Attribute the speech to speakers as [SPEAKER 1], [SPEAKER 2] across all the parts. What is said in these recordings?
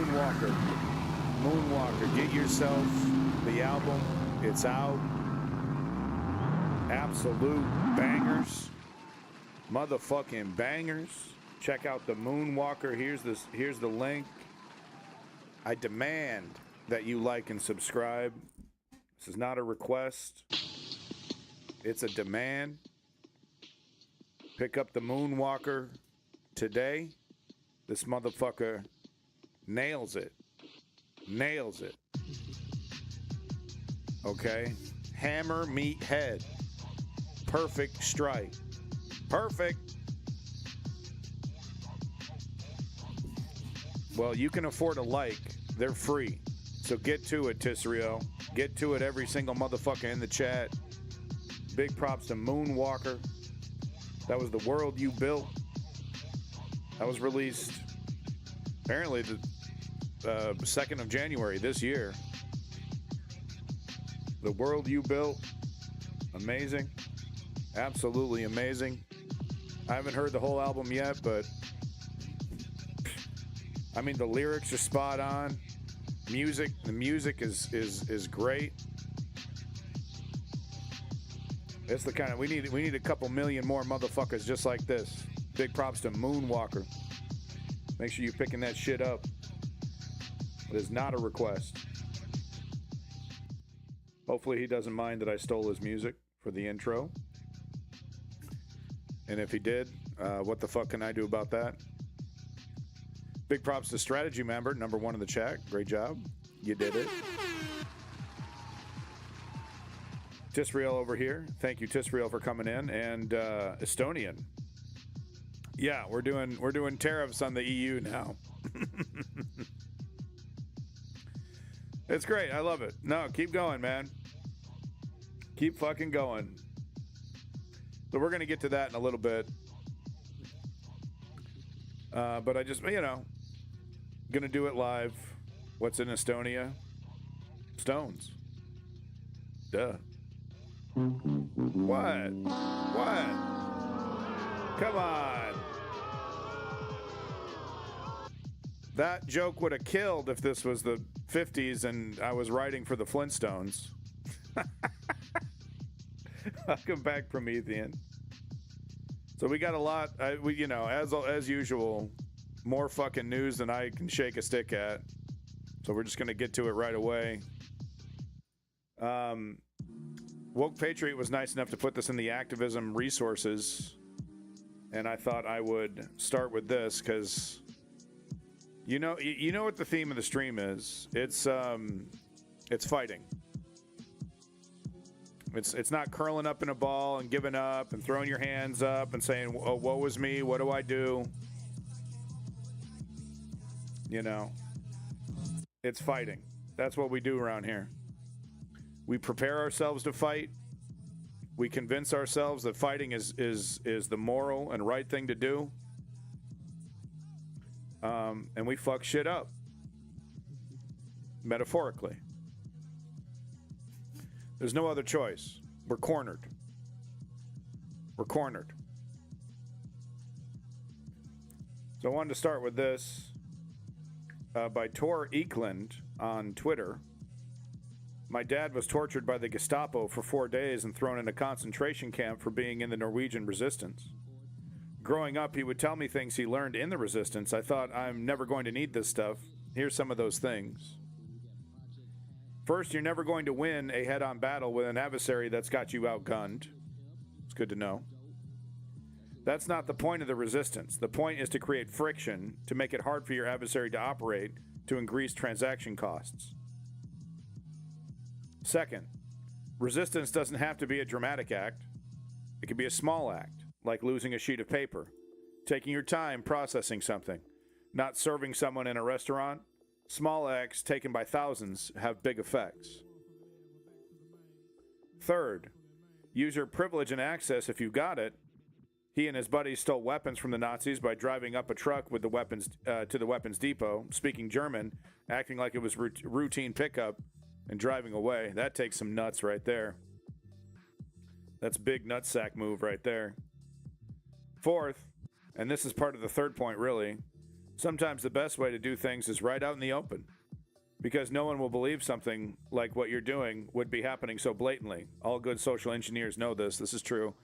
[SPEAKER 1] Moonwalker. Moonwalker. Get yourself the album. It's out. Absolute bangers. Motherfucking bangers. Check out the Moonwalker. Here's the link. I demand that you like and subscribe. This is not a request. It's a demand. Pick up the Moonwalker today. This motherfucker nails it. Nails it. Okay? Hammer, meet, head. Perfect strike. Perfect. Well, you can afford a like. They're free. So get to it, Tisrael. Get to it, every single motherfucker in the chat. Big props to Moonwalker. That was The World You Built. That was released apparently the 2nd of January this year. The World You Built. Amazing. Absolutely amazing. I haven't heard the whole album yet, but I mean, the lyrics are spot on. The music is great. It's the kind of we need a couple million more motherfuckers just like this. Big props to Moonwalker. Make sure you're picking that shit up. It is not a request. Hopefully he doesn't mind that I stole his music for the intro. And if he did, what the fuck can I do about that? Big props to Strategy Member, number 1 in the chat. Great job. You did it. Tisrael over here. Thank you, Tisrael, for coming in. And Estonian. Yeah, we're doing tariffs on the EU now. It's great. I love it. No, keep going, man. Keep fucking going. So we're going to get to that in a little bit. But I just, going to do it live. What's in Estonia? Stones. Duh. What? What? Come on. That joke would have killed if this was the 50s and I was writing for the Flintstones. Welcome back, Promethean. So we got a lot, as usual, more fucking news than I can shake a stick at. So we're just going to get to it right away. Woke Patriot was nice enough to put this in the activism resources. And I thought I would start with this because, you know what the theme of the stream is. It's fighting. It's not curling up in a ball and giving up and throwing your hands up and saying, oh, woe is me, what do I do? It's fighting. That's what we do around here. We prepare ourselves to fight. We convince ourselves that fighting is the moral and right thing to do. And we fuck shit up. Metaphorically. There's no other choice. We're cornered. We're cornered. So I wanted to start with this by Tor Eklund on Twitter. My dad was tortured by the Gestapo for 4 days and thrown in a concentration camp for being in the Norwegian resistance. Growing up, he would tell me things he learned in the resistance. I thought, I'm never going to need this stuff. Here's some of those things. First, you're never going to win a head-on battle with an adversary that's got you outgunned. It's good to know. That's not the point of the resistance. The point is to create friction, to make it hard for your adversary to operate, to increase transaction costs. Second, resistance doesn't have to be a dramatic act. It can be a small act, like losing a sheet of paper, taking your time processing something, not serving someone in a restaurant. Small acts taken by thousands have big effects. Third, use your privilege and access if you got it. He and his buddies stole weapons from the Nazis by driving up a truck with the weapons to the weapons depot, speaking German, acting like it was routine pickup, and driving away. That takes some nuts right there. That's big nutsack move right there. Fourth, and this is part of the third point really, Sometimes the best way to do things is right out in the open, because no one will believe something like what you're doing would be happening so blatantly. All good social engineers know this. This is true.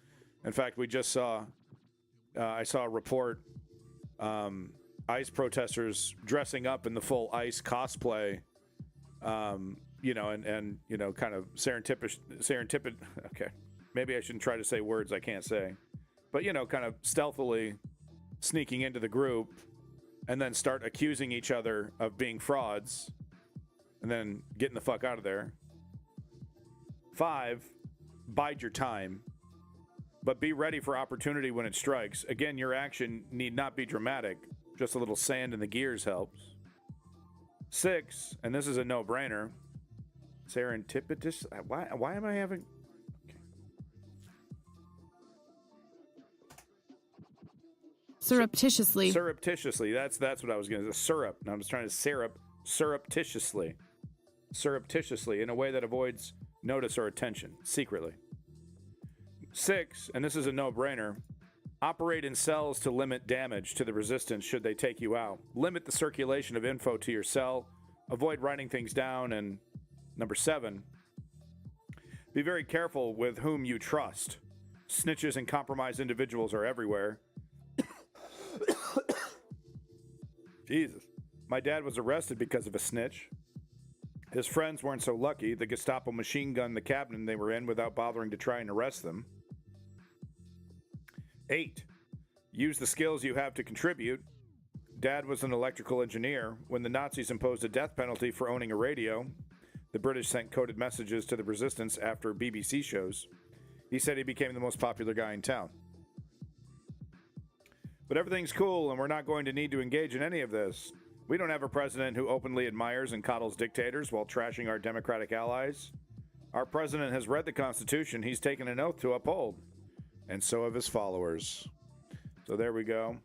[SPEAKER 1] In fact, we just saw, I saw a report, ICE protesters dressing up in the full ICE cosplay, you know, and you know, kind of serendipitous, okay, maybe I shouldn't try to say words I can't say, but, you know, kind of stealthily sneaking into the group and then start accusing each other of being frauds and then getting the fuck out of there. 5, bide your time, but be ready for opportunity when it strikes. Again, your action need not be dramatic. Just a little sand in the gears helps. 6, and this is a no-brainer. Serendipitous. Why am I having... Okay.
[SPEAKER 2] Surreptitiously.
[SPEAKER 1] Surreptitiously. That's what I was going to say. Syrup. No, I was trying to surreptitiously. Surreptitiously, in a way that avoids notice or attention, secretly. 6, and this is a no-brainer. Operate in cells to limit damage to the resistance should they take you out. Limit the circulation of info to your cell. Avoid writing things down. And number 7, be very careful with whom you trust. Snitches and compromised individuals are everywhere. Jesus. My dad was arrested because of a snitch. His friends weren't so lucky. The Gestapo machine gunned the cabin they were in without bothering to try and arrest them. 8, use the skills you have to contribute. Dad was an electrical engineer. When the Nazis imposed a death penalty for owning a radio, the British sent coded messages to the resistance after BBC shows. He said he became the most popular guy in town. But everything's cool, and we're not going to need to engage in any of this. We don't have a president who openly admires and coddles dictators while trashing our democratic allies. Our president has read the Constitution he's taken an oath to uphold. And so have his followers. So there we go.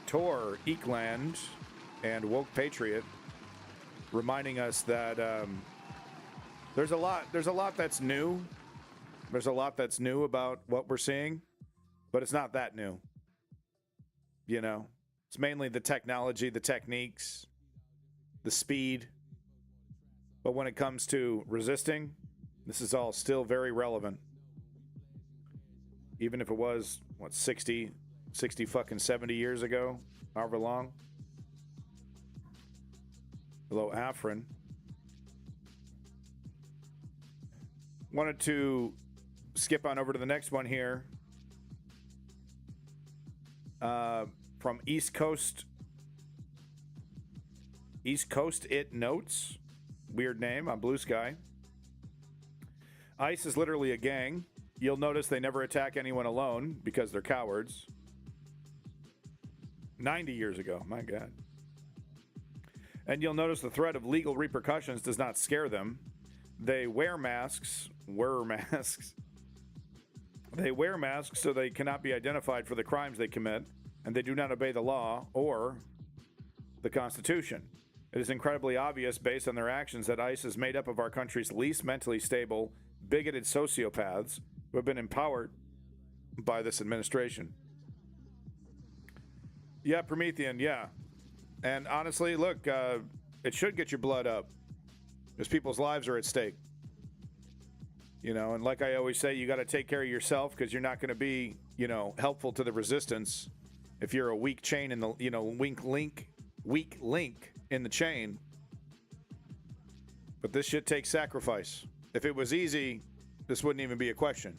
[SPEAKER 1] Tor, Eekland, and Woke Patriot reminding us that there's a lot that's new. There's a lot that's new about what we're seeing, but it's not that new. You know, it's mainly the technology, the techniques, the speed. But when it comes to resisting, this is all still very relevant. Even if it was, what, 60 fucking 70 years ago, however long. Hello, Afrin. Wanted to skip on over to the next one here. From East Coast It Notes. Weird name on Blue Sky. ICE is literally a gang. You'll notice they never attack anyone alone because they're cowards. 90 years ago, my God. And you'll notice the threat of legal repercussions does not scare them. They wear masks. They wear masks so they cannot be identified for the crimes they commit, and they do not obey the law or the Constitution. It is incredibly obvious based on their actions that ICE is made up of our country's least mentally stable, bigoted sociopaths who have been empowered by this administration. Yeah, Promethean, yeah. And honestly, look, it should get your blood up because people's lives are at stake. You know, and like I always say, you got to take care of yourself because you're not going to be, you know, helpful to the resistance if you're a weak chain in the, you know, weak link in the chain. But this shit takes sacrifice. If it was easy, this wouldn't even be a question.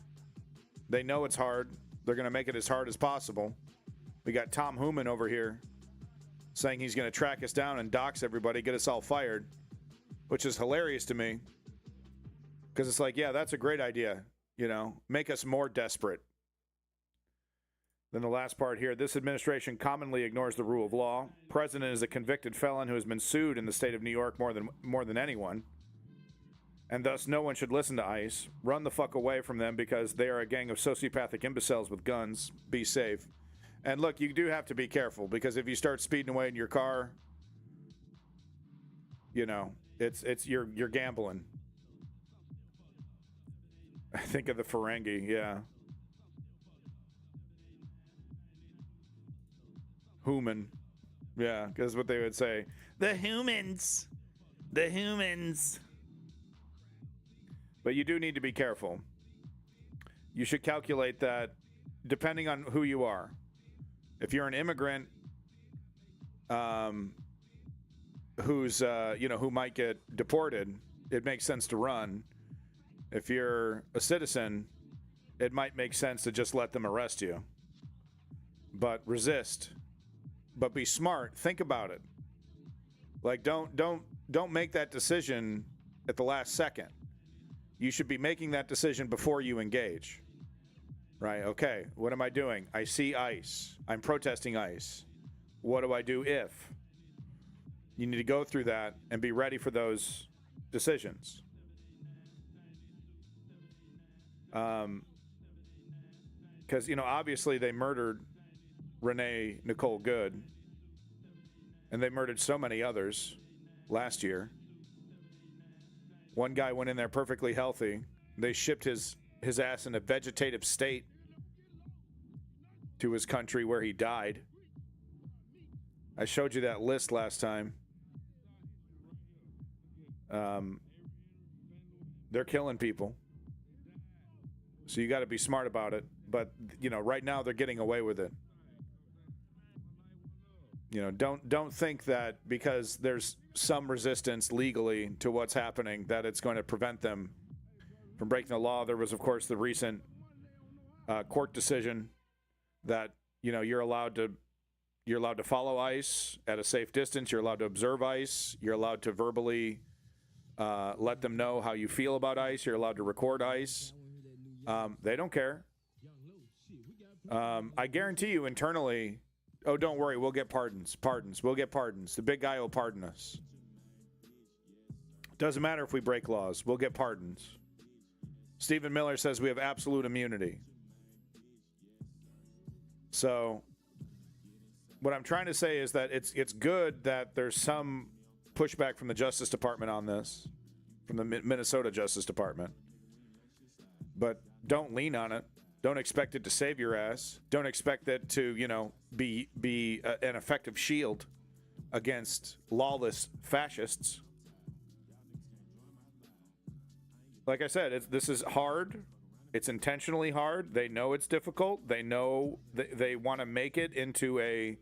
[SPEAKER 1] They know it's hard. They're going to make it as hard as possible. We got Tom Hooman over here saying he's going to track us down and dox everybody, get us all fired, which is hilarious to me. Because it's like, yeah, that's a great idea. You know, make us more desperate. Then the last part here, this administration commonly ignores the rule of law. President is a convicted felon who has been sued in the state of New York more than anyone. And thus no one should listen to ICE. Run the fuck away from them because they are a gang of sociopathic imbeciles with guns. Be safe. And look, you do have to be careful because if you start speeding away in your car, you know, you're gambling. I think of the Ferengi, yeah. Human. Yeah, because what they would say, the humans. The humans. But you do need to be careful. You should calculate that depending on who you are. If you're an immigrant who's, who might get deported, it makes sense to run. If you're a citizen, it might make sense to just let them arrest you. But resist. But be smart. Think about it. Like, don't make that decision at the last second. You should be making that decision before you engage. Right? Okay, what am I doing? I see ICE. I'm protesting ICE. What do I do if? You need to go through that and be ready for those decisions. Because, obviously they murdered Renee Nicole Good. And they murdered so many others last year. One guy went in there perfectly healthy. They shipped his ass in a vegetative state to his country where he died. I showed you that list last time. They're killing people. So you got to be smart about it. But, right now they're getting away with it. Don't think that because there's some resistance legally to what's happening that it's going to prevent them from breaking the law. There was, of course, the recent court decision that you're allowed to follow ICE at a safe distance. You're allowed to observe ICE. You're allowed to verbally let them know how you feel about ICE. You're allowed to record ICE. They don't care. I guarantee you internally. Oh, don't worry. We'll get pardons. We'll get pardons. The big guy will pardon us. Doesn't matter if we break laws. We'll get pardons. Stephen Miller says we have absolute immunity. So what I'm trying to say is that it's good that there's some pushback from the Justice Department on this, from the Minnesota Justice Department. But don't lean on it. Don't expect it to save your ass. Don't expect it to, be an effective shield against lawless fascists. Like I said, this is hard. It's intentionally hard. They know it's difficult. They know they want to make it into a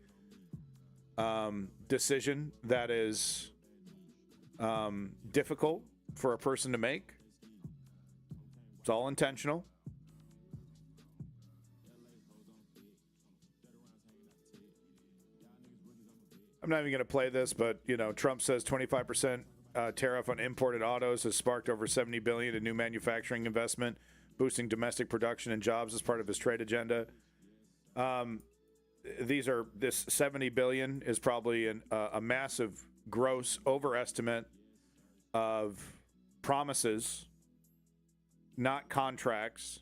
[SPEAKER 1] decision that is difficult for a person to make. It's all intentional. I'm not even going to play this, but, Trump says 25% tariff on imported autos has sparked over $70 billion in new manufacturing investment, boosting domestic production and jobs as part of his trade agenda. This $70 billion is probably a massive gross overestimate of promises, not contracts,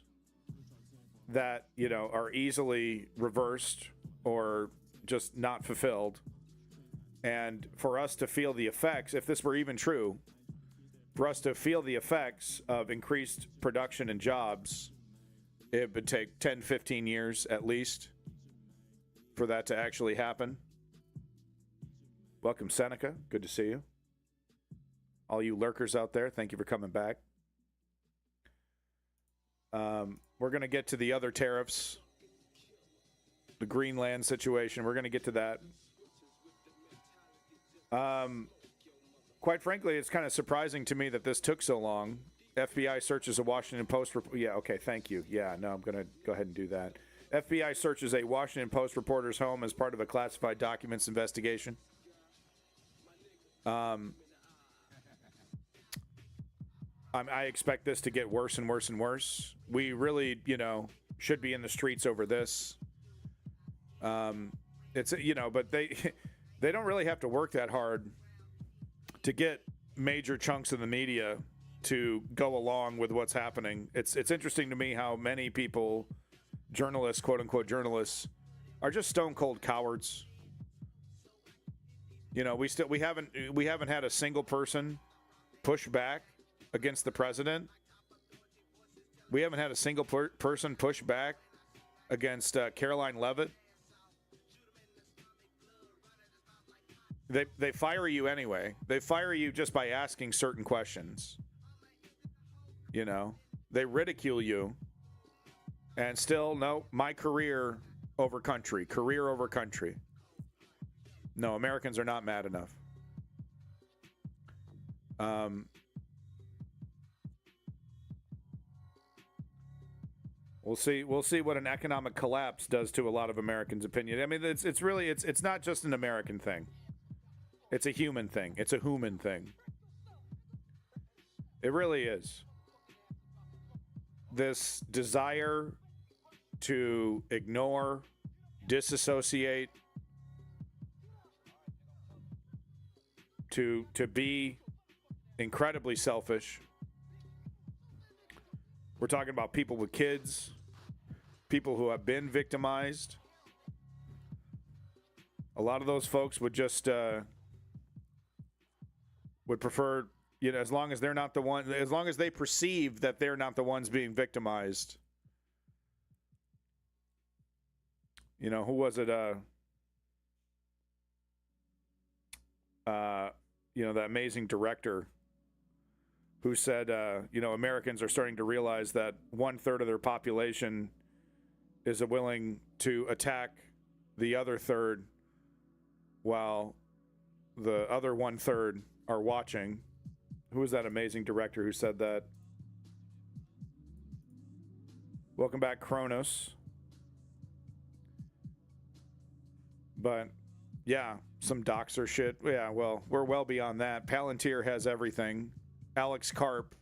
[SPEAKER 1] that, are easily reversed or just not fulfilled. And for us to feel the effects, if this were even true, for us to feel the effects of increased production and jobs, it would take 10, 15 years at least for that to actually happen. Welcome, Seneca. Good to see you. All you lurkers out there, thank you for coming back. We're going to get to the other tariffs, the Greenland situation. We're going to get to that. Quite frankly, it's kind of surprising to me that this took so long. FBI searches a Washington Post report. Yeah, okay, thank you. Yeah, no, I'm going to go ahead and do that. FBI searches a Washington Post reporter's home as part of a classified documents investigation. I expect this to get worse and worse and worse. We really, should be in the streets over this. It's, but they don't really have to work that hard to get major chunks of the media to go along with what's happening. It's interesting to me how many people, journalists, quote unquote journalists, are just stone cold cowards. We haven't had a single person push back against the president. We haven't had a single person push back against Caroline Leavitt. They fire you anyway. They fire you just by asking certain questions. You know, they ridicule you, and still, no, my career over country. Career over country. No, Americans are not mad enough. We'll see what an economic collapse does to a lot of Americans' opinion. I mean, it's really not just an American thing. It's a human thing. It's a human thing. It really is. This desire to ignore, disassociate, to be incredibly selfish. We're talking about people with kids, people who have been victimized. A lot of those folks would just would prefer, you know, as long as they're not the one, as long as they perceive that they're not the ones being victimized. You know, who was it? You know, that amazing director who said, you know, Americans are starting to realize that 1/3 of their population is willing to attack the other third while the other 1/3 are watching. Who was that amazing director who said that? Welcome back, Kronos. But yeah, some doxer shit. Yeah, well, we're well beyond that. Palantir has everything. Alex Karp,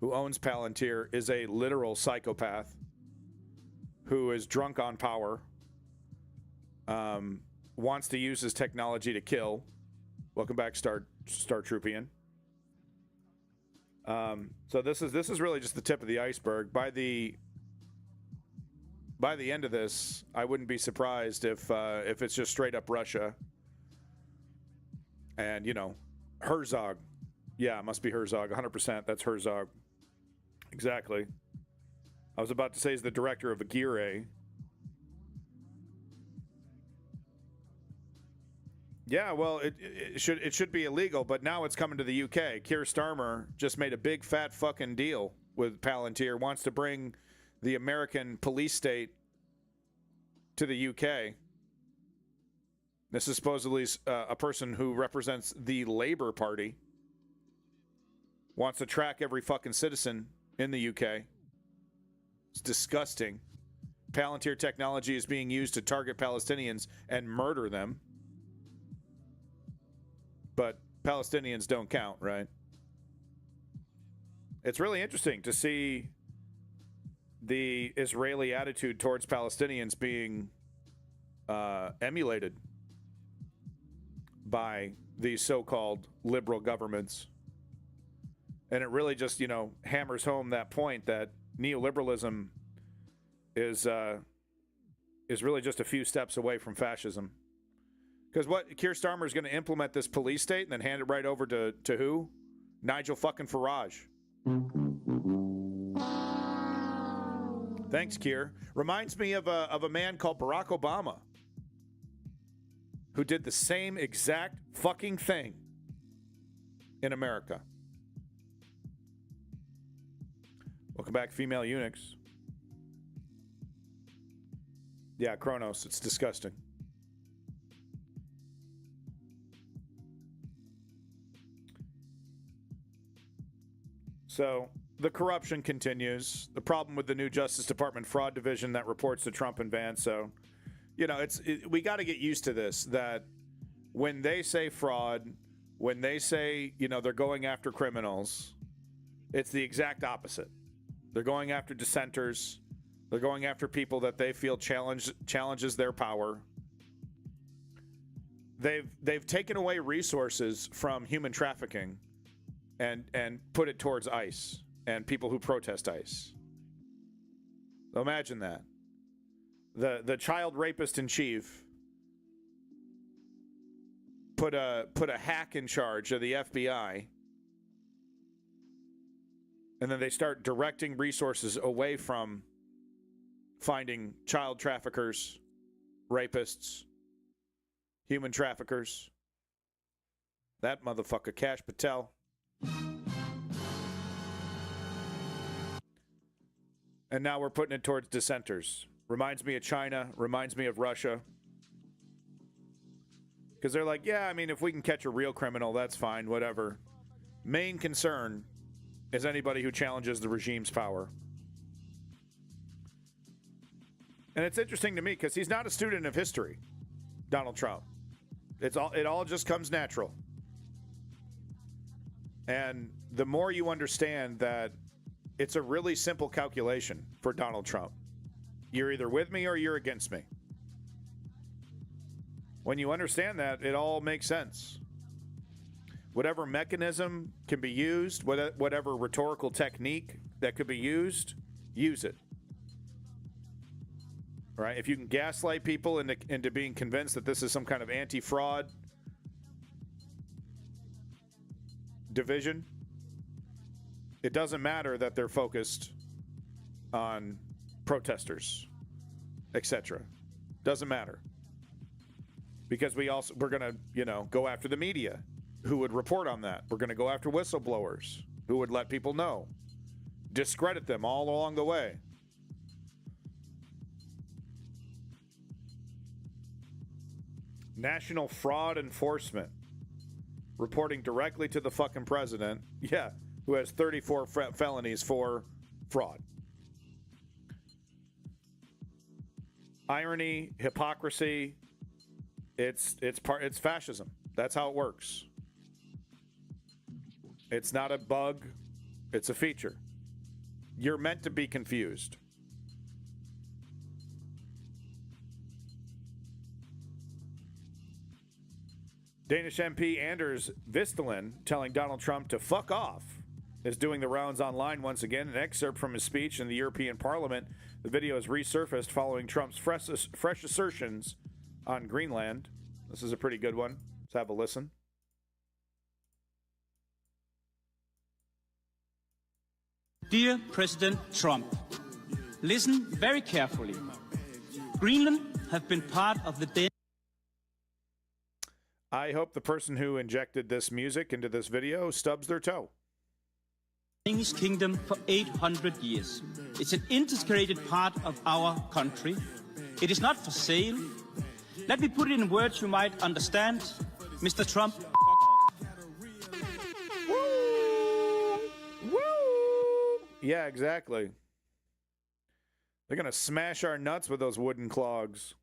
[SPEAKER 1] who owns Palantir, is a literal psychopath who is drunk on power, wants to use his technology to kill. Welcome back, Star Troopian. So this is really just the tip of the iceberg. By the end of this, I wouldn't be surprised if it's just straight up Russia. And, you know, Herzog. Yeah, it must be Herzog. 100%. That's Herzog. Exactly. I was about to say he's the director of Aguirre. Yeah, well, it should be illegal, but now it's coming to the UK. Keir Starmer just made a big fat fucking deal with Palantir. Wants to bring the American police state to the UK. This is supposedly a person who represents the Labour Party. Wants to track every fucking citizen in the UK. It's disgusting. Palantir technology is being used to target Palestinians and murder them. But Palestinians don't count, right? It's really interesting to see the Israeli attitude towards Palestinians being emulated by these so-called liberal governments. And it really just, you know, hammers home that point that neoliberalism is really just a few steps away from fascism. Because what Keir Starmer is going to implement this police state and then hand it right over to who? Nigel fucking Farage. Thanks, Keir. Reminds me of a man called Barack Obama who did the same exact fucking thing in America. Welcome back, female eunuchs. Yeah, Kronos, it's disgusting. So the corruption continues. The problem with the new Justice Department fraud division that reports to Trump and Vance. So, you know, we got to get used to this, that when they say fraud, when they say, you know, they're going after criminals, it's the exact opposite. They're going after dissenters. They're going after people that they feel challenges their power. They've taken away resources from human trafficking and put it towards ICE and people who protest ICE. So imagine that. The child rapist in chief put a hack in charge of the FBI, and then they start directing resources away from finding child traffickers, rapists, human traffickers, That motherfucker, Kash Patel. And now we're putting it towards dissenters. Reminds me of China, reminds me of Russia. Because they're like, yeah, I mean, if we can catch a real criminal, that's fine, whatever. Main concern is anybody who challenges the regime's power. And it's interesting to me because he's not a student of history, Donald Trump. It all just comes natural. And the more you understand that it's a really simple calculation for Donald Trump. You're either with me or you're against me. When you understand that, it all makes sense. Whatever mechanism can be used, whatever rhetorical technique that could be used, use it. Right? If you can gaslight people into being convinced that this is some kind of anti-fraud division, it doesn't matter that they're focused on protesters, etc. Doesn't matter. Because we're going to, go after the media who would report on that. We're going to go after whistleblowers who would let people know. Discredit them all along the way. National Fraud Enforcement reporting directly to the fucking president. Yeah, who has 34 felonies for fraud. Irony, hypocrisy, it's fascism. That's how it works. It's not a bug, it's a feature. You're meant to be confused. Danish MP Anders Vistelen telling Donald Trump to fuck off is doing the rounds online once again. An excerpt from his speech in the European Parliament. The video is resurfaced following Trump's fresh assertions on Greenland. This is a pretty good one. Let's have a listen.
[SPEAKER 3] Dear President Trump, listen very carefully. Greenland have been part of the
[SPEAKER 1] I hope the person who injected this music into this video stubs their toe.
[SPEAKER 3] Danish kingdom for 800 years. It's an integrated part of our country. It is not for sale. Let me put it in words you might understand. Mr. Trump, fuck off.
[SPEAKER 1] Woo! Woo! Yeah, exactly. They're going to smash our nuts with those wooden clogs.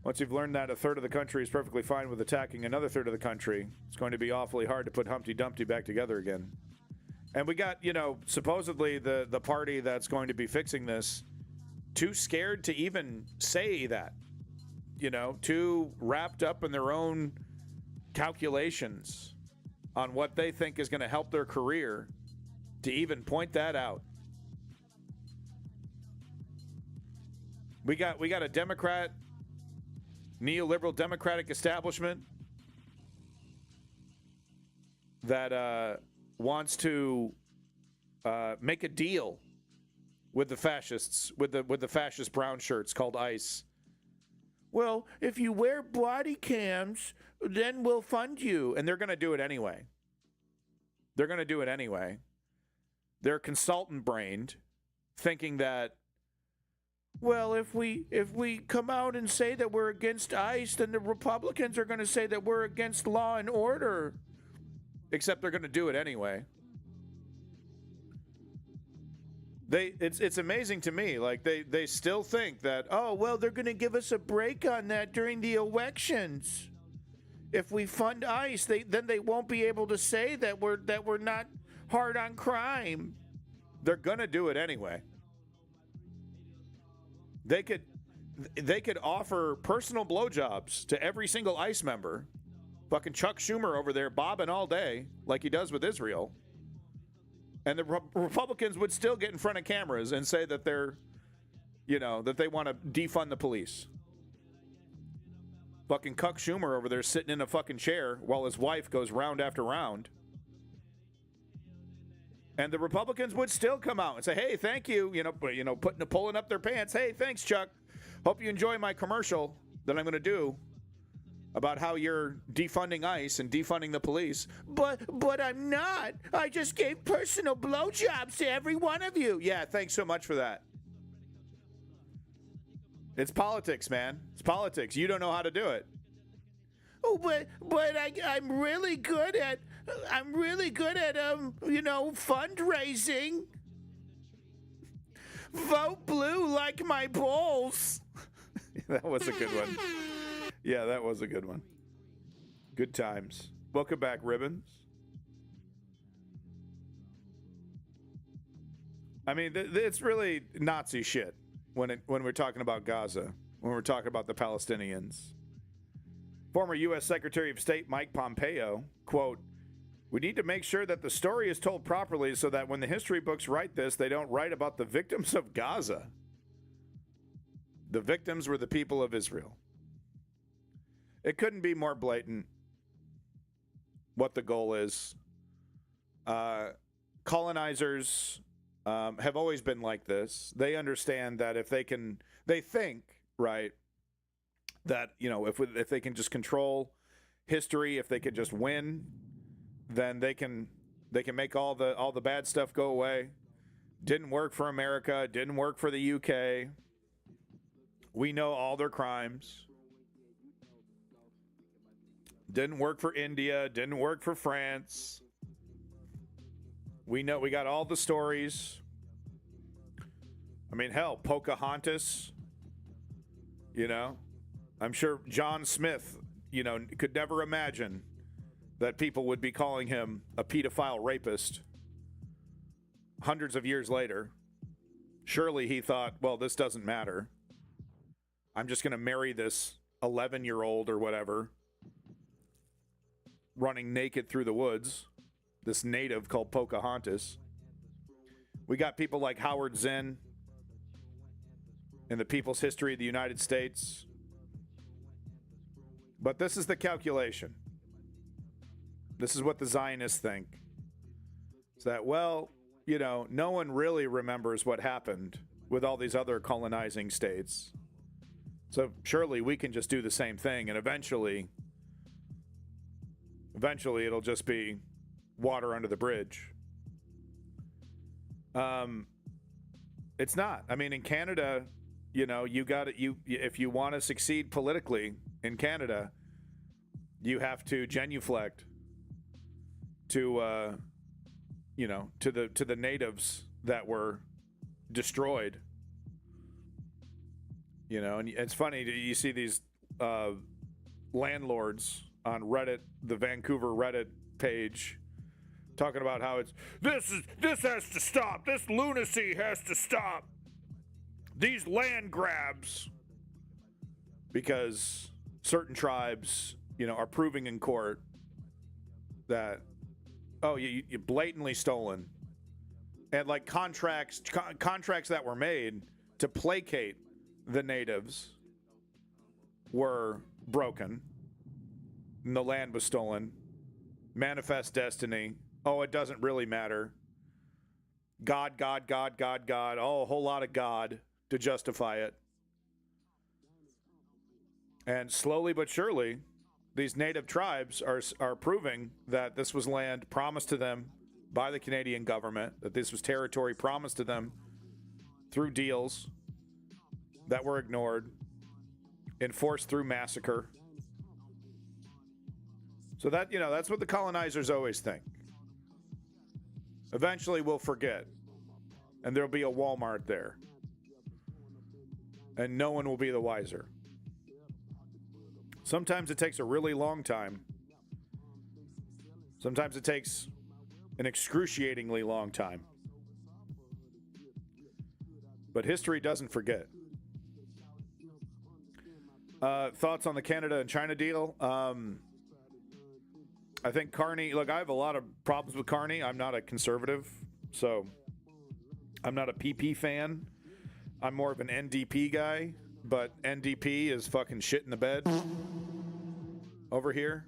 [SPEAKER 1] Once you've learned that a third of the country is perfectly fine with attacking another third of the country, it's going to be awfully hard to put Humpty Dumpty back together again. And we got, supposedly the party that's going to be fixing this too scared to even say that. Too wrapped up in their own calculations on what they think is going to help their career to even point that out. We got a Democrat, neoliberal Democratic establishment that wants to make a deal with the fascists, with the fascist brown shirts called ICE. Well, if you wear body cams, then we'll fund you. And they're going to do it anyway. They're consultant-brained, thinking that, well, if we come out and say that we're against ICE, then the Republicans are going to say that we're against law and order. Except they're going to do it anyway. It's amazing to me. Like they still think that, oh, well, they're going to give us a break on that during the elections. If we fund ICE, then they won't be able to say that we're not hard on crime. They're going to do it anyway. They could offer personal blowjobs to every single ICE member. Fucking Chuck Schumer over there bobbing all day like he does with Israel. And the Republicans would still get in front of cameras and say that that they want to defund the police. Fucking Chuck Schumer over there sitting in a fucking chair while his wife goes round after round. And the Republicans would still come out and say, hey, thank you, pulling up their pants. Hey, thanks, Chuck. Hope you enjoy my commercial that I'm going to do about how you're defunding ICE and defunding the police. But I'm not. I just gave personal blowjobs to every one of you. Yeah, thanks so much for that. It's politics, man. It's politics. You don't know how to do it. Oh, but I'm really good at fundraising. Vote blue like my balls. That was a good one. Yeah, that was a good one. Good times. Welcome back, Ribbons. I mean, it's really Nazi shit when we're talking about Gaza, when we're talking about the Palestinians. Former U.S. Secretary of State Mike Pompeo, quote, "We need to make sure that the story is told properly so that when the history books write this, they don't write about the victims of Gaza. The victims were the people of Israel." It couldn't be more blatant what the goal is. Colonizers have always been like this. They understand that if they think, right, that, if they can just control history, if they can just win, then they can make all the bad stuff go away. Didn't work for America, didn't work for the UK. We know all their crimes. Didn't work for India, didn't work for France. We know, we got all the stories. I mean, hell, Pocahontas, I'm sure John Smith, could never imagine that people would be calling him a pedophile rapist hundreds of years later. Surely he thought, well, this doesn't matter. I'm just going to marry this 11-year-old or whatever, running naked through the woods, this native called Pocahontas. We got people like Howard Zinn in the People's History of the United States. But this is the calculation. This is what the Zionists think. It's that, well, no one really remembers what happened with all these other colonizing states. So surely we can just do the same thing, and eventually it'll just be water under the bridge. It's not. I mean, in Canada, if you want to succeed politically in Canada, you have to genuflect to the natives that were destroyed. And it's funny, you see these landlords on Reddit, the Vancouver Reddit page, talking about how this has to stop. This lunacy has to stop. These land grabs, because certain tribes, are proving in court that, you blatantly stolen, and like contracts that were made to placate the natives were broken. And the land was stolen. Manifest destiny. Oh, it doesn't really matter. God. Oh, a whole lot of God to justify it. And slowly but surely, these native tribes are proving that this was land promised to them by the Canadian government, that this was territory promised to them through deals that were ignored, enforced through massacre. So that, that's what the colonizers always think. Eventually we'll forget, and there'll be a Walmart there, and no one will be the wiser. Sometimes it takes a really long time. Sometimes it takes an excruciatingly long time. But history doesn't forget. Thoughts on the Canada and China deal? I think Carney, look, I have a lot of problems with Carney. I'm not a conservative, so I'm not a PP fan. I'm more of an NDP guy, but NDP is fucking shit in the bed over here.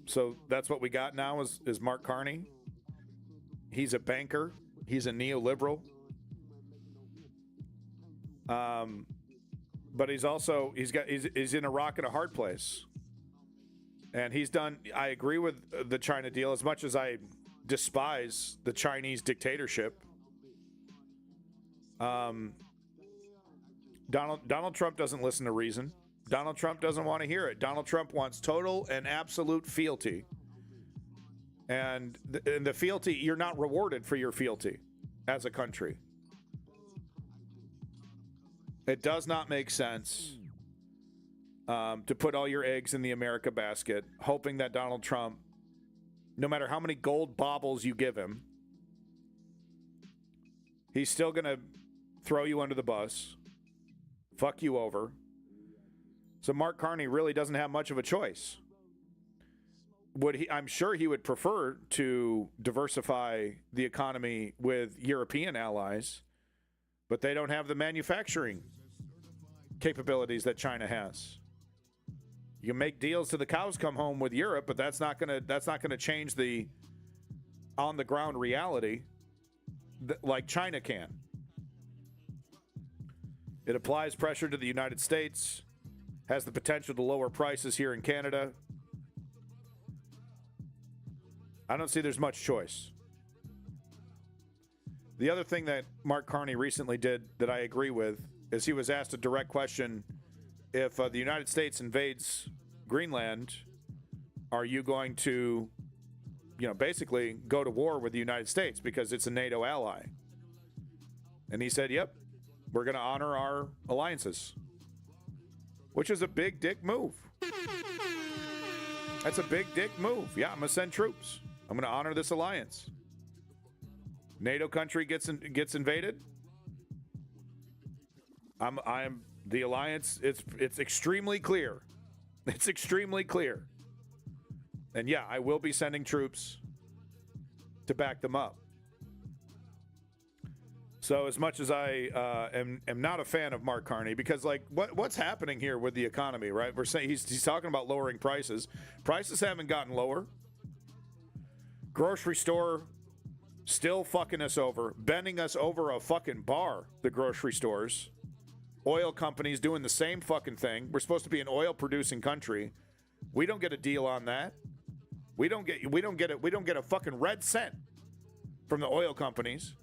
[SPEAKER 1] So that's what we got now is Mark Carney. He's a banker. He's a neoliberal. but he's in a rock and a hard place. And I agree with the China deal as much as I despise the Chinese dictatorship. Donald Trump doesn't listen to reason. Donald Trump doesn't want to hear it. Donald Trump wants total and absolute fealty. And the fealty, you're not rewarded for your fealty as a country. It does not make sense to put all your eggs in the America basket, hoping that Donald Trump, no matter how many gold baubles you give him, he's still going to throw you under the bus, fuck you over. So Mark Carney really doesn't have much of a choice. I'm sure he would prefer to diversify the economy with European allies, but they don't have the manufacturing capabilities that China has. You can make deals till the cows come home with Europe, but that's not gonna change the on the ground reality like China can. It applies pressure to the United States, has the potential to lower prices here in Canada. I don't see there's much choice. The other thing that Mark Carney recently did that I agree with is he was asked a direct question: if the United States invades Greenland, are you going to, basically go to war with the United States because it's a NATO ally? And he said, yep, we're going to honor our alliances, which is a big dick move. That's a big dick move. Yeah, I'm going to send troops. I'm going to honor this alliance. NATO country gets invaded. I'm the alliance. It's extremely clear. It's extremely clear. And yeah, I will be sending troops to back them up. So as much as I am not a fan of Mark Carney, because what's happening here with the economy, right? We're saying he's talking about lowering prices. Prices haven't gotten lower. Grocery store still fucking us over, bending us over a fucking bar, the grocery stores. Oil companies doing the same fucking thing. We're supposed to be an oil producing country. We don't get a deal on that. We don't get a fucking red cent from the oil companies.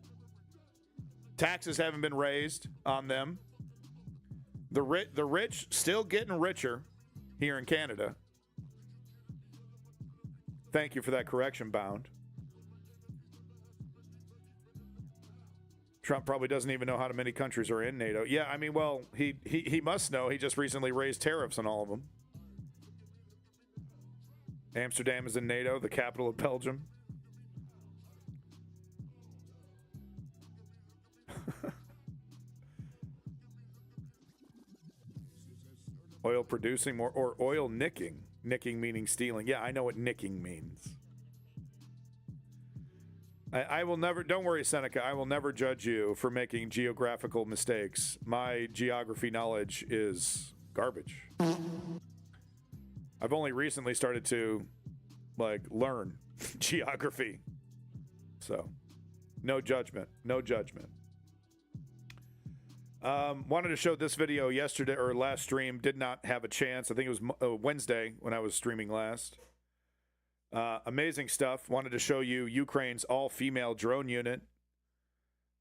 [SPEAKER 1] Taxes haven't been raised on them. The rich still getting richer here in Canada. Thank you for that correction, Bound. Trump probably doesn't even know how many countries are in NATO. Yeah, I mean, well, he must know. He just recently raised tariffs on all of them. Amsterdam is in NATO, the capital of Belgium. Oil producing or oil nicking. Nicking meaning stealing. Yeah, I know what nicking means. I will never, don't worry, Seneca, I will never judge you for making geographical mistakes. My geography knowledge is garbage. I've only recently started to, learn geography. So, no judgment. No judgment. Wanted to show this video yesterday or last stream. Did not have a chance. I think it was Wednesday when I was streaming last. Amazing stuff. Wanted to show you Ukraine's all-female drone unit.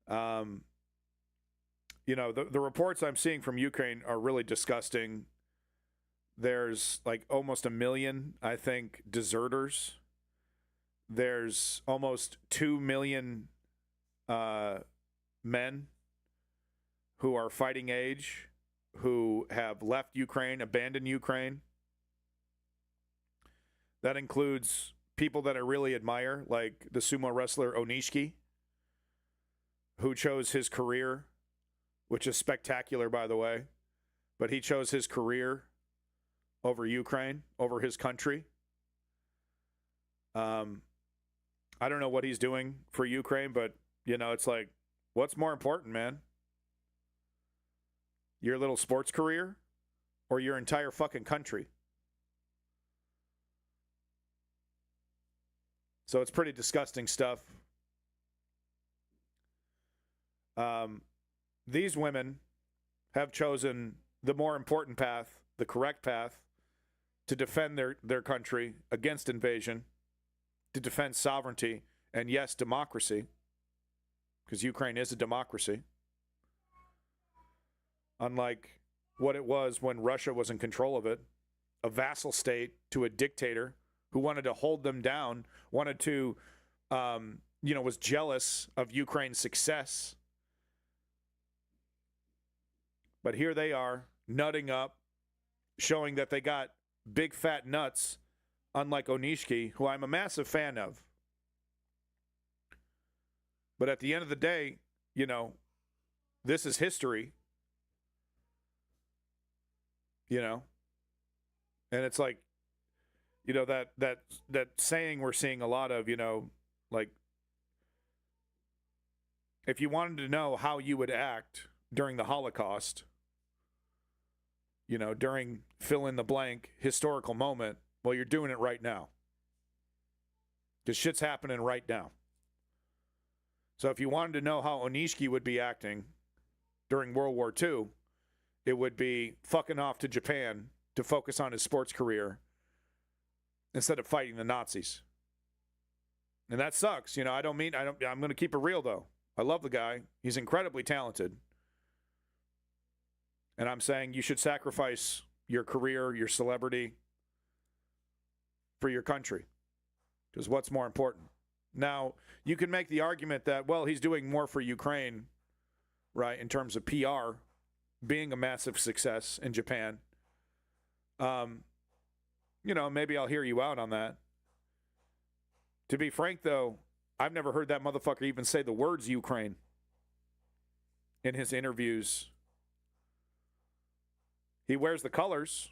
[SPEAKER 1] The reports I'm seeing from Ukraine are really disgusting. There's almost 1 million, I think, deserters. There's almost 2 million men who are fighting age, who have left Ukraine, abandoned Ukraine. That includes people that I really admire, like the sumo wrestler Onishiki, who chose his career, which is spectacular, by the way. But he chose his career over Ukraine, over his country. I don't know what he's doing for Ukraine, but, it's what's more important, man? Your little sports career or your entire fucking country? So it's pretty disgusting stuff. These women have chosen the more important path, the correct path to defend their country against invasion, to defend sovereignty, and yes, democracy, because Ukraine is a democracy, unlike what it was when Russia was in control of it, a vassal state to a dictator who wanted to hold them down, wanted to, was jealous of Ukraine's success. But here they are, nutting up, showing that they got big fat nuts, unlike Onishki, who I'm a massive fan of. But at the end of the day, this is history. And it's like, that saying we're seeing a lot of, like, if you wanted to know how you would act during the Holocaust, during fill in the blank historical moment, well, you're doing it right now. Because shit's happening right now. So if you wanted to know how Onishki would be acting during World War II, it would be fucking off to Japan to focus on his sports career instead of fighting the Nazis. And that sucks. I'm going to keep it real, though. I love the guy. He's incredibly talented. And I'm saying you should sacrifice your career, your celebrity for your country. Because what's more important? Now, you can make the argument that, well, he's doing more for Ukraine, right, in terms of PR, being a massive success in Japan. Maybe I'll hear you out on that. To be frank, though, I've never heard that motherfucker even say the words Ukraine in his interviews. He wears the colors.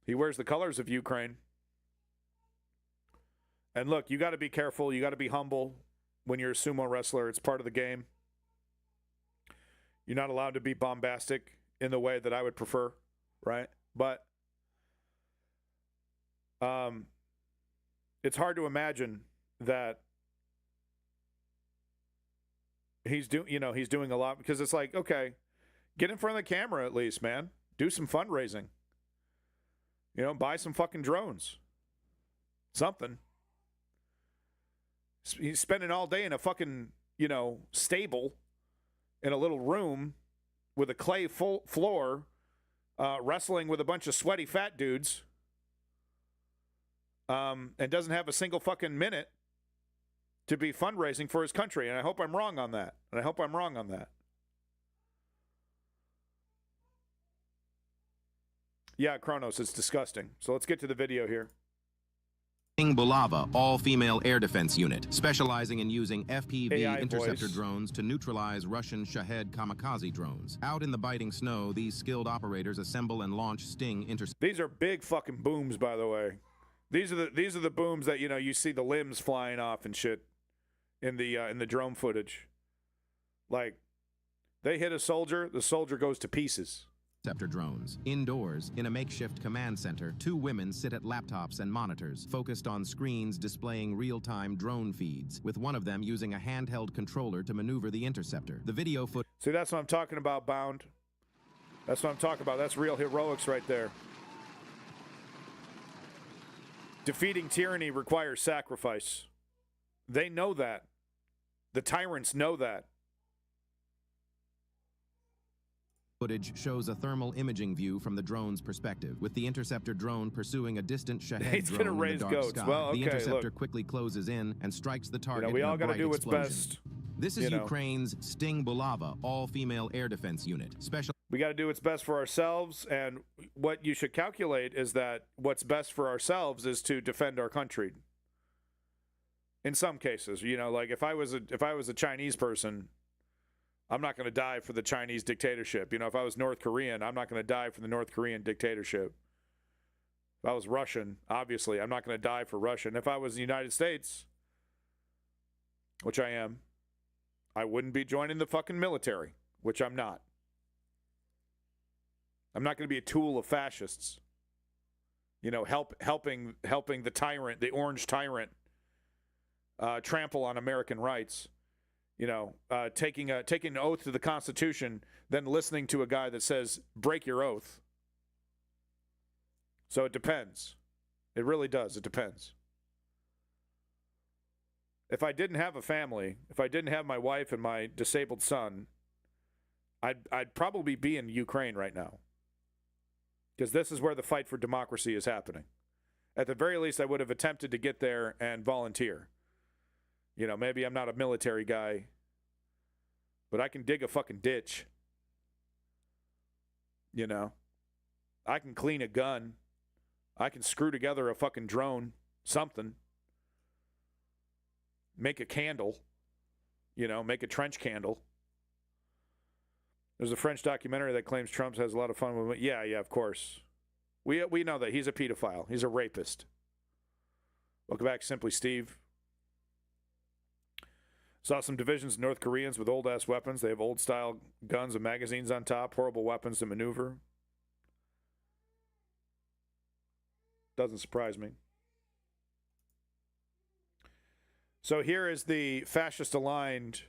[SPEAKER 1] He wears the colors of Ukraine. And look, you got to be careful. You got to be humble when you're a sumo wrestler. It's part of the game. You're not allowed to be bombastic in the way that I would prefer, right? But it's hard to imagine that he's doing a lot, because it's like, okay, get in front of the camera at least, man. Do some fundraising. Buy some fucking drones. Something. He's spending all day in a fucking, stable in a little room with a clay floor, wrestling with a bunch of sweaty fat dudes, and doesn't have a single fucking minute to be fundraising for his country. And I hope I'm wrong on that. Yeah, Kronos, it's disgusting. So let's get to the video here.
[SPEAKER 4] Bulava, all-female air defense unit, specializing in using FPV
[SPEAKER 1] AI
[SPEAKER 4] interceptor
[SPEAKER 1] voice.
[SPEAKER 4] drones to neutralize Russian Shahed kamikaze drones. Out in the biting snow, these skilled operators assemble and launch Sting interceptor.
[SPEAKER 1] These are big fucking booms, by the way. These are the booms that you see the limbs flying off and shit in the drone footage. Like, they hit a soldier, the soldier goes to pieces.
[SPEAKER 4] Drones. Indoors, in a makeshift command center, two women sit at laptops and monitors, focused on screens displaying real-time drone feeds, with one of them using a handheld controller to maneuver the interceptor. The video footage.
[SPEAKER 1] See, that's what I'm talking about, Bound. That's what I'm talking about. That's real heroics right there. Defeating tyranny requires sacrifice. They know that. The tyrants know that.
[SPEAKER 4] Footage shows a thermal imaging view from the drone's perspective, with the interceptor drone pursuing a distant Shahed
[SPEAKER 1] He's
[SPEAKER 4] drone
[SPEAKER 1] gonna
[SPEAKER 4] in
[SPEAKER 1] raise
[SPEAKER 4] the dark
[SPEAKER 1] goats.
[SPEAKER 4] sky.
[SPEAKER 1] Well, okay,
[SPEAKER 4] the interceptor
[SPEAKER 1] look.
[SPEAKER 4] quickly closes in and strikes the target.
[SPEAKER 1] We
[SPEAKER 4] in
[SPEAKER 1] all
[SPEAKER 4] a
[SPEAKER 1] got to
[SPEAKER 4] bright
[SPEAKER 1] do what's
[SPEAKER 4] explosion.
[SPEAKER 1] best.
[SPEAKER 4] This is Ukraine's Sting Bulava, all-female air defense unit.
[SPEAKER 1] We got to do what's best for ourselves, and what you should calculate is that what's best for ourselves is to defend our country. In some cases, like if I was a Chinese person, I'm not going to die for the Chinese dictatorship. If I was North Korean, I'm not going to die for the North Korean dictatorship. If I was Russian, obviously, I'm not going to die for Russia. And if I was the United States, which I am, I wouldn't be joining the fucking military, which I'm not. I'm not going to be a tool of fascists. Helping the tyrant, the orange tyrant, trample on American rights. Taking an oath to the Constitution, then listening to a guy that says, break your oath, So it depends. It really does. It depends. If I didn't have a family, if I didn't have my wife and my disabled son, I'd probably be in Ukraine right now. Because this is where the fight for democracy is happening. At the very least, I would have attempted to get there and volunteer. You know, maybe I'm not a military guy, but I can dig a fucking ditch. You know, I can clean a gun. I can screw together a fucking drone, something. Make a candle. You know, make a trench candle. There's a French documentary that claims Trump has a lot of fun with it. Yeah, of course. We know that. He's a pedophile. He's a rapist. Welcome back, Simply Steve. Saw some divisions of North Koreans with old-ass weapons. They have old-style guns and magazines on top. Horrible weapons to maneuver. Doesn't surprise me. So here is the fascist-aligned...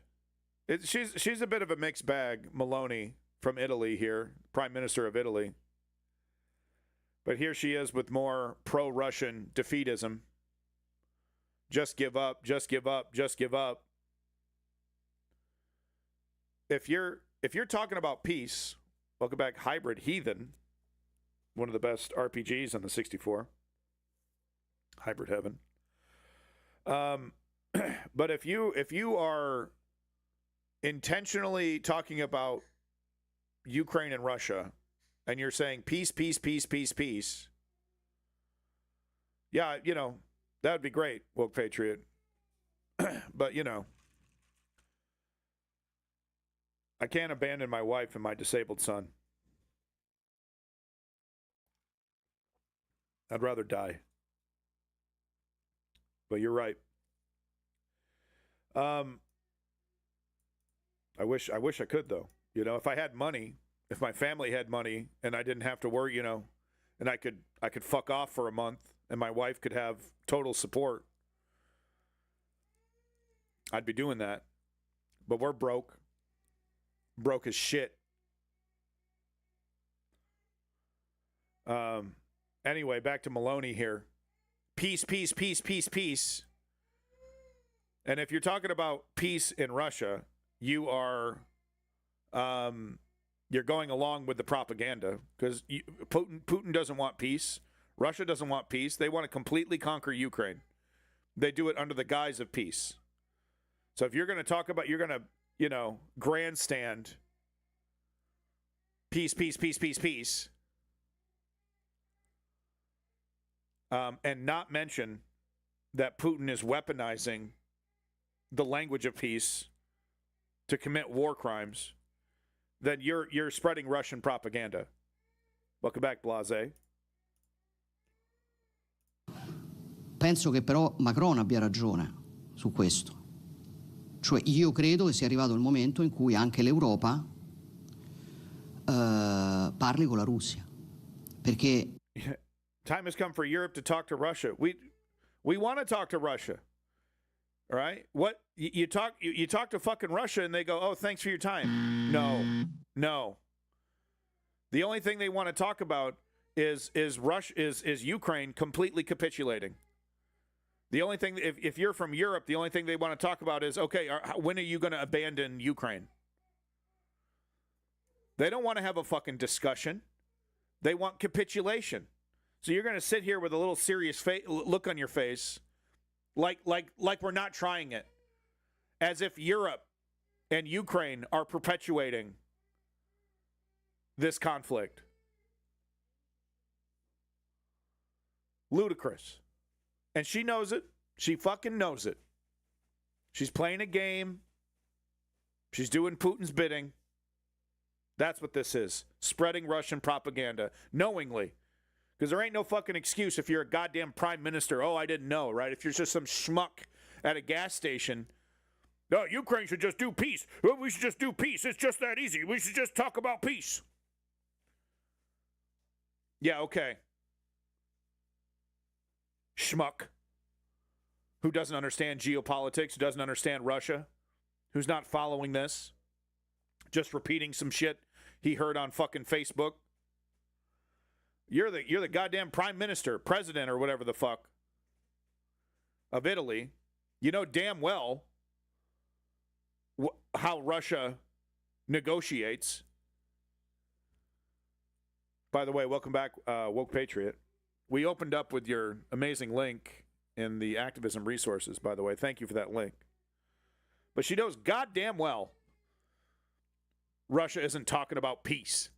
[SPEAKER 1] She's a bit of a mixed bag, Meloni from Italy here, Prime Minister of Italy. But here she is with more pro-Russian defeatism. Just give up, just give up, just give up. If you're talking about peace, welcome back, Hybrid Heathen, one of the best RPGs on the 64. Hybrid Heaven. But if you are intentionally talking about Ukraine and Russia, and you're saying peace, peace, peace, peace, peace, yeah, you know, that would be great, Woke Patriot. But, you know, I can't abandon my wife and my disabled son. I'd rather die. But you're right. I wish I could, though. You know, if I had money, if my family had money and I didn't have to worry, you know, and I could fuck off for a month and my wife could have total support, I'd be doing that. But we're broke. Broke as shit. Anyway, back to Meloni here. Peace, peace, peace, peace, peace. And if you're talking about peace in Russia, you are, you're going along with the propaganda because Putin doesn't want peace. Russia doesn't want peace. They want to completely conquer Ukraine. They do it under the guise of peace. So if you're going to talk about, you're going to, you know, grandstand peace, peace, peace, peace, peace, and not mention that Putin is weaponizing the language of peace to commit war crimes, then you're spreading Russian propaganda. Welcome back, Blase.
[SPEAKER 5] Penso che però Macron abbia ragione su questo. Cioè io credo che sia arrivato il momento in cui anche l'Europa parli con la Russia. Perché
[SPEAKER 1] time has come for Europe to talk to Russia. We want to talk to Russia. All right? What you talk to fucking Russia and they go, "Oh, thanks for your time." No. The only thing they want to talk about is Ukraine completely capitulating. The only thing, if you're from Europe, the only thing they want to talk about is, okay, when are you going to abandon Ukraine? They don't want to have a fucking discussion. They want capitulation. So you're going to sit here with a little serious look on your face, like we're not trying it, as if Europe and Ukraine are perpetuating this conflict. Ludicrous. And she knows it. She fucking knows it. She's playing a game. She's doing Putin's bidding. That's what this is. Spreading Russian propaganda knowingly. Because there ain't no fucking excuse if you're a goddamn prime minister. Oh, I didn't know, right? If you're just some schmuck at a gas station. No, Ukraine should just do peace. Well, we should just do peace. It's just that easy. We should just talk about peace. Yeah, okay. Schmuck. Who doesn't understand geopolitics, who doesn't understand Russia, who's not following this, just repeating some shit he heard on fucking Facebook. You're the goddamn prime minister, president, or whatever the fuck of Italy. You know damn well how Russia negotiates. By the way, welcome back, Woke Patriot. We opened up with your amazing link in the activism resources, by the way. Thank you for that link. But she knows goddamn well Russia isn't talking about peace.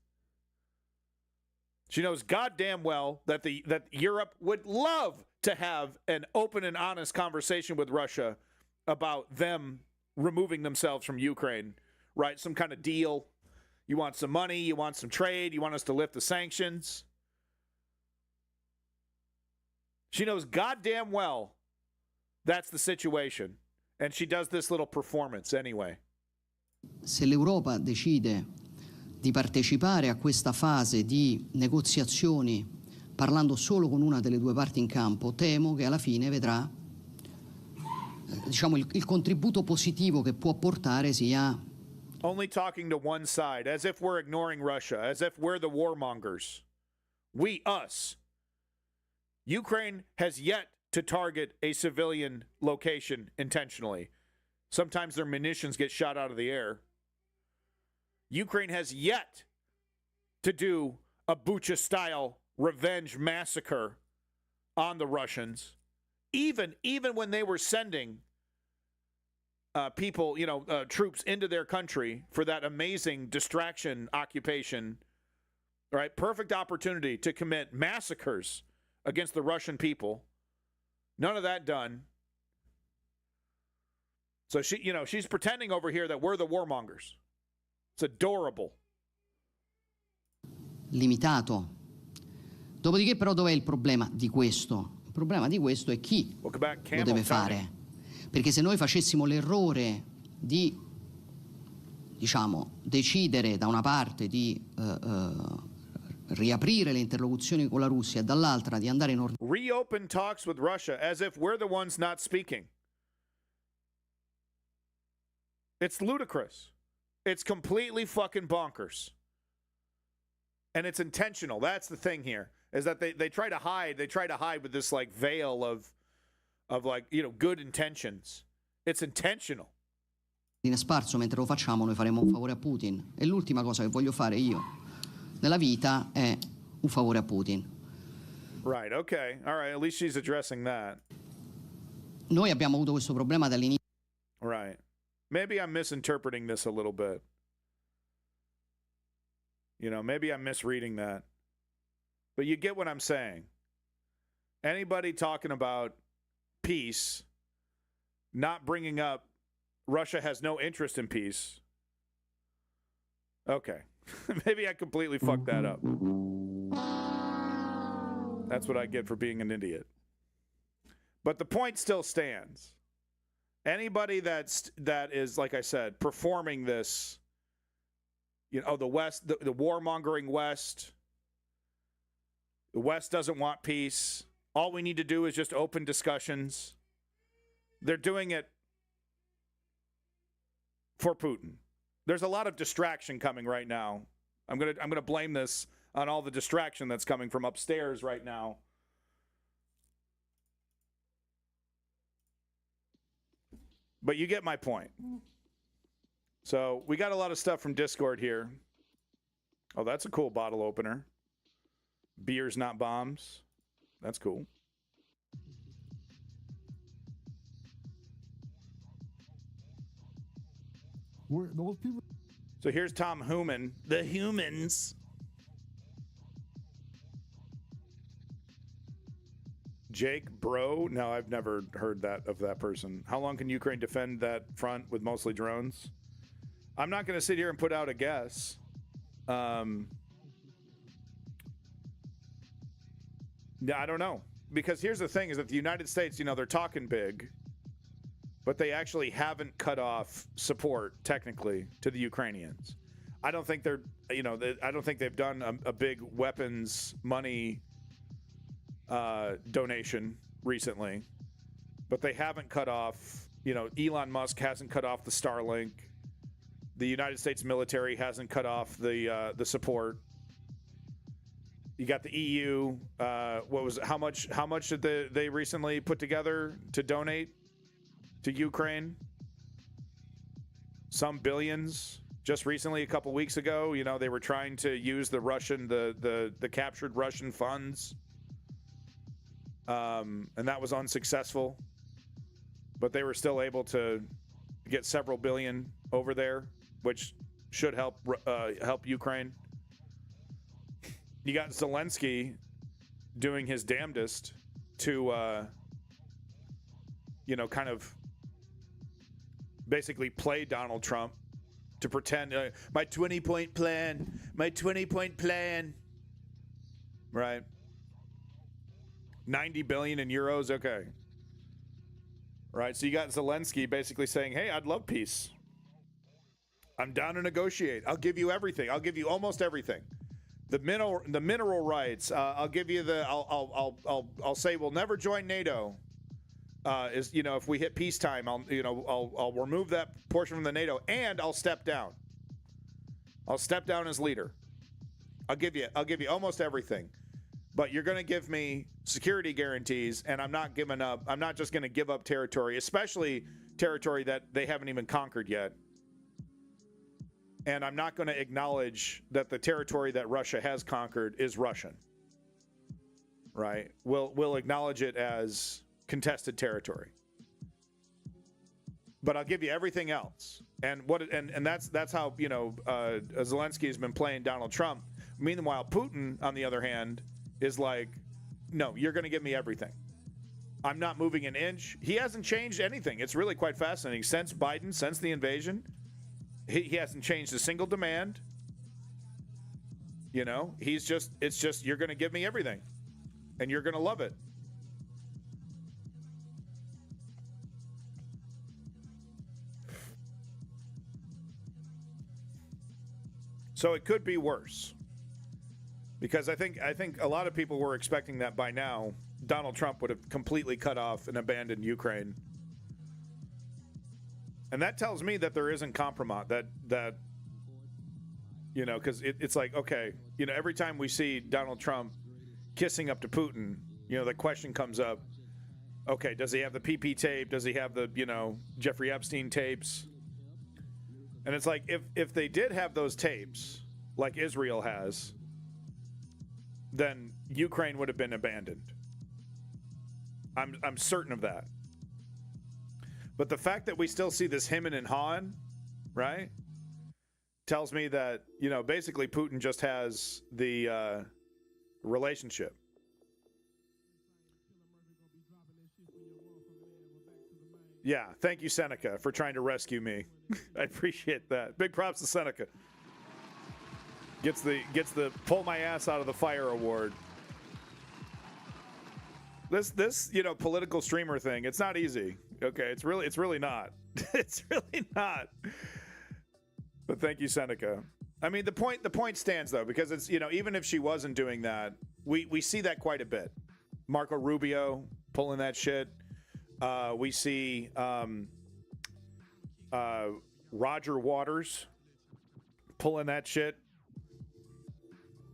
[SPEAKER 1] She knows goddamn well that that Europe would love to have an open and honest conversation with Russia about them removing themselves from Ukraine, right? Some kind of deal. You want some money, you want some trade, you want us to lift the sanctions. She knows goddamn well that's the situation. And she does this little performance anyway.
[SPEAKER 5] Se l'Europa decide di partecipare a questa fase di negoziazioni parlando solo con una delle due parti in campo, temo che alla fine vedrà, diciamo, il contributo positivo che può portare sia
[SPEAKER 1] only talking to one side, as if we're ignoring Russia, as if we're the warmongers. We, us. Ukraine has yet to target a civilian location intentionally. Sometimes their munitions get shot out of the air. Ukraine has yet to do a Bucha-style revenge massacre on the Russians. Even when they were sending people, troops into their country for that amazing distraction occupation, right? Perfect opportunity to commit massacres against the Russian people. None of that done. So she's pretending over here that we're the warmongers. It's adorable.
[SPEAKER 5] Limitato. Dopodiché però dov'è il problema di questo? Il problema di questo è chi lo deve fare. Perché se noi facessimo l'errore di, decidere da una parte di riaprire le interlocuzioni con la Russia e dall'altra di andare in
[SPEAKER 1] reopen talks with Russia as if we're the ones not speaking. It's ludicrous. It's completely fucking bonkers. And it's intentional. That's the thing here, is that they try to hide with this like veil of good intentions. It's intentional.
[SPEAKER 5] In sparso, mentre lo facciamo, noi faremo un favore a Putin. E l'ultima cosa che voglio fare io nella vita è un favore a Putin.
[SPEAKER 1] Right, okay. All right, at least she's addressing that.
[SPEAKER 5] Noi abbiamo avuto questo problema dall'inizio.
[SPEAKER 1] Right. Maybe I'm misinterpreting this a little bit. Maybe I'm misreading that. But you get what I'm saying. Anybody talking about peace, not bringing up Russia has no interest in peace. Okay. Maybe I completely fucked that up. That's what I get for being an idiot. But the point still stands. Anybody that is, like I said, performing this, the West, the warmongering West, the West doesn't want peace. All we need to do is just open discussions. They're doing it for Putin. There's a lot of distraction coming right now. I'm gonna blame this on all the distraction that's coming from upstairs right now. But you get my point. So we got a lot of stuff from Discord here. Oh, that's a cool bottle opener. Beers, not bombs. That's cool.
[SPEAKER 6] Those people.
[SPEAKER 1] So here's Tom Human. The humans. Jake, bro? No, I've never heard that of that person. How long can Ukraine defend that front with mostly drones? I'm not going to sit here and put out a guess. I don't know. Because here's the thing, is that the United States, they're talking big, but they actually haven't cut off support, technically, to the Ukrainians. I don't think I don't think they've done a big weapons money donation recently, but they haven't cut off, Elon Musk hasn't cut off the Starlink. The United States military hasn't cut off the support. You got the EU. What was how much? How much did they recently put together to donate to Ukraine? Some billions. Just recently, a couple weeks ago, you know, they were trying to use the captured Russian funds, and that was unsuccessful. But they were still able to get several billion over there, which should help Ukraine. You got Zelensky doing his damnedest to, kind of basically play Donald Trump to pretend my 20-point plan, right? 90 billion in euros, okay. Right, so you got Zelensky basically saying, hey, I'd love peace. I'm down to negotiate. I'll give you everything. I'll give you almost everything. The mineral rights. I'll give you the. I'll say we'll never join NATO. If we hit peacetime, I'll remove that portion from the NATO, and I'll step down. I'll step down as leader. I'll give you almost everything, but you're going to give me security guarantees, and I'm not giving up. I'm not just going to give up territory, especially territory that they haven't even conquered yet. And I'm not going to acknowledge that the territory that Russia has conquered is Russian. Right? We'll acknowledge it as contested territory. But I'll give you everything else. And that's how, Zelensky has been playing Donald Trump. Meanwhile, Putin, on the other hand, is like, no, you're going to give me everything. I'm not moving an inch. He hasn't changed anything. It's really quite fascinating. Since Biden, since the invasion, he hasn't changed a single demand. It's just, you're going to give me everything. And you're going to love it. So it could be worse. Because I think a lot of people were expecting that by now Donald Trump would have completely cut off and abandoned Ukraine. And that tells me that there isn't compromise, that because it's like, okay, every time we see Donald Trump kissing up to Putin, the question comes up, okay, does he have the PP tape? Does he have the, Jeffrey Epstein tapes? And it's like, if they did have those tapes, like Israel has, then Ukraine would have been abandoned. I'm certain of that. But the fact that we still see this hemming and hawing, right, tells me that, basically Putin just has the relationship. Yeah, thank you, Seneca, for trying to rescue me. I appreciate that. Big props to Seneca. Gets the pull my ass out of the fire award. This political streamer thing, it's not easy. Okay, it's really not. It's really not. But thank you, Seneca. I mean, the point stands though, because it's, even if she wasn't doing that, we see that quite a bit. Marco Rubio pulling that shit. We see Roger Waters pulling that shit.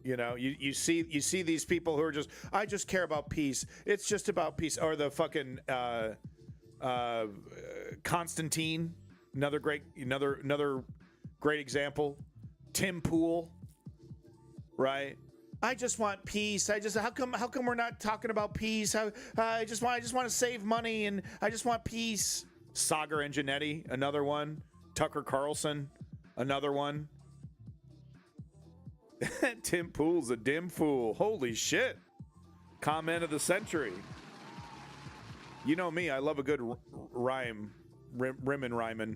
[SPEAKER 1] You see these people who are just, I just care about peace. It's just about peace. Or the fucking Constantine, another great example. Tim Pool, right? I just want peace. How come we're not talking about peace? I just want to save money, and I just want peace. Sagar Enginetti, another one. Tucker Carlson, another one. Tim Pool's a dim fool. Holy shit. Comment of the century. You know me, I love a good rhyme. Rimmin'.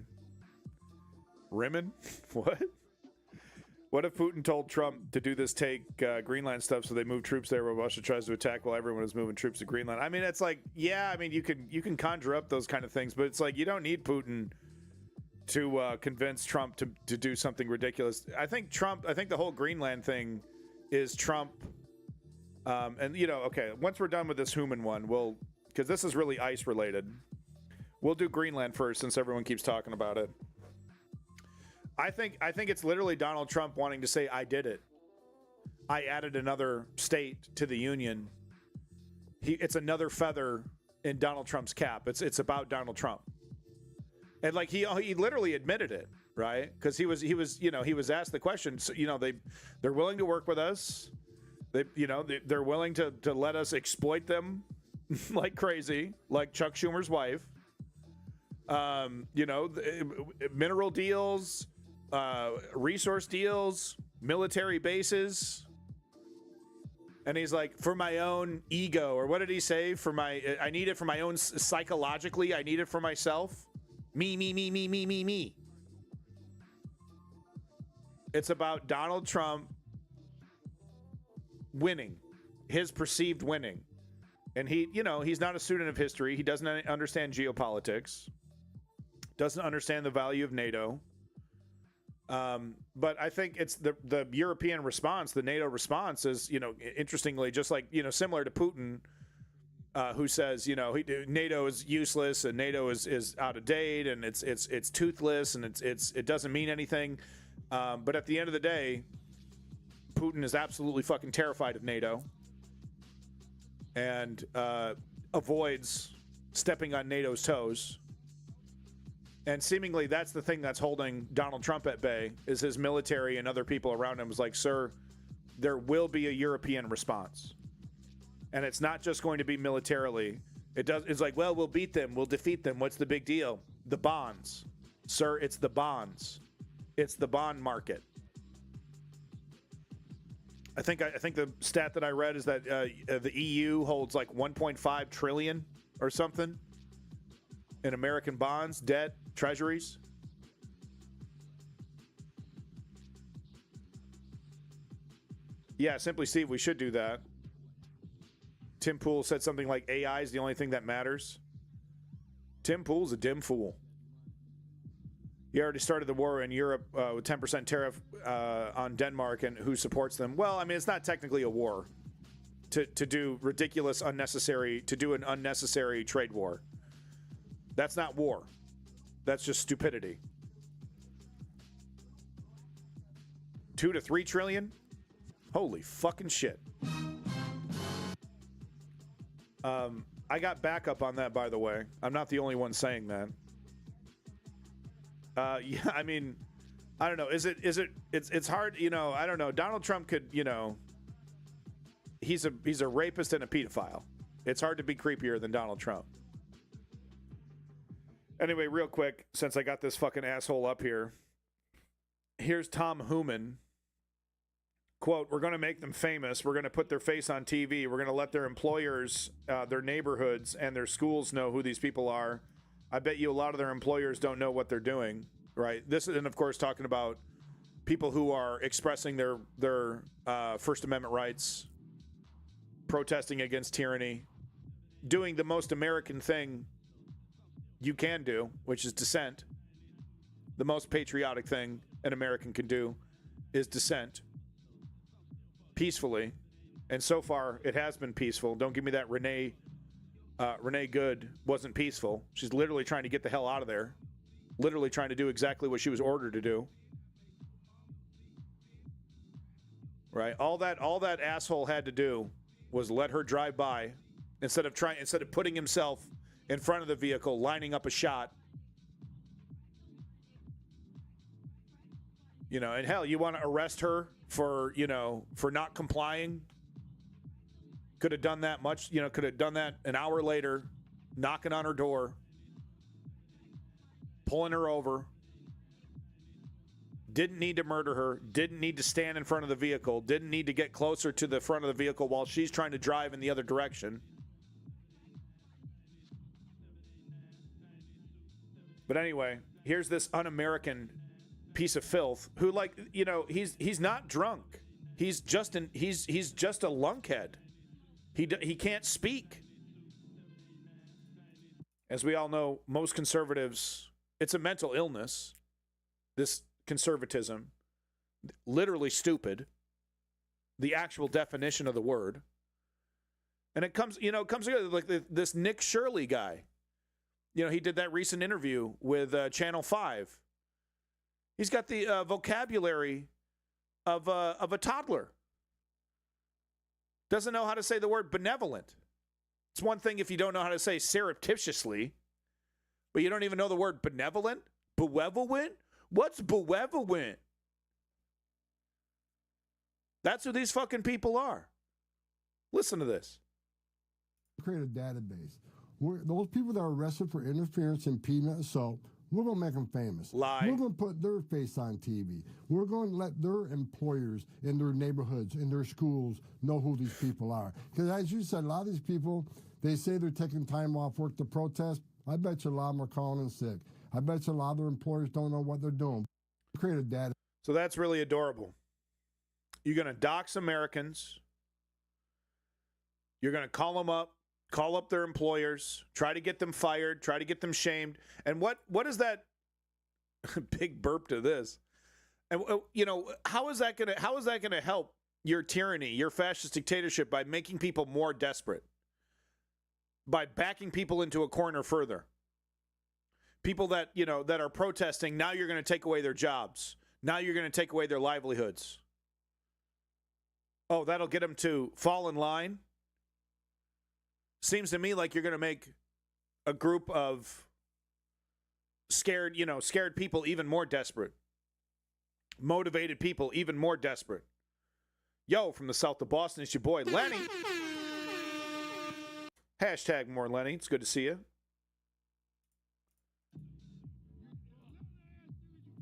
[SPEAKER 1] What? What if Putin told Trump to do this take Greenland stuff so they move troops there while Russia tries to attack while everyone is moving troops to Greenland? I mean, it's like, yeah, I mean, you can conjure up those kind of things, but it's like you don't need Putin to convince Trump to do something ridiculous. I think the whole Greenland thing is Trump. And, okay, once we're done with this human one, because this is really ice related, we'll do Greenland first since everyone keeps talking about it. I think it's literally Donald Trump wanting to say, I did it. I added another state to the union. It's another feather in Donald Trump's cap. It's about Donald Trump. And like he literally admitted it, right? Because he was asked the question. So, they're willing to work with us. They're willing to let us exploit them like crazy, like Chuck Schumer's wife. Mineral deals, resource deals, military bases. And he's like, for my own ego, or what did he say? I need it for my own psychologically. I need it for myself. Me. It's about Donald Trump winning, his perceived winning. And he's not a student of history. He doesn't understand geopolitics, doesn't understand the value of NATO. But I think it's the European response, the NATO response is, interestingly, just like, similar to Putin, who says, NATO is useless and NATO is out of date and it's toothless and it doesn't mean anything. But at the end of the day, Putin is absolutely fucking terrified of NATO and avoids stepping on NATO's toes. And seemingly that's the thing that's holding Donald Trump at bay, is his military and other people around him is like, sir, there will be a European response. And it's not just going to be militarily. It's like, well, we'll beat them. We'll defeat them. What's the big deal? The bonds. Sir, it's the bonds. It's the bond market. I think the stat that I read is that the EU holds like 1.5 trillion or something in American bonds, debt, treasuries. Yeah, Simply Steve, we should do that. Tim Pool said something like AI is the only thing that matters. Tim Pool's a dim fool. He already started the war in Europe with 10% tariff on Denmark, and who supports them. Well, I mean, it's not technically a war to do ridiculous, unnecessary, to do an unnecessary trade war. That's not war. That's just stupidity. 2 to 3 trillion? Holy fucking shit. I got backup on that, by the way. I'm not the only one saying that. Yeah, I mean, I don't know. It's hard, I don't know. Donald Trump could, he's a rapist and a pedophile. It's hard to be creepier than Donald Trump. Anyway, real quick, since I got this fucking asshole up here, here's Tom Hooman. Quote, we're going to make them famous. We're going to put their face on TV. We're going to let their employers, their neighborhoods, and their schools know who these people are. I bet you a lot of their employers don't know what they're doing, right? This is, and of course, talking about people who are expressing their First Amendment rights, protesting against tyranny, doing the most American thing you can do, which is dissent. The most patriotic thing an American can do is dissent. Peacefully, and so far it has been peaceful. Don't give me that Renee Good wasn't peaceful. She's literally trying to get the hell out of there, literally trying to do exactly what she was ordered to do. Right? All that asshole had to do was let her drive by instead of putting himself in front of the vehicle, lining up a shot. And hell, you want to arrest her for not complying? Could have done that could have done that an hour later, knocking on her door, pulling her over. Didn't need to murder her, didn't need to stand in front of the vehicle, didn't need to get closer to the front of the vehicle while she's trying to drive in the other direction. But anyway, here's this un-American piece of filth who, he's not drunk. He's just a lunkhead. He can't speak. As we all know, most conservatives, it's a mental illness. This conservatism, literally stupid. The actual definition of the word. And it comes together like this Nick Shirley guy. He did that recent interview with Channel 5. He's got the vocabulary of a toddler. Doesn't know how to say the word benevolent. It's one thing if you don't know how to say surreptitiously, but you don't even know the word benevolent? Benevolent? What's benevolent? That's who these fucking people are. Listen to this.
[SPEAKER 6] Create a database. Those people that are arrested for interference, impediment, assault, we're going to make them famous.
[SPEAKER 1] Lie.
[SPEAKER 6] We're going to put their face on TV. We're going to let their employers in their neighborhoods, in their schools, know who these people are. Because as you said, a lot of these people, they say they're taking time off work to protest. I bet you a lot of them are calling in sick. I bet you a lot of their employers don't know what they're doing. Create a database.
[SPEAKER 1] So that's really adorable. You're going to dox Americans. You're going to call them up, call up their employers, try to get them fired, try to get them shamed. And what is that big burp to this? And you know, how is that going to help your tyranny, your fascist dictatorship by making people more desperate? By backing people into a corner further. People that, you know, that are protesting, now you're going to take away their jobs. Now you're going to take away their livelihoods. Oh, that'll get them to fall in line? Seems to me like you're going to make a group of scared people even more desperate. Motivated people even more desperate. Yo, from the south of Boston, it's your boy, Lenny. Hashtag more Lenny. It's good to see you.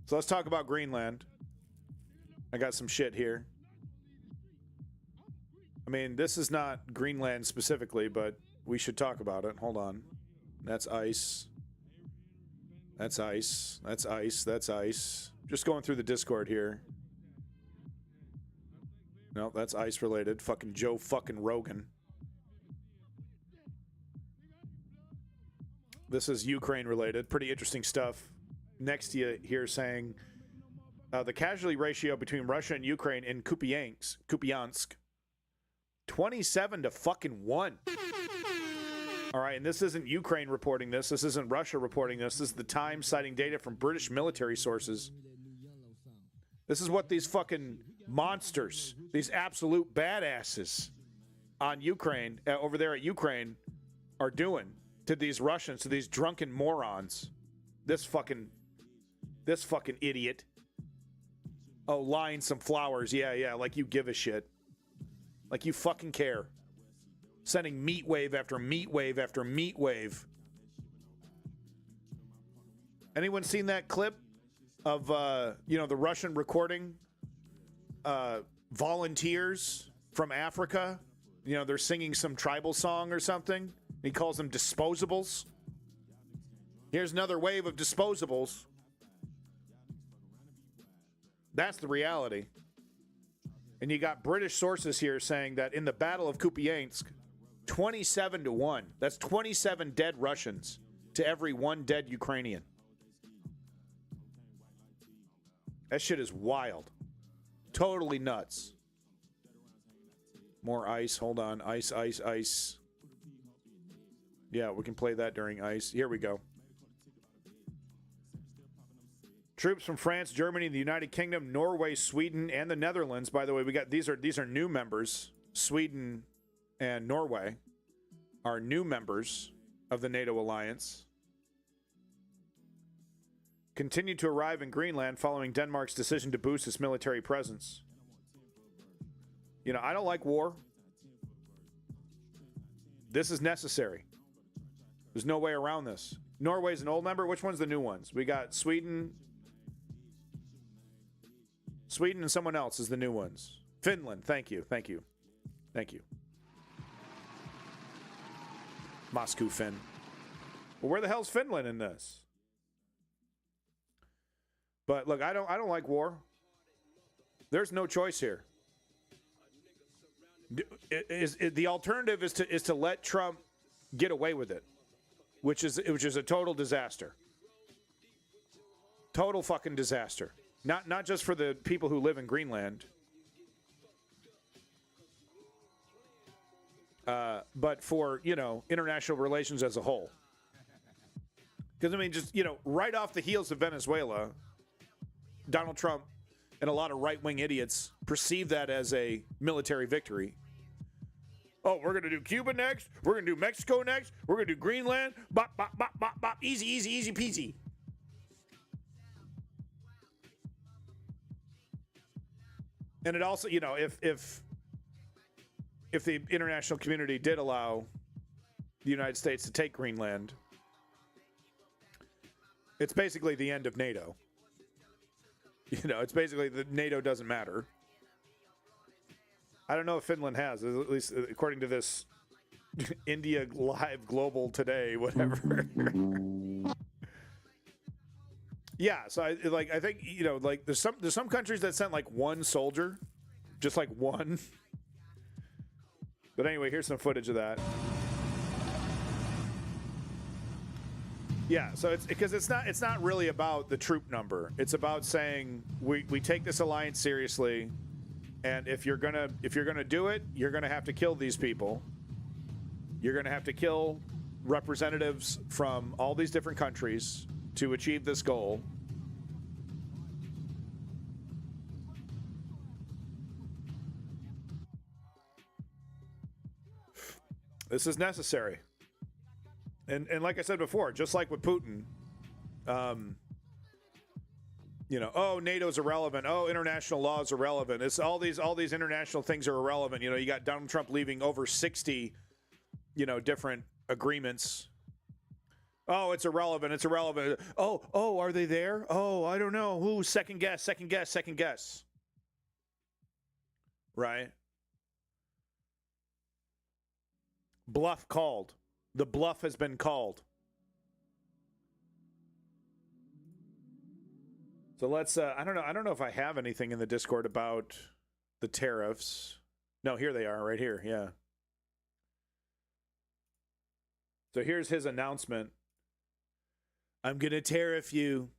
[SPEAKER 1] So let's talk about Greenland. I got some shit here. I mean, this is not Greenland specifically, but we should talk about it. Hold on. That's ice. That's ice. That's ice. That's ice. Just going through the Discord here. No, that's ice related. Fucking Joe fucking Rogan. This is Ukraine related. Pretty interesting stuff. Next to you here saying the casualty ratio between Russia and Ukraine in Kupiansk 27 to fucking 1. All right, and this isn't Ukraine reporting this. This isn't Russia reporting this. This is the Times citing data from British military sources. This is what these fucking monsters, these absolute badasses on Ukraine, over there at Ukraine, are doing to these Russians, to these drunken morons. This fucking idiot. Oh, lying some flowers. Yeah, like you give a shit. Like you fucking care. Sending meat wave after meat wave after meat wave. Anyone seen that clip of, the Russian recording volunteers from Africa? You know, they're singing some tribal song or something. He calls them disposables. Here's another wave of disposables. That's the reality. And you got British sources here saying that in the Battle of Kupiansk, 27 to 1. That's 27 dead Russians to every one dead Ukrainian. That shit is wild. Totally nuts. More ice. Hold on. Ice, ice, ice. Yeah, we can play that during ice. Here we go. Troops from France, Germany, the United Kingdom, Norway, Sweden, and the Netherlands. By the way, we got these are new members. Sweden and Norway are new members of the NATO alliance. Continue to arrive in Greenland following Denmark's decision to boost its military presence. You know, I don't like war. This is necessary. There's no way around this. Norway's an old member. Which one's the new ones? We got Sweden. Sweden and someone else is the new ones. Finland. Thank you. Thank you. Thank you. Moscow, Finn. Well, where the hell's Finland in this? But look, I don't like war. There's no choice here. The alternative is to let Trump get away with it, which is a total disaster. Total fucking disaster. Not just for the people who live in Greenland, but for, international relations as a whole. Because, I mean, just, right off the heels of Venezuela, Donald Trump and a lot of right-wing idiots perceive that as a military victory. Oh, we're going to do Cuba next. We're going to do Mexico next. We're going to do Greenland. Bop, bop, bop, bop, bop. Easy, easy, easy peasy. And it also, you know, if the international community did allow the United States to take Greenland, it's basically the end of NATO. You know, it's basically that NATO doesn't matter. I don't know if Finland has, at least according to this India Live Global Today, whatever. Yeah, so I think, you know, like there's some countries that sent like one soldier, just like one. But anyway, here's some footage of that. Yeah, so it's because it's not really about the troop number. It's about saying we take this alliance seriously, and if you're gonna do it, you're gonna have to kill these people. You're gonna have to kill representatives from all these different countries to achieve this goal. This is necessary. And like I said before, just like with Putin, you know, oh, NATO's irrelevant. Oh, international law is irrelevant. It's all these international things are irrelevant. You know, you got Donald Trump leaving over 60, you know, different agreements. Oh, it's irrelevant. It's irrelevant. Oh, are they there? Oh, I don't know. Who? Second guess. Right? Bluff called. The bluff has been called. So let's I don't know if I have anything in the Discord about the tariffs. No, here they are right here. Yeah. So here's his announcement. I'm going to tariff you.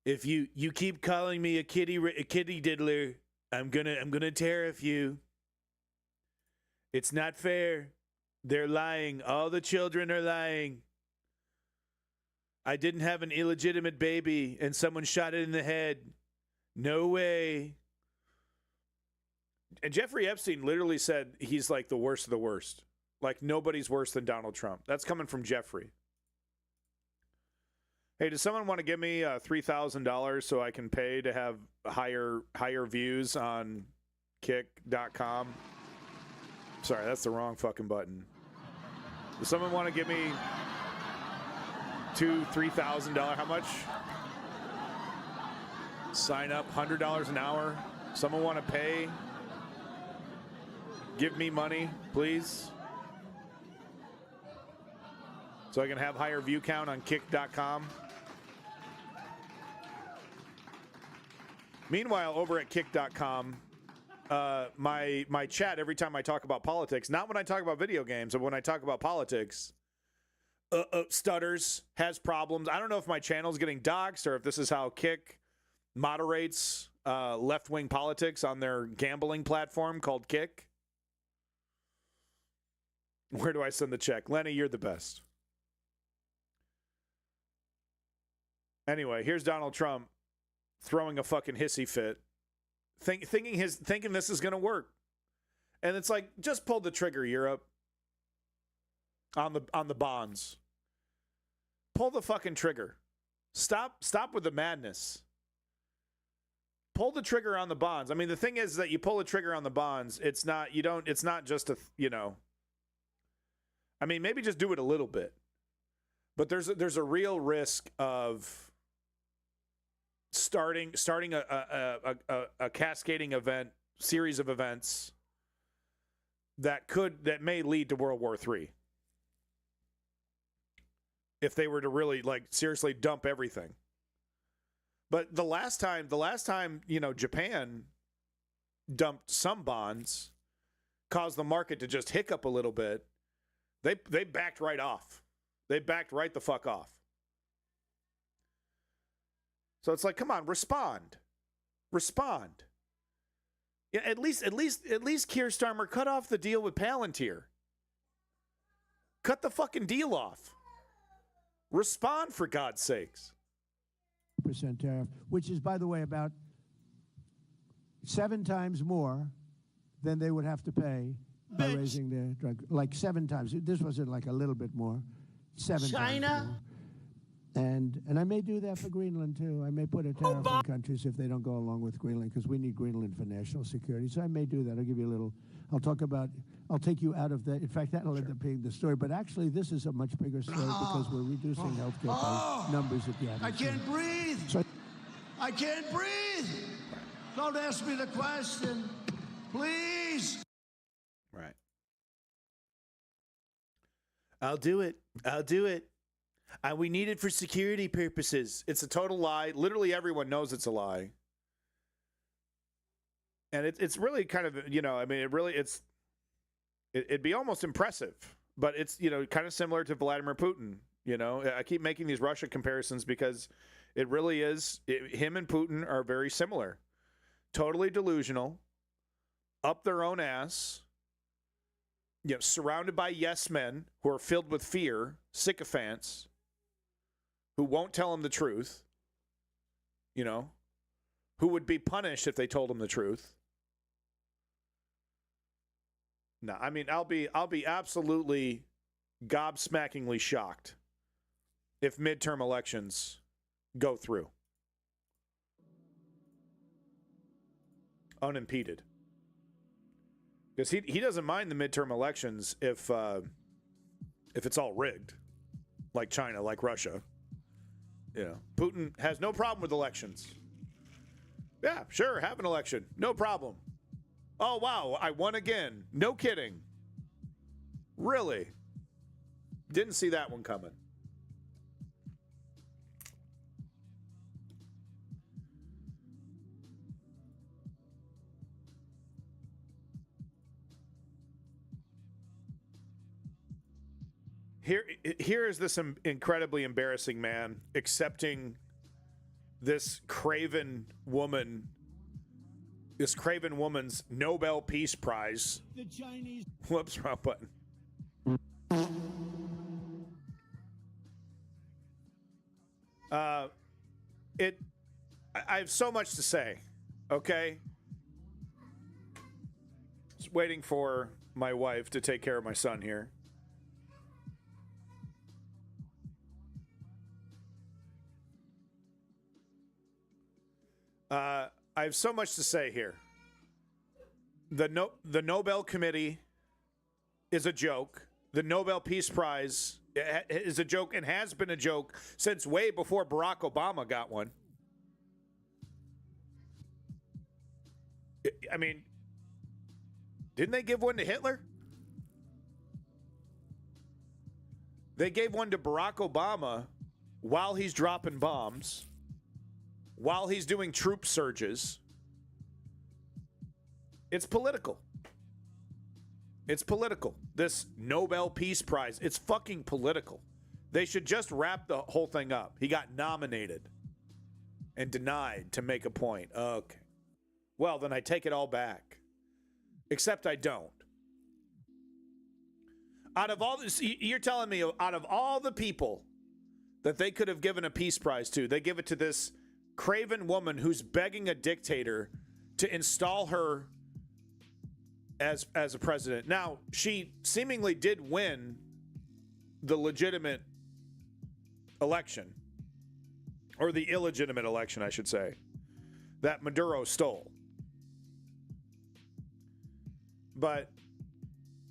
[SPEAKER 1] If you keep calling me a kitty diddler, I'm going to tariff you. It's not fair. They're lying. All the children are lying. I didn't have an illegitimate baby and someone shot it in the head. No way. And Jeffrey Epstein literally said he's like the worst of the worst. Like nobody's worse than Donald Trump. That's coming from Jeffrey. Hey, does someone want to give me $3,000 so I can pay to have higher views on kick.com? Sorry, that's the wrong fucking button. Does someone want to give me $3,000? How much? Sign up, $100 an hour. Someone want to pay? Give me money, please. So I can have higher view count on kick.com. Meanwhile, over at kick.com, my chat every time I talk about politics, not when I talk about video games, but when I talk about politics, stutters, has problems. I don't know if my channel's getting doxxed or if this is how Kick moderates left-wing politics on their gambling platform called Kick. Where do I send the check? Lenny, you're the best. Anyway, here's Donald Trump throwing a fucking hissy fit, thinking this is going to work. And it's like, just pull the trigger, Europe, on the bonds. Pull the fucking trigger. Stop with the madness. Pull the trigger on the bonds. I mean, the thing is that you pull the trigger on the bonds, it's not just a, you know, I mean, maybe just do it a little bit. But there's a real risk of starting a cascading event, series of events that may lead to World War III. If they were to really like seriously dump everything. But the last time, you know, Japan dumped some bonds, caused the market to just hiccup a little bit, they backed right off. They backed right the fuck off. So it's like, come on, respond. Yeah, at least Keir Starmer cut off the deal with Palantir. Cut the fucking deal off. Respond, for God's sakes.
[SPEAKER 7] % tariff, which is, by the way, about 7 times more than they would have to pay by raising their drug, like 7 times. This wasn't like a little bit more, 7 times more. And I may do that for Greenland, too. I may put a tariff on countries if they don't go along with Greenland, because we need Greenland for national security. So I may do that. I'll give you a little, I'll take you out of that. In fact, that'll end up being the story. But actually, this is a much bigger story because we're reducing healthcare by numbers that you haven't
[SPEAKER 8] I can't breathe.
[SPEAKER 7] So,
[SPEAKER 8] I can't breathe. Don't ask me the question, please.
[SPEAKER 1] Right. I'll do it. I'll do it. We need it for security purposes. It's a total lie. Literally everyone knows it's a lie. And it's really kind of, I mean, it'd be almost impressive. But it's, kind of similar to Vladimir Putin. I keep making these Russia comparisons because it really is. Him and Putin are very similar. Totally delusional. Up their own ass. Surrounded by yes men who are filled with fear, sycophants, who won't tell him the truth, who would be punished if they told him the truth. No, I mean, I'll be absolutely gobsmackingly shocked if midterm elections go through unimpeded. Because he doesn't mind the midterm elections if it's all rigged, like China, like Russia. Putin has no problem with elections. Yeah, sure, have an election, no problem. Oh wow, I won again. No kidding. Really? Didn't see that one coming. Here is this incredibly embarrassing man accepting this craven woman's Nobel Peace Prize.
[SPEAKER 7] the Chinese.
[SPEAKER 1] Whoops, wrong button. I have so much to say. Okay, just waiting for my wife to take care of my son here. I have so much to say here. The Nobel Committee is a joke. The Nobel Peace Prize is a joke and has been a joke since way before Barack Obama got one. I mean, didn't they give one to Hitler? They gave one to Barack Obama while he's dropping bombs, while he's doing troop surges. It's political. It's political. This Nobel Peace Prize, it's fucking political. They should just wrap the whole thing up. He got nominated and denied to make a point. Okay. Well, then I take it all back. Except I don't. Out of all this, you're telling me out of all the people that they could have given a peace prize to, they give it to this craven woman who's begging a dictator to install her as a president. Now, she seemingly did win the legitimate election, or the illegitimate election, I should say, that Maduro stole. But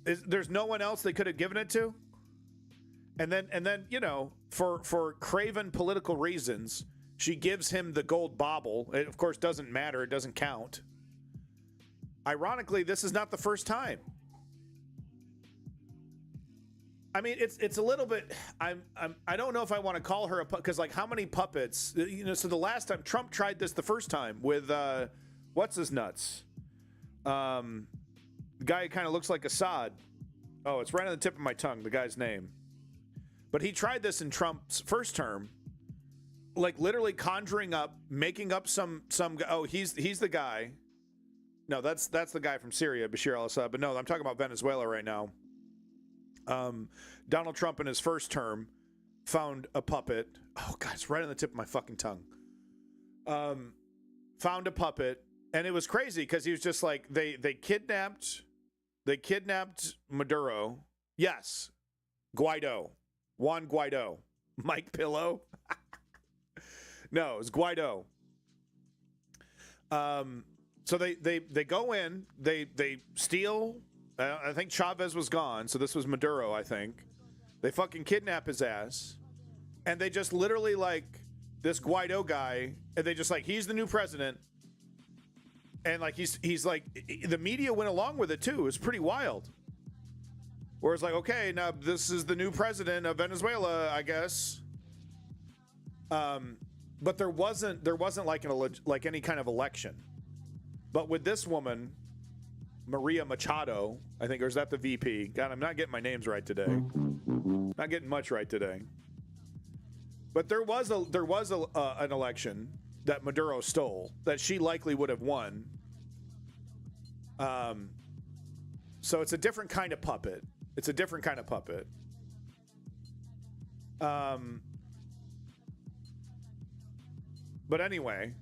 [SPEAKER 1] there's no one else they could have given it to. And then for craven political reasons, she gives him the gold bauble. It, of course, doesn't matter. It doesn't count. Ironically, this is not the first time. I mean, it's a little bit. I don't know if I want to call her a because like how many puppets? So the last time Trump tried this the first time with what's his nuts? The guy who kind of looks like Assad. Oh, it's right on the tip of my tongue. The guy's name. But he tried this in Trump's first term, like literally conjuring up, making up some. Oh, he's the guy. No, that's the guy from Syria, Bashir al-Assad. But no, I'm talking about Venezuela right now. Donald Trump in his first term found a puppet. Oh God, it's right on the tip of my fucking tongue. Found a puppet, and it was crazy because he was just like they kidnapped They kidnapped Maduro. Yes. Guaido. Juan Guaido. Mike Pillow. No, it was Guaido. So they go in, they steal. I think Chavez was gone, so this was Maduro, I think. They fucking kidnap his ass, and they just literally like this Guaido guy, and they just like, he's the new president, and like he's like, the media went along with it too. It was pretty wild. Where it's like, okay, now this is the new president of Venezuela, I guess. But there wasn't like any kind of election. But with this woman, Maria Machado, I think, or is that the VP? God, I'm not getting my names right today. Not getting much right today. But there was an election that Maduro stole that she likely would have won. So it's a different kind of puppet. It's a different kind of puppet. But anyway,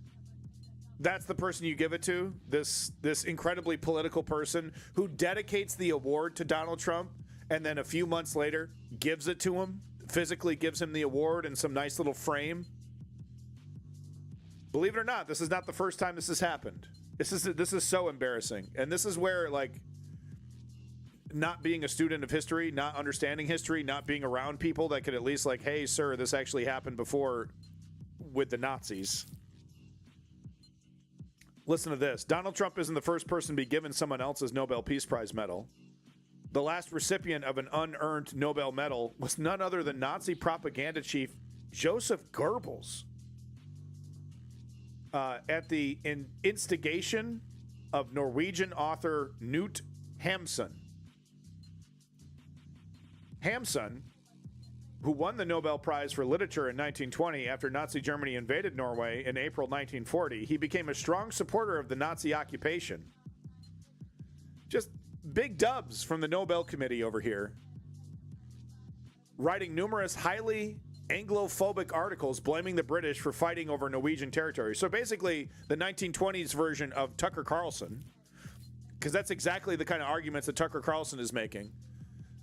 [SPEAKER 1] that's the person you give it to. This incredibly political person who dedicates the award to Donald Trump and then a few months later gives it to him, physically gives him the award in some nice little frame. Believe it or not, this is not the first time this has happened. This is so embarrassing. And this is where, like, not being a student of history, not understanding history, not being around people that could at least like, hey, sir, this actually happened before with the Nazis. Listen to this. Donald Trump isn't the first person to be given someone else's Nobel Peace Prize medal. The last recipient of an unearned Nobel medal was none other than Nazi propaganda chief Joseph Goebbels. At the instigation of Norwegian author Knut Hamsun. Hamsun, who won the Nobel Prize for Literature in 1920 after Nazi Germany invaded Norway in April 1940, he became a strong supporter of the Nazi occupation. Just big dubs from the Nobel Committee over here. Writing numerous highly Anglophobic articles blaming the British for fighting over Norwegian territory. So basically, the 1920s version of Tucker Carlson, because that's exactly the kind of arguments that Tucker Carlson is making.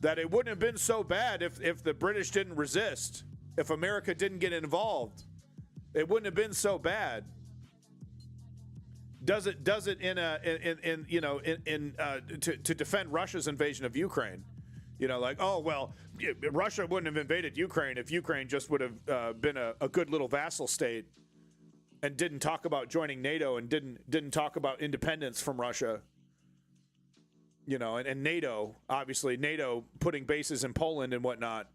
[SPEAKER 1] That it wouldn't have been so bad if the British didn't resist, if America didn't get involved. It wouldn't have been so bad. Does it to defend Russia's invasion of Ukraine? You know, like, oh well, Russia wouldn't have invaded Ukraine if Ukraine just would have been a good little vassal state and didn't talk about joining NATO and didn't talk about independence from Russia. You know, and NATO, obviously, NATO putting bases in Poland and whatnot.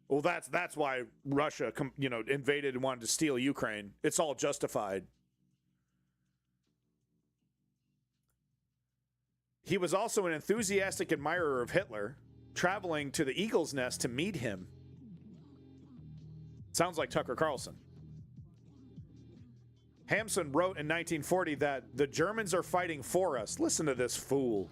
[SPEAKER 1] Well, that's why Russia, invaded and wanted to steal Ukraine. It's all justified. He was also an enthusiastic admirer of Hitler, traveling to the Eagle's Nest to meet him. Sounds like Tucker Carlson. Hamsun wrote in 1940 that the Germans are fighting for us. Listen to this fool.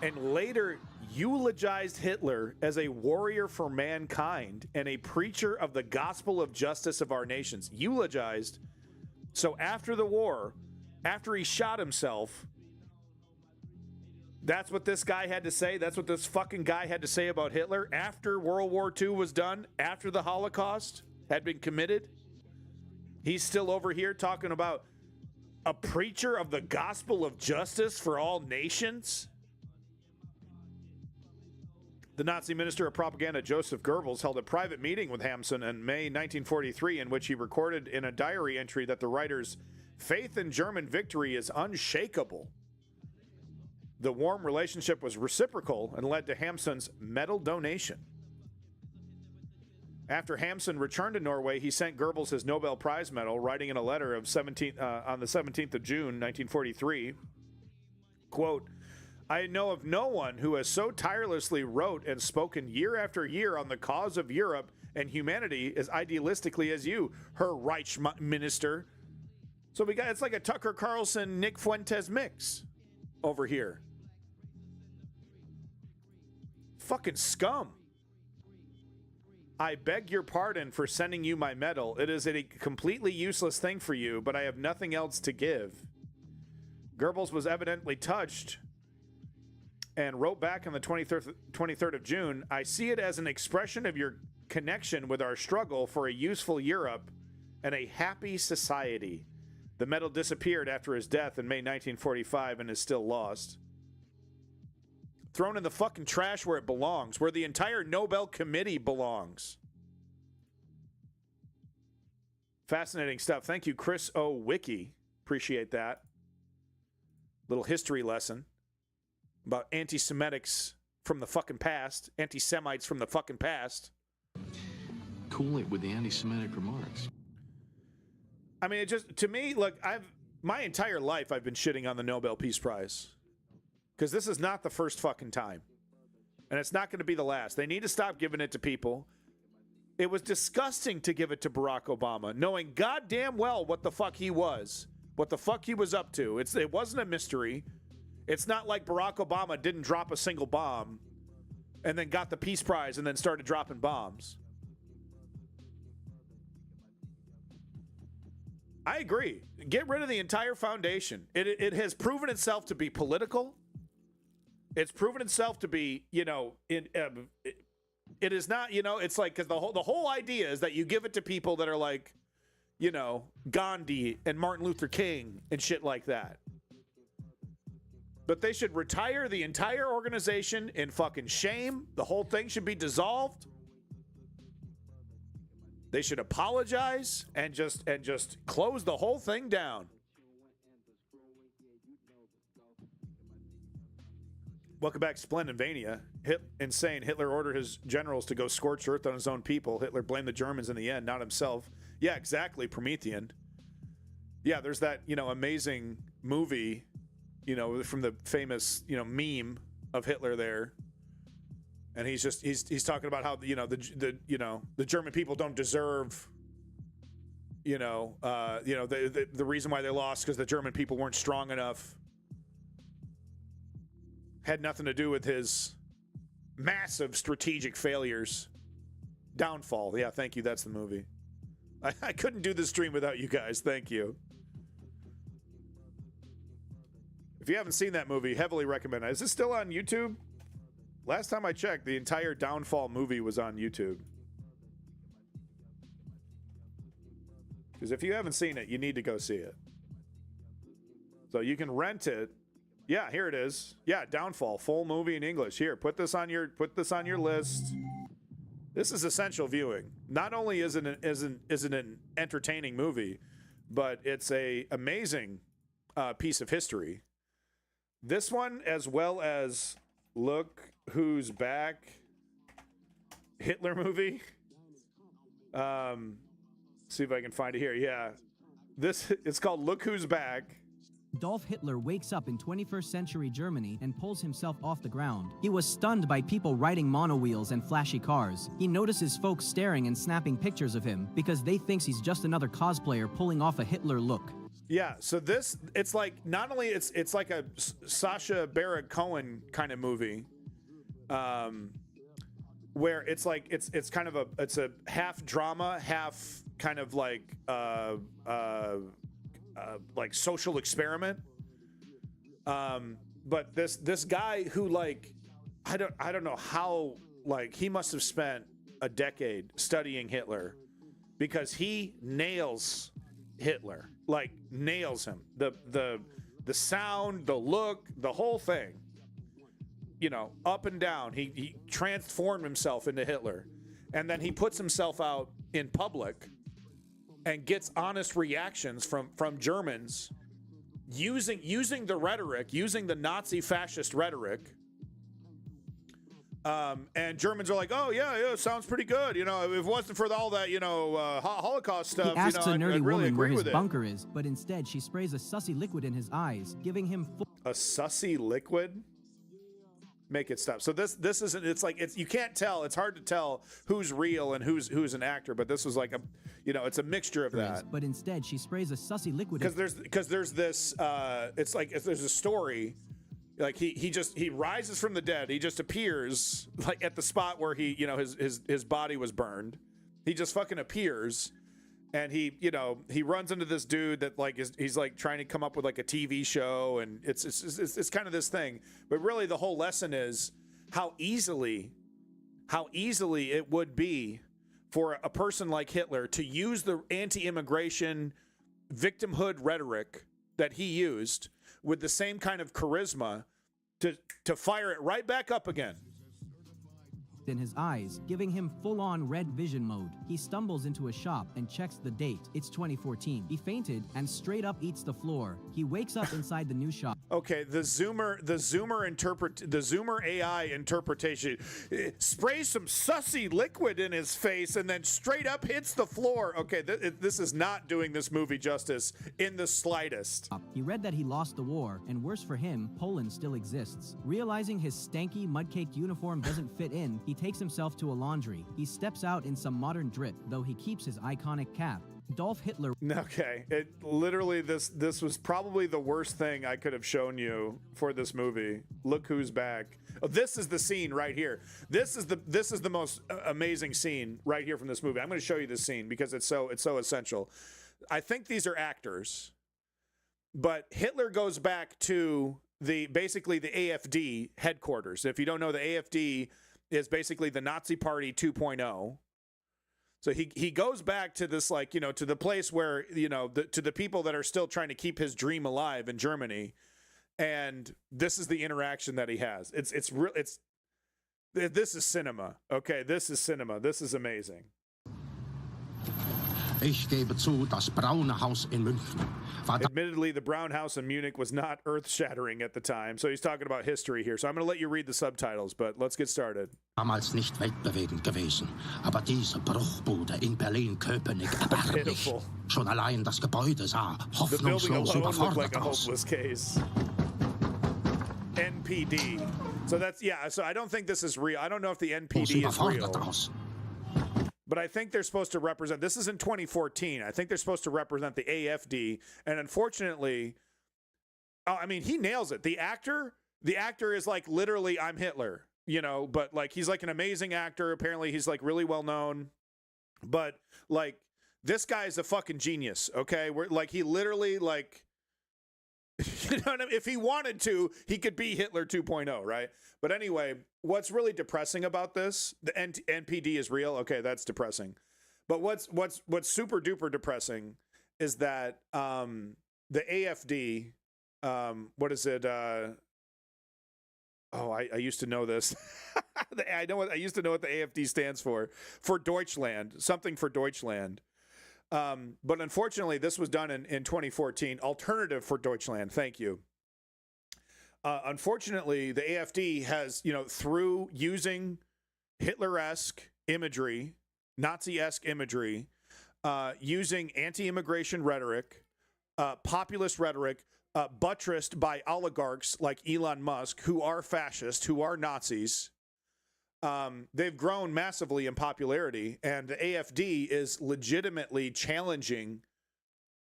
[SPEAKER 1] And later eulogized Hitler as a warrior for mankind and a preacher of the gospel of justice of our nations. Eulogized. So after the war, after he shot himself, that's what this guy had to say. That's what this fucking guy had to say about Hitler after World War II was done, after the Holocaust had been committed. He's still over here talking about a preacher of the gospel of justice for all nations. The Nazi minister of propaganda, Joseph Goebbels, held a private meeting with Hamsun in May 1943 in which he recorded in a diary entry that the writer's faith in German victory is unshakable. The warm relationship was reciprocal and led to Hamsun's medal donation. After Hamsun returned to Norway, he sent Goebbels his Nobel Prize medal, writing in a letter of on the 17th of June, 1943, quote, I know of no one who has so tirelessly wrote and spoken year after year on the cause of Europe and humanity as idealistically as you, Herr Reichsminister. So it's like a Tucker Carlson, Nick Fuentes mix over here. Fucking scum. I beg your pardon for sending you my medal. It is a completely useless thing for you, but I have nothing else to give. Goebbels was evidently touched and wrote back on the 23rd of June, I see it as an expression of your connection with our struggle for a useful Europe and a happy society. The medal disappeared after his death in May 1945 and is still lost. Thrown in the fucking trash where it belongs, where the entire Nobel Committee belongs. Fascinating stuff. Thank you, Chris O. Wiki. Appreciate that. Little history lesson about anti-Semitics from the fucking past. Anti-Semites from the fucking past.
[SPEAKER 9] Cool it with the anti-Semitic remarks.
[SPEAKER 1] I mean, it just, to me, look, my entire life I've been shitting on the Nobel Peace Prize. Because this is not the first fucking time. And it's not going to be the last. They need to stop giving it to people. It was disgusting to give it to Barack Obama, knowing goddamn well what the fuck he was. What the fuck he was up to. It wasn't a mystery. It's not like Barack Obama didn't drop a single bomb and then got the Peace Prize and then started dropping bombs. I agree. Get rid of the entire foundation. It has proven itself to be political. It's proven itself to be, you know, it is not, you know, it's like, because the whole idea is that you give it to people that are like, you know, Gandhi and Martin Luther King and shit like that. But they should retire the entire organization in fucking shame. The whole thing should be dissolved. They should apologize and just close the whole thing down. Welcome back, Splendidvania. Insane. Hitler ordered his generals to go scorched earth on his own people. Hitler blamed the Germans in the end, not himself. Yeah, exactly, Promethean. Yeah, there's that, you know, amazing movie, you know, from the famous, you know, meme of Hitler there. And he's talking about how, you know, the German people don't deserve, the reason why they lost because the German people weren't strong enough. Had nothing to do with his massive strategic failures. Downfall. Yeah, thank you. That's the movie. I couldn't do this stream without you guys. Thank you. If you haven't seen that movie, heavily recommend it. Is this still on YouTube? Last time I checked, the entire Downfall movie was on YouTube. Because if you haven't seen it, you need to go see it. So you can rent it. Yeah, here it is. Yeah, Downfall, full movie in English. Here, put this on your list. This is essential viewing. Not only is it an entertaining movie, but it's a amazing piece of history. This one, as well as Look Who's Back, Hitler movie. See if I can find it here. Yeah, it's called Look Who's Back.
[SPEAKER 10] Adolf Hitler wakes up in 21st century Germany and pulls himself off the ground. He was stunned by people riding monowheels and flashy cars. He notices folks staring and snapping pictures of him because they thinks he's just another cosplayer pulling off a Hitler look.
[SPEAKER 1] Yeah, so it's like, not only it's like a Sacha Baron Cohen kind of movie, where it's like it's kind of a half drama, half kind of like social experiment. But this guy who, like, I don't know how, like, he must have spent a decade studying Hitler, because he nails Hitler, like nails him. The sound, the look, the whole thing, you know, up and down. He transformed himself into Hitler, and then he puts himself out in public and gets honest reactions from Germans using the rhetoric, using the Nazi fascist rhetoric. And Germans are like, oh, yeah, sounds pretty good. You know, if it wasn't for all that, Holocaust stuff,
[SPEAKER 10] he asks a nerdy
[SPEAKER 1] I'd really
[SPEAKER 10] woman where
[SPEAKER 1] agree
[SPEAKER 10] his
[SPEAKER 1] with
[SPEAKER 10] bunker is, but instead she sprays a sussy liquid in his eyes, giving him
[SPEAKER 1] a sussy liquid? Make it stop. So this isn't, it's you can't tell. It's hard to tell who's real and who's an actor, but this was like it's a mixture of that.
[SPEAKER 10] But instead she sprays a sussy liquid.
[SPEAKER 1] Because there's this, it's like, if there's a story, like he rises from the dead. He just appears, like, at the spot where his body was burned. He just fucking appears, and he runs into this dude that like he's like trying to come up with like a TV show, and it's kind of this thing. But really, the whole lesson is how easily it would be for a person like Hitler to use the anti-immigration victimhood rhetoric that he used with the same kind of charisma to fire it right back up again.
[SPEAKER 10] In his eyes, giving him full-on red vision mode. He stumbles into a shop and checks the date. It's 2014. He fainted and straight up eats the floor. He wakes up inside the new shop.
[SPEAKER 1] Okay, the Zoomer AI interpretation sprays some sussy liquid in his face and then straight up hits the floor. Okay, this is not doing this movie justice in the slightest.
[SPEAKER 10] He read that he lost the war, and worse for him, Poland still exists. Realizing his stanky, mud-caked uniform doesn't fit in, he takes himself to a laundry. He steps out in some modern drip, though he keeps his iconic cap. Dolph Hitler.
[SPEAKER 1] Okay, it literally this was probably the worst thing I could have shown you for this movie. Look who's back. Oh, this is the scene right here. This is the most amazing scene right here from this movie. I'm going to show you this scene because it's so essential. I think these are actors, but Hitler goes back to basically the AFD headquarters. If you don't know, the AFD is basically the Nazi Party 2.0. So he goes back to this, like, to the place where, to the people that are still trying to keep his dream alive in Germany. And this is the interaction that he has. This is cinema. Okay, this is cinema. This is amazing.
[SPEAKER 11] Ich gebe zu, das braune Haus in München.
[SPEAKER 1] Admittedly, the brown house in Munich was not earth-shattering at the time, so he's talking about history here. So I'm going to let you read the subtitles, but let's get started.
[SPEAKER 11] Damals nicht weltbewegend gewesen, aber diese Bruchbude in Berlin-Köpenick erbärmlich. Schon allein das Gebäude sah hoffnungslos überfordert aus.
[SPEAKER 1] Hopeless case. NPD. So so I don't think this is real. I don't know if the NPD is real. But I think they're supposed to represent, this is in 2014, I think they're supposed to represent the AFD, and unfortunately, I mean, he nails it. The actor is like, literally, I'm Hitler, but like, he's like an amazing actor. Apparently, he's like really well known, but like, this guy is a fucking genius, okay? We're like, he literally, like, if he wanted to, he could be Hitler 2.0, right? But anyway, what's really depressing about this, the NPD is real. Okay, that's depressing. But what's super duper depressing is that the AFD, what is it? I used to know this. I used to know what the AFD stands for Deutschland, something for Deutschland. But unfortunately, this was done in 2014. Alternative for Deutschland. Thank you. Unfortunately, the AFD has, through using Hitler-esque imagery, Nazi-esque imagery, using anti-immigration rhetoric, populist rhetoric, buttressed by oligarchs like Elon Musk, who are fascist, who are Nazis. They've grown massively in popularity, and the AFD is legitimately challenging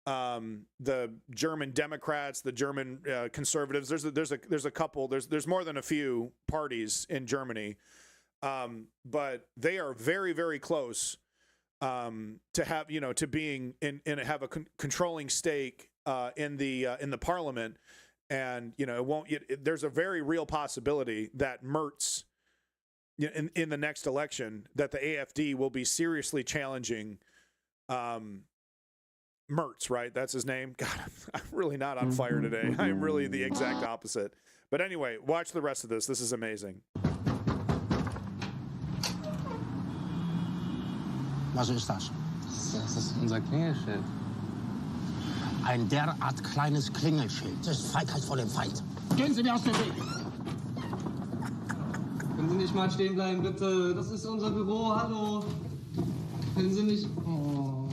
[SPEAKER 1] the German Democrats, the German conservatives. There's a couple. There's more than a few parties in Germany, but they are very, very close to have to being have a controlling stake in the parliament, and there's a very real possibility that Merz, in the next election, that the AFD will be seriously challenging Merz, right? That's his name. God, I'm really not on fire today. I'm really the exact opposite. But anyway, watch the rest of this. This is amazing.
[SPEAKER 11] Was ist das?
[SPEAKER 12] Das ist unser Klingelschild.
[SPEAKER 11] Ein derart kleines Klingelschild. Das ist Feigheit vor dem Feind. Gehen Sie mir aus dem Weg!
[SPEAKER 12] Können Sie nicht mal stehen bleiben, bitte? Das ist unser Büro. Hallo. Können Sie nicht... Oh.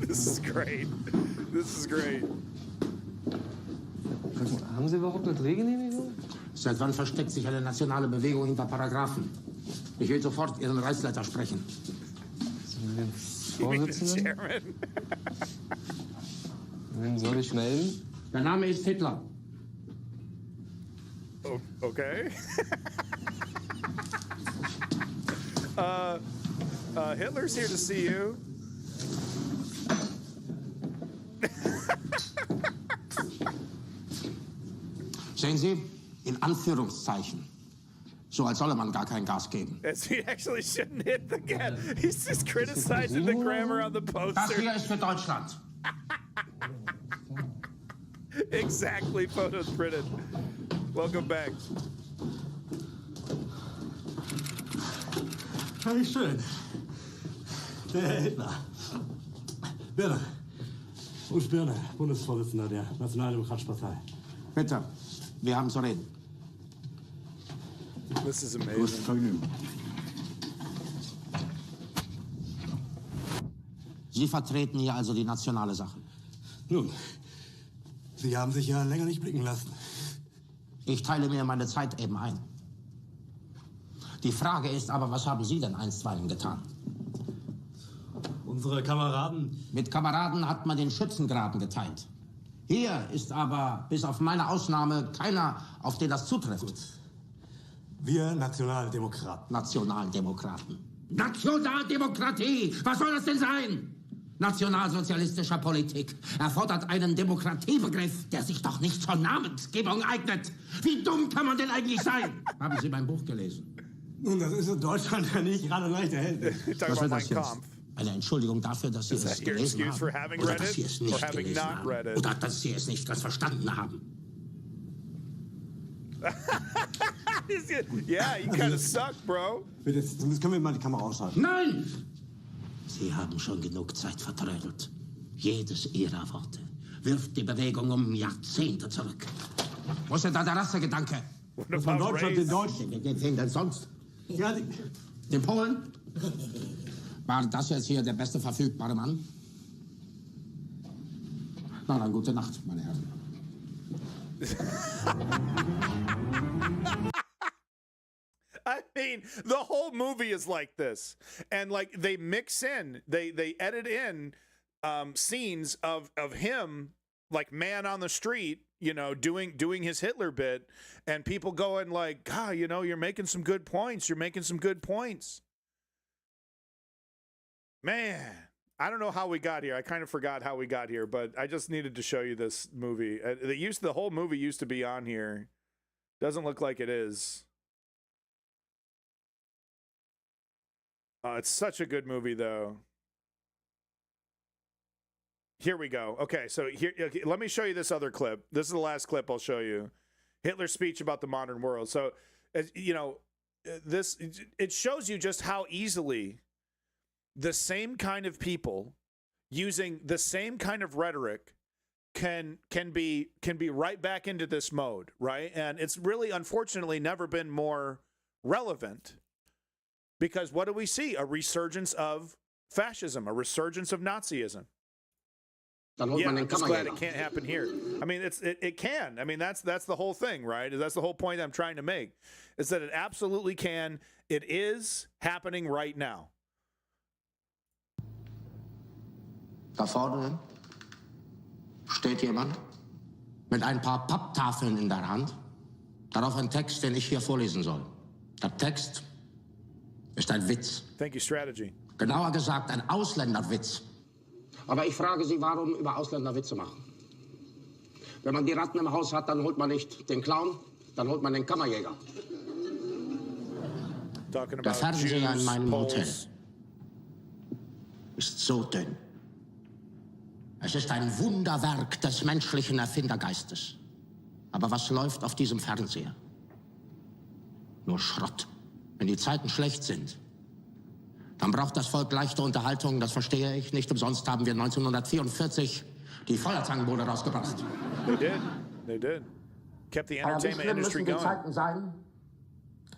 [SPEAKER 1] This is great. This is great.
[SPEAKER 12] Haben Sie überhaupt eine Drehgenehmigung?
[SPEAKER 11] Seit wann versteckt sich eine nationale Bewegung hinter Paragraphen? Ich will sofort Ihren Reichsleiter sprechen.
[SPEAKER 12] Vorsitzenden? Wen soll ich melden?
[SPEAKER 11] Der Name ist Hitler.
[SPEAKER 1] Okay. Hitler's here to see you.
[SPEAKER 11] Sehen Sie, in Anführungszeichen. So als solle man gar kein Gas geben.
[SPEAKER 1] He actually shouldn't hit the gas. He's just criticizing the grammar on the poster.
[SPEAKER 11] Das hier ist für Deutschland.
[SPEAKER 1] Exactly, photos printed. Welcome back.
[SPEAKER 8] Wie schön. Der Herr Hitler. Birne. Ulf Birne, Bundesvorsitzender der Nationaldemokratischen Partei.
[SPEAKER 11] Bitte, wir haben zu reden.
[SPEAKER 1] This is amazing.
[SPEAKER 11] Sie vertreten hier also die nationale Sache.
[SPEAKER 8] Nun, Sie haben sich ja länger nicht blicken lassen.
[SPEAKER 11] Ich teile mir meine Zeit eben ein. Die Frage ist aber, was haben Sie denn einstweilen getan?
[SPEAKER 8] Unsere Kameraden...
[SPEAKER 11] Mit Kameraden hat man den Schützengraben geteilt. Hier ist aber, bis auf meine Ausnahme, keiner, auf den das zutrifft.
[SPEAKER 8] Gut. Wir Nationaldemokraten.
[SPEAKER 11] Nationaldemokraten. Nationaldemokratie! Was soll das denn sein? Nationalsozialistischer Politik erfordert einen Demokratiebegriff, der sich doch nicht zur Namensgebung eignet. Wie dumm kann man denn eigentlich sein? Haben Sie mein Buch gelesen?
[SPEAKER 8] Nun, das ist in Deutschland ja nicht gerade leicht erhältlich.
[SPEAKER 11] Was wird das jetzt? Eine Entschuldigung dafür, dass Sie es gelesen haben? Oder dass Sie es nicht gelesen haben? Oder dass Sie es nicht ganz verstanden haben?
[SPEAKER 1] Yeah, you kind of suck, bro.
[SPEAKER 8] Jetzt können wir mal die Kamera ausschalten.
[SPEAKER 11] Nein! Sie haben schon genug Zeit vertrödelt. Jedes Ihrer Worte wirft die Bewegung um Jahrzehnte zurück. Wo ist denn da der Rassegedanke?
[SPEAKER 8] Dass man Deutschland den Deutschen...
[SPEAKER 11] Wen denn sonst?
[SPEAKER 8] Ja,
[SPEAKER 11] Den Polen? War das jetzt hier der beste verfügbare Mann? Na dann, gute Nacht, meine Herren.
[SPEAKER 1] I mean, the whole movie is like this, and like they mix in, they edit in scenes of him like man on the street, you know, doing his Hitler bit, and people going like, God, you know, you're making some good points. You're making some good points. Man, I don't know how we got here. I kind of forgot how we got here, but I just needed to show you this movie. The whole movie used to be on here. Doesn't look like it is. It's such a good movie, though. Here we go. Okay, so here, okay, let me show you this other clip. This is the last clip I'll show you. Hitler's speech about the modern world. So, you know, it shows you just how easily the same kind of people using the same kind of rhetoric can be right back into this mode, right? And it's really, unfortunately, never been more relevant. Because what do we see? A resurgence of fascism, a resurgence of Nazism. Yeah, I'm just glad it can't happen here. I mean, it can. I mean, that's the whole thing, right? That's the whole point I'm trying to make, is that it absolutely can. It is happening right now.
[SPEAKER 11] Da vorne steht jemand mit ein paar Papptafeln in der Hand. Darauf ein Text, den ich hier vorlesen soll. Der Text ist ein Witz.
[SPEAKER 1] Thank you, strategy.
[SPEAKER 11] Genauer gesagt, ein Ausländerwitz. Aber ich frage Sie, warum über Ausländer Witze machen? Wenn man die Ratten im Haus hat, dann holt man nicht den Clown, dann holt man den Kammerjäger. Der Fernseher in meinem Hotel ist so dünn. Es ist ein Wunderwerk des menschlichen Erfindergeistes. Aber was läuft auf diesem Fernseher? Nur Schrott. Wenn die Zeiten schlecht sind, dann braucht das Volk leichte Unterhaltung, das verstehe ich. Nicht umsonst haben wir 1944 die Feuerzangenbowle rausgebracht.
[SPEAKER 1] They did. Kept the
[SPEAKER 11] Aber wie
[SPEAKER 1] entertainment
[SPEAKER 11] schlimm
[SPEAKER 1] industry
[SPEAKER 11] müssen die
[SPEAKER 1] going.
[SPEAKER 11] Zeiten sein,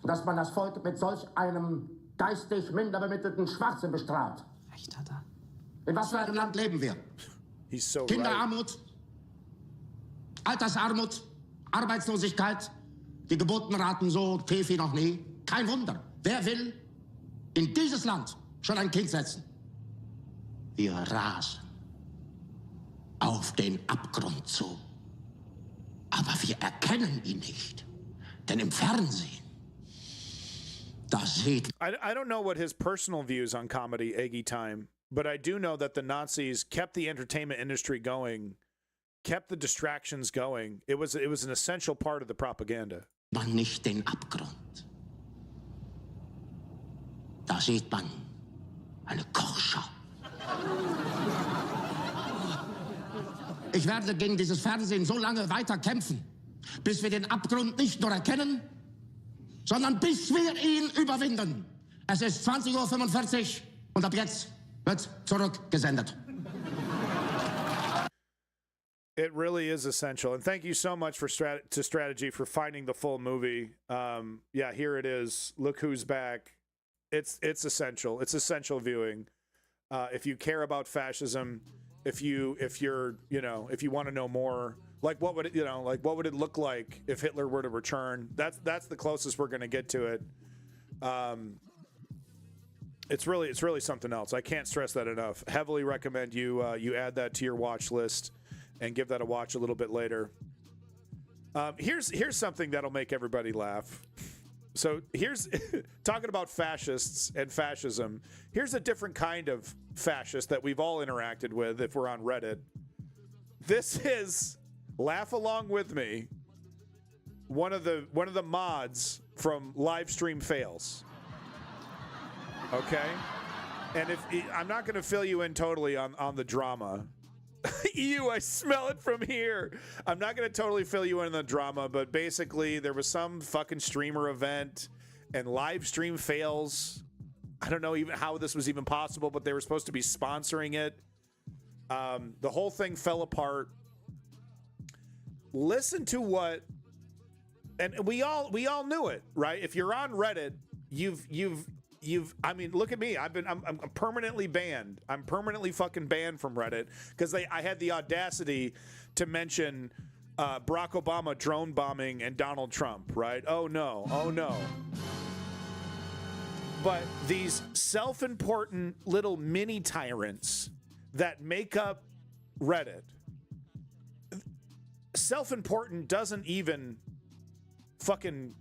[SPEAKER 11] dass man das Volk mit solch einem geistig minder bemittelten Schwarzen bestraft?
[SPEAKER 10] Recht hat er.
[SPEAKER 11] In was für einem Land leben wir?
[SPEAKER 1] He's so
[SPEAKER 11] Kinderarmut, Altersarmut, Arbeitslosigkeit, die Geburtenraten so tief wie noch nie. Kein Wunder. Wer will in dieses Land schon ein Kind setzen? Wir rasen auf den Abgrund zu. Aber wir erkennen ihn nicht. Denn im Fernsehen,
[SPEAKER 1] I don't know what his personal views on comedy, Eggy Time, but I do know that the Nazis kept the entertainment industry going, kept the distractions going. It was an essential part of the propaganda.
[SPEAKER 11] Man nicht den Abgrund. Da sieht man eine Kochschau. Ich werde gegen dieses Fernsehen so lange weiter kämpfen, bis wir den Abgrund nicht nur erkennen, sondern bis wir ihn überwinden. Es ist 20:45 Uhr und ab jetzt wird zurückgesendet.
[SPEAKER 1] It really is essential. And thank you so much to Strategy for finding the full movie. Yeah, here it is. Look who's back. It's essential. It's essential viewing. If you care about fascism, if you want to know more, like what would it look like if Hitler were to return? That's the closest we're going to get to it. It's really something else. I can't stress that enough. Heavily recommend you add that to your watch list and give that a watch a little bit later. Here's something that'll make everybody laugh. So here's talking about fascists and fascism. Here's a different kind of fascist that we've all interacted with if we're on Reddit. This is, laugh along with me, one of the mods from Livestream Fails. Okay? And if I'm not going to fill you in totally on the drama. Ew, I smell it from here. I'm not going to totally fill you in on the drama, but basically there was some fucking streamer event and Livestream Fails. I don't know even how this was even possible, but they were supposed to be sponsoring it. The whole thing fell apart. Listen to what, and we all knew it, right? If you're on Reddit, you've I mean, look at me. I'm permanently banned. I'm permanently fucking banned from Reddit because I had the audacity to mention Barack Obama drone bombing and Donald Trump, right? Oh no. But these self-important little mini tyrants that make up Reddit, self-important doesn't even fucking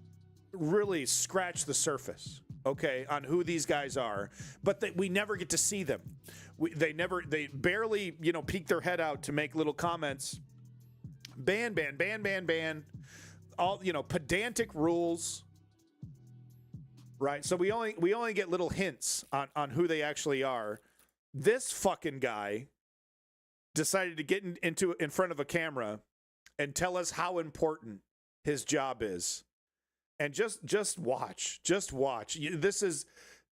[SPEAKER 1] really scratch the surface. Okay, on who these guys are, but we never get to see them. They barely, peek their head out to make little comments. Ban. All, pedantic rules, right? So we only get little hints on who they actually are. This fucking guy decided to get in front of a camera and tell us how important his job is. And just watch. This is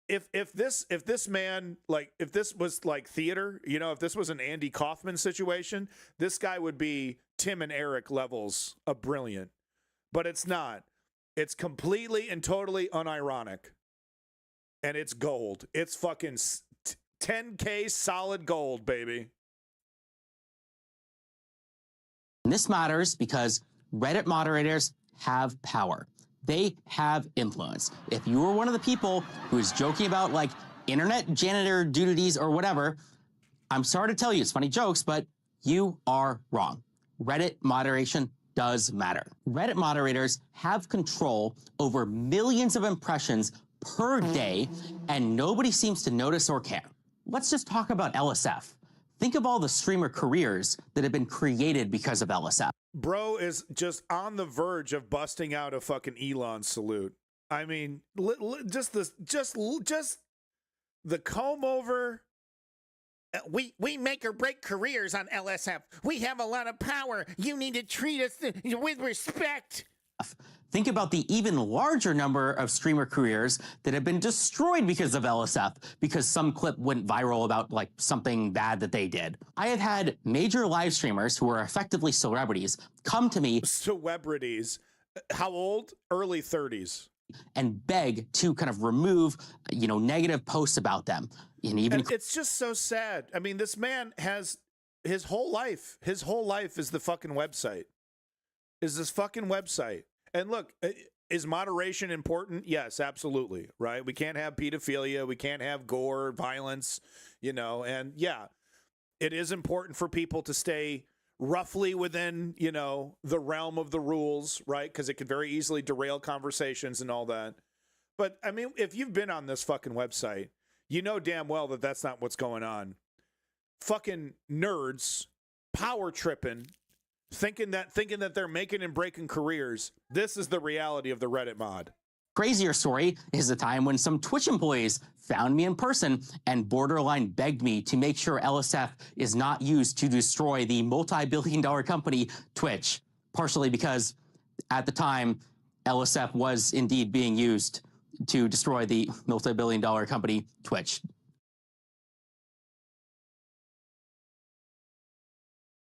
[SPEAKER 1] if this man, like, if this was like theater, if this was an Andy Kaufman situation, this guy would be Tim and Eric levels of brilliant. But it's not. It's completely and totally unironic. And it's gold. It's fucking 10K solid gold, baby.
[SPEAKER 13] And this matters because Reddit moderators have power. They have influence. If you were one of the people who's joking about like internet janitor duties or whatever, I'm sorry to tell you, it's funny jokes, but you are wrong. Reddit moderation does matter. Reddit moderators have control over millions of impressions per day, and nobody seems to notice or care. Let's just talk about LSF. Think of all the streamer careers that have been created because of LSF.
[SPEAKER 1] Bro is just on the verge of busting out a fucking Elon salute. I mean, just the comb over.
[SPEAKER 14] We make or break careers on LSF. We have a lot of power. You need to treat us with respect.
[SPEAKER 13] Think about the even larger number of streamer careers that have been destroyed because of LSF, because some clip went viral about like something bad that they did. I have had major live streamers who are effectively celebrities come to me.
[SPEAKER 1] Celebrities? How old? Early 30s.
[SPEAKER 13] And beg to kind of remove, negative posts about them. And
[SPEAKER 1] it's just so sad. I mean, this man has his whole life. His whole life is the fucking website. Is this fucking website. And look, is moderation important? Yes, absolutely. Right? We can't have pedophilia. We can't have gore, violence, and yeah, it is important for people to stay roughly within, the realm of the rules, right? Because it could very easily derail conversations and all that. But I mean, if you've been on this fucking website, you know damn well that that's not what's going on. Fucking nerds, power tripping, thinking that they're making and breaking careers. This is the reality of the Reddit mod.
[SPEAKER 13] Crazier story is the time when some Twitch employees found me in person and borderline begged me to make sure LSF is not used to destroy the multi-billion-dollar company Twitch, partially because at the time LSF was indeed being used to destroy the multi-billion-dollar company Twitch.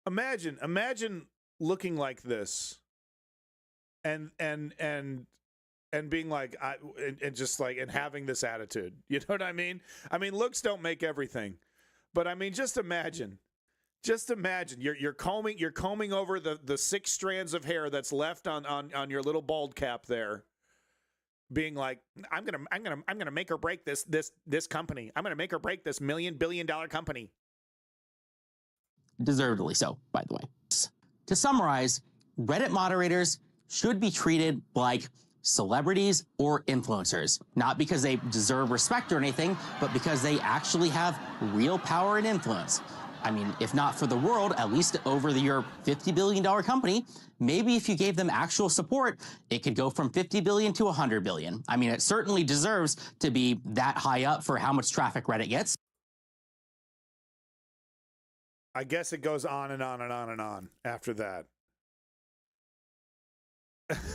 [SPEAKER 1] Imagine looking like this and being like and having this attitude. You know what I mean? I mean, looks don't make everything. But I mean, just imagine you're combing over the 6 strands of hair that's left on your little bald cap there, being like, I'm gonna make or break this company. I'm gonna make or break this billion-dollar company.
[SPEAKER 13] Deservedly so, by the way. To summarize, Reddit moderators should be treated like celebrities or influencers, not because they deserve respect or anything, but because they actually have real power and influence. I mean, if not for the world, at least over your $50 billion company, maybe if you gave them actual support, it could go from 50 billion to 100 billion. I mean, it certainly deserves to be that high up for how much traffic Reddit gets.
[SPEAKER 1] I guess it goes on and on and on and on after that.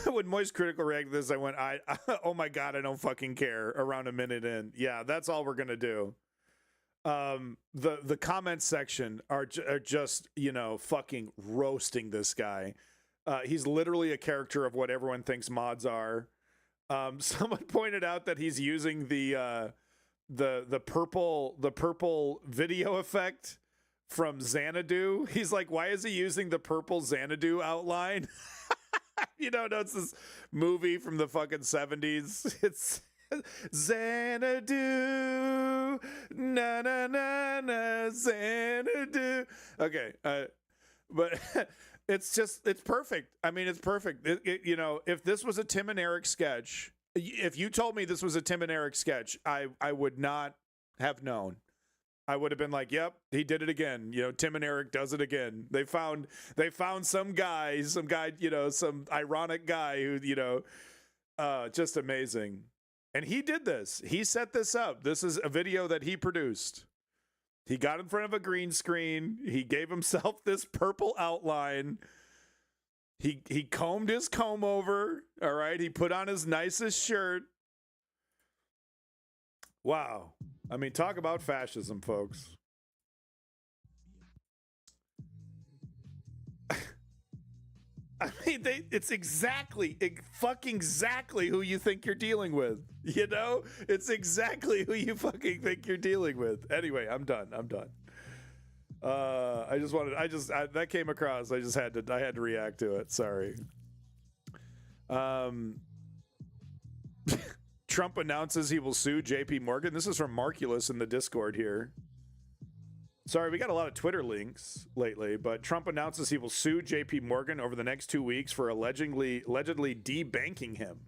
[SPEAKER 1] When Moist Critical reacted to this, I went, oh my God, I don't fucking care. Around a minute in. Yeah, that's all we're going to do. The comment section are just, you know, fucking roasting this guy. He's literally a character of what everyone thinks mods are. Someone pointed out that he's using the purple video effect from Xanadu. He's like, why is he using the purple Xanadu outline? You know, it's this movie from the fucking 70s. It's Xanadu, na na na na, Xanadu. Okay, but it's perfect. I mean, it's perfect. You know, if this was a Tim and Eric sketch, if you told me this was a Tim and Eric sketch, I would not have known. I would have been like, yep, he did it again. You know, Tim and Eric does it again. They found some guy, you know, some ironic guy who, you know, just amazing. And he did this. He set this up. This is a video that he produced. He got in front of a green screen. He gave himself this purple outline. He combed his comb over. All right. He put on his nicest shirt. Wow. I mean, talk about fascism, folks. I mean, it's fucking exactly who you think you're dealing with. You know? It's exactly who you fucking think you're dealing with. Anyway, I'm done. That came across. I had to react to it. Sorry. Trump announces he will sue JP Morgan. This is from Marculus in the Discord here. Sorry, we got a lot of Twitter links lately, but Trump announces he will sue JP Morgan over the next 2 weeks for allegedly debanking him.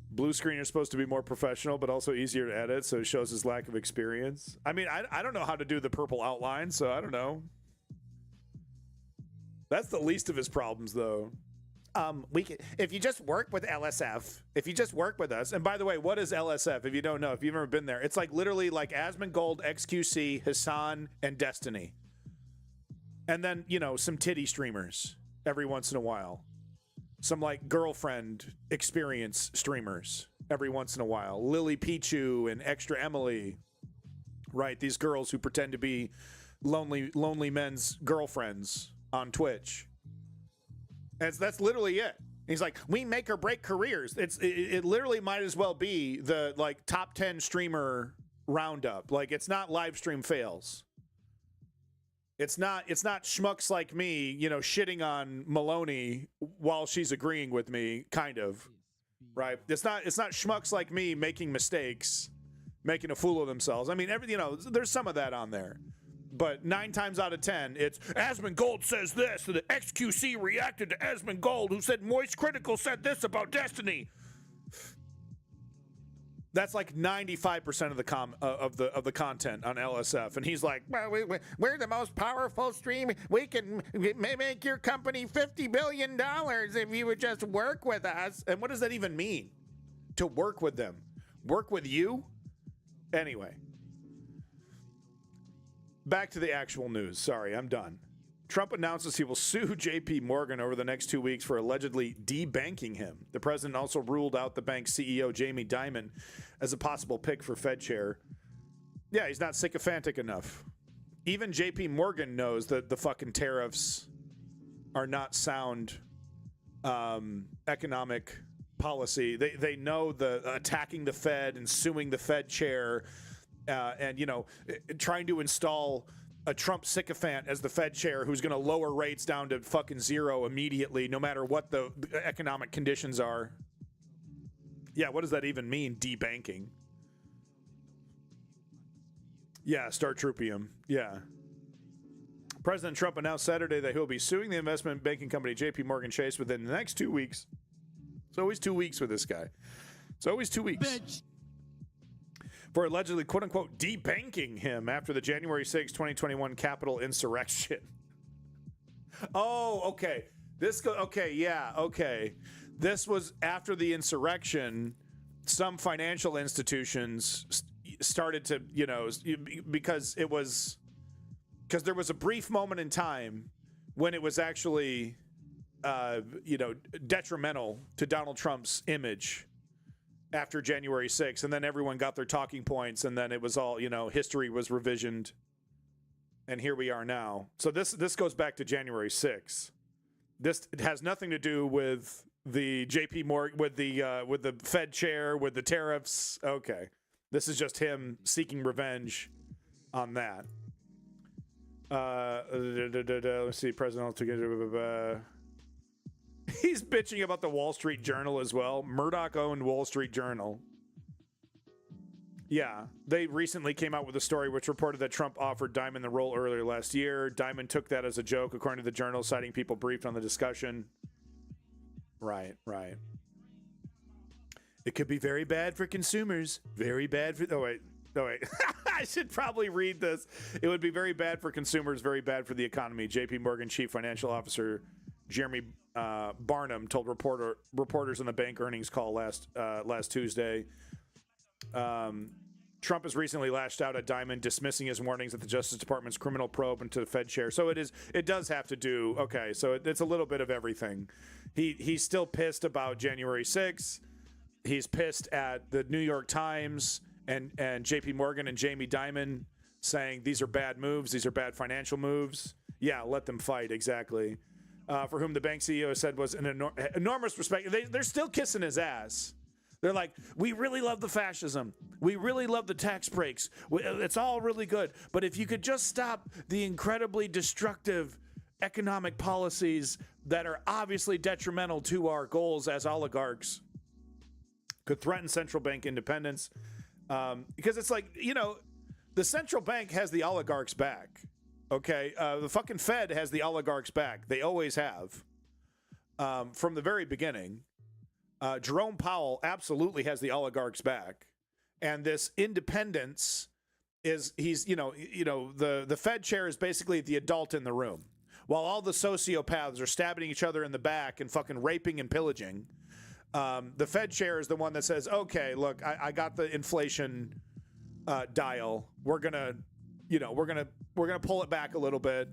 [SPEAKER 1] Blue screen is supposed to be more professional, but also easier to edit, so it shows his lack of experience. I mean, I don't know how to do the purple outline, so I don't know. That's the least of his problems, though.
[SPEAKER 14] If you just work with LSF, if you just work with us, and by the way, what is LSF? If you don't know, if you've never been there, it's like literally like Asmongold, XQC, Hassan, and Destiny. And then, you know, some titty streamers every once in a while. Some like girlfriend experience streamers every once in a while. Lily Pichu and Extra Emily. Right, these girls who pretend to be lonely men's girlfriends on Twitch. That's literally it. He's like, we make or break careers. It literally might as well be the like top 10 streamer roundup. Like, it's not live stream fails. It's not schmucks like me, you know, shitting on Maloney while she's agreeing with me, kind of. Right? It's not schmucks like me making mistakes, making a fool of themselves. I mean, you know, there's some of that on there. But 9 times out of 10, it's Asmongold says this, and the XQC reacted to Asmongold, who said Moist Critical said this about Destiny. That's like 95% of the content on LSF, and he's like, "Well, we're the most powerful stream. We can make your company $50 billion if you would just work with us." And what does that even mean? To work with them? Work with you? Anyway. Back to the actual news. Sorry, I'm done. Trump announces he will sue JP Morgan over the next 2 weeks for allegedly debanking him. The president also ruled out the bank's CEO, Jamie Dimon, as a possible pick for Fed chair. Yeah, he's not sycophantic enough. Even JP Morgan knows that the fucking tariffs are not sound economic policy. They know the attacking the Fed and suing the Fed chair and, you know, trying to install a Trump sycophant as the Fed chair who's going to lower rates down to fucking zero immediately, no matter what the economic conditions are. Yeah, what does that even mean, debanking? Yeah, Star Troopium. Yeah. President Trump announced Saturday that he'll be suing the investment banking company JP Morgan Chase within the next 2 weeks. It's always 2 weeks with this guy. It's always 2 weeks. Bitch. For allegedly, quote-unquote, debanking him after the January 6, 2021 Capitol insurrection. Oh, okay. Okay. This was after the insurrection. Some financial institutions started to, you know, because there was a brief moment in time when it was actually, detrimental to Donald Trump's image after January 6th, and then everyone got their talking points, and then it was all, history was revisioned, and here we are now. So this goes back to January 6th. This has nothing to do with the JP Morgan, with the Fed chair, with the tariffs. Okay, this is just him seeking revenge on that. Let's see, President. He's bitching about the Wall Street Journal as well. Murdoch-owned Wall Street Journal. Yeah, they recently came out with a story which reported that Trump offered Dimon the role earlier last year. Dimon took that as a joke, according to the Journal, citing people briefed on the discussion. Right. It could be very bad for consumers. Very bad for... Oh, wait. I should probably read this. It would be very bad for consumers, very bad for the economy. JP Morgan Chief Financial Officer Jeremy Barnum told reporters on the bank earnings call last Tuesday. Trump has recently lashed out at Dimon, dismissing his warnings at the Justice Department's criminal probe into the Fed chair. So it does have to do. Okay, so it's a little bit of everything. He's still pissed about January 6th. He's pissed at the New York Times and JP Morgan and Jamie Dimon saying these are bad moves. These are bad financial moves. Yeah, let them fight. Exactly. For whom the bank CEO said was an enormous respect. They're still kissing his ass. They're like, we really love the fascism. We really love the tax breaks. It's all really good. But if you could just stop the incredibly destructive economic policies that are obviously detrimental to our goals as oligarchs, could threaten central bank independence. Because it's like, the central bank has the oligarchs back. Okay, the fucking Fed has the oligarchs back. They always have. From the very beginning. Jerome Powell absolutely has the oligarchs back. And this independence the Fed chair is basically the adult in the room. While all the sociopaths are stabbing each other in the back and fucking raping and pillaging, the Fed chair is the one that says, okay, look, I got the inflation dial. We're gonna pull it back a little bit.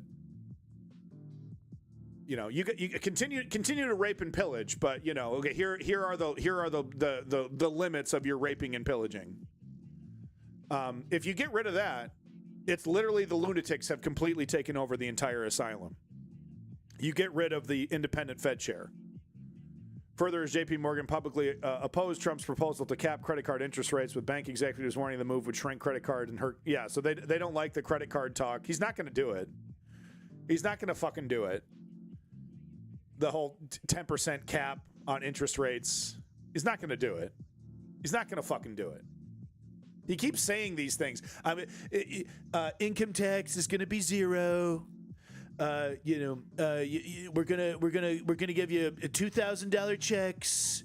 [SPEAKER 14] You continue to rape and pillage, but okay, here are the limits of your raping and pillaging. If you get rid of that, it's literally the lunatics have completely taken over the entire asylum. You get rid of the independent Fed chair. Further, as JP Morgan publicly opposed Trump's proposal to cap credit card interest rates, with bank executives warning the move would shrink credit card and hurt. Yeah, so they don't like the credit card talk. He's not going to do it. He's not going to fucking do it. The whole 10% cap on interest rates. He's not going to do it. He's not going to fucking do it. He keeps saying these things. I mean, income tax is going to be zero. We're gonna give you $2,000 checks.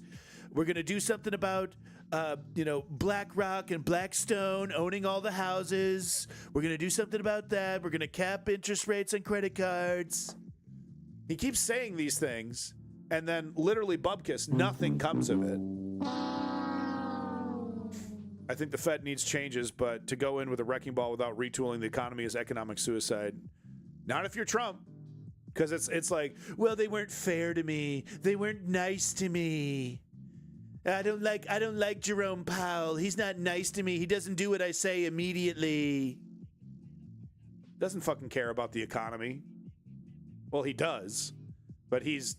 [SPEAKER 14] We're gonna do something about BlackRock and Blackstone owning all the houses. We're gonna do something about that. We're gonna cap interest rates on credit cards. He keeps saying these things, and then literally bubkiss, nothing comes of it. I think the Fed needs changes, but to go in with a wrecking ball without retooling the economy is economic suicide. Not if you're Trump, because it's like, well, they weren't fair to me. They weren't nice to me. I don't like Jerome Powell. He's not nice to me. He doesn't do what I say immediately. Doesn't fucking care about the economy. Well, he does, but he's,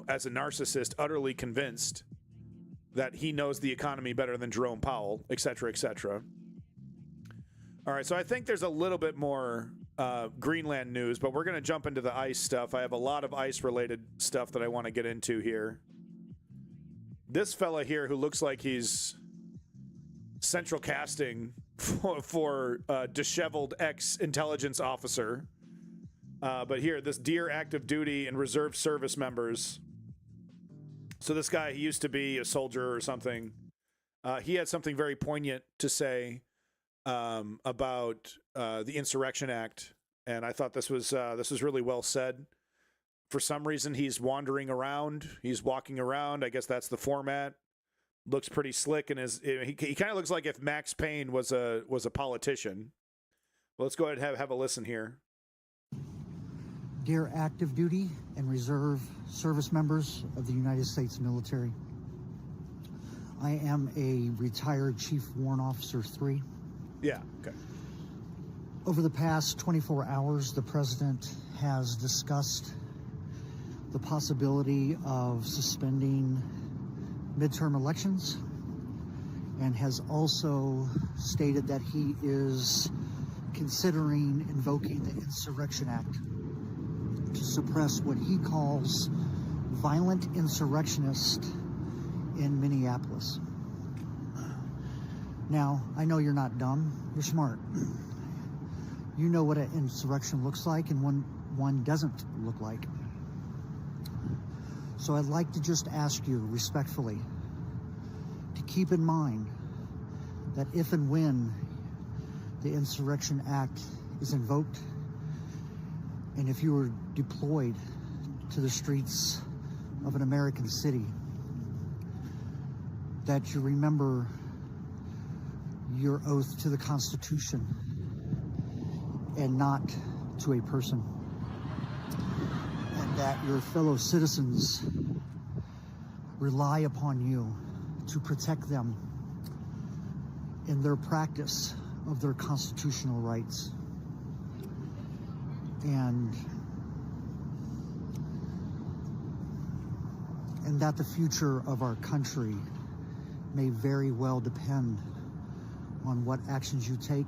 [SPEAKER 14] as a narcissist, utterly convinced that he knows the economy better than Jerome Powell, et cetera, et cetera. All right, so I think there's a little bit more Greenland news, but we're going to jump into the ICE stuff. I have a lot of ICE-related stuff that I want to get into here. This fella here who looks like he's central casting for disheveled ex-intelligence officer. But here, this dear active duty and reserve service members. So this guy, he used to be a soldier or something. He had something very poignant to say about the Insurrection Act, and I thought this was really well said. For some reason, he's wandering around. He's walking around. I guess that's the format. Looks pretty slick, and he kind of looks like if Max Payne was a politician. Well, let's go ahead and have a listen here.
[SPEAKER 15] Dear active duty and reserve service members of the United States military, I am a retired Chief Warrant Officer 3.
[SPEAKER 14] Yeah, okay.
[SPEAKER 15] Over the past 24 hours, the president has discussed the possibility of suspending midterm elections and has also stated that he is considering invoking the Insurrection Act to suppress what he calls violent insurrectionists in Minneapolis. Now, I know you're not dumb, you're smart. You know what an insurrection looks like and one doesn't look like. So I'd like to just ask you respectfully to keep in mind that if and when the Insurrection Act is invoked, and if you are deployed to the streets of an American city, that you remember your oath to the Constitution and not to a person, and that your fellow citizens rely upon you to protect them in their practice of their constitutional rights. And that the future of our country may very well depend on what actions you take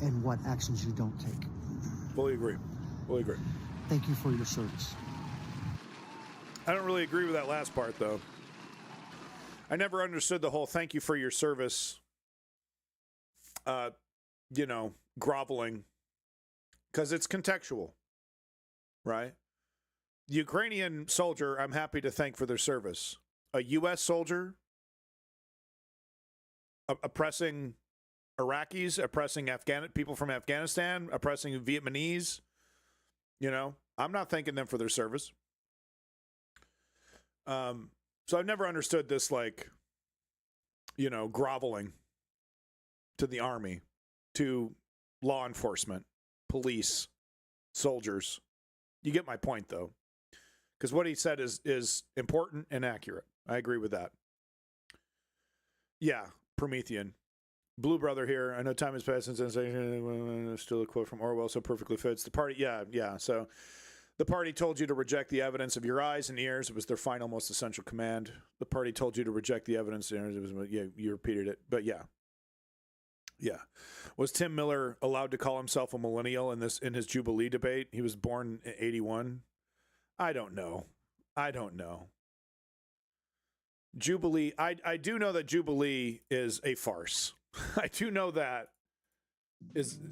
[SPEAKER 15] and what actions you don't take.
[SPEAKER 14] Fully agree. Fully agree.
[SPEAKER 15] Thank you for your service.
[SPEAKER 14] I don't really agree with that last part, though. I never understood the whole thank you for your service, groveling, because it's contextual, right? The Ukrainian soldier, I'm happy to thank for their service. A U.S. soldier oppressing Iraqis, oppressing people from Afghanistan, oppressing Vietnamese, I'm not thanking them for their service. So I've never understood this, groveling to the army, to law enforcement, police, soldiers. You get my point, though, because what he said is important and accurate. I agree with that. Yeah, Promethean. Blue Brother here. I know time has passed since still a quote from Orwell so perfectly fits. The party, yeah. So the party told you to reject the evidence of your eyes and ears. It was their final, most essential command. The party told you to reject the evidence. You repeated it, but yeah. Was Tim Miller allowed to call himself a millennial in his Jubilee debate? He was born in 81. I don't know.
[SPEAKER 1] Jubilee. I do know that Jubilee is a farce. I do know that.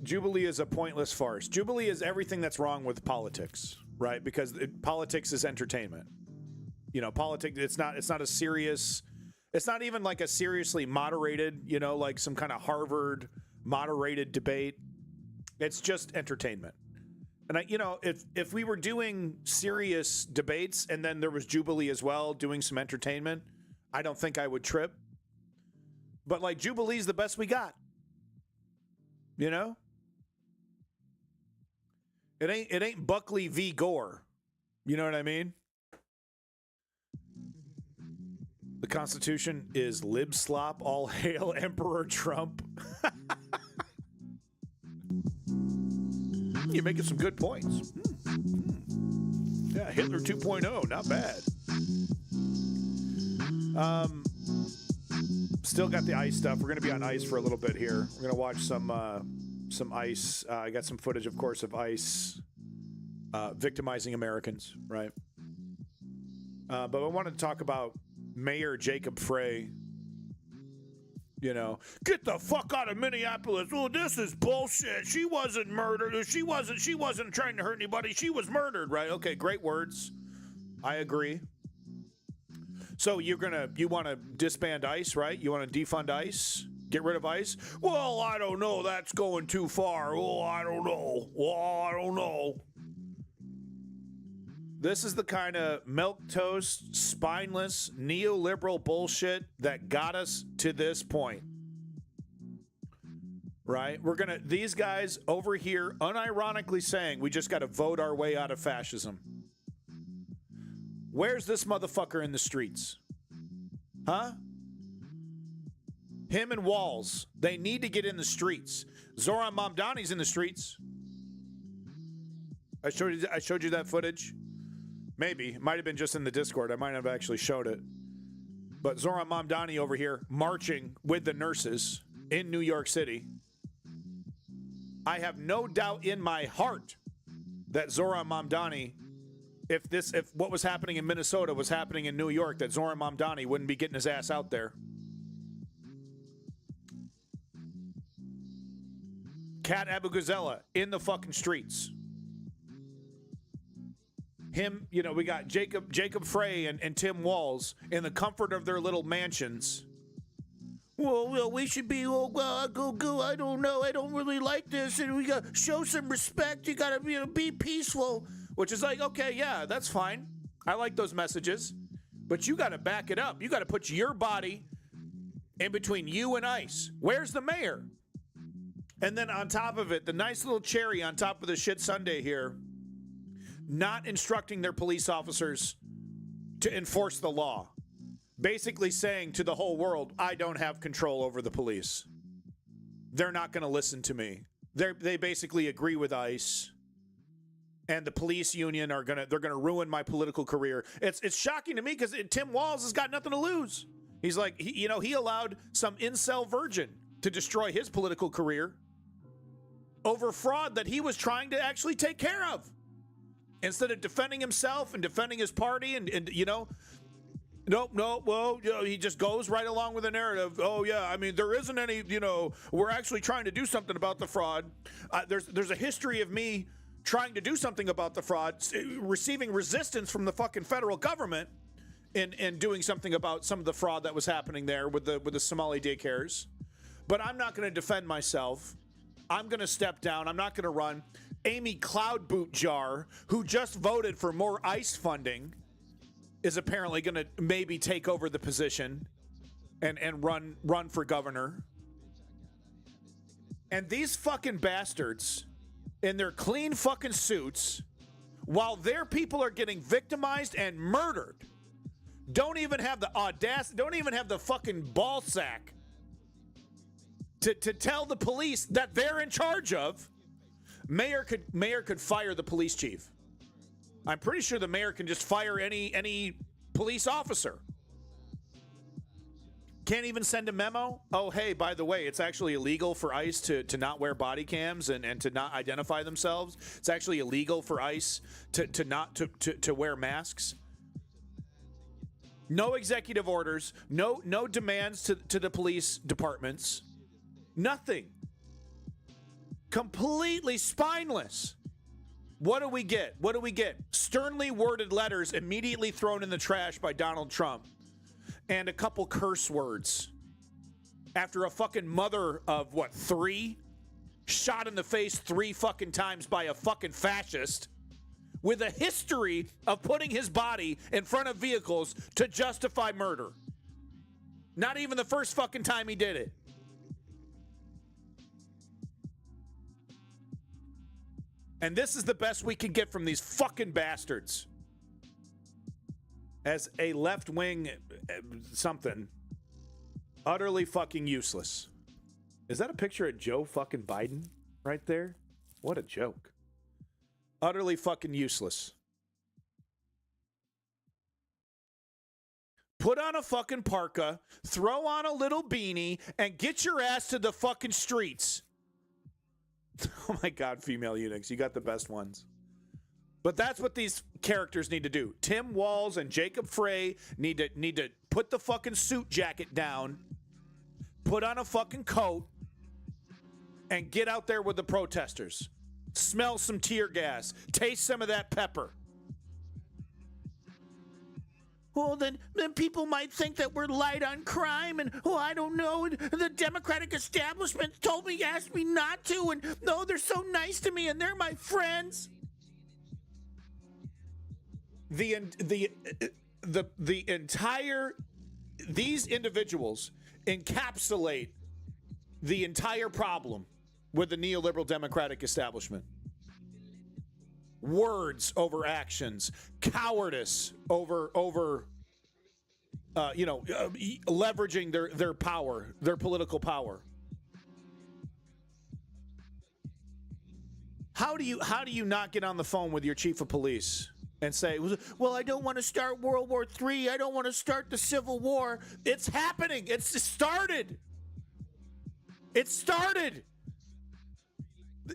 [SPEAKER 1] Jubilee is a pointless farce. Jubilee is everything that's wrong with politics, right? Because politics is entertainment. You know, politics, it's not a serious, it's not even like a seriously moderated, you know, like some kind of Harvard moderated debate. It's just entertainment. And if we were doing serious debates and then there was Jubilee as well doing some entertainment, I don't think I would trip. But like Jubilee's the best we got. You know? It ain't Buckley v. Gore. You know what I mean? The Constitution is lib slop. All hail Emperor Trump. You're making some good points. Yeah, Hitler 2.0, not bad. Still got the ICE stuff. We're going to be on ICE for a little bit here. We're going to watch some ICE. I got some footage, of course, of ICE victimizing Americans, right? But I wanted to talk about Mayor Jacob Frey. You know, get the fuck out of Minneapolis. Oh, this is bullshit. She wasn't murdered. She wasn't trying to hurt anybody. She was murdered, right? Okay, great words. I agree. So you want to disband ICE, right? You want to defund ICE? Get rid of ICE? Well, I don't know. That's going too far. Oh, I don't know. Oh, I don't know. This is the kind of milquetoast, spineless, neoliberal bullshit that got us to this point. Right? These guys over here unironically saying we just got to vote our way out of fascism. Where's this motherfucker in the streets? Huh? Him and Walls. They need to get in the streets. Zoran Mamdani's in the streets. I showed you that footage. Maybe. It might have been just in the Discord. I might have actually showed it. But Zoran Mamdani over here marching with the nurses in New York City. I have no doubt in my heart that Zoran Mamdani, if what was happening in Minnesota was happening in New York, that Zoran Mamdani wouldn't be getting his ass out there. Kat Abu Ghazala in the fucking streets. Him, you know, we got Jacob Frey and Tim Walz in the comfort of their little mansions. Well, we should be, go. I don't know. I don't really like this. And we got to show some respect. You got to be peaceful. Which is like, okay, yeah, that's fine. I like those messages. But you got to back it up. You got to put your body in between you and ICE. Where's the mayor? And then on top of it, the nice little cherry on top of the shit sundae here, not instructing their police officers to enforce the law. Basically saying to the whole world, I don't have control over the police. They're not going to listen to me. They basically agree with ICE. And the police union they're gonna ruin my political career. It's shocking to me because Tim Walz has got nothing to lose. He's like, he allowed some incel virgin to destroy his political career over fraud that he was trying to actually take care of. Instead of defending himself and defending his party and he just goes right along with the narrative. Oh, yeah, I mean, there isn't any, we're actually trying to do something about the fraud. There's a history of me trying to do something about the fraud, receiving resistance from the fucking federal government and doing something about some of the fraud that was happening there with the Somali daycares. But I'm not going to defend myself. I'm going to step down. I'm not going to run. Amy Cloudbootjar, who just voted for more ICE funding, is apparently going to maybe take over the position and run for governor. And these fucking bastards in their clean fucking suits, while their people are getting victimized and murdered, don't even have the audacity, don't even have the fucking ball sack to tell the police that they're in charge of. Mayor could fire the police chief. I'm pretty sure the mayor can just fire any police officer. Can't even send a memo. Oh, hey, by the way, it's actually illegal for ICE to not wear body cams and to not identify themselves. It's actually illegal for ICE to wear masks.
[SPEAKER 14] No executive orders, no demands to the police departments. Nothing. Completely spineless. What do we get? What do we get? Sternly worded letters immediately thrown in the trash by Donald Trump. And a couple curse words. After a fucking mother of, 3? Shot in the face 3 fucking times by a fucking fascist. With a history of putting his body in front of vehicles to justify murder. Not even the first fucking time he did it. And this is the best we can get from these fucking bastards. As a left-wing something, utterly fucking useless. Is that a picture of Joe fucking Biden right there? What a joke. Utterly fucking useless. Put on a fucking parka, throw on a little beanie, and get your ass to the fucking streets. Oh my God, female eunuchs, you got the best ones. But that's what these characters need to do. Tim Walz and Jacob Frey need to put the fucking suit jacket down, put on a fucking coat, and get out there with the protesters. Smell some tear gas. Taste some of that pepper. Well, then people might think that we're light on crime, and I don't know. And the Democratic establishment asked me not to, and no, they're so nice to me, and they're my friends. The entire these individuals encapsulate the entire problem with the neoliberal Democratic establishment. Words over actions, cowardice over leveraging their power, their political power. How do you not get on the phone with your chief of police and say, well, I don't want to start World War III. I don't want to start the Civil War. It's happening. It's started. It started.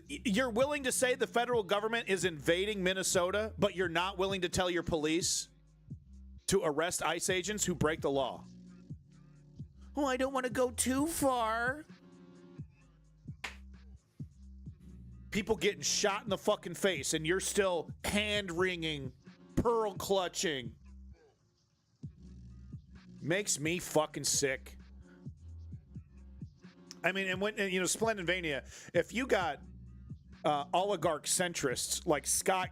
[SPEAKER 14] You're willing to say the federal government is invading Minnesota, but you're not willing to tell your police to arrest ICE agents who break the law. Oh, I don't want to go too far. People getting shot in the fucking face, and you're still hand-wringing, pearl-clutching. Makes me fucking sick. I mean, and when, Splendidvania, if you got oligarch centrists like Scott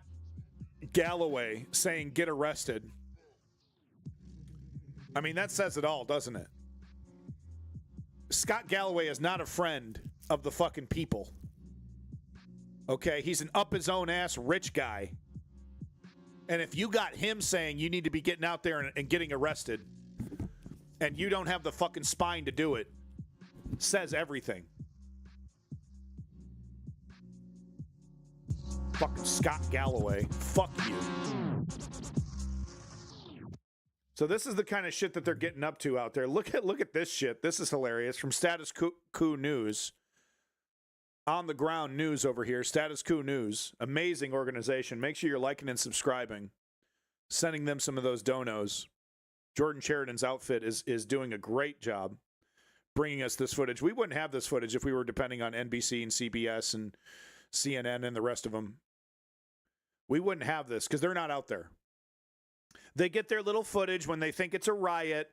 [SPEAKER 14] Galloway saying get arrested, I mean, that says it all, doesn't it? Scott Galloway is not a friend of the fucking people. Okay, he's an up his own ass rich guy. And if you got him saying you need to be getting out there and getting arrested, and you don't have the fucking spine to do it, says everything. Fucking Scott Galloway. Fuck you. So this is the kind of shit that they're getting up to out there. Look at this shit. This is hilarious. From Status Coup News. On the ground news over here. Status Coup News. Amazing organization. Make sure you're liking and subscribing. Sending them some of those donos. Jordan Sheridan's outfit is doing a great job bringing us this footage. We wouldn't have this footage if we were depending on NBC and CBS and CNN and the rest of them. We wouldn't have this because they're not out there. They get their little footage when they think it's a riot,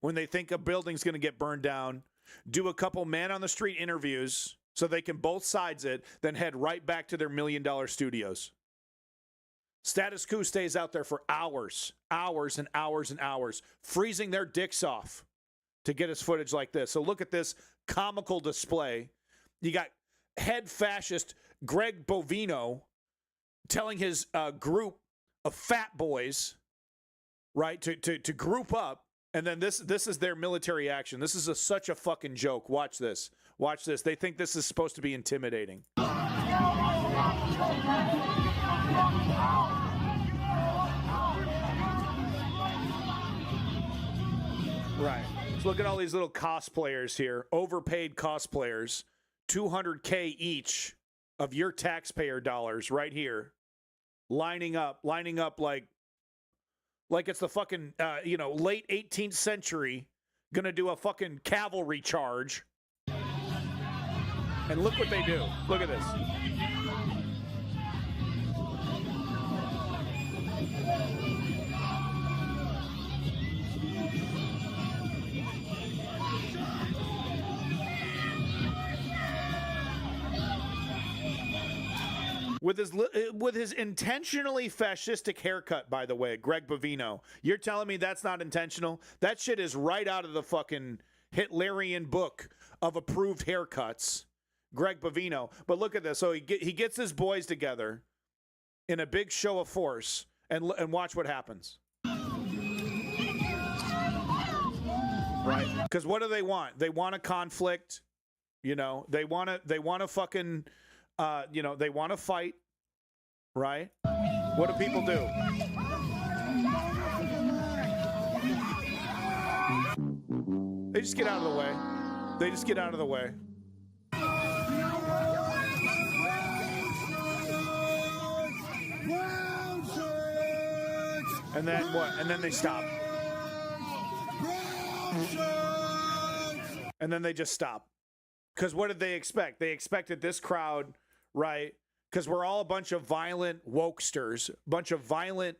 [SPEAKER 14] when they think a building's going to get burned down, do a couple man-on-the-street interviews so they can both sides it, then head right back to their $1 million studios. Status Coup stays out there for hours and hours and hours, freezing their dicks off to get us footage like this. So look at this comical display. You got head fascist Greg Bovino telling his group of fat boys, right, to group up, and then this is their military action. This is such a fucking joke. Watch this. Watch this. They think this is supposed to be intimidating. Right. So look at all these little cosplayers here, overpaid cosplayers, $200K each of your taxpayer dollars right here, lining up like like it's the fucking, late 18th century, gonna do a fucking cavalry charge. And look what they do. Look at this. With his intentionally fascistic haircut, by the way, Greg Bovino, you're telling me that's not intentional? That shit is right out of the fucking Hitlerian book of approved haircuts. Greg Bovino. But look at this. So he gets his boys together in a big show of force, and watch what happens. Right? Because what do they want? They want a conflict. They want to fucking, they want to fight. Right? What do people do? They just get out of the way. They just get out of the way. And then what? And then they stop. And then they just stop. Because what did they expect? They expected this crowd, right? Because we're all a bunch of violent wokesters, a bunch of violent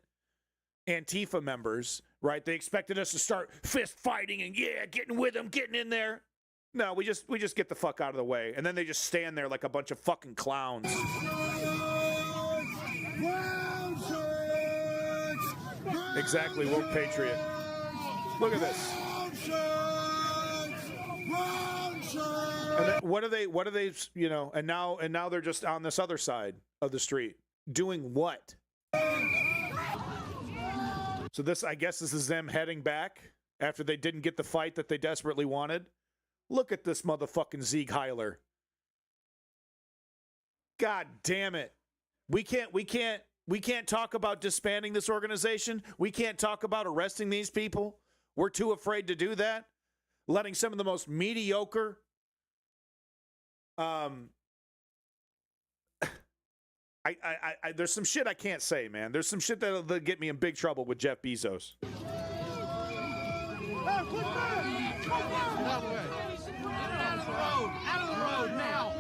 [SPEAKER 14] Antifa members, right? They expected us to start fist fighting and getting with them, getting in there. No, we just get the fuck out of the way. And then they just stand there like a bunch of fucking clowns. Exactly, woke patriot. Look at this. And then what are they, and now they're just on this other side of the street. Doing what? So this, I guess this is them heading back after they didn't get the fight that they desperately wanted. Look at this motherfucking Sieg Heiler. God damn it. We can't talk about disbanding this organization. We can't talk about arresting these people. We're too afraid to do that. Letting some of the most mediocre there's some shit I can't say, man. There's some shit that'll get me in big trouble with Jeff Bezos.
[SPEAKER 16] Out of the road now.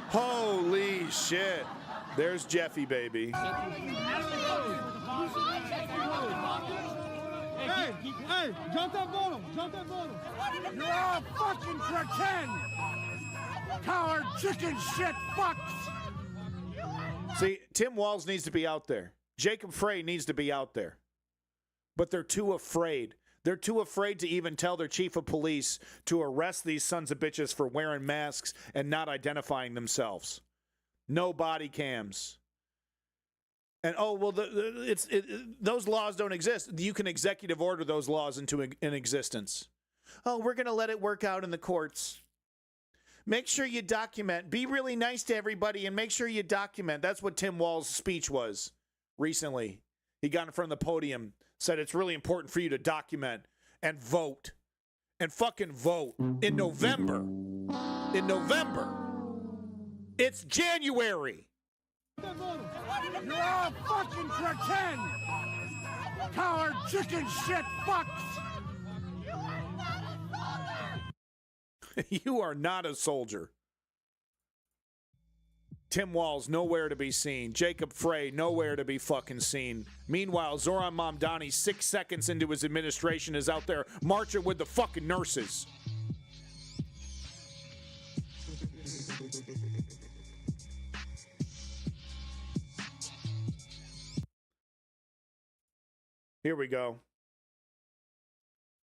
[SPEAKER 14] Holy shit. There's Jeffy, baby.
[SPEAKER 16] Hey, jump that bottle. You're all fucking pretend. Coward chicken shit fucks.
[SPEAKER 14] See, Tim Walz needs to be out there. Jacob Frey needs to be out there. But they're too afraid. They're too afraid to even tell their chief of police to arrest these sons of bitches for wearing masks and not identifying themselves. No body cams. And, those laws don't exist. You can executive order those laws into an existence. Oh, we're going to let it work out in the courts. Make sure you document. Be really nice to everybody and make sure you document. That's what Tim Walz's speech was recently. He got in front of the podium, said it's really important for you to document and vote. And fucking vote in November. In November. It's January.
[SPEAKER 16] You're all fucking pretend. Coward chicken shit fucks.
[SPEAKER 14] You are not a soldier. Tim Walz, nowhere to be seen. Jacob Frey, nowhere to be fucking seen. Meanwhile, Zoran Mamdani, 6 seconds into his administration, is out there marching with the fucking nurses. Here we go.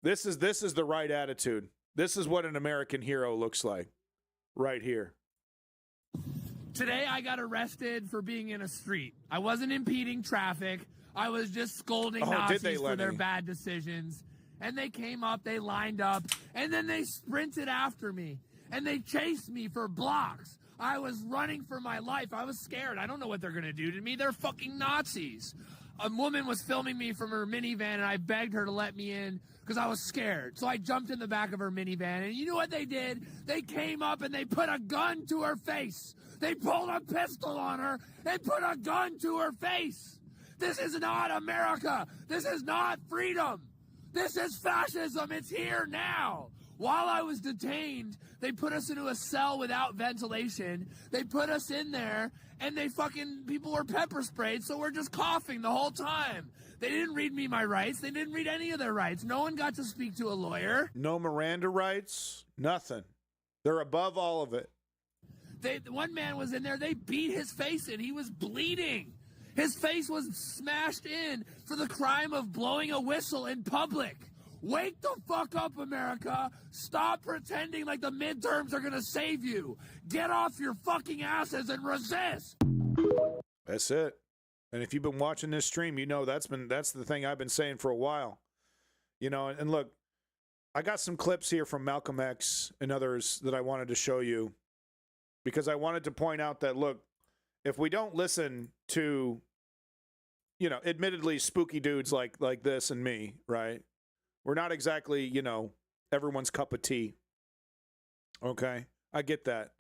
[SPEAKER 14] This is the right attitude. This is what an American hero looks like. Right here.
[SPEAKER 17] Today I got arrested for being in a street. I wasn't impeding traffic. I was just scolding Nazis for their bad decisions. And they came up, they lined up, and then they sprinted after me. And they chased me for blocks. I was running for my life. I was scared. I don't know what they're going to do to me. They're fucking Nazis. a woman was filming me from her minivan, and I begged her to let me in because I was scared. So I jumped in the back of her minivan, and you know what they did? They came up and they put a gun to her face. They pulled a pistol on her and put a gun to her face. This is not America. This is not freedom. This is fascism. It's here now. While I was detained, they put us into a cell without ventilation. They put us in there, and people were pepper sprayed, so we're just coughing the whole time. They didn't read me my rights. They didn't read any of their rights. No one got to speak to a lawyer.
[SPEAKER 1] No Miranda rights, nothing. They're above all of it.
[SPEAKER 17] One man was in there, they beat his face in. He was bleeding. His face was smashed in for the crime of blowing a whistle in public. Wake the fuck up, America. Stop pretending like the midterms are going to save you. Get off your fucking asses and resist.
[SPEAKER 1] That's it. And if you've been watching this stream, you know that's the thing I've been saying for a while. You know, and look, I got some clips here from Malcolm X and others that I wanted to show you because I wanted to point out that, look, if we don't listen to, you know, admittedly spooky dudes like this and me, right? We're not exactly, you know, everyone's cup of tea. Okay? I get that.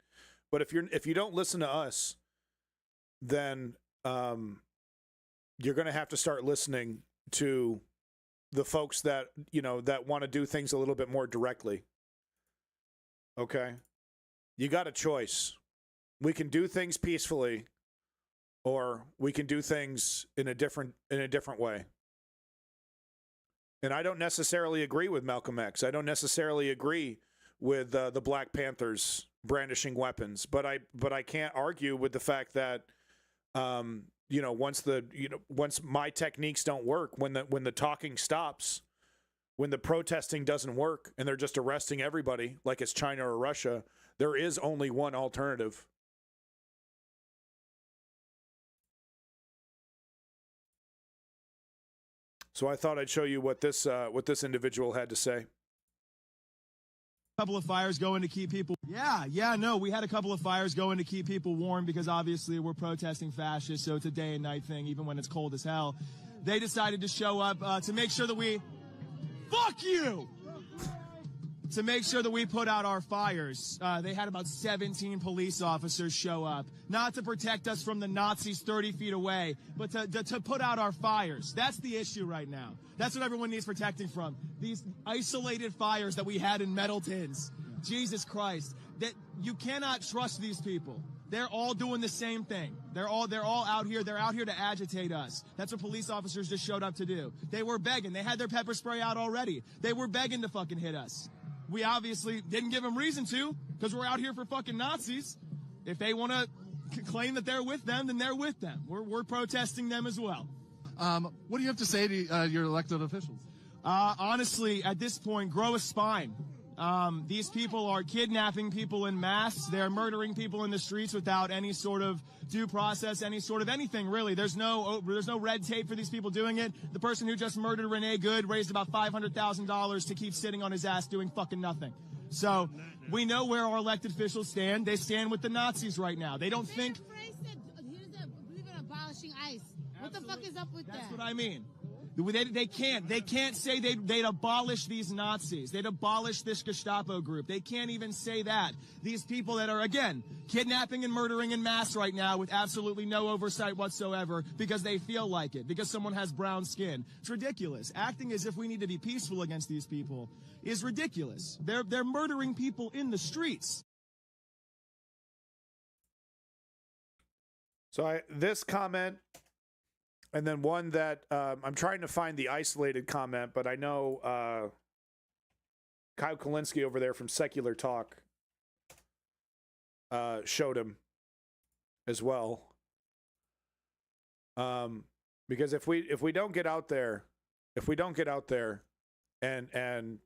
[SPEAKER 1] But if you don't listen to us, then you're going to have to start listening to the folks that, you know, that want to do things a little bit more directly. Okay? You got a choice. We can do things peacefully, or we can do things in a different way. And I don't necessarily agree with Malcolm X. I don't necessarily agree with the Black Panthers brandishing weapons, but I can't argue with the fact that you know, once my techniques don't work, when the talking stops, when the protesting doesn't work, and they're just arresting everybody like it's China or Russia, there is only one alternative. So I thought I'd show you what this individual had to say.
[SPEAKER 18] Couple of fires going to keep people. No, we had a couple of fires going to keep people warm because obviously we're protesting fascists, so it's a day and night thing, even when it's cold as hell. They decided to show up to make sure that we. Fuck you! To make sure that we put out our fires. They had about 17 police officers show up, not to protect us from the Nazis 30 feet away, but to put out our fires. That's the issue right now. That's what everyone needs protecting from. These isolated fires that we had in metal tins. Jesus Christ. That you cannot trust these people. They're all doing the same thing. They're all out here. They're out here to agitate us. That's what police officers just showed up to do. They were begging. They had their pepper spray out already. They were begging to fucking hit us. We obviously didn't give them reason to, because we're out here for fucking Nazis. If they want to claim that they're with them, then they're with them. We're protesting them as well.
[SPEAKER 19] What do you have to say to your elected officials?
[SPEAKER 18] Honestly, at this point, grow a spine. These people are kidnapping people in mass. They're murdering people in the streets without any sort of due process, any sort of anything, really. There's no red tape for these people doing it. The person who just murdered Renee Good raised about $500,000 to keep sitting on his ass doing fucking nothing. So we know where our elected officials stand. They stand with the Nazis right now. They don't think...
[SPEAKER 20] He doesn't believe in abolishing ICE. What the fuck is up with that?
[SPEAKER 18] That's what I mean. They can't say they'd abolish these Nazis. They'd abolish this Gestapo group. They can't even say that. These people that are, again, kidnapping and murdering in mass right now with absolutely no oversight whatsoever because they feel like it, because someone has brown skin. It's ridiculous. Acting as if we need to be peaceful against these people is ridiculous. They're murdering people in the streets.
[SPEAKER 1] So this comment... And then one that I'm trying to find the isolated comment, but I know Kyle Kulinski over there from Secular Talk showed him as well. Because if we don't get out there, and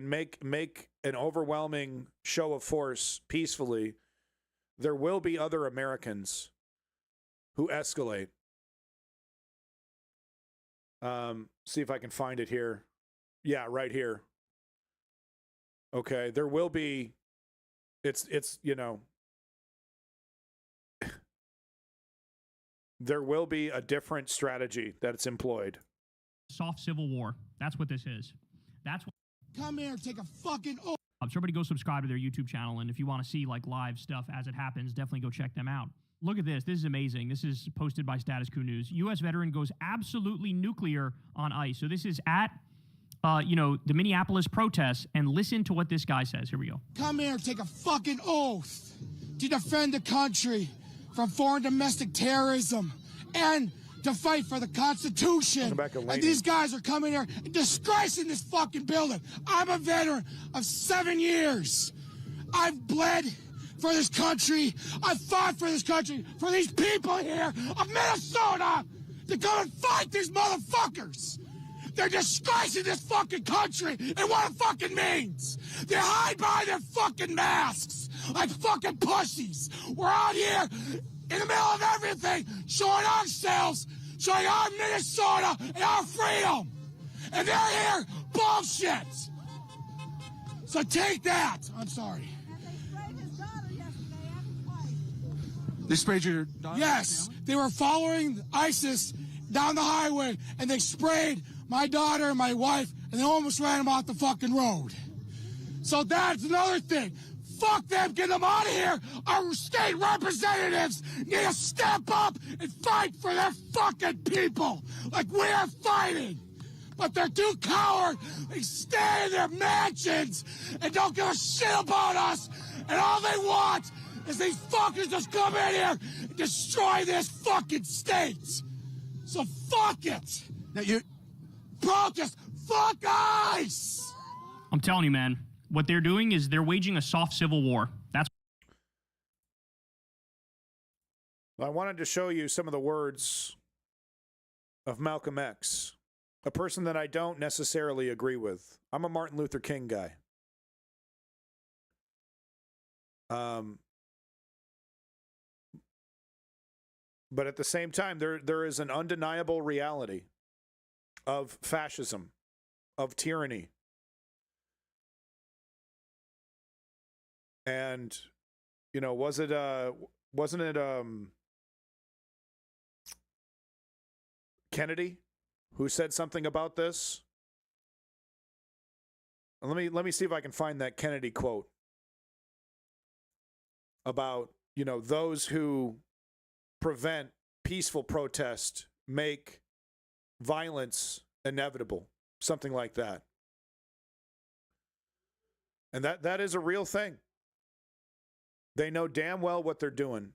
[SPEAKER 1] make an overwhelming show of force peacefully, there will be other Americans who escalate. See if I can find it here. Yeah, right here. Okay, there will be. It's you know. there will be a different strategy that's employed.
[SPEAKER 21] Soft civil war. That's what this is. That's what.
[SPEAKER 16] Come here, take a fucking oath.
[SPEAKER 21] So everybody go subscribe to their YouTube channel, and if you want to see like live stuff as it happens, definitely go check them out. Look at this. This is amazing. This is posted by Status Coup News. U.S. veteran goes absolutely nuclear on ICE. So this is at, the Minneapolis protests, and listen to what this guy says. Here we go.
[SPEAKER 16] Come here, take a fucking oath to defend the country from foreign domestic terrorism and to fight for the Constitution. And these guys are coming here and disgracing this fucking building. I'm a veteran of 7 years. I've bled for this country. I fought for this country, for these people here of Minnesota to come and fight these motherfuckers. They're disgracing this fucking country and what it fucking means. They hide behind their fucking masks like fucking pussies. We're out here in the middle of everything, showing ourselves, showing our Minnesota and our freedom. And they're here, bullshit. So take that. I'm sorry.
[SPEAKER 19] They sprayed your daughter?
[SPEAKER 16] Yes, they were following ISIS down the highway, and they sprayed my daughter and my wife, and they almost ran them off the fucking road. So that's another thing. Fuck them, get them out of here. Our state representatives need to step up and fight for their fucking people like we are fighting. But they're too coward. They stay in their mansions and don't give a shit about us. And all they want is these fuckers just come in here and destroy this fucking state. So fuck it.
[SPEAKER 19] Now you
[SPEAKER 16] protest. Fuck ICE.
[SPEAKER 21] I'm telling you, man. What they're doing is they're waging a soft civil war. That's.
[SPEAKER 1] I wanted to show you some of the words of Malcolm X, a person that I don't necessarily agree with. I'm a Martin Luther King guy. But at the same time, there is an undeniable reality of fascism, of tyranny. And, wasn't it Kennedy who said something about this? Let me see if I can find that Kennedy quote about, those who prevent peaceful protest make violence inevitable, something like that. And that is a real thing. They know damn well what they're doing.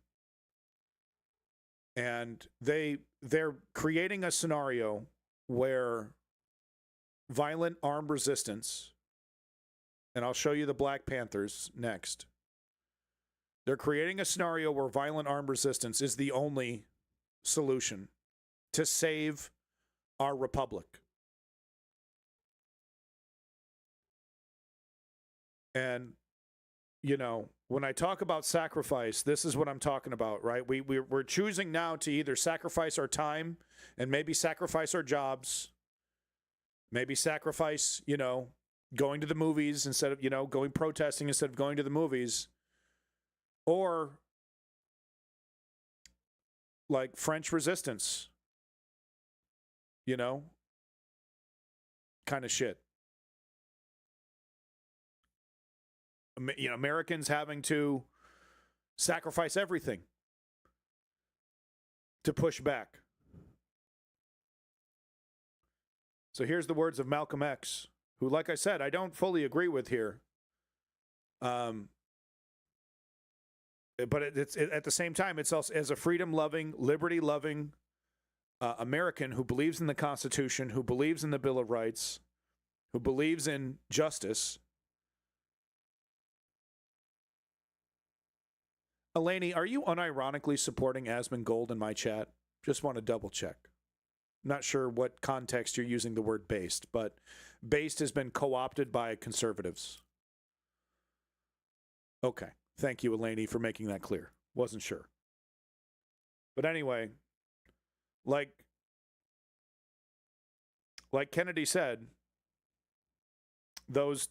[SPEAKER 1] And they're creating a scenario where violent armed resistance, and I'll show you the Black Panthers next. They're creating a scenario where violent armed resistance is the only solution to save our republic. And, when I talk about sacrifice, this is what I'm talking about, right? We're choosing now to either sacrifice our time and maybe sacrifice our jobs, maybe sacrifice, going to the movies instead of, going protesting instead of going to the movies, or like French resistance, kind of shit. Americans having to sacrifice everything to push back. So here's the words of Malcolm X, who, like I said, I don't fully agree with here. But it's at the same time, it's also as a freedom-loving, liberty-loving American who believes in the Constitution, who believes in the Bill of Rights, who believes in justice. Elaney, are you unironically supporting Asmongold in my chat? Just want to double check. Not sure what context you're using the word based, but based has been co-opted by conservatives. Okay. Thank you, Elaney, for making that clear. Wasn't sure. But anyway, like Kennedy said, those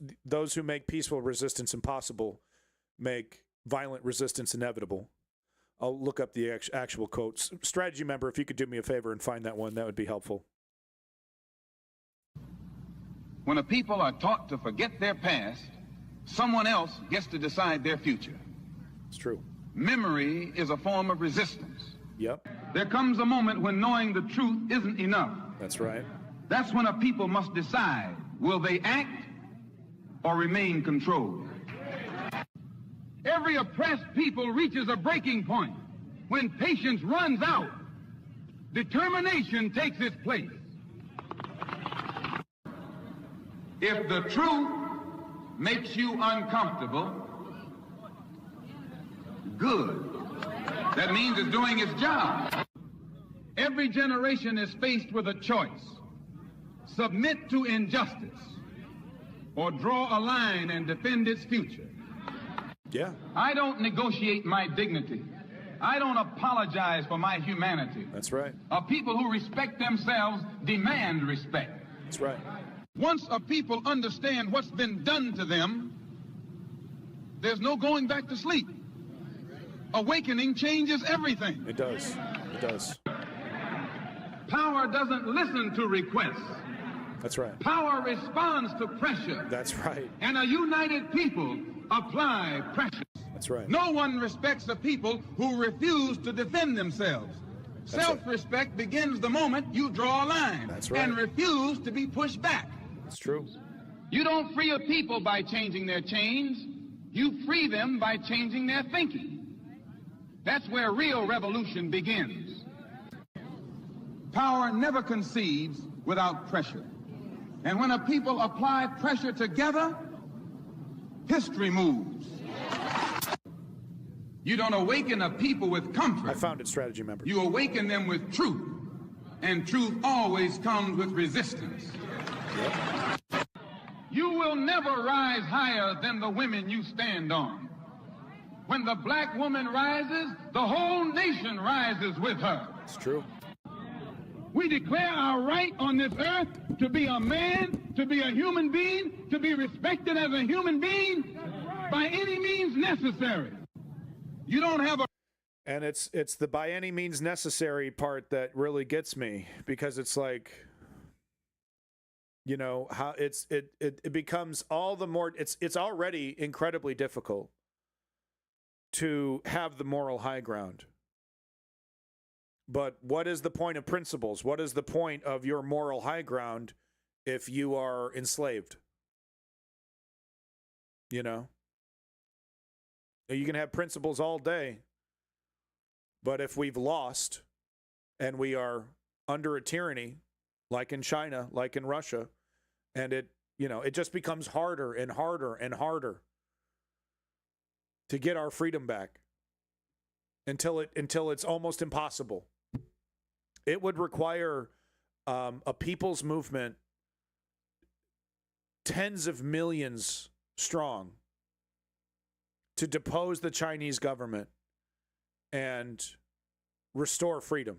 [SPEAKER 1] who make peaceful resistance impossible make violent resistance inevitable. I'll look up the actual quotes. Strategy member, if you could do me a favor and find that one, that would be helpful.
[SPEAKER 2] When a people are taught to forget their past, someone else gets to decide their future.
[SPEAKER 1] It's true.
[SPEAKER 2] Memory is a form of resistance.
[SPEAKER 1] Yep.
[SPEAKER 2] There comes a moment when knowing the truth isn't enough.
[SPEAKER 1] That's right.
[SPEAKER 2] That's when a people must decide, will they act or remain controlled? Every oppressed people reaches a breaking point. When patience runs out, determination takes its place. If the truth makes you uncomfortable, good. That means it's doing its job. Every generation is faced with a choice. Submit to injustice or draw a line and defend its future.
[SPEAKER 1] Yeah.
[SPEAKER 2] I don't negotiate my dignity. I don't apologize for my humanity.
[SPEAKER 1] That's right.
[SPEAKER 2] A people who respect themselves demand respect.
[SPEAKER 1] That's right.
[SPEAKER 2] Once a people understand what's been done to them, there's no going back to sleep. Awakening changes everything.
[SPEAKER 1] It does. It does.
[SPEAKER 2] Power doesn't listen to requests.
[SPEAKER 1] That's right.
[SPEAKER 2] Power responds to pressure.
[SPEAKER 1] That's right.
[SPEAKER 2] And a united people apply pressure.
[SPEAKER 1] That's right.
[SPEAKER 2] No one respects the people who refuse to defend themselves. Self-respect begins the moment you draw a line.
[SPEAKER 1] That's right.
[SPEAKER 2] And refuse to be pushed back.
[SPEAKER 1] That's true.
[SPEAKER 2] You don't free a people by changing their chains. You free them by changing their thinking. That's where real revolution begins. Power never concedes without pressure. And when a people apply pressure together, history moves. You don't awaken a people with comfort.
[SPEAKER 1] I found it, strategy member.
[SPEAKER 2] You awaken them with truth. And truth always comes with resistance. Yep. You will never rise higher than the women you stand on. When the black woman rises, the whole nation rises with her.
[SPEAKER 1] It's true.
[SPEAKER 2] We declare our right on this earth to be a man, to be a human being, to be respected as a human being by any means necessary. You don't have a...
[SPEAKER 1] And it's the by any means necessary part that really gets me, because it's like, you know, how it becomes all the more, it's already incredibly difficult to have the moral high ground. But what is the point of principles? What is the point of your moral high ground if you are enslaved? You know? You can have principles all day, but if we've lost and we are under a tyranny, like in China, like in Russia, and it just becomes harder and harder and harder to get our freedom back until it's almost impossible. It would require a people's movement, tens of millions strong, to depose the Chinese government and restore freedom.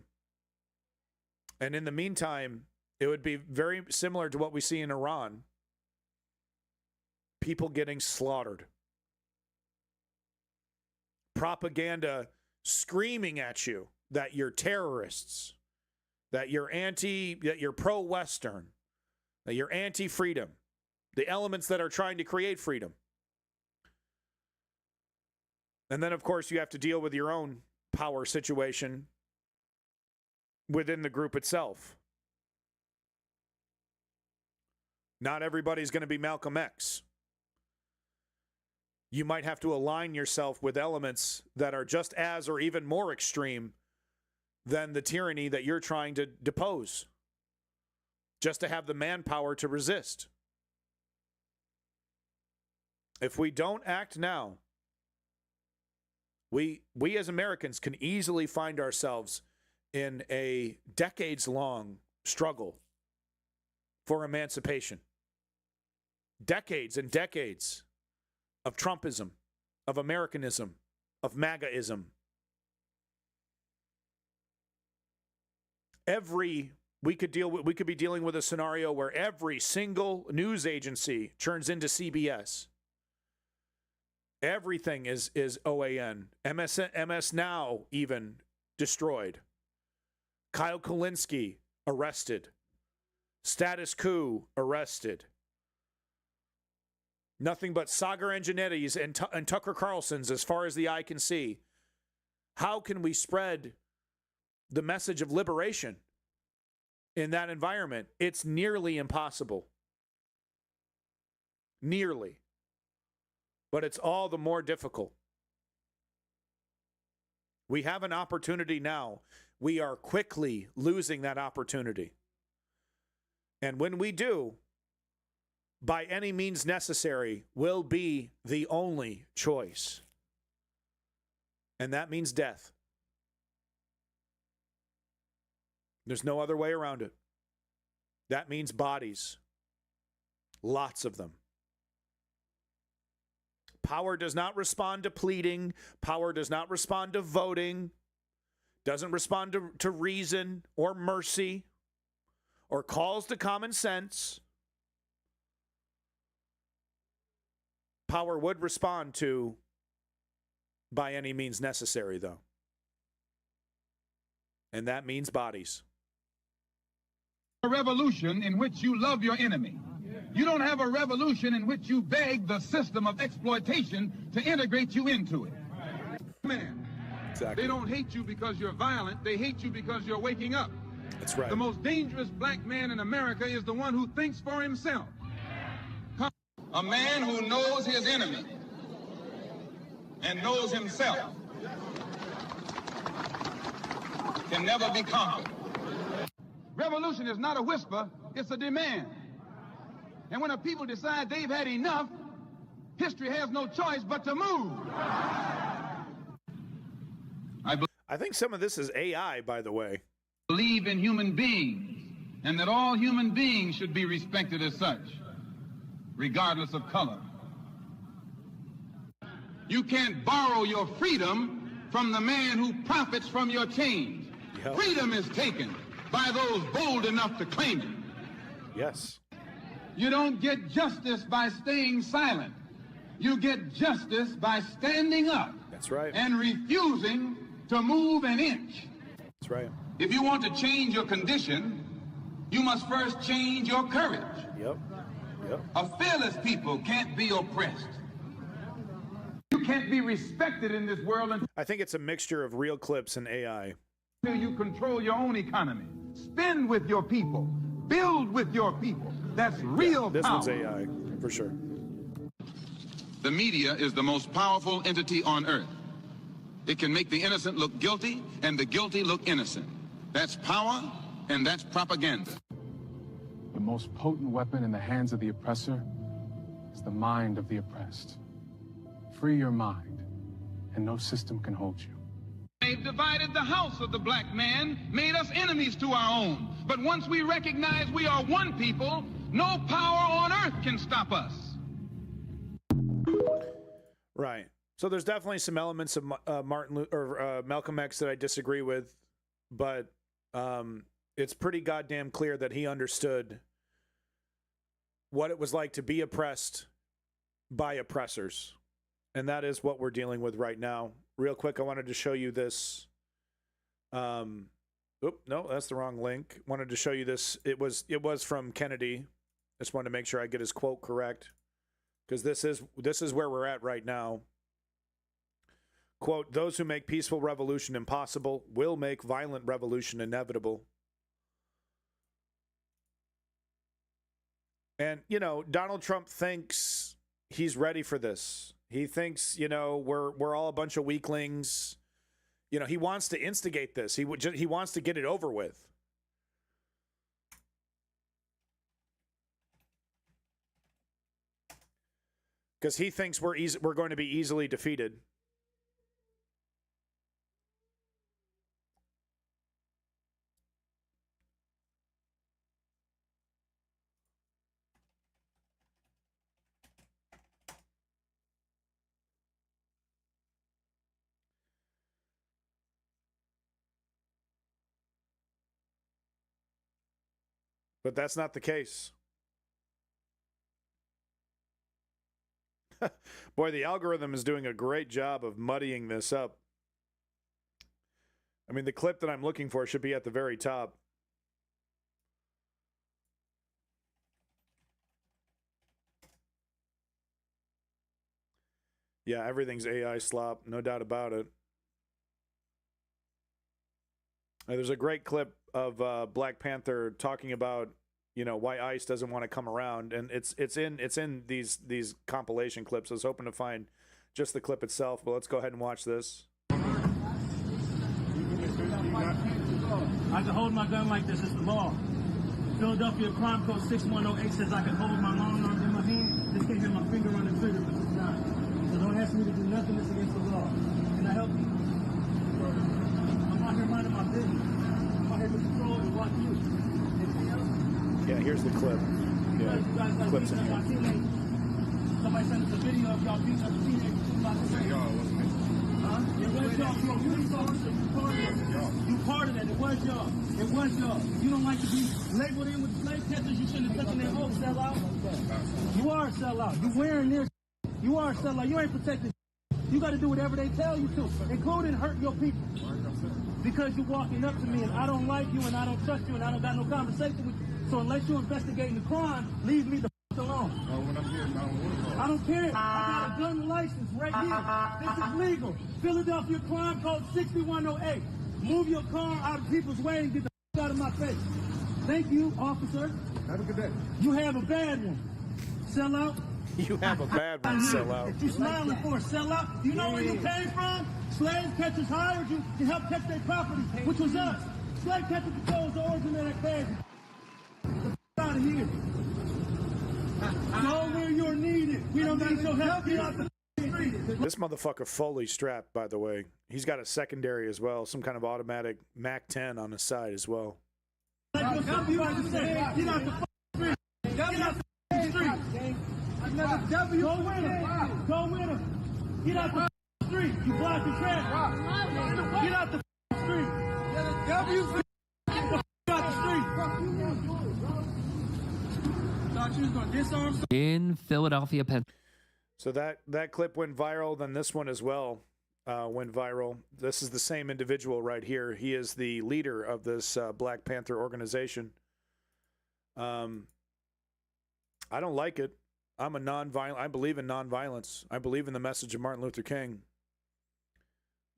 [SPEAKER 1] And in the meantime, it would be very similar to what we see in Iran. People getting slaughtered. Propaganda screaming at you that you're terrorists, that you're pro-Western, that you're anti-freedom, the elements that are trying to create freedom. And then, of course, you have to deal with your own power situation within the group itself. Not everybody's going to be Malcolm X. You might have to align yourself with elements that are just as or even more extreme than the tyranny that you're trying to depose, just to have the manpower to resist. If we don't act now, we as Americans can easily find ourselves in a decades-long struggle for emancipation. Decades and decades of Trumpism, of Americanism, of MAGAism. We could be dealing with a scenario where every single news agency turns into CBS. Everything is OAN. MS Now even destroyed. Kyle Kulinski arrested. Status Coup arrested. Nothing but Sagar Enginetis and Tucker Carlson's as far as the eye can see. How can we spread the message of liberation in that environment? It's nearly impossible. Nearly. But it's all the more difficult. We have an opportunity now. We are quickly losing that opportunity. And when we do, by any means necessary will be the only choice. And that means death. There's no other way around it. That means bodies. Lots of them. Power does not respond to pleading. Power does not respond to voting. Doesn't respond to reason or mercy or calls to common sense. Power would respond to by any means necessary, though. And that means bodies.
[SPEAKER 2] A revolution in which you love your enemy. You don't have a revolution in which you beg the system of exploitation to integrate you into it. Man,
[SPEAKER 1] exactly.
[SPEAKER 2] They don't hate you because you're violent. They hate you because you're waking up.
[SPEAKER 1] That's right.
[SPEAKER 2] The most dangerous black man in America is the one who thinks for himself. A man who knows his enemy and knows himself can never be conquered. Revolution is not a whisper, it's a demand. And when a people decide they've had enough, history has no choice but to move.
[SPEAKER 1] I think some of this is AI, by the way.
[SPEAKER 2] Believe in human beings, and that all human beings should be respected as such, regardless of color. You can't borrow your freedom from the man who profits from your change. Yep. Freedom is taken by those bold enough to claim it.
[SPEAKER 1] Yes.
[SPEAKER 2] You don't get justice by staying silent. You get justice by standing up.
[SPEAKER 1] That's right.
[SPEAKER 2] And refusing to move an inch.
[SPEAKER 1] That's right.
[SPEAKER 2] If you want to change your condition, you must first change your courage.
[SPEAKER 1] Yep. Yep.
[SPEAKER 2] A fearless people can't be oppressed. You can't be respected in this world until
[SPEAKER 1] I think it's a mixture of real clips and AI.
[SPEAKER 2] You control your own economy. Spend with your people. Build with your people. That's real
[SPEAKER 1] this
[SPEAKER 2] power.
[SPEAKER 1] One's AI, for sure.
[SPEAKER 2] The media is the most powerful entity on earth. It can make the innocent look guilty and the guilty look innocent. That's power and that's propaganda.
[SPEAKER 3] The most potent weapon in the hands of the oppressor is the mind of the oppressed. Free your mind, and no system can hold you.
[SPEAKER 2] They've divided the house of the black man, made us enemies to our own. But once we recognize we are one people, no power on earth can stop us.
[SPEAKER 1] Right. So there's definitely some elements of Malcolm X that I disagree with, but it's pretty goddamn clear that he understood what it was like to be oppressed by oppressors. And that is what we're dealing with right now. Real quick, I wanted to show you this. No, that's the wrong link. Wanted to show you this. It was from Kennedy. Just wanted to make sure I get his quote correct, because this is where we're at right now. Quote, "Those who make peaceful revolution impossible will make violent revolution inevitable." And, you know, Donald Trump thinks he's ready for this. He thinks, you know, we're all a bunch of weaklings. You know, he wants to instigate this. He wants to get it over with. Because he thinks we're going to be easily defeated. But that's not the case. Boy, the algorithm is doing a great job of muddying this up. I mean, the clip that I'm looking for should be at the very top. Yeah, everything's AI slop, no doubt about it. There's a great clip of Black Panther talking about, you know, why ICE doesn't want to come around, and it's in these compilation clips. I was hoping to find just the clip itself, but let's go ahead and watch this.
[SPEAKER 4] I can hold my gun like this. It's the law. Philadelphia Crime Code 6108 says I can hold my long arm in my hand. Just can't get my finger on the trigger, but it's not. So don't ask me to do nothing that's against the law. Can I help you? I'm out here minding my business. I'm out here to control and watch you. Anything else?
[SPEAKER 1] Yeah, here's the clip. Yeah,
[SPEAKER 4] you guys like
[SPEAKER 1] clips in
[SPEAKER 4] beating up my teammates. Somebody sent us a video of y'all beating up the teammates. Y'all, wasn't it? Huh? It was y'all. You part of that. It was y'all. It was y'all. You don't like to be labeled in with the slave catchers. You shouldn't have touched their home. Sellout. You are a sellout. You wearing this. You are a sellout. You ain't protected. You got to do whatever they tell you to, including hurt your people. Because you're walking up to me and I don't like you and I don't trust you and I don't got no conversation with you. So unless you're investigating the crime, leave me the alone. When I'm here, I don't care. I got a gun license right here. This is legal. Philadelphia Crime Code 6108. Move your car out of people's way and get the out of my face. Thank you, officer. Have a good day. You have a bad one. Sell out.
[SPEAKER 1] You have a bad one, sell out.
[SPEAKER 4] If you smiling for a sellout, you know where you came from? Slave catchers hired you to help catch their property, which was us. Slave catcher patrol is the origin of that cash. Get out of here. Go where you're needed. We don't need your help. Get out the street.
[SPEAKER 1] This motherfucker fully strapped, by the way. He's got a secondary as well, some kind of automatic MAC-10 on his side as well.
[SPEAKER 4] Get out the street. Get out the street. Go with him. Go with him. Get out the street. You blocking traffic. Get out the street. Get out the street. Thought you was gonna disarm.
[SPEAKER 22] In Philadelphia,
[SPEAKER 1] So that clip went viral. Then this one as well went viral. This is the same individual right here. He is the leader of this Black Panther organization. I don't like it. I'm a nonviolent. I believe in nonviolence. I believe in the message of Martin Luther King.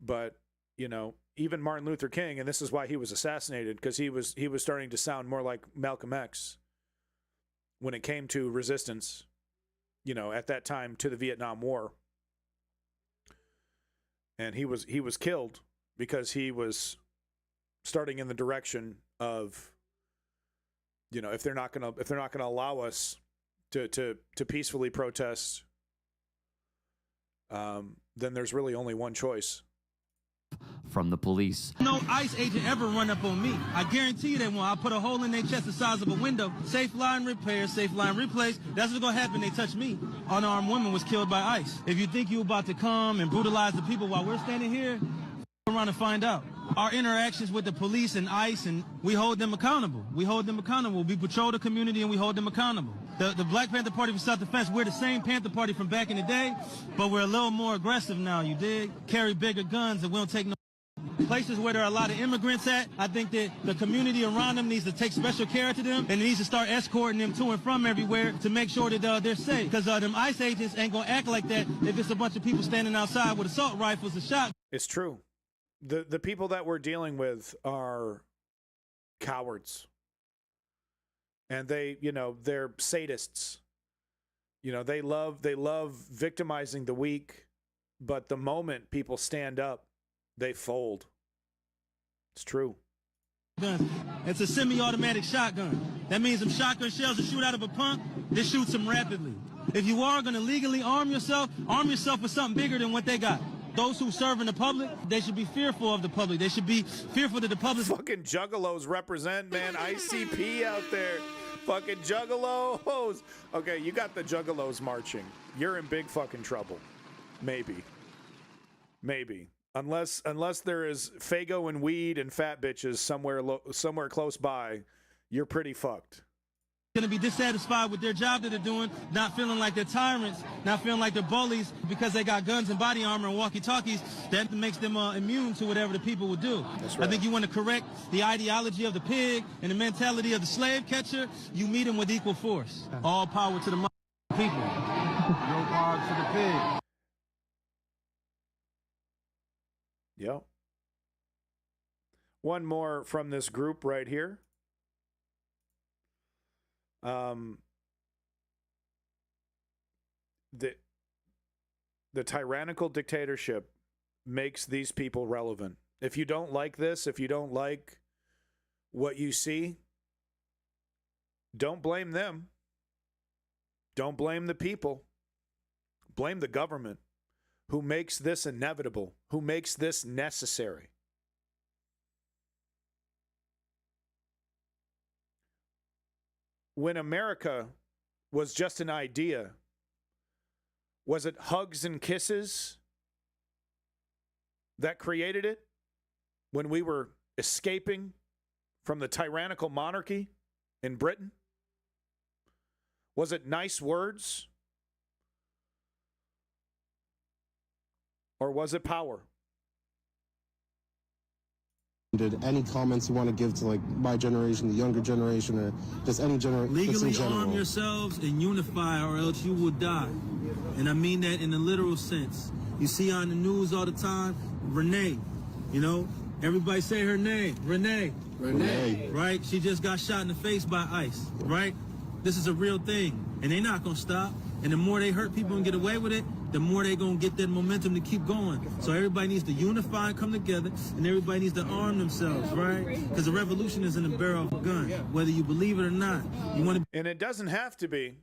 [SPEAKER 1] But you know, even Martin Luther King, and this is why he was assassinated, because he was starting to sound more like Malcolm X when it came to resistance. You know, at that time to the Vietnam War, and he was killed because he was starting in the direction of, you know, if they're not gonna allow us to peacefully protest, then there's really only one choice.
[SPEAKER 22] From the police.
[SPEAKER 4] No ICE agent ever run up on me. I guarantee you they won't. I'll put a hole in their chest the size of a window. Safe line repair, safe line replace. That's what's gonna happen. They touch me. Unarmed woman was killed by ICE. If you think you're about to come and brutalize the people while we're standing here, around and find out. Our interactions with the police and ICE, and we hold them accountable. We hold them accountable. We patrol the community and we hold them accountable. The Black Panther Party for Self-Defense, we're the same Panther Party from back in the day, but we're a little more aggressive now, you dig? Carry bigger guns and we don't take no places where there are a lot of immigrants at. I think that the community around them needs to take special care to them and needs to start escorting them to and from everywhere to make sure that they're safe. Because them ICE agents ain't gonna act like that if it's a bunch of people standing outside with assault rifles and shot.
[SPEAKER 1] It's true. The people that we're dealing with are cowards. And they, you know, they're sadists. You know, they love victimizing the weak, but the moment people stand up, they fold. It's true.
[SPEAKER 4] It's a semi-automatic shotgun. That means them shotgun shells that shoot out of a pump, they shoot them rapidly. If you are going to legally arm yourself with something bigger than what they got. Those who serve in the public, they should be fearful of the public. They should be fearful that the public...
[SPEAKER 1] Fucking juggalos represent, man. ICP out there. Fucking juggalos. Okay, you got the juggalos marching. You're in big fucking trouble. Maybe. Unless there is Fago and weed and fat bitches somewhere close by, you're pretty fucked.
[SPEAKER 4] going to be dissatisfied with their job that they're doing, not feeling like they're tyrants, not feeling like they're bullies because they got guns and body armor and walkie-talkies. That makes them immune to whatever the people would do. That's right. I think you want to correct the ideology of the pig and the mentality of the slave catcher. You meet them with equal force. All power to the people. No power to the pig.
[SPEAKER 1] Yep. One more from this group right here. The tyrannical dictatorship makes these people relevant. If you don't like this, if you don't like what you see, don't blame them. Don't blame the people. Blame the government who makes this inevitable, who makes this necessary. When America was just an idea, was it hugs and kisses that created it? When we were escaping from the tyrannical monarchy in Britain? Was it nice words? Or was it power?
[SPEAKER 5] Did any comments you want to give to like my generation, the younger generation, or just any generation?
[SPEAKER 4] Legally arm yourselves and unify, or else you will die. And I mean that in the literal sense. You see on the news all the time, Renee, you know, everybody say her name, Renee.
[SPEAKER 5] Renee.
[SPEAKER 4] Right? She just got shot in the face by ICE, right? This is a real thing, and they're not going to stop. And the more they hurt people and get away with it, the more they're going to get that momentum to keep going. So everybody needs to unify and come together, and everybody needs to arm themselves, right? Because a revolution is in the barrel of a gun, whether you believe it or not. You want to.
[SPEAKER 1] And it doesn't have to be.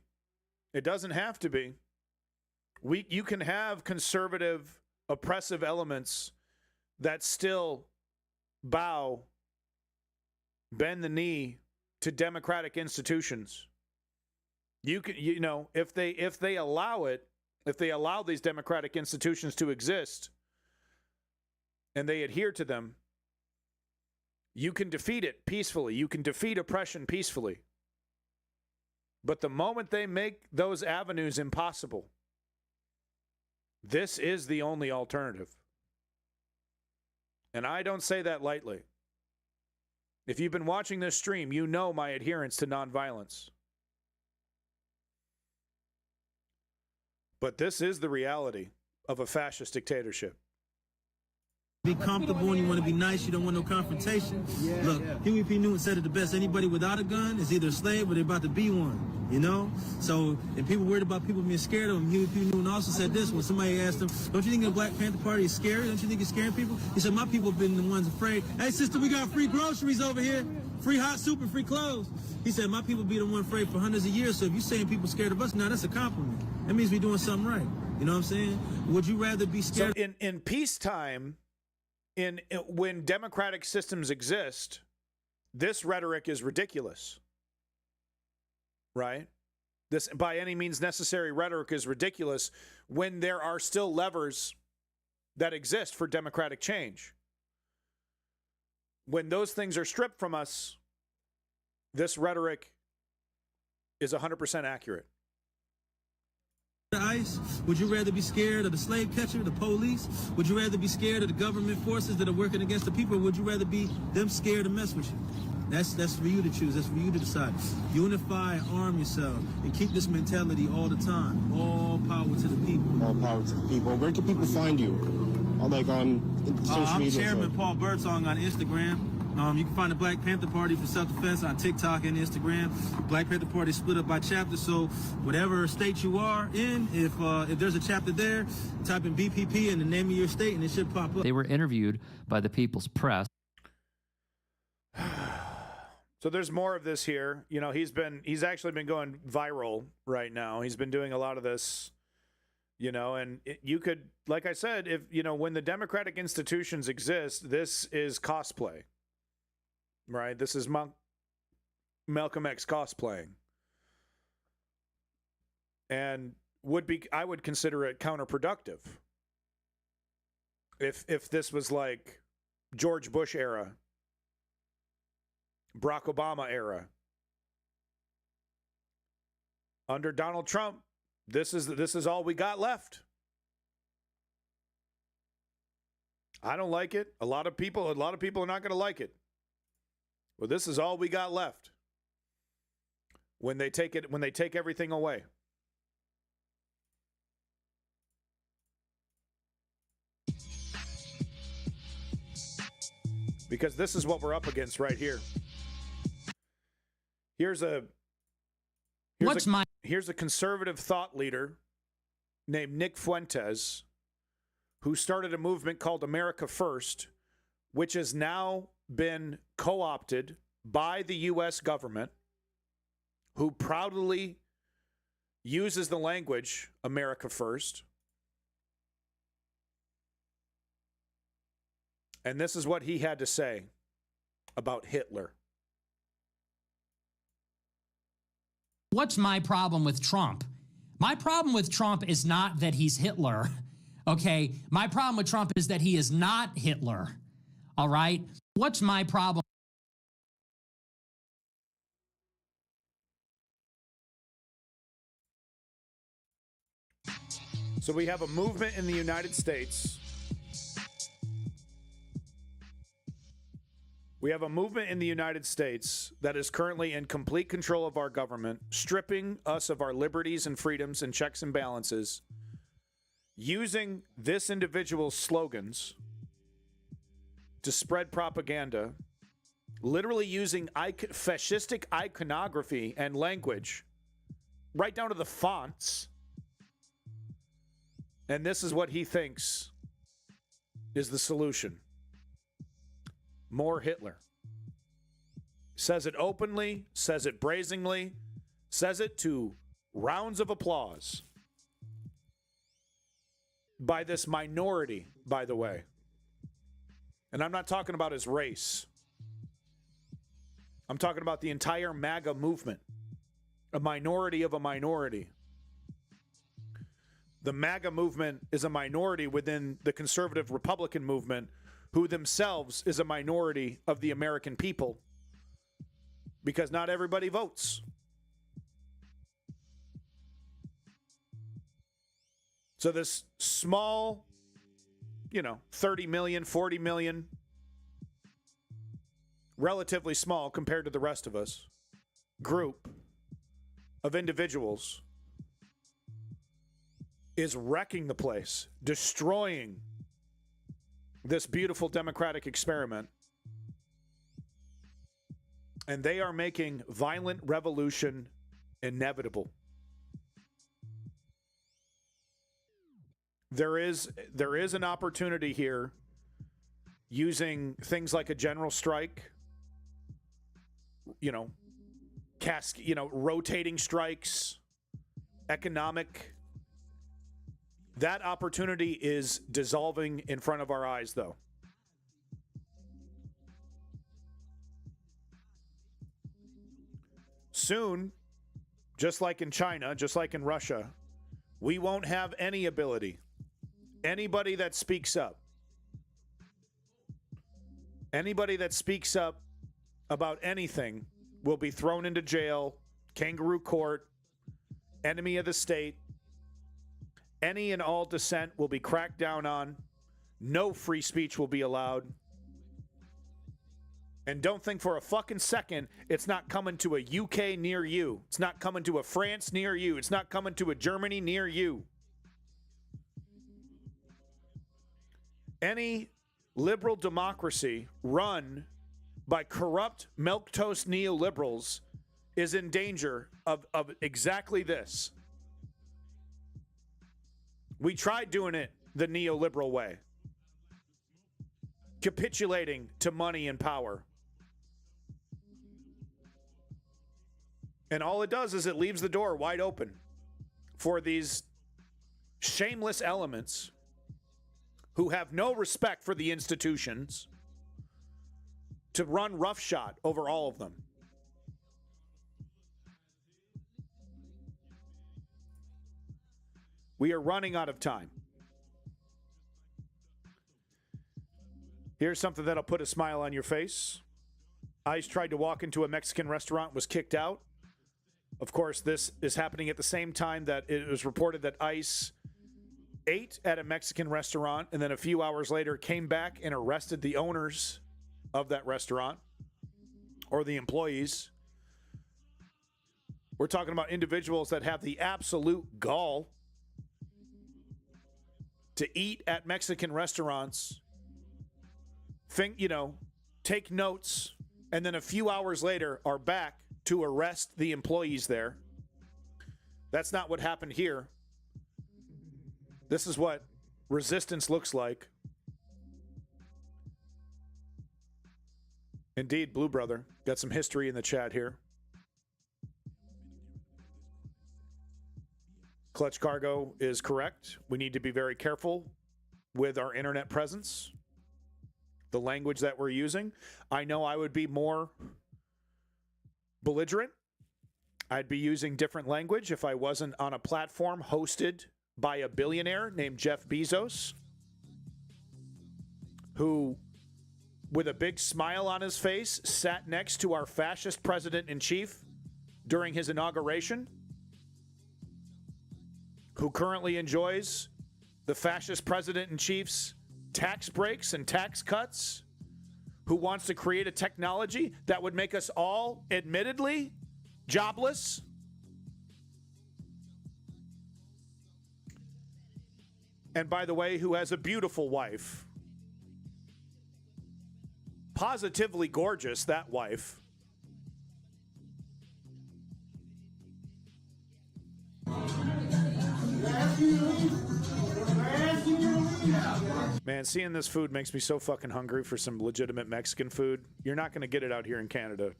[SPEAKER 1] It doesn't have to be. You can have conservative, oppressive elements that still bend the knee to democratic institutions. You can, you know, if they allow it, if they allow these democratic institutions to exist and they adhere to them, you can defeat it peacefully. You can defeat oppression peacefully. But the moment they make those avenues impossible, this is the only alternative. And I don't say that lightly. If you've been watching this stream, you know my adherence to nonviolence. But this is the reality of a fascist dictatorship.
[SPEAKER 4] Be comfortable and you want to be nice, you don't want no confrontation. Look, Huey P. Newton said it the best. Anybody without a gun is either a slave or they're about to be one, you know? So, and people worried about people being scared of him. Huey P. Newton also said this when somebody asked him, don't you think the Black Panther Party is scary? Don't you think it's scaring people? He said, my people have been the ones afraid. Hey, sister, we got free groceries over here. Free hot soup and free clothes. He said, my people be the one afraid for hundreds of years. So if you're saying people scared of us now, that's a compliment. That means we're doing something right. You know what I'm saying? Would you rather be scared?
[SPEAKER 1] So in peacetime, when democratic systems exist, this rhetoric is ridiculous, right? This by any means necessary rhetoric is ridiculous when there are still levers that exist for democratic change. When those things are stripped from us, this rhetoric is 100% accurate.
[SPEAKER 4] ICE? Would you rather be scared of the slave catcher, the police? Would you rather be scared of the government forces that are working against the people? Or would you rather be them scared to mess with you? That's for you to choose. That's for you to decide. Unify, arm yourself, and keep this mentality all the time. All power to the people.
[SPEAKER 5] All power to the people. Where can people find you? Like on social media?
[SPEAKER 4] I'm Chairman Paul Birdsong on Instagram. You can find the Black Panther Party for self-defense on TikTok and Instagram. Black Panther Party is split up by chapter, so whatever state you are in, if there's a chapter there, type in BPP and the name of your state, and it should pop up.
[SPEAKER 22] They were interviewed by the People's Press.
[SPEAKER 1] So there's more of this here. You know, he's actually been going viral right now. He's been doing a lot of this, you know, and you could, like I said, if, you know, when the democratic institutions exist, this is cosplay. Right? This is Malcolm X cosplaying. And I would consider it counterproductive. If this was like George Bush era, Barack Obama era, Under Donald Trump, this is all we got left. I don't like it. A lot of people are not going to like it. Well, this is all we got left. When they take everything away. Because this is what we're up against right here. Here's a conservative thought leader named Nick Fuentes, who started a movement called America First, which has now been co-opted by the U.S. government, who proudly uses the language America First. And this is what he had to say about Hitler.
[SPEAKER 6] What's my problem with Trump? My problem with Trump is not that he's Hitler, okay? My problem with Trump is that he is not Hitler, all right? What's my problem?
[SPEAKER 1] So we have a movement in the United States. We have a movement in the United States that is currently in complete control of our government, stripping us of our liberties and freedoms and checks and balances, using this individual's slogans to spread propaganda, literally using fascistic iconography and language, right down to the fonts. And this is what he thinks is the solution. More Hitler. Says it openly, says it brazenly, says it to rounds of applause by this minority, by the way. And I'm not talking about his race. I'm talking about the entire MAGA movement. A minority of a minority. The MAGA movement is a minority within the conservative Republican movement, who themselves is a minority of the American people, because not everybody votes. So this small, 30 million, 40 million, relatively small compared to the rest of us, group of individuals is wrecking the place, destroying this beautiful democratic experiment. And they are making violent revolution inevitable. There is an opportunity here using things like a general strike, rotating strikes, economic. That opportunity is dissolving in front of our eyes, though. Soon, just like in China, just like in Russia, we won't have any ability. Anybody that speaks up about anything will be thrown into jail, kangaroo court, enemy of the state. Any and all dissent will be cracked down on. No free speech will be allowed. And don't think for a fucking second it's not coming to a UK near you. It's not coming to a France near you. It's not coming to a Germany near you. Any liberal democracy run by corrupt milquetoast neoliberals is in danger of exactly this. We tried doing it the neoliberal way, capitulating to money and power. And all it does is it leaves the door wide open for these shameless elements who have no respect for the institutions to run roughshod over all of them. We are running out of time. Here's something that'll put a smile on your face. ICE tried to walk into a Mexican restaurant, was kicked out. Of course, this is happening at the same time that it was reported that ICE ate at a Mexican restaurant and then a few hours later came back and arrested the owners of that restaurant or the employees. We're talking about individuals that have the absolute gall to eat at Mexican restaurants, take notes, and then a few hours later are back to arrest the employees there. That's not what happened here. This is what resistance looks like. Indeed, Blue Brother. Got some history in the chat here. Clutch Cargo is correct. We need to be very careful with our internet presence, the language that we're using. I know I would be more belligerent. I'd be using different language if I wasn't on a platform hosted by a billionaire named Jeff Bezos, who, with a big smile on his face, sat next to our fascist president-in-chief during his inauguration, who currently enjoys the fascist president-in-chief's tax breaks and tax cuts, who wants to create a technology that would make us all, admittedly, jobless. And by the way, who has a beautiful wife. Positively gorgeous, that wife. Man, seeing this food makes me so fucking hungry for some legitimate Mexican food. You're not going to get it out here in Canada.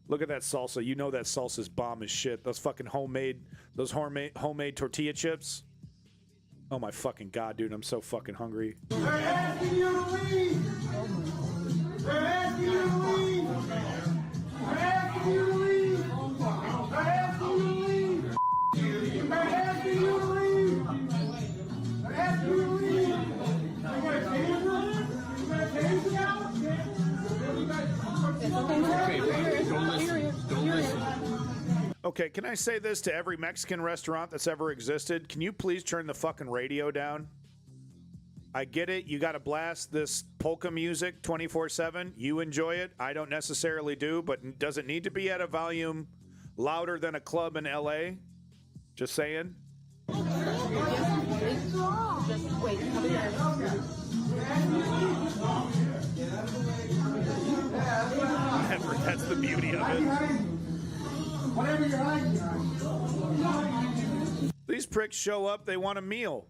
[SPEAKER 1] Look at that salsa. You know that salsa's bomb as shit. Those fucking homemade tortilla chips. Oh my fucking God, dude. I'm so fucking hungry.
[SPEAKER 8] They're asking you to leave. They're asking you to leave. They're asking you to leave. They're asking you to leave. They're asking you to leave. They're asking you to leave. You're going to change it? You're going to change it now?
[SPEAKER 1] Don't listen. Okay, can I say this to every Mexican restaurant that's ever existed? Can you please turn the fucking radio down? I get it. You got to blast this polka music 24/7. You enjoy it. I don't necessarily do, but does it need to be at a volume louder than a club in LA? Just saying. That's the beauty of it. These pricks show up, they want a meal.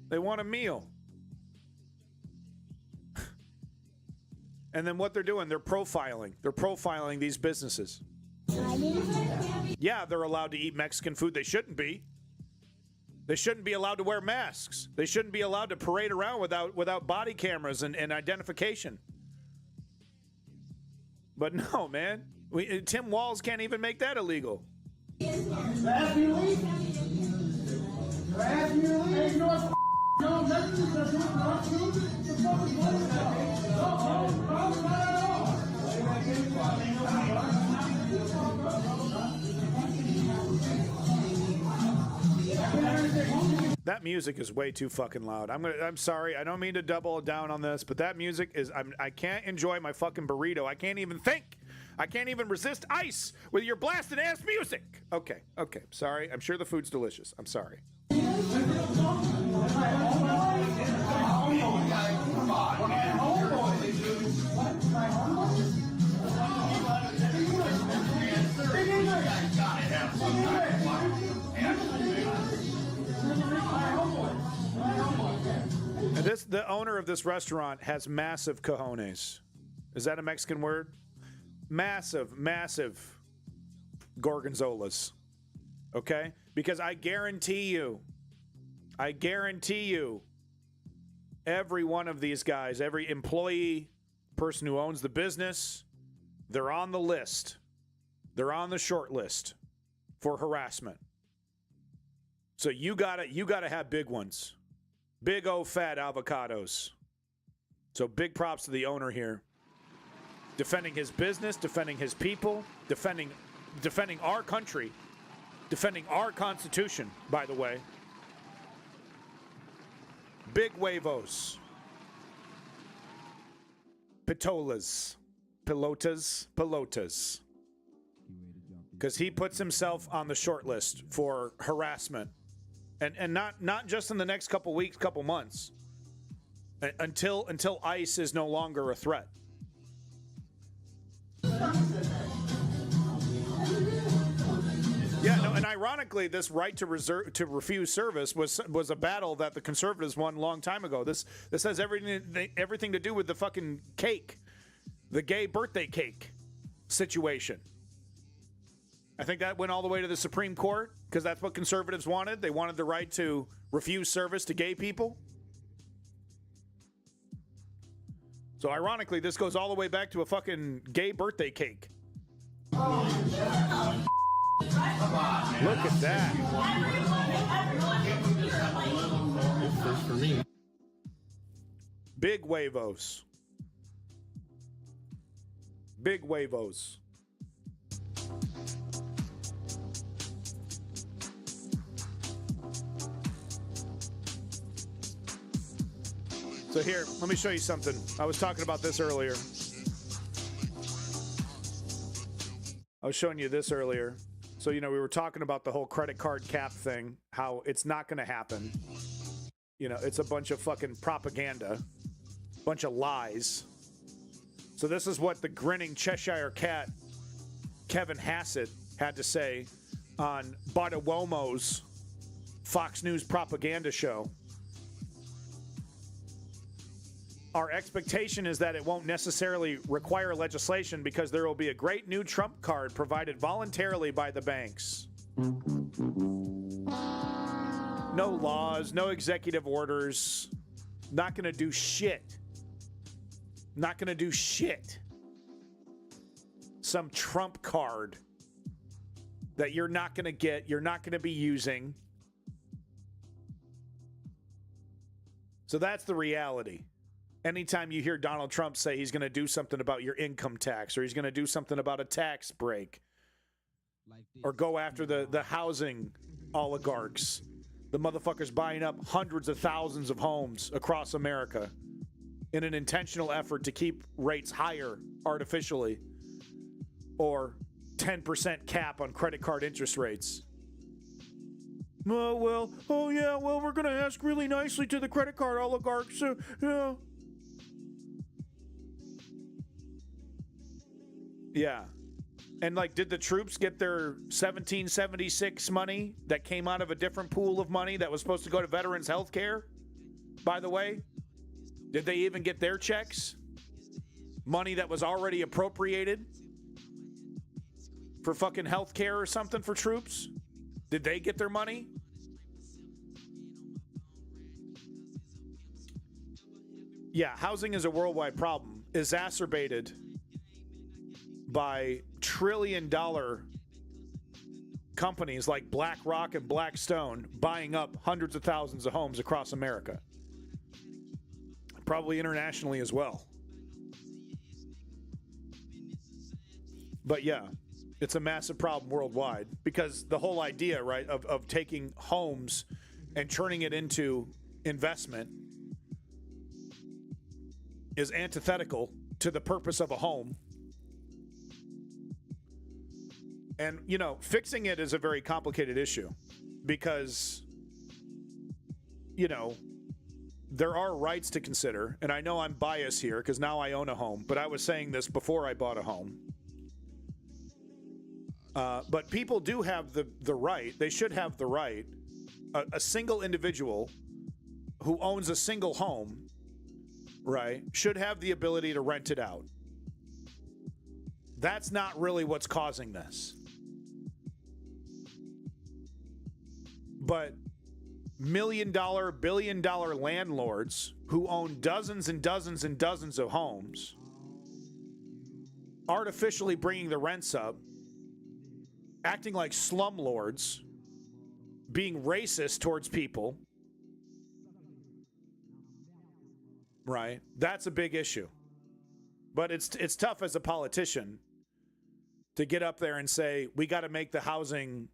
[SPEAKER 1] They want a meal. And then what they're doing, they're profiling. They're profiling these businesses. Yeah, they're allowed to eat Mexican food. They shouldn't be. They shouldn't be allowed to wear masks. They shouldn't be allowed to parade around without body cameras and identification. But no, man. Tim Walz can't even make that illegal. That music is way too fucking loud. I'm sorry. I don't mean to double down on this, but that music is. I can't enjoy my fucking burrito. I can't even think. I can't even resist ICE with your blasted ass music. Okay. Sorry. I'm sure the food's delicious. I'm sorry. The owner of this restaurant has massive cojones. Is that a Mexican word? Massive gorgonzolas. Okay? Because I guarantee you, every one of these guys, every employee, person who owns the business, they're on the list. They're on the short list for harassment. So you gotta have big ones. Big old fat avocados. So big props to the owner here. Defending his business, defending his people, defending defending our country, defending our Constitution, by the way. Big huevos. Pilotas. Because he puts himself on the short list for harassment. And not just in the next couple weeks, couple months. Until ICE is no longer a threat. Yeah, no, and ironically, this right to refuse service was a battle that the conservatives won a long time ago. This has everything to do with the fucking cake, the gay birthday cake situation. I think that went all the way to the Supreme Court because that's what conservatives wanted. They wanted the right to refuse service to gay people. So ironically, this goes all the way back to a fucking gay birthday cake. Look at that.
[SPEAKER 5] First for me.
[SPEAKER 1] Big huevos. Big huevos. So here, let me show you something. I was talking about this earlier. I was showing you this earlier. So, you know, we were talking about the whole credit card cap thing, how it's not going to happen. You know, it's a bunch of fucking propaganda, bunch of lies. So this is what the grinning Cheshire Cat, Kevin Hassett, had to say on Bartiwomo's Fox News propaganda show. Our expectation is that it won't necessarily require legislation because there will be a great new Trump card provided voluntarily by the banks. No laws, no executive orders. Not going to do shit. Not going to do shit. Some Trump card that you're not going to get, you're not going to be using. So that's the reality. Anytime you hear Donald Trump say he's going to do something about your income tax or he's going to do something about a tax break or go after the housing oligarchs, the motherfuckers buying up hundreds of thousands of homes across America in an intentional effort to keep rates higher artificially or 10% cap on credit card interest rates. We're going to ask really nicely to the credit card oligarchs. Yeah. Yeah. And, like, did the troops get their 1776 money that came out of a different pool of money that was supposed to go to veterans' health care? By the way, did they even get their checks? Money that was already appropriated for fucking health care or something for troops? Did they get their money? Yeah, housing is a worldwide problem, exacerbated by trillion-dollar companies like BlackRock and Blackstone buying up hundreds of thousands of homes across America. Probably internationally as well. But yeah, it's a massive problem worldwide because the whole idea, right, of taking homes and turning it into investment is antithetical to the purpose of a home. And, you know, fixing it is a very complicated issue because, you know, there are rights to consider. And I know I'm biased here because now I own a home, but I was saying this before I bought a home. But people do have the right, they should have the right, a single individual who owns a single home, right, should have the ability to rent it out. That's not really what's causing this. But million-dollar, billion-dollar landlords who own dozens and dozens and dozens of homes, artificially bringing the rents up, acting like slumlords, being racist towards people, right? That's a big issue. But it's tough as a politician
[SPEAKER 14] to get up there and say, we got to make the housing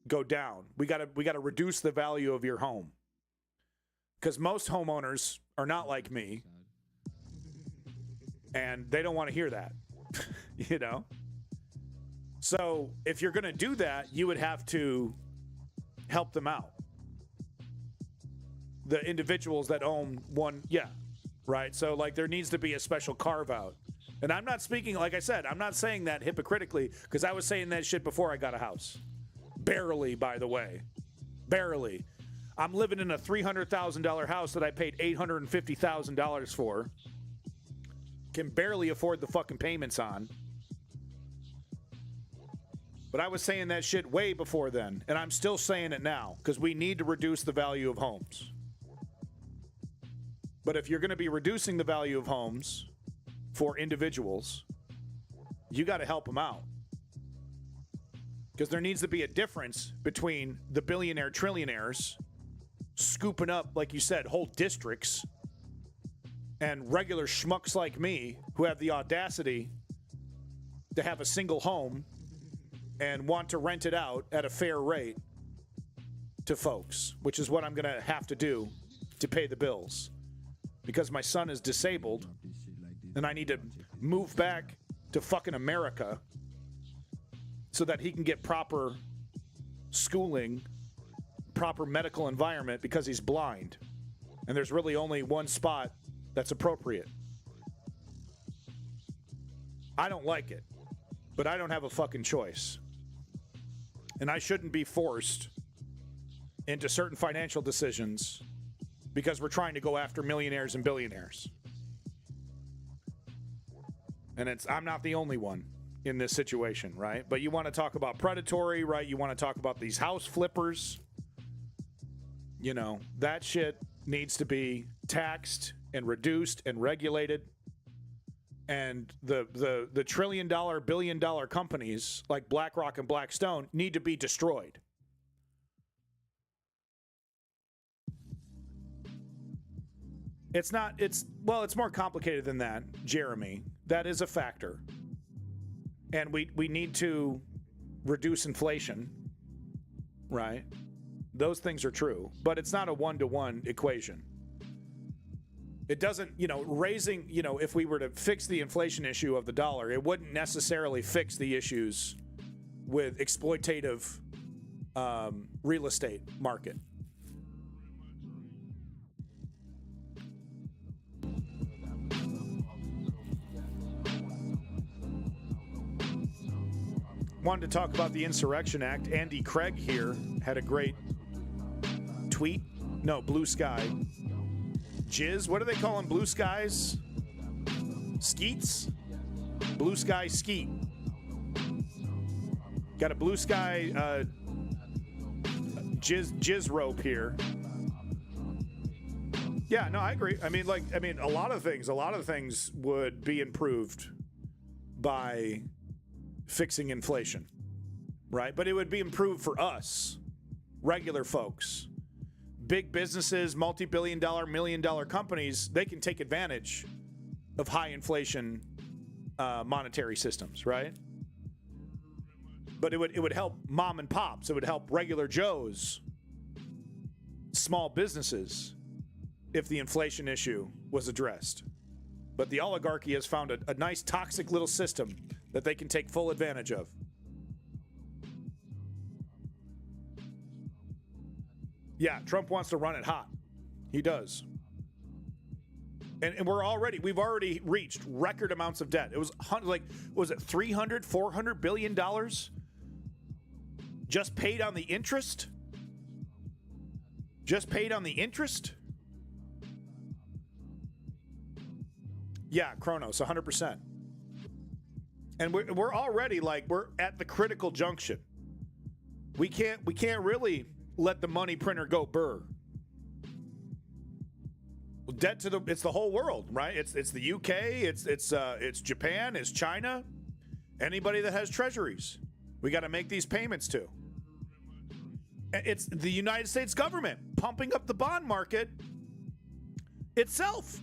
[SPEAKER 14] go down. We got to reduce the value of your home. Because most homeowners are not like me. And they don't want to hear that. You know? So if you're going to do that, you would have to help them out. The individuals that own one, yeah, right? So, like, there needs to be a special carve-out. And I'm not speaking, like I said, I'm not saying that hypocritically, because I was saying that shit before I got a house. Barely, by the way. Barely. I'm living in a $300,000 house that I paid $850,000 for. Can barely afford the fucking payments on. But I was saying that shit way before then, and I'm still saying it now, because we need to reduce the value of homes. But if you're going to be reducing the value of homes for individuals, you got to help them out. Because there needs to be a difference between the billionaire trillionaires scooping up, like you said, whole districts, and regular schmucks like me who have the audacity to have a single home and want to rent it out at a fair rate to folks, which is what I'm going to have to do to pay the bills. Because my son is disabled, and I need to move back to fucking America so that he can get proper schooling, proper medical environment, because he's blind. And there's really only one spot that's appropriate. I don't like it, but I don't have a fucking choice. And I shouldn't be forced into certain financial decisions because we're trying to go after millionaires and billionaires. And I'm not the only one in this situation, right? But you want to talk about predatory, right? You want to talk about these house flippers. You know, that shit needs to be taxed and reduced and regulated. And the trillion-dollar, billion-dollar companies like BlackRock and Blackstone need to be destroyed. It's more complicated than that, Jeremy. That is a factor. And we need to reduce inflation, right? Those things are true, but it's not a one-to-one equation. It doesn't, raising, if we were to fix the inflation issue of the dollar, it wouldn't necessarily fix the issues with exploitative real estate market. Wanted to talk about the Insurrection Act. Andy Craig here had a great tweet. No, Blue Sky. Jizz? What do they call them? Blue Skies? Skeets? Blue Sky Skeet. Got a Blue Sky jizz rope here. Yeah, no, I agree. I mean, a lot of things would be improved by fixing inflation, right? But it would be improved for us, regular folks. Big businesses, multi-billion-dollar, million-dollar companies, they can take advantage of high inflation monetary systems, right? But it would help mom and pops. It would help regular Joes, small businesses, if the inflation issue was addressed. But the oligarchy has found a nice toxic little system that they can take full advantage of. Yeah, Trump wants to run it hot. He does. And we've already reached record amounts of debt. It was was it $300, $400 billion just paid on the interest? Just paid on the interest? Yeah, Kronos, 100%. And we're already we're at the critical junction. We can't really let the money printer go burr. Debt to it's the whole world, right? It's the UK, it's Japan, it's China, anybody that has treasuries. We got to make these payments to. It's the United States government pumping up the bond market itself.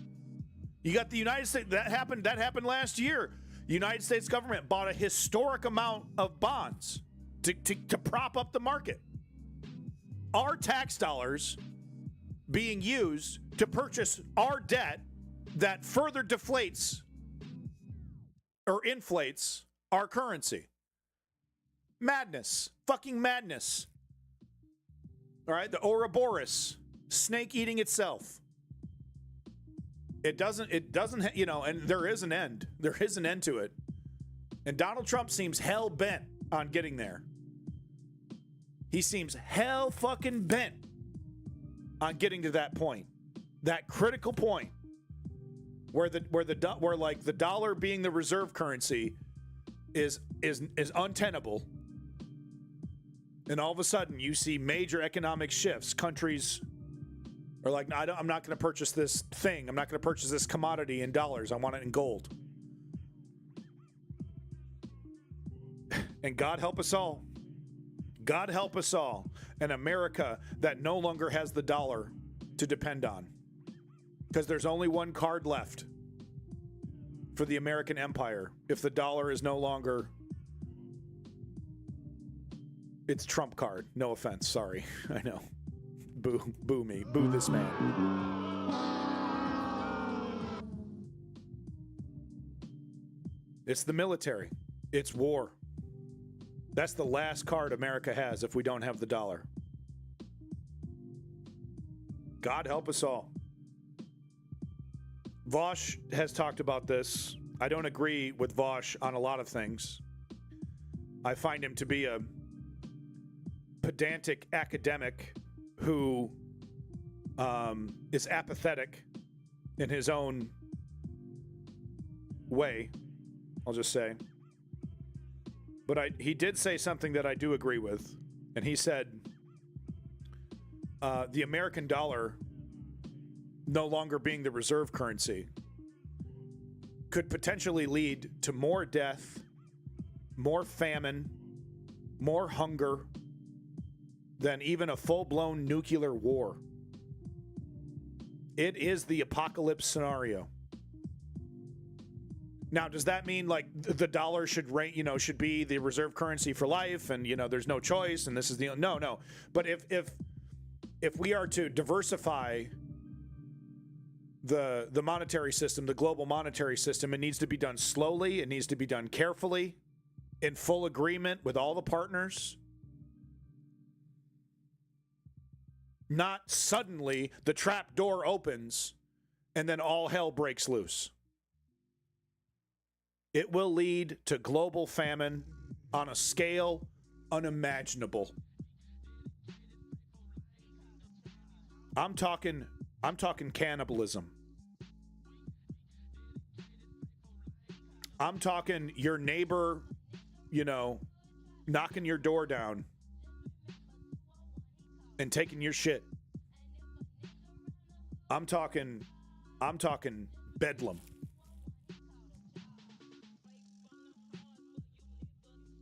[SPEAKER 14] You got the United States that happened last year. The United States government bought a historic amount of bonds to prop up the market. Our tax dollars being used to purchase our debt that further deflates or inflates our currency. Madness. Fucking madness. All right, the Ouroboros, snake eating itself. It doesn't, you know, and there is an end. There is an end to it. And Donald Trump seems hell bent on getting there. He seems hell fucking bent on getting to that point. That critical point where like the dollar being the reserve currency is untenable. And all of a sudden you see major economic shifts. Countries are like, no, I'm not going to purchase this thing. I'm not going to purchase this commodity in dollars. I want it in gold. And God help us all. God help us all. An America that no longer has the dollar to depend on. Because there's only one card left for the American empire. If the dollar is no longer... It's Trump card. No offense. Sorry. I know. Boo me. Boo this man. It's the military. It's war. That's the last card America has if we don't have the dollar. God help us all. Vosh has talked about this. I don't agree with Vosh on a lot of things. I find him to be a pedantic academic who is apathetic in his own way, I'll just say. But he did say something that I do agree with, and he said the American dollar no longer being the reserve currency could potentially lead to more death, more famine, more hunger than even a full-blown nuclear war. It is the apocalypse scenario. Now, does that mean like the dollar should should be the reserve currency for life, and there's no choice, and this is the no. But if we are to diversify the monetary system, the global monetary system, it needs to be done slowly. It needs to be done carefully, in full agreement with all the partners. Not suddenly the trap door opens and then all hell breaks loose. It will lead to global famine on a scale unimaginable. I'm talking cannibalism. I'm talking your neighbor, knocking your door down and taking your shit. I'm talking bedlam.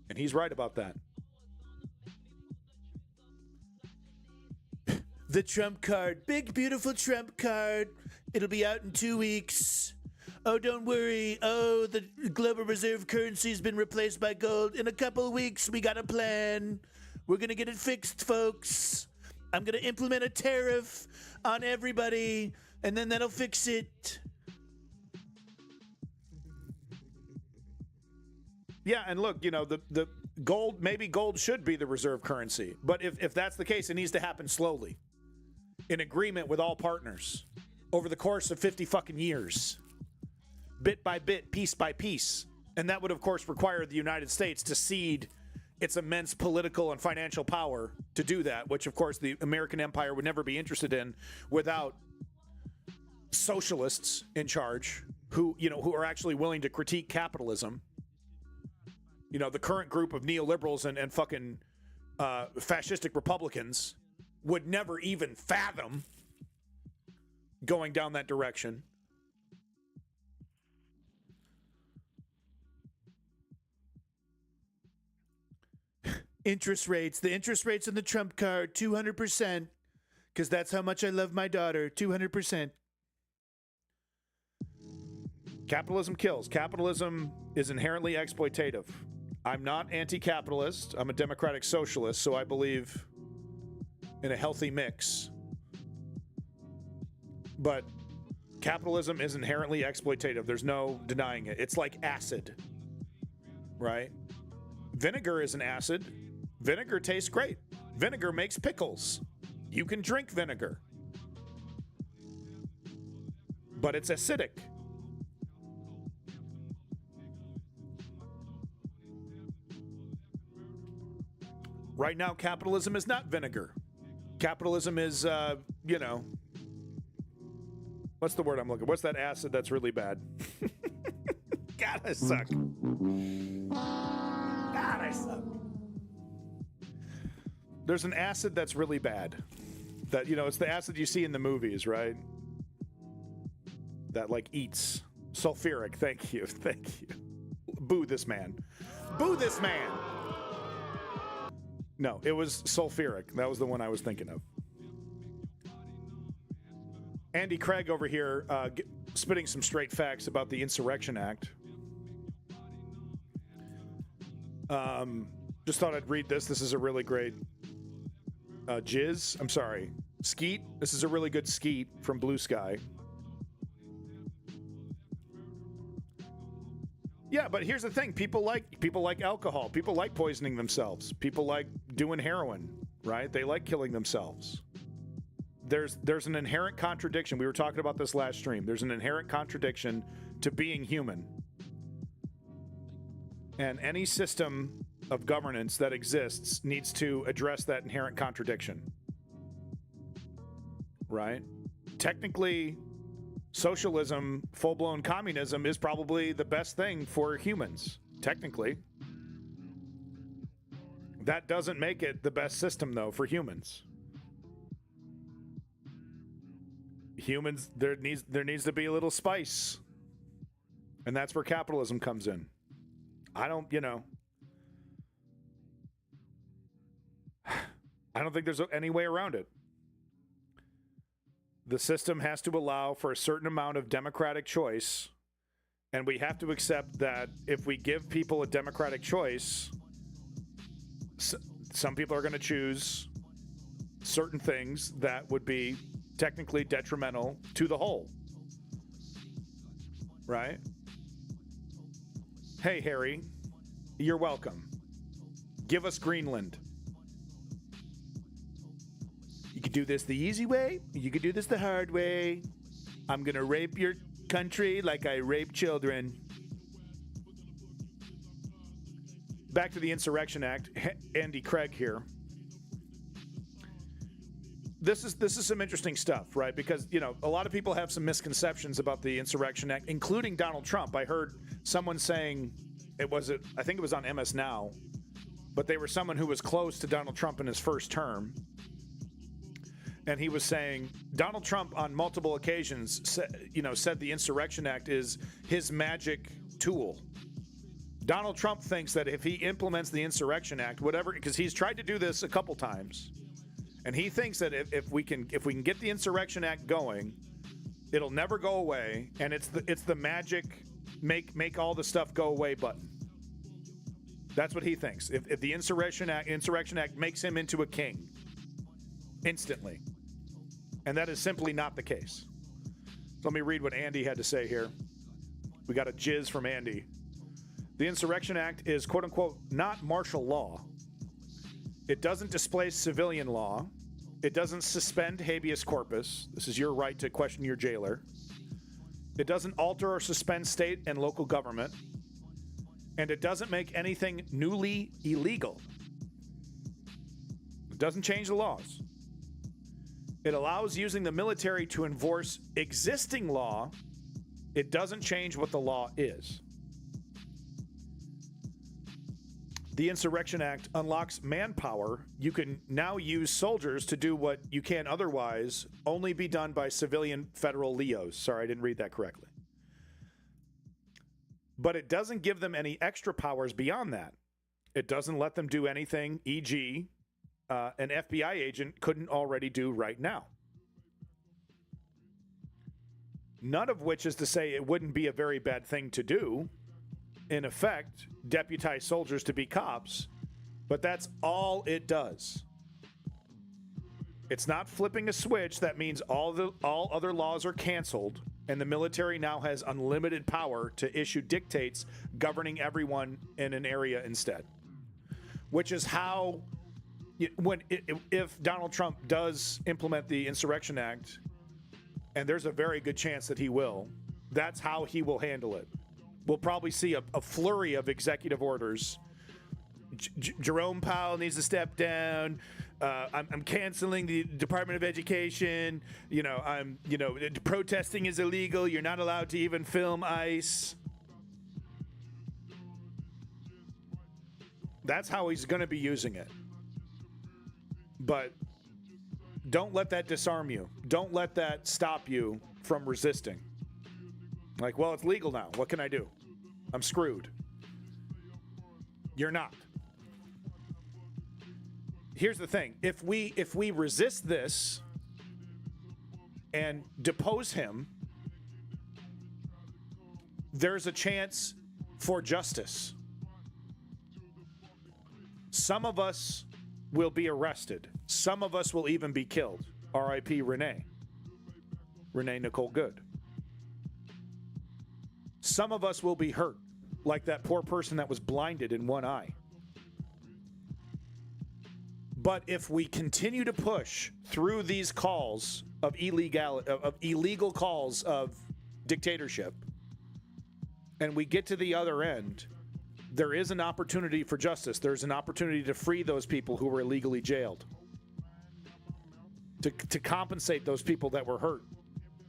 [SPEAKER 14] And he's right about that. The Trump card. Big, beautiful Trump card. It'll be out in 2 weeks. Oh, don't worry. Oh, the global reserve currency's been replaced by gold. In a couple of weeks, we got a plan. We're going to get it fixed, folks. I'm going to implement a tariff on everybody, and then that'll fix it. Yeah, and look, the gold, maybe gold should be the reserve currency. But if that's the case, it needs to happen slowly, in agreement with all partners, over the course of 50 fucking years, bit by bit, piece by piece. And that would, of course, require the United States to cede its immense political and financial power to do that, which, of course, the American empire would never be interested in without socialists in charge who are actually willing to critique capitalism. The current group of neoliberals and fucking fascistic Republicans would never even fathom going down that direction. The interest rates on the Trump card, 200%, because that's how much I love my daughter, 200%.
[SPEAKER 1] Capitalism kills. Capitalism is inherently exploitative. I'm not anti-capitalist. I'm a democratic socialist, so I believe in a healthy mix. But capitalism is inherently exploitative. There's no denying it. It's like acid, right? Vinegar is an acid. Vinegar tastes great. Vinegar makes pickles. You can drink vinegar. But it's acidic. Right now, capitalism is not vinegar. Capitalism is, what's the word I'm looking for? What's that acid that's really bad? God, I suck. God, I suck. There's an acid that's really bad. That, it's the acid you see in the movies, right? That, eats. Sulfuric. Thank you. Thank you. Boo this man. Boo this man! No, it was sulfuric. That was the one I was thinking of. Andy Craig over here spitting some straight facts about the Insurrection Act. Just thought I'd read this. This is a really great Skeet. This is a really good Skeet from Blue Sky. Yeah, but here's the thing. People like alcohol. People like poisoning themselves. People like doing heroin, right? They like killing themselves. There's an inherent contradiction. We were talking about this last stream. There's an inherent contradiction to being human. And any system of governance that exists needs to address that inherent contradiction. Right? Technically, socialism, full-blown communism is probably the best thing for humans, technically. That doesn't make it the best system, though, for humans. Humans, there needs to be a little spice. And that's where capitalism comes in. I don't think there's any way around it. The system has to allow for a certain amount of democratic choice, and we have to accept that if we give people a democratic choice, some people are going to choose certain things that would be technically detrimental to the whole. Right? Hey, Harry, you're welcome. Give us Greenland. You could do this the easy way. You could do this the hard way. I'm going to rape your country like I rape children. Back to the Insurrection Act. Andy Craig here. This is some interesting stuff, right? Because, a lot of people have some misconceptions about the Insurrection Act, including Donald Trump. I heard someone saying, I think it was on MS Now, but they were someone who was close to Donald Trump in his first term. And he was saying Donald Trump on multiple occasions said the Insurrection Act is his magic tool. Donald Trump thinks that if he implements the Insurrection Act, because he's tried to do this a couple times, and he thinks that if we can get the Insurrection Act going, it'll never go away, and it's the magic make all the stuff go away button. That's what he thinks. If the Insurrection Act makes him into a king instantly. And that is simply not the case. So let me read what Andy had to say here. We got a jizz from Andy. The Insurrection Act is, quote unquote, not martial law. It doesn't displace civilian law. It doesn't suspend habeas corpus. This is your right to question your jailer. It doesn't alter or suspend state and local government. And it doesn't make anything newly illegal. It doesn't change the laws. It allows using the military to enforce existing law. It doesn't change what the law is. The Insurrection Act unlocks manpower. You can now use soldiers to do what you can otherwise only be done by civilian federal LEOs. Sorry, I didn't read that correctly. But it doesn't give them any extra powers beyond that. It doesn't let them do anything, e.g., an FBI agent couldn't already do right now. None of which is to say it wouldn't be a very bad thing to do. In effect, deputize soldiers to be cops, but that's all it does. It's not flipping a switch that means all other laws are canceled and the military now has unlimited power to issue dictates governing everyone in an area instead. Which is how, if Donald Trump does implement the Insurrection Act, and there's a very good chance that he will, that's how he will handle it. We'll probably see a flurry of executive orders. Jerome Powell needs to step down. I'm canceling the Department of Education. Protesting is illegal. You're not allowed to even film ICE. That's how he's going to be using it. But don't let that disarm you. Don't let that stop you from resisting. Like, well, it's legal now. What can I do? I'm screwed. You're not. Here's the thing. If we resist this and depose him, there's a chance for justice. Some of us will be arrested. Some of us will even be killed. R.I.P. Renee Nicole Good. Some of us will be hurt, like that poor person that was blinded in one eye. But if we continue to push through these calls of illegal calls of dictatorship, and we get to the other end, there is an opportunity for justice. There's an opportunity to free those people who were illegally jailed, to compensate those people that were hurt,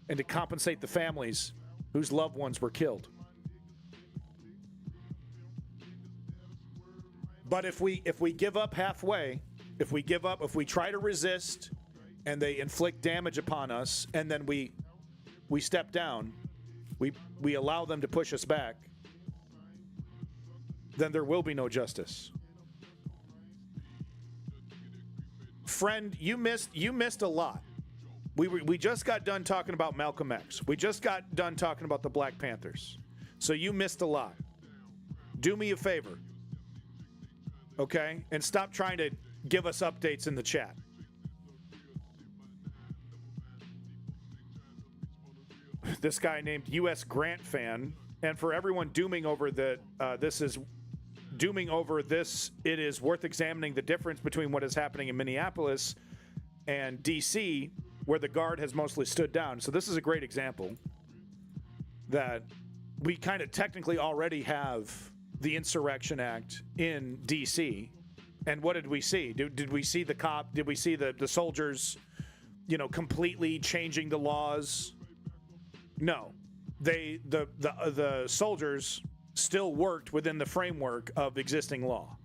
[SPEAKER 1] and to compensate the families whose loved ones were killed. But if we give up halfway, if we try to resist and they inflict damage upon us, and then we step down, we allow them to push us back, then there will be no justice. Friend, you missed a lot. We just got done talking about Malcolm X. We just got done talking about the Black Panthers. So you missed a lot. Do me a favor, okay? And stop trying to give us updates in the chat. This guy named U.S. Grant fan, and for everyone dooming over that, it is worth examining the difference between what is happening in Minneapolis and D.C., where the guard has mostly stood down. So this is a great example that we kind of technically already have the Insurrection Act in D.C., and what did we see? Did we see the cop? Did we see the soldiers, completely changing the laws? No, the soldiers still worked within the framework of existing law.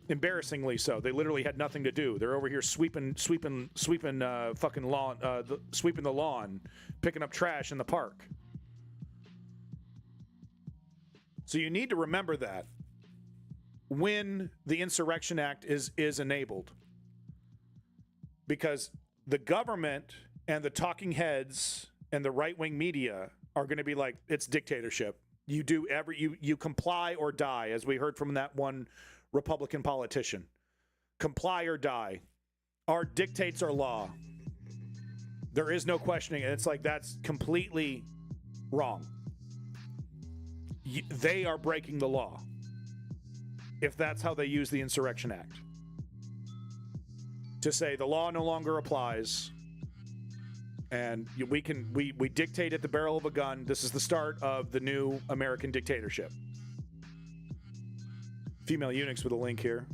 [SPEAKER 1] Embarrassingly so. They literally had nothing to do. They're over here sweeping fucking lawn, sweeping the lawn, picking up trash in the park. So you need to remember that when the Insurrection Act is enabled, because the government and the talking heads and the right-wing media are going to be like, it's dictatorship. You comply or die, as we heard from that one Republican politician. Comply or die. Our dictates are law. There is no questioning it. It's like, that's completely wrong. They are breaking the law if that's how they use the Insurrection Act. To say the law no longer applies and we dictate at the barrel of a gun. This is the start of the new American dictatorship. Female eunuchs with a link here.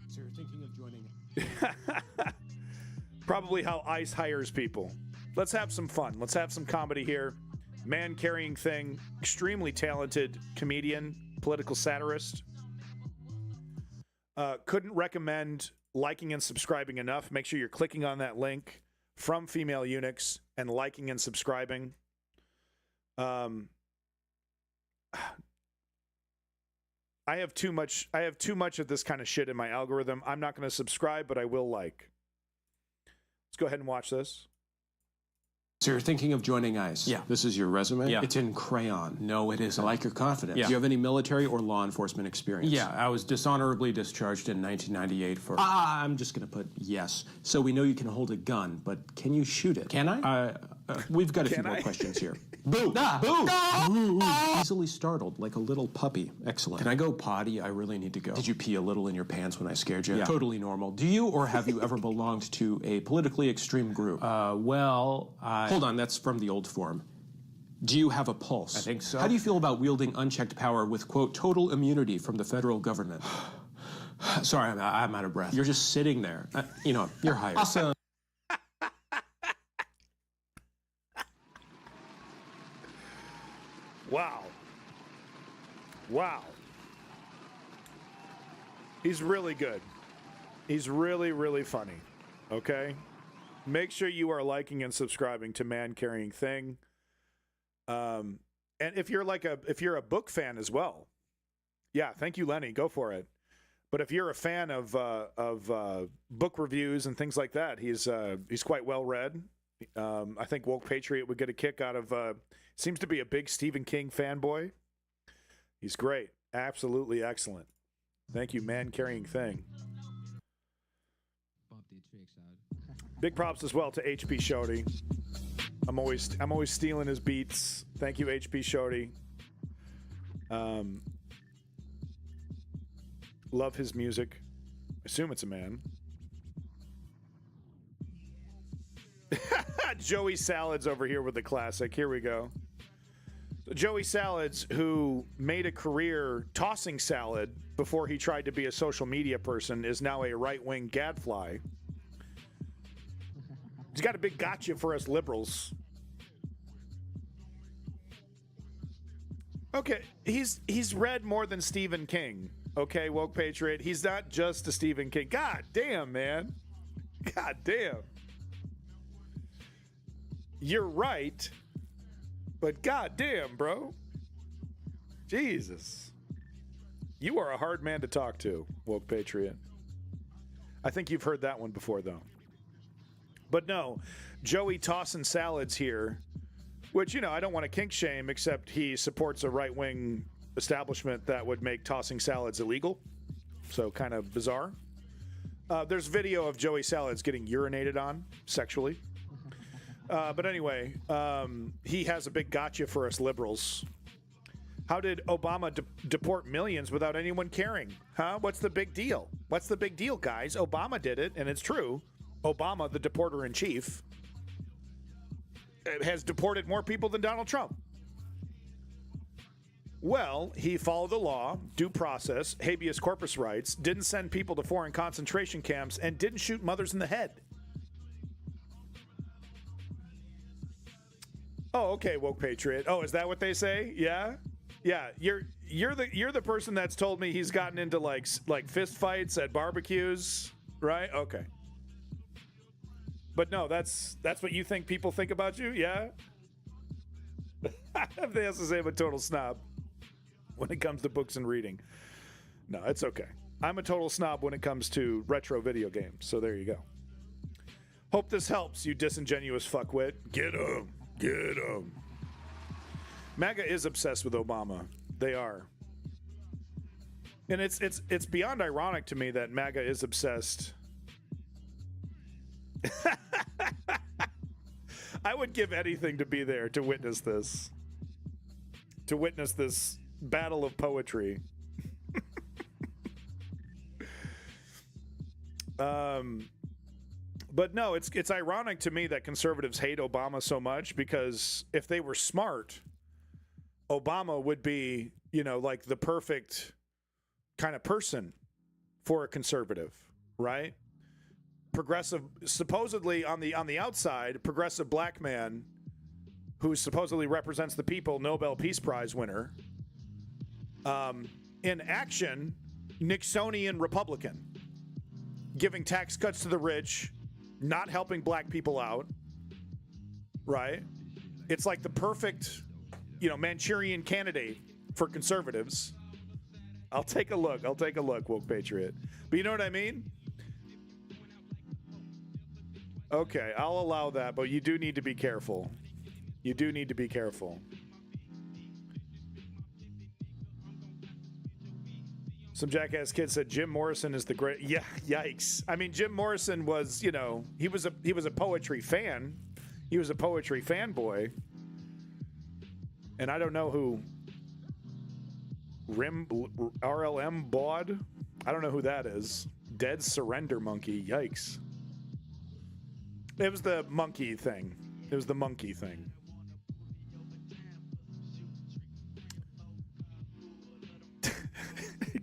[SPEAKER 5] So you're thinking of joining
[SPEAKER 1] it. Probably how ICE hires people. Let's have some fun. Let's have some comedy here. Man carrying thing, extremely talented comedian, political satirist. Couldn't recommend liking and subscribing enough. Make sure you're clicking on that link from Female Eunuchs and liking and subscribing. I have too much of this kind of shit in my algorithm. I'm not going to subscribe, but I will like. Let's go ahead and watch this.
[SPEAKER 7] So you're thinking of joining ICE?
[SPEAKER 9] Yeah.
[SPEAKER 7] This is your resume?
[SPEAKER 9] Yeah.
[SPEAKER 7] It's in crayon.
[SPEAKER 9] No, it isn't.
[SPEAKER 7] I like your confidence.
[SPEAKER 9] Yeah.
[SPEAKER 7] Do you have any military or law enforcement experience?
[SPEAKER 9] Yeah.
[SPEAKER 7] I was dishonorably discharged in 1998 for... I'm just going to put yes. So we know you can hold a gun, but can you shoot it?
[SPEAKER 9] Can I?
[SPEAKER 7] We've got a few more questions here. Boo! Boo! Easily startled, like a little puppy. Excellent. Can I go potty? I really need to go. Did you pee a little in your pants when I scared you?
[SPEAKER 9] Yeah.
[SPEAKER 7] Totally normal. Do you or have you ever belonged to a politically extreme group?
[SPEAKER 9] Well,
[SPEAKER 7] Hold on, that's from the old form. Do you have a pulse?
[SPEAKER 9] I think so.
[SPEAKER 7] How do you feel about wielding unchecked power with, quote, total immunity from the federal government? Sorry, I'm out of breath. You're just sitting there. You're hired.
[SPEAKER 9] Awesome.
[SPEAKER 1] Wow. Wow. He's really good. He's really, really funny. Okay? Make sure you are liking and subscribing to Man Carrying Thing. And if you're a book fan as well, yeah, thank you, Lenny. Go for it. But if you're a fan of book reviews and things like that, he's quite well read. I think Woke Patriot would get a kick out of. Seems to be a big Stephen King fanboy. He's great, absolutely excellent. Thank you, Man Carrying Thing. Big props as well to HP Shody. I'm always stealing his beats. Thank you, HP Shody. Love his music. Assume it's a man. Joey Salads over here with the classic. Here we go. Joey Salads, who made a career tossing salad before he tried to be a social media person, is now a right-wing gadfly. He's got a big gotcha for us liberals. Okay, he's read more than Stephen King. Okay, Woke Patriot. He's not just a Stephen King. God damn, man. God damn. You're right, but god damn, bro. Jesus. You are a hard man to talk to, Woke Patriot. I think you've heard that one before, though. But no, Joey tossing salads here, which, I don't want to kink shame, except he supports a right-wing establishment that would make tossing salads illegal. So kind of bizarre. There's video of Joey Salads getting urinated on sexually. But anyway, he has a big gotcha for us liberals. How did Obama deport millions without anyone caring? Huh? What's the big deal? What's the big deal, guys? Obama did it, and it's true. Obama, the deporter-in-chief, has deported more people than Donald Trump. Well, he followed the law, due process, habeas corpus rights, didn't send people to foreign concentration camps, and didn't shoot mothers in the head. Oh, okay, Woke Patriot. Oh, is that what they say? Yeah? Yeah, you're the person that's told me he's gotten into like fist fights at barbecues, right? Okay. But no, that's what you think people think about you? Yeah? They have to say I'm a total snob when it comes to books and reading. No, it's okay. I'm a total snob when it comes to retro video games, so there you go. Hope this helps, you disingenuous fuckwit. Get him. Get him. MAGA is obsessed with Obama. They are. And it's beyond ironic to me that MAGA is obsessed. I would give anything to be there to witness this. To witness this battle of poetry. But no, it's ironic to me that conservatives hate Obama so much, because if they were smart, Obama would be, like the perfect kind of person for a conservative, right? Progressive, supposedly on the outside, progressive black man who supposedly represents the people, Nobel Peace Prize winner. In action, Nixonian Republican, giving tax cuts to the rich, not helping black people out, right? It's like the perfect, Manchurian candidate for conservatives. I'll take a look, Woke Patriot. But you know what I mean? Okay, I'll allow that, but you do need to be careful. You do need to be careful. Some jackass kid said Jim Morrison is the great. Yeah, yikes. I mean, Jim Morrison was, you know, he was a poetry fan. He was a poetry fanboy. And I don't know who RLM Baud. I don't know who that is. Dead Surrender Monkey. Yikes. It was the monkey thing. It was the monkey thing.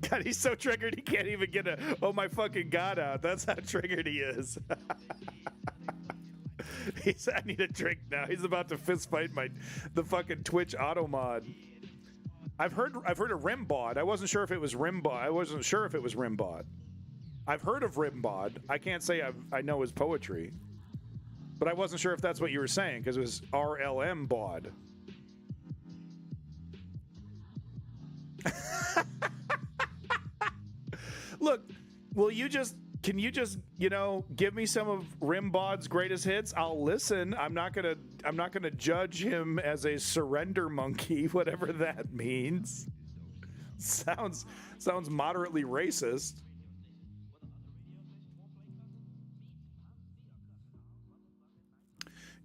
[SPEAKER 1] God, he's so triggered he can't even get a "oh my fucking god" out. That's how triggered he is. I need a drink now. He's about to fist fight the fucking Twitch auto mod. I've heard of Rimbod. I wasn't sure if it was Rimbod. I've heard of Rimbod. I can't say I know his poetry, but I wasn't sure if that's what you were saying because it was RLM Bod. Look, can you just, you know, give me some of Rimbod's greatest hits? I'll listen. I'm not gonna judge him as a surrender monkey, whatever that means. Sounds moderately racist.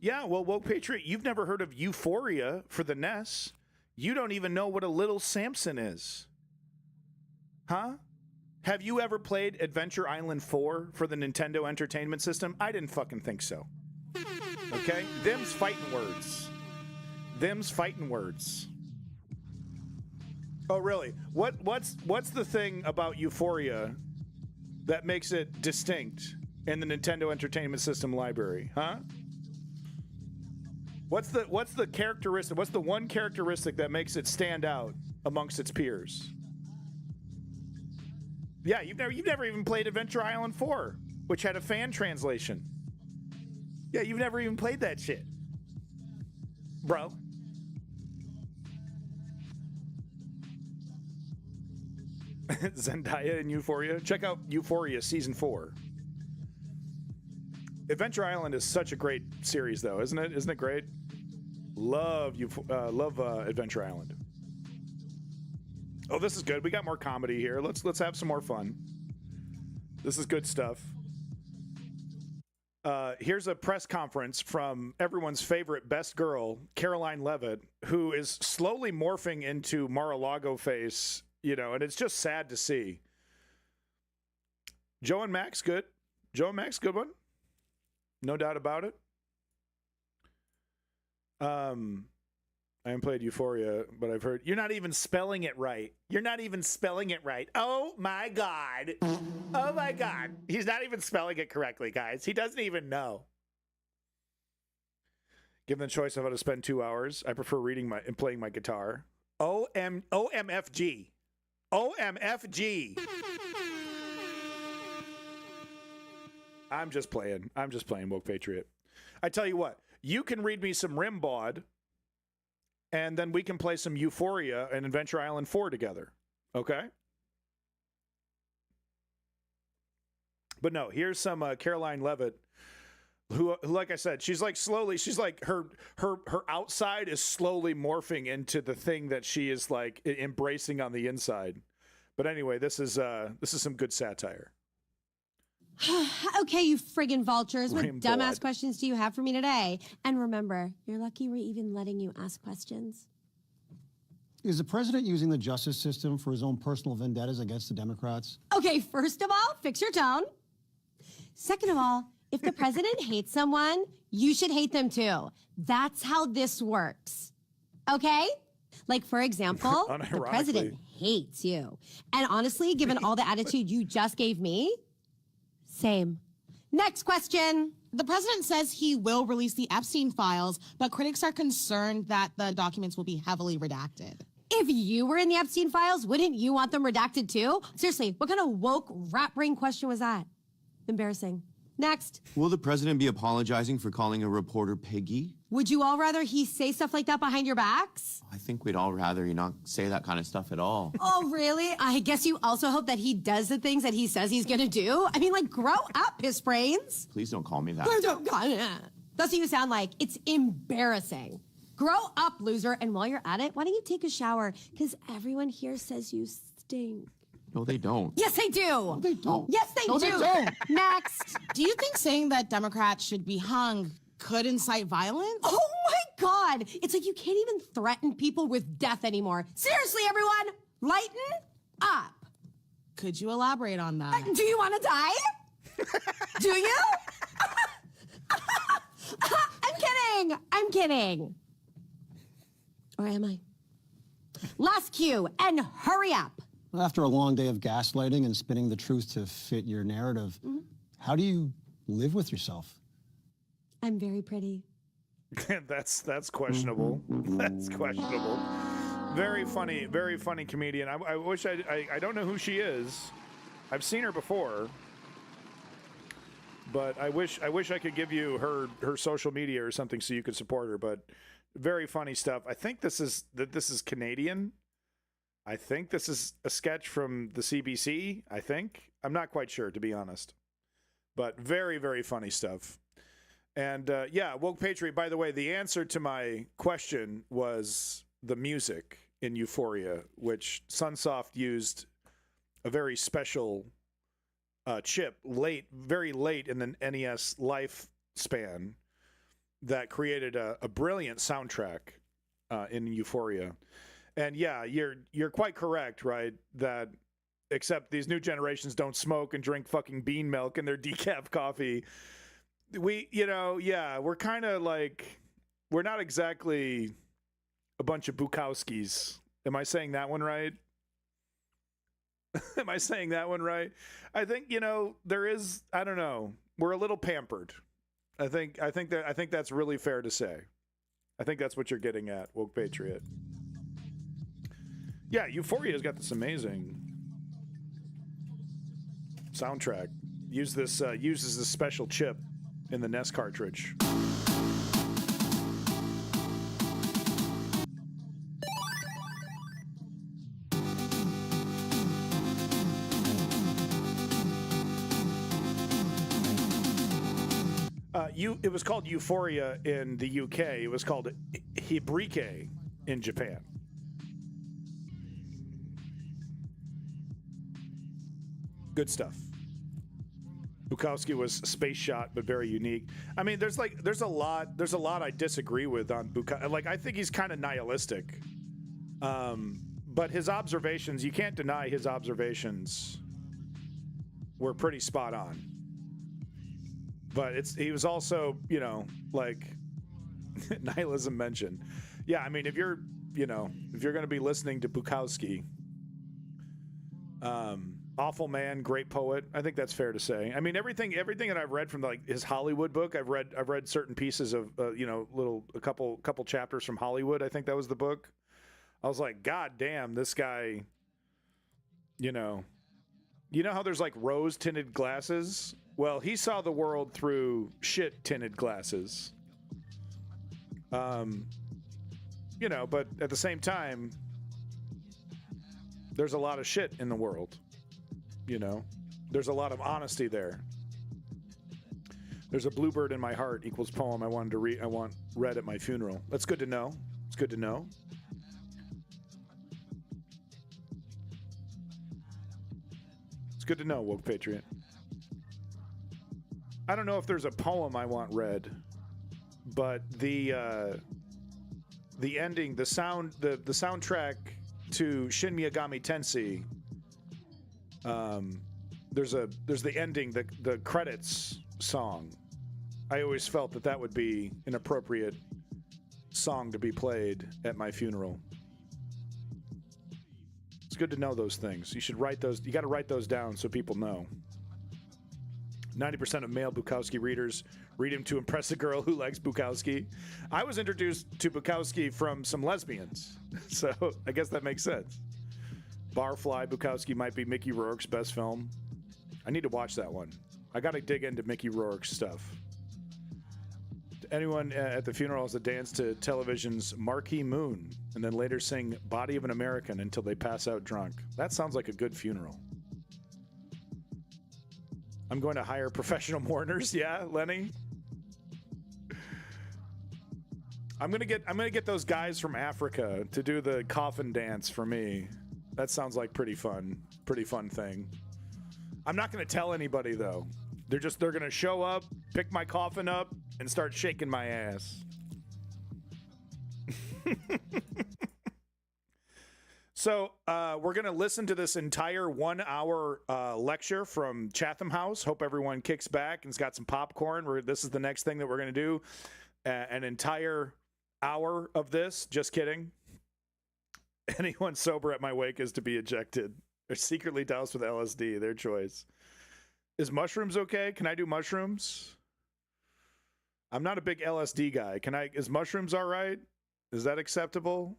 [SPEAKER 1] Yeah, well, Woke Patriot, you've never heard of Euphoria for the NES. You don't even know what a Little Samson is. Huh? Have you ever played Adventure Island 4 for the Nintendo Entertainment System? I didn't fucking think so. Okay? Them's fighting words. Oh, really? What's the thing about Euphoria that makes it distinct in the Nintendo Entertainment System library? Huh? What's the characteristic? What's the one characteristic that makes it stand out amongst its peers? Yeah, you've never even played Adventure Island 4, which had a fan translation. Yeah, you've never even played that shit, bro. Zendaya in Euphoria. Check out Euphoria Season 4. Adventure Island is such a great series, though, isn't it? Isn't it great? Love Adventure Island. Oh, this is good. We got more comedy here. Let's have some more fun. This is good stuff. Here's a press conference from everyone's favorite best girl, Caroline Leavitt, who is slowly morphing into Mar-a-Lago face, you know, and it's just sad to see. Joe and Max, good. Joe and Max, good one. No doubt about it. I haven't played Euphoria, but I've heard you're not even spelling it right. Oh my God. Oh my God. He's not even spelling it correctly, guys. He doesn't even know. Given the choice of how to spend 2 hours, I prefer reading and playing my guitar. OMFG. OMFG. I'm just playing, Woke Patriot. I tell you what, you can read me some Rimbod, and then we can play some Euphoria and Adventure Island 4 together. Okay? But no, here's some Caroline Leavitt, who, like I said, she's like her outside is slowly morphing into the thing that she is like embracing on the inside. But anyway, this is some good satire.
[SPEAKER 9] Okay, you friggin' vultures. What dumbass questions do you have for me today? And remember, you're lucky we're even letting you ask questions.
[SPEAKER 12] Is the president using the justice system for his own personal vendettas against the Democrats?
[SPEAKER 9] Okay, first of all, fix your tone. Second of all, if the president hates someone, you should hate them too. That's how this works. Okay? Like, for example, the president hates you. And honestly, given all the attitude you just gave me, same. Next question.
[SPEAKER 23] The president says he will release the Epstein files, but critics are concerned that the documents will be heavily redacted.
[SPEAKER 9] If you were in the Epstein files, wouldn't you want them redacted too? Seriously, what kind of woke rat brain question was that? Embarrassing. Next.
[SPEAKER 24] Will the president be apologizing for calling a reporter Piggy?
[SPEAKER 9] Would you all rather he say stuff like that behind your backs?
[SPEAKER 10] I think we'd all rather you not say that kind of stuff at all.
[SPEAKER 9] Oh, really? I guess you also hope that he does the things that he says he's gonna do? I mean, like, grow up, piss brains.
[SPEAKER 10] Please don't call me that.
[SPEAKER 9] That's what you sound like. It's embarrassing. Grow up, loser. And while you're at it, why don't you take a shower? Because everyone here says you stink.
[SPEAKER 10] No, they don't.
[SPEAKER 9] Yes, they do.
[SPEAKER 10] No, they don't.
[SPEAKER 9] Yes, they
[SPEAKER 10] No,
[SPEAKER 9] do.
[SPEAKER 10] they don't.
[SPEAKER 23] Next. Do you think saying that Democrats should be hung could incite violence?
[SPEAKER 9] Oh my God. It's like you can't even threaten people with death anymore. Seriously, everyone, lighten up.
[SPEAKER 23] Could you elaborate on that?
[SPEAKER 9] Do you want to die? Do you? I'm kidding. Or am I? Last cue, and hurry up.
[SPEAKER 12] After a long day of gaslighting and spinning the truth to fit your narrative, how do you live with yourself?
[SPEAKER 9] I'm very pretty.
[SPEAKER 1] That's questionable. That's questionable. Very funny comedian. I wish I don't know who she is. I've seen her before, but I wish I could give you her social media or something so you could support her. But very funny stuff. I think this is Canadian. I think this is a sketch from the CBC. I think I'm not quite sure, to be honest, but very funny stuff. And yeah, Woke Patriot, by the way, the answer to my question was the music in Euphoria, which Sunsoft used a very special chip very late in the NES lifespan that created a brilliant soundtrack in Euphoria. And yeah, you're quite correct, right? That except these new generations don't smoke and drink fucking bean milk in their decaf coffee. We're kind of like, we're not exactly a bunch of Bukowskis. Am I saying that one right? Am I saying that one right? I think, there is, I don't know, we're a little pampered. I think that's really fair to say. I think that's what you're getting at, Woke Patriot. Yeah, Euphoria's got this amazing soundtrack. Uses this special chip in the NES cartridge. It was called Euphoria in the UK. It was called Hibrike in Japan. Good stuff. Bukowski was space shot, but very unique. I mean, there's a lot I disagree with on Bukowski. Like, I think he's kind of nihilistic. But his observations, you can't deny his observations were pretty spot on. But he was also, like nihilism mentioned. Yeah, I mean, if you're going to be listening to Bukowski, awful man, great poet. I think that's fair to say. I mean, everything that I've read from his Hollywood book, I've read certain pieces of a couple chapters from Hollywood. I think that was the book. I was like, God damn, this guy. You know how there's like rose tinted glasses? Well, he saw the world through shit tinted glasses. But at the same time, there's a lot of shit in the world. There's a lot of honesty there. There's a bluebird in my heart equals poem I want read at my funeral. That's good to know. It's good to know. It's good to know, Woke Patriot. I don't know if there's a poem I want read, but the ending, the soundtrack to Shin Megami Tensei. There's the ending, the credits song. I always felt that would be an appropriate song to be played at my funeral. It's good to know those things. You should write those. You got to write those down so people know. 90% of male Bukowski readers read him to impress a girl who likes Bukowski. I was introduced to Bukowski from some lesbians, so I guess that makes sense. Barfly Bukowski might be Mickey Rourke's best film. I need to watch that one. I got to dig into Mickey Rourke's stuff. Anyone at the funerals that dance to television's Marquee Moon and then later sing Body of an American until they pass out drunk. That sounds like a good funeral. I'm going to hire professional mourners. Yeah, Lenny. I'm gonna get those guys from Africa to do the coffin dance for me. That sounds like pretty fun thing. I'm not gonna tell anybody though. They're gonna show up, pick my coffin up, and start shaking my ass. So we're gonna listen to this entire 1 hour lecture from Chatham House. Hope everyone kicks back and's got some popcorn. This is the next thing that we're gonna do. An entire hour of this. Just kidding. Anyone sober at my wake is to be ejected. They're secretly doused with LSD. Their choice. Is mushrooms okay? Can I do mushrooms? I'm not a big LSD guy. Is mushrooms all right? Is that acceptable?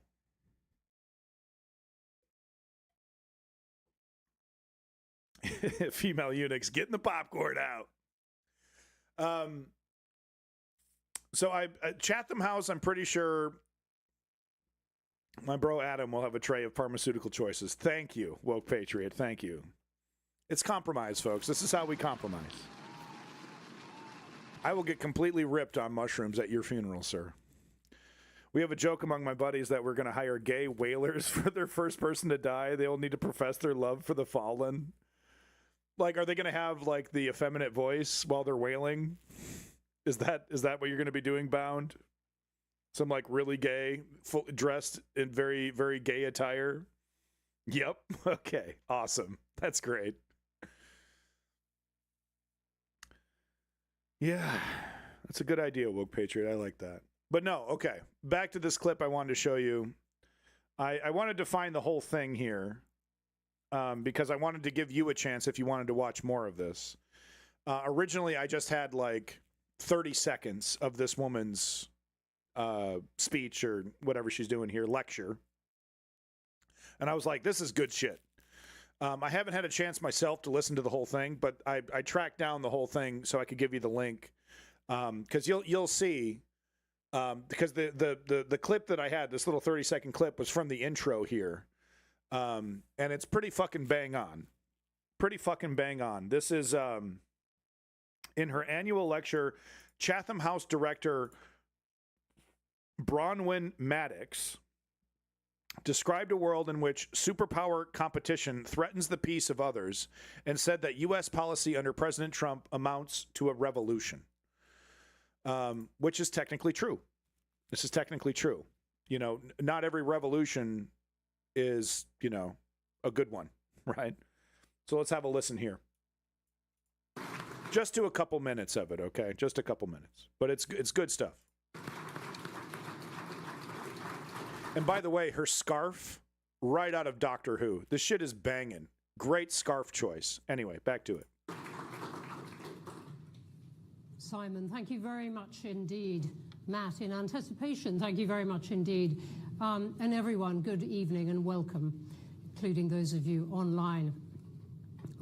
[SPEAKER 1] Female eunuchs getting the popcorn out. So Chatham House, I'm pretty sure my bro Adam will have a tray of pharmaceutical choices. Thank you, Woke Patriot. Thank you. It's compromise, folks. This is how we compromise. I will get completely ripped on mushrooms at your funeral, sir. We have a joke among my buddies that we're going to hire gay wailers for their first person to die. They all need to profess their love for the fallen. Like, are they going to have, like, the effeminate voice while they're wailing? Is that what you're going to be doing, Bound? Some, like, really gay, dressed in very, very gay attire? Yep. Okay. Awesome. That's great. Yeah. That's a good idea, Woke Patriot. I like that. But no, okay. Back to this clip I wanted to show you. I wanted to find the whole thing here because I wanted to give you a chance if you wanted to watch more of this. Originally, I just had, like, 30 seconds of this woman's speech or whatever she's doing here, lecture. And I was like, this is good shit. I haven't had a chance myself to listen to the whole thing, but I tracked down the whole thing so I could give you the link. Because you'll see, because the clip that I had, this little 30-second clip, was from the intro here. And it's pretty fucking bang on. Pretty fucking bang on. This is in her annual lecture, Chatham House director Bronwyn Maddox described a world in which superpower competition threatens the peace of others and said that U.S. policy under President Trump amounts to a revolution, which is technically true. This is technically true. You know, not every revolution is, you know, a good one, right? So let's have a listen here. Just to a couple minutes of it, okay? Just a couple minutes. But it's good stuff. And by the way, her scarf, right out of Doctor Who. This shit is banging. Great scarf choice. Anyway, back to it.
[SPEAKER 11] Simon, thank you very much indeed. Matt, in anticipation, thank you very much indeed. And everyone, good evening and welcome, including those of you online.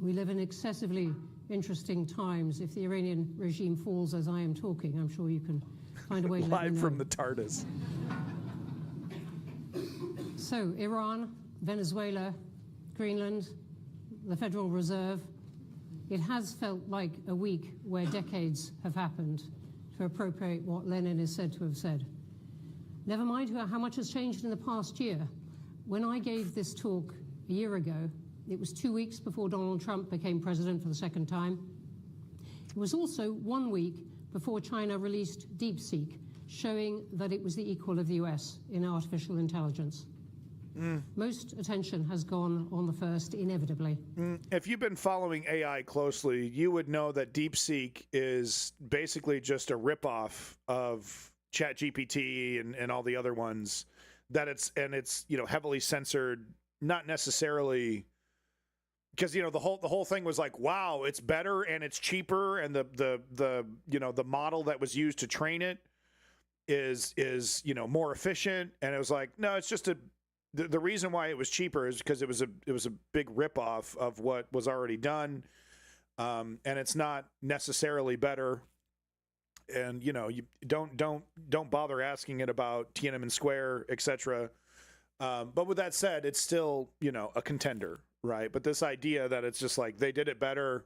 [SPEAKER 11] We live in excessively interesting times. If the Iranian regime falls as I am talking, I'm sure you can find a way to let me know.
[SPEAKER 1] Live from the TARDIS.
[SPEAKER 11] So, Iran, Venezuela, Greenland, the Federal Reserve. It has felt like a week where decades have happened, to appropriate what Lenin is said to have said. Never mind how much has changed in the past year. When I gave this talk a year ago, it was 2 weeks before Donald Trump became president for the second time. It was also 1 week before China released DeepSeek, showing that it was the equal of the US in artificial intelligence. Most attention has gone on the first, inevitably.
[SPEAKER 1] If you've been following AI closely, you would know that DeepSeek is basically just a ripoff of ChatGPT and all the other ones. That it's you know, heavily censored, not necessarily because, you know, the whole thing was like, wow, it's better and it's cheaper, and the you know, the model that was used to train it is you know, more efficient, and it was like, no, it's just the reason why it was cheaper is because it was a big ripoff of what was already done, and it's not necessarily better.
[SPEAKER 14] and you know, you don't bother asking it about Tiananmen Square, etc. But with that said, it's still, you know, a contender, right? But this idea that it's just like they did it better,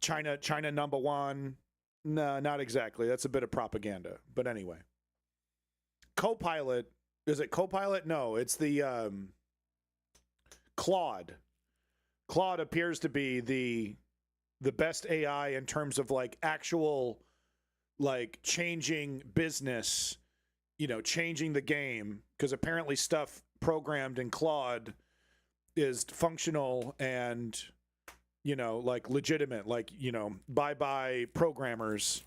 [SPEAKER 14] China number one, no, not exactly. That's a bit of propaganda. But anyway, Copilot, is it Copilot? No, it's the Claude. Claude appears to be the best AI in terms of like actual, like changing business, you know, changing the game, because apparently stuff programmed in Claude is functional and, you know, like legitimate, like, you know, bye programmers,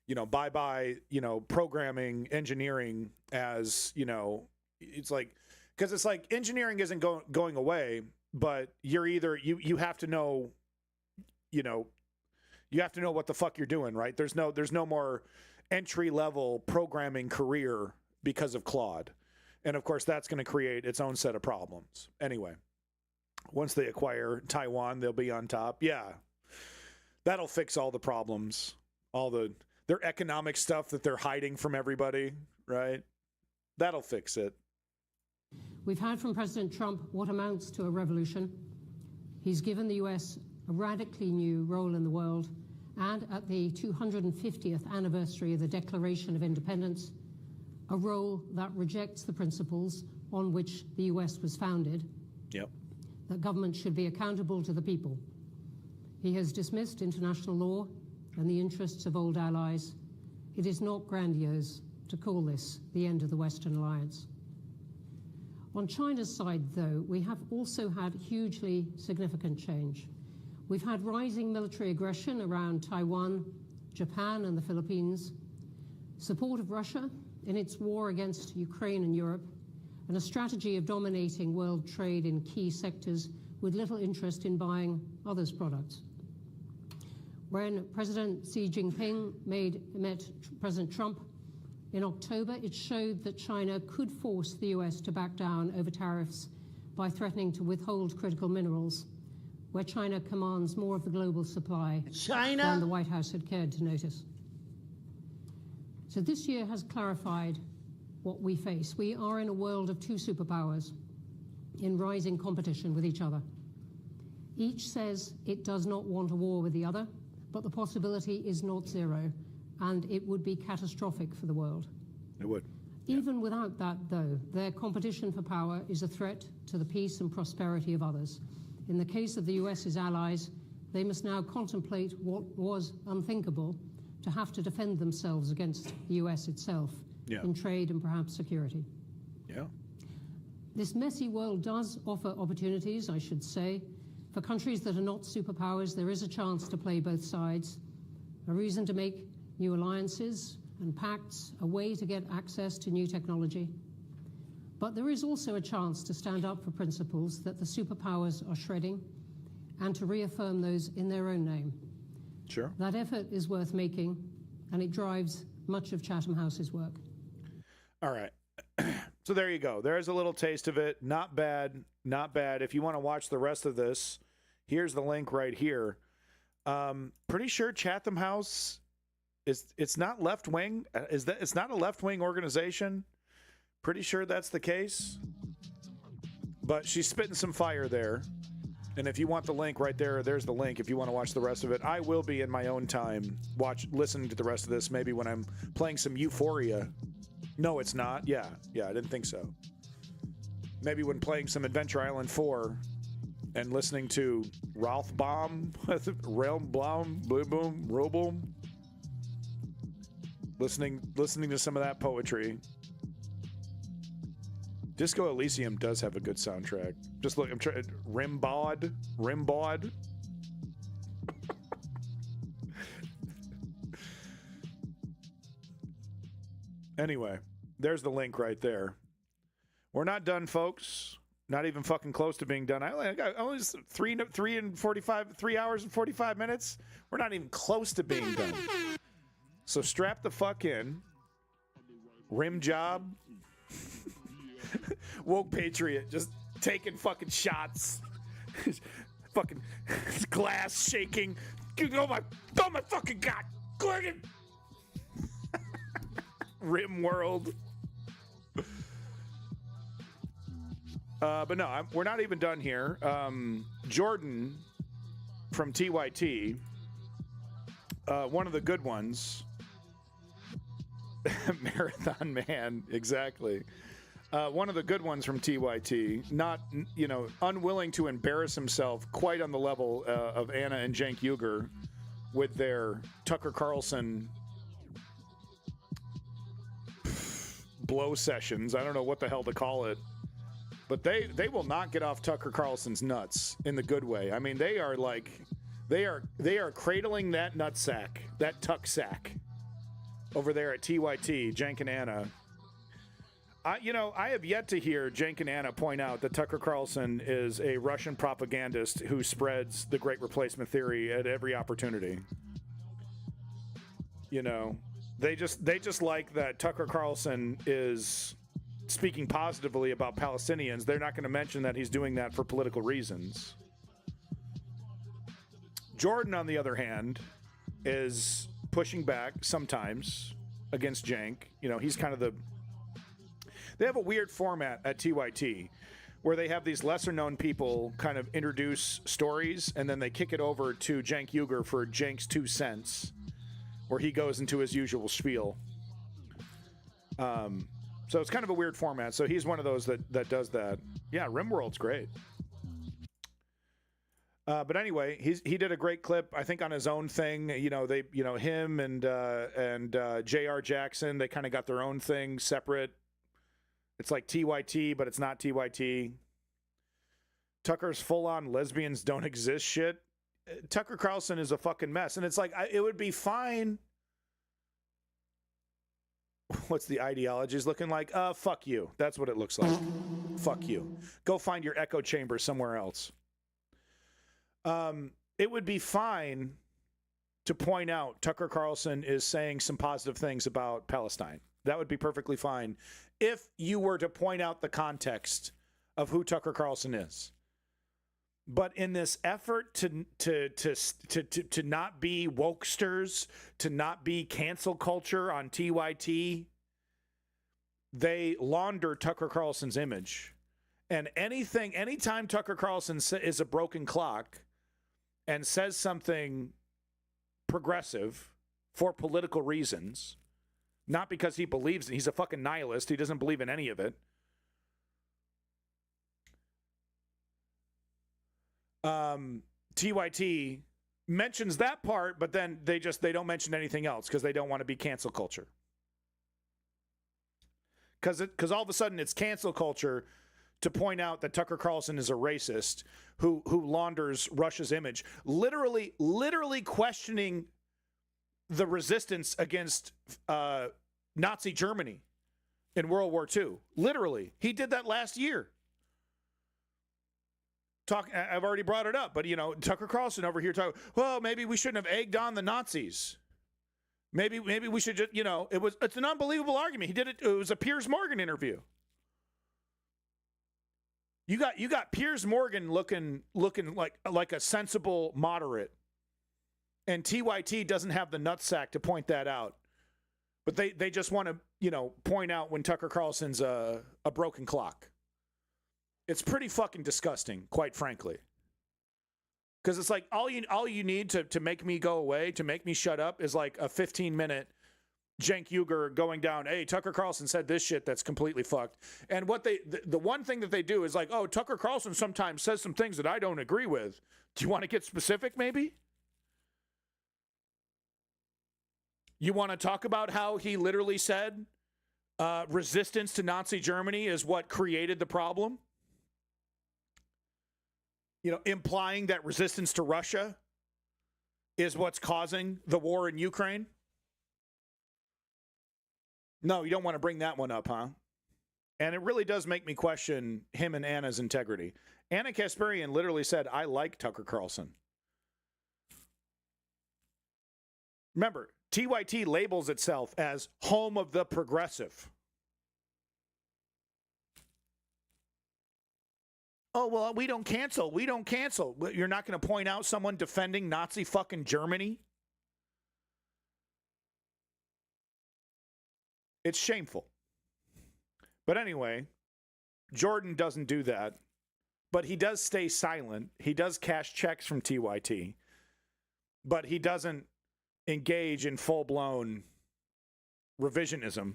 [SPEAKER 14] you know, bye, you know, programming, engineering as, you know, it's like, because it's like engineering isn't going away, but you're either, you have to know, you know, you have to know what the fuck you're doing, right? There's no more entry level programming career because of Claude. And of course, that's going to create its own set of problems. Anyway, once they acquire Taiwan, they'll be on top. Yeah, that'll fix all the problems, all their economic stuff that they're hiding from everybody, right? That'll fix it.
[SPEAKER 11] We've had from President Trump what amounts to a revolution. He's given the U.S. a radically new role in the world, and at the 250th anniversary of the Declaration of Independence, a role that rejects the principles on which the U.S. was founded.
[SPEAKER 14] Yep.
[SPEAKER 11] That government should be accountable to the people. He has dismissed international law and the interests of old allies. It is not grandiose to call this the end of the Western alliance. On China's side, though, we have also had hugely significant change. We've had rising military aggression around Taiwan, Japan, and the Philippines, support of Russia in its war against Ukraine and Europe, and a strategy of dominating world trade in key sectors with little interest in buying others' products. When President Xi Jinping met President Trump in October, it showed that China could force the US to back down over tariffs by threatening to withhold critical minerals, where China commands more of the global supply than the White House had cared to notice. So this year has clarified what we face. We are in a world of two superpowers in rising competition with each other. Each says it does not want a war with the other, but the possibility is not zero, and it would be catastrophic for the world.
[SPEAKER 14] It would.
[SPEAKER 11] Even without that, though, their competition for power is a threat to the peace and prosperity of others. In the case of the US's allies, they must now contemplate what was unthinkable, to have to defend themselves against the US itself in trade and perhaps security.
[SPEAKER 14] Yeah.
[SPEAKER 11] This messy world does offer opportunities, I should say. For countries that are not superpowers, there is a chance to play both sides, a reason to make new alliances and pacts, a way to get access to new technology. But there is also a chance to stand up for principles that the superpowers are shredding and to reaffirm those in their own name.
[SPEAKER 14] Sure.
[SPEAKER 11] That effort is worth making, and it drives much of Chatham House's work.
[SPEAKER 14] All right. So there you go. There's a little taste of it. Not bad. Not bad. If you want to watch the rest of this, here's the link right here. Pretty sure Chatham House it's not left wing. It's not a left wing organization. Pretty sure that's the case. But she's spitting some fire there. And if you want the link right there, there's the link if you want to watch the rest of it. I will be in my own time listening to the rest of this, maybe when I'm playing some Euphoria. No, it's not. Yeah, I didn't think so. Maybe when playing some Adventure Island 4 and listening to Rothbaum, Realm Blom, Boom Boom, Roboom. Listening to some of that poetry. Disco Elysium does have a good soundtrack. Just look, I'm trying. Rimbaud. Anyway, there's the link right there. We're not done, folks. Not even fucking close to being done. I got only 3 hours and 45 minutes. We're not even close to being done. So strap the fuck in. Rim job. Woke Patriot just taking fucking shots. Fucking glass shaking. Oh my fucking God.
[SPEAKER 1] Rim World. But no, we're not even done here. Jordan from TYT, one of the good ones. Marathon Man, exactly. One of the good ones from TYT, not, unwilling to embarrass himself quite on the level of Anna and Cenk Uygur with their Tucker Carlson blow sessions. I don't know what the hell to call it. But they will not get off Tucker Carlson's nuts in the good way. I mean, they are cradling that nutsack, that tuck sack over there at TYT, Cenk and Anna. I have yet to hear Cenk and Anna point out that Tucker Carlson is a Russian propagandist who spreads the Great Replacement theory at every opportunity. They just like that Tucker Carlson is speaking positively about Palestinians. They're not going to mention that he's doing that for political reasons. Jordan, on the other hand, is pushing back sometimes against Cenk. He's kind of they have a weird format at TYT where they have these lesser-known people kind of introduce stories, and then they kick it over to Cenk Uygur for Cenk's 2 cents, where he goes into his usual spiel. So it's kind of a weird format. So he's one of those that does that. Yeah, Rimworld's great. But anyway, he did a great clip, I think, on his own thing. Him and J.R. Jackson, they kind of got their own thing separate. It's like TYT, but it's not TYT. Tucker's full-on lesbians don't exist shit. Tucker Carlson is a fucking mess. And it's like, it would be fine. What's the ideologies looking like? Fuck you. That's what it looks like. Fuck you. Go find your echo chamber somewhere else. It would be fine to point out Tucker Carlson is saying some positive things about Palestine. That would be perfectly fine if you were to point out the context of who Tucker Carlson is. But in this effort to not be wokesters, to not be cancel culture on TYT, they launder Tucker Carlson's image. And anytime Tucker Carlson is a broken clock and says something progressive for political reasons, not because he believes he's a fucking nihilist, he doesn't believe in any of it. TYT mentions that part, but then they don't mention anything else because they don't want to be cancel culture. Because all of a sudden it's cancel culture to point out that Tucker Carlson is a racist who launders Russia's image, literally questioning the resistance against Nazi Germany in World War II. Literally, he did that last year. I've already brought it up, but Tucker Carlson over here talking, well, maybe we shouldn't have egged on the Nazis. Maybe we should just, it's an unbelievable argument. He did it. It was a Piers Morgan interview. You got Piers Morgan looking like a sensible moderate, and TYT doesn't have the nutsack to point that out. But they just want to point out when Tucker Carlson's a broken clock. It's pretty fucking disgusting, quite frankly. Because it's like all you need to make me go away, to make me shut up, is like a 15-minute Cenk Uygur going down, hey, Tucker Carlson said this shit that's completely fucked. And what the one thing that they do is like, oh, Tucker Carlson sometimes says some things that I don't agree with. Do you want to get specific, maybe? You want to talk about how he literally said resistance to Nazi Germany is what created the problem? Implying that resistance to Russia is what's causing the war in Ukraine? No, you don't want to bring that one up, huh? And it really does make me question him and Anna's integrity. Anna Kasparian literally said, I like Tucker Carlson. Remember, TYT labels itself as home of the progressive. Oh, well, we don't cancel. We don't cancel. You're not going to point out someone defending Nazi fucking Germany? It's shameful. But anyway, Jordan doesn't do that. But he does stay silent. He does cash checks from TYT. But he doesn't engage in full-blown revisionism,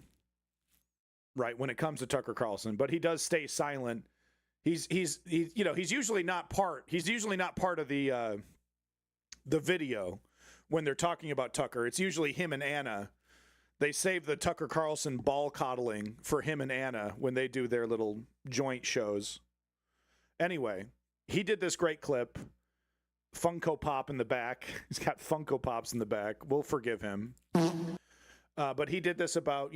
[SPEAKER 1] right, when it comes to Tucker Carlson. But he does stay silent. He's usually not part of the video when they're talking about Tucker. It's usually him and Anna. They save the Tucker Carlson ball coddling for him and Anna when they do their little joint shows. Anyway, he did this great clip. Funko Pop in the back. He's got Funko Pops in the back. We'll forgive him. But he did this about,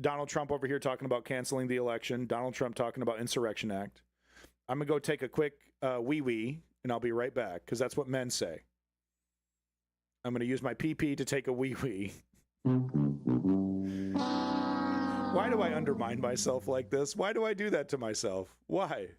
[SPEAKER 1] Donald Trump over here talking about canceling the election. Donald Trump talking about Insurrection Act. I'm going to go take a quick wee-wee, and I'll be right back, because that's what men say. I'm going to use my pee-pee to take a wee-wee. Why do I undermine myself like this? Why do I do that to myself? Why?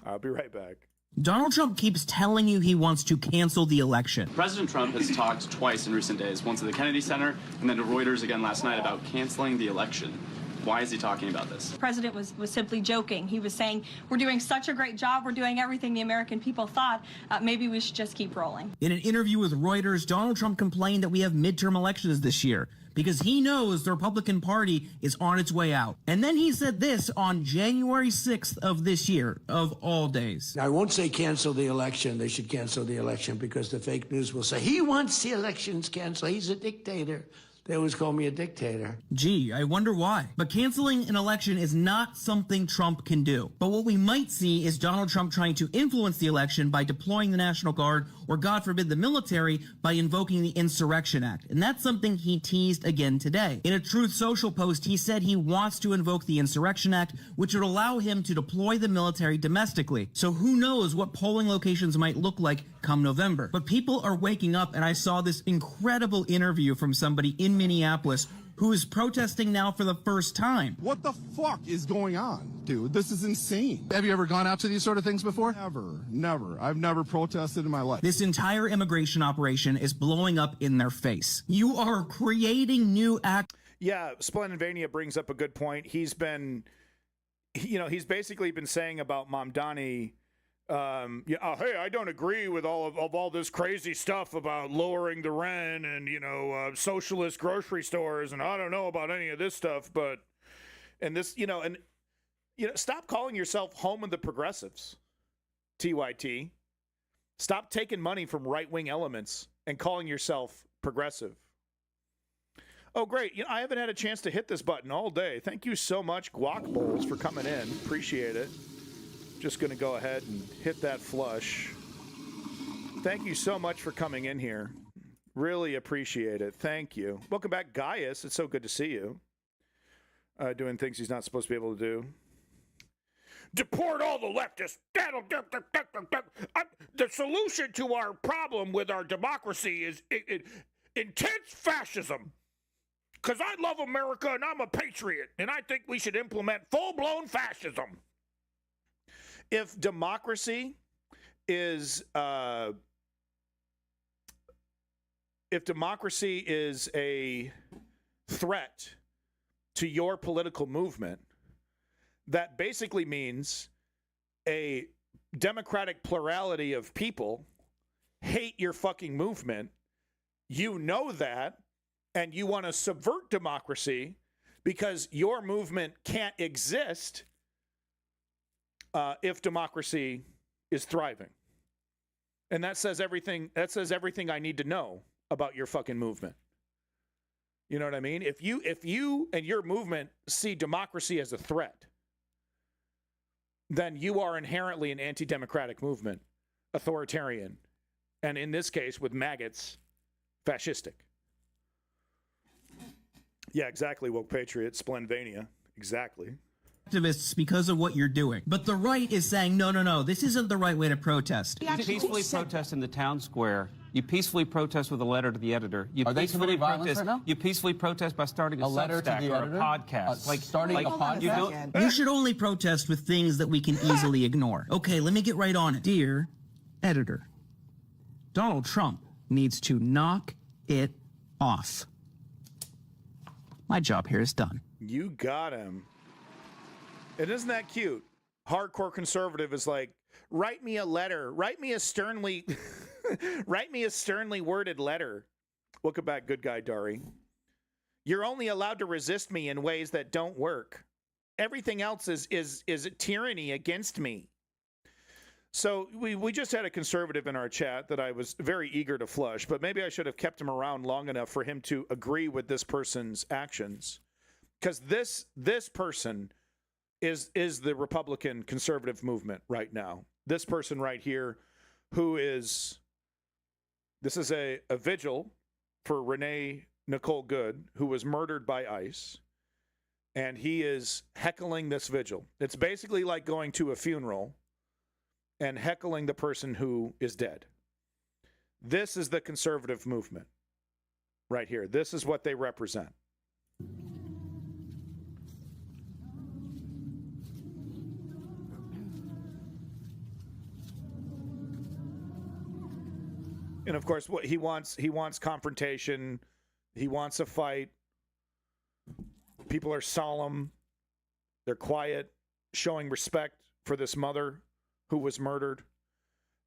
[SPEAKER 1] I'll be right back.
[SPEAKER 13] Donald Trump keeps telling you he wants to cancel the election.
[SPEAKER 15] President Trump has talked twice in recent days, once at the Kennedy Center and then to Reuters again last night about canceling the election. Why is he talking about this?
[SPEAKER 17] The president was simply joking. He was saying, we're doing such a great job. We're doing everything the American people thought. Maybe we should just keep rolling.
[SPEAKER 13] In an interview with Reuters, Donald Trump complained that we have midterm elections this year because he knows the Republican Party is on its way out. And then he said this on January 6th of this year, of all days.
[SPEAKER 24] I won't say cancel the election. They should cancel the election because the fake news will say he wants the elections canceled. He's a dictator. They always call me a dictator.
[SPEAKER 13] Gee, I wonder why. But canceling an election is not something Trump can do. But what we might see is Donald Trump trying to influence the election by deploying the National Guard or, God forbid, the military by invoking the Insurrection Act. And that's something he teased again today. In a Truth Social post, he said he wants to invoke the Insurrection Act, which would allow him to deploy the military domestically. So who knows what polling locations might look like come November. But people are waking up, and I saw this incredible interview from somebody in Minneapolis who is protesting now for the first time.
[SPEAKER 19] What the fuck is going on, dude? This is insane. Have you ever gone out to these sort of things before? Never. I've never protested in my life.
[SPEAKER 13] This entire immigration operation is blowing up in their face. You are creating new act.
[SPEAKER 1] Yeah, Splendidvania brings up a good point. He's basically been saying about Mamdani, hey, I don't agree with all this crazy stuff about lowering the rent and, socialist grocery stores, and I don't know about any of this stuff, but, stop calling yourself home of the progressives, TYT. Stop taking money from right-wing elements and calling yourself progressive. Oh, great. I haven't had a chance to hit this button all day. Thank you so much, Guac Bowls, for coming in. Appreciate it. Just going to go ahead and hit that flush. Thank you so much for coming in here. Really appreciate it. Thank you. Welcome back, Gaius. It's so good to see you. Doing things he's not supposed to be able to do. Deport all the leftists. The solution to our problem with our democracy is intense fascism. Because I love America and I'm a patriot. And I think we should implement full-blown fascism. If democracy is a threat to your political movement, that basically means a democratic plurality of people hate your fucking movement. You know that, and you want to subvert democracy because your movement can't exist if democracy is thriving. And that says everything I need to know about your fucking movement. You know what I mean? If you and your movement see democracy as a threat, then you are inherently an anti-democratic movement, authoritarian, and in this case with maggots, fascistic. Yeah, exactly, woke patriot, Splendvania. Exactly.
[SPEAKER 13] Activists because of what you're doing. But the right is saying, no, this isn't the right way to protest.
[SPEAKER 25] You peacefully protest in the town square. You peacefully protest with a letter to the editor. Are they committing violence right now? You peacefully protest by starting a letter to the editor? A podcast. Starting a podcast?
[SPEAKER 13] You should only protest with things that we can easily ignore. Okay, let me get right on it. Dear editor, Donald Trump needs to knock it off.
[SPEAKER 3] my job here is done.
[SPEAKER 1] You got him. And isn't that cute? Hardcore conservative is like, write me a letter. Write me a sternly worded letter. Welcome back, good guy, Dari. You're only allowed to resist me in ways that don't work. Everything else is tyranny against me. So we just had a conservative in our chat that I was very eager to flush, but maybe I should have kept him around long enough for him to agree with this person's actions. Because this person is the Republican conservative movement right now. This person right here, this is a vigil for Renee Nicole Good, who was murdered by ICE. And he is heckling this vigil. It's basically like going to a funeral and heckling the person who is dead. This is the conservative movement right here. This is what they represent. And of course, what he wants confrontation. He wants a fight. People are solemn. They're quiet, showing respect for this mother who was murdered,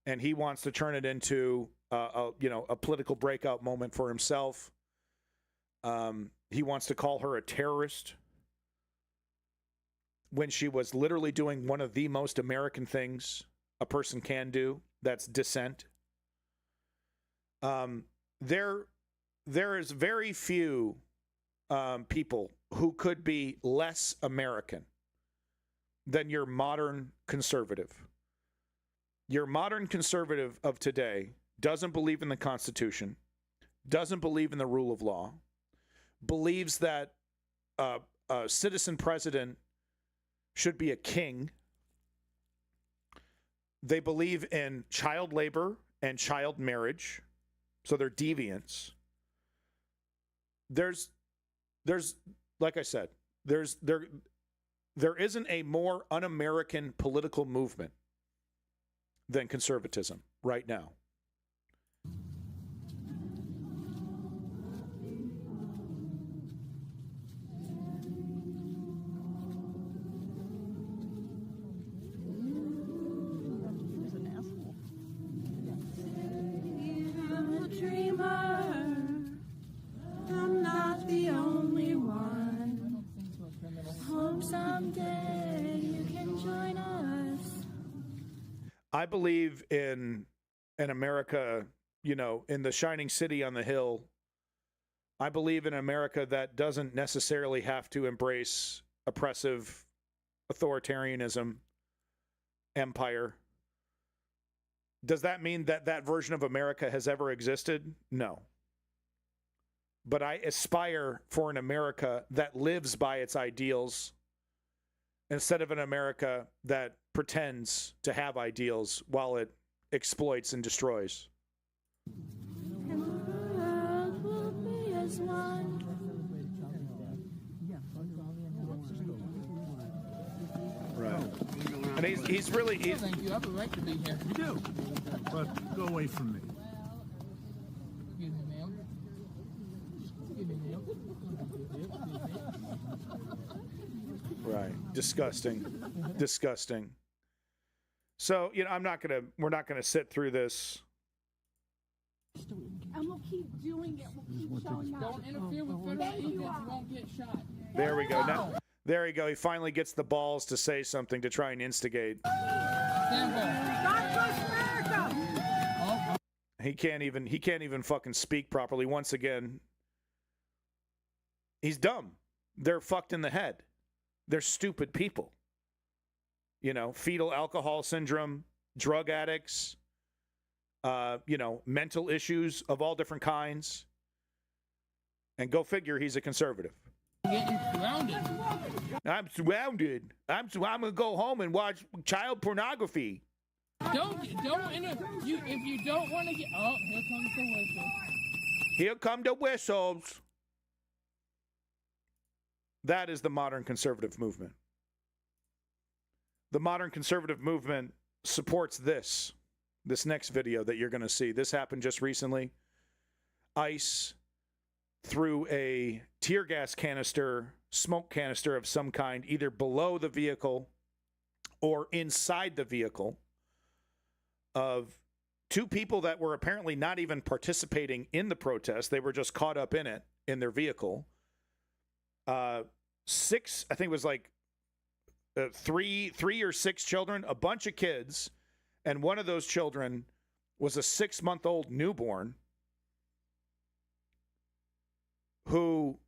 [SPEAKER 1] and he wants to turn it into a political breakout moment for himself. He wants to call her a terrorist when she was literally doing one of the most American things a person can do. That's dissent. There is very few people who could be less American than your modern conservative. Your modern conservative of today doesn't believe in the Constitution, doesn't believe in the rule of law, believes that a citizen president should be a king. They believe in child labor and child marriage, so they're deviants. There's like I said, there isn't a more un-American political movement than conservatism right now. I believe in America, in the shining city on the hill. I believe in America that doesn't necessarily have to embrace oppressive authoritarianism, empire. Does that mean that that version of America has ever existed? No. But I aspire for an America that lives by its ideals instead of an America that pretends to have ideals while it exploits and destroys. Right. And he's really...
[SPEAKER 16] Thank you. I have a right to be here. You do. But go away from me. Excuse me, ma'am. Excuse me, ma'am.
[SPEAKER 1] Right. Disgusting. Disgusting. So, we're not going to sit through this.
[SPEAKER 8] And we'll keep doing it. We'll keep showing up.
[SPEAKER 16] Don't interfere with federal agents. You won't get shot.
[SPEAKER 1] There we go. Now, there you go. He finally gets the balls to say something to try and instigate.
[SPEAKER 8] God bless America.
[SPEAKER 1] He can't even fucking speak properly. Once again, he's dumb. They're fucked in the head. They're stupid people. Fetal alcohol syndrome, drug addicts, mental issues of all different kinds. And go figure, he's a conservative.
[SPEAKER 16] Getting surrounded.
[SPEAKER 1] I'm surrounded. I'm going to go home and watch child pornography.
[SPEAKER 16] Don't interfere. If you don't want to get... Oh, here comes the whistle.
[SPEAKER 1] Here come the whistles. That is the modern conservative movement. The modern conservative movement supports this next video that you're going to see. This happened just recently. ICE threw a tear gas canister, smoke canister of some kind, either below the vehicle or inside the vehicle of two people that were apparently not even participating in the protest. They were just caught up in it, in their vehicle. 6, I think it was like three or 6 children, a bunch of kids, and one of those children was a 6-month-old newborn who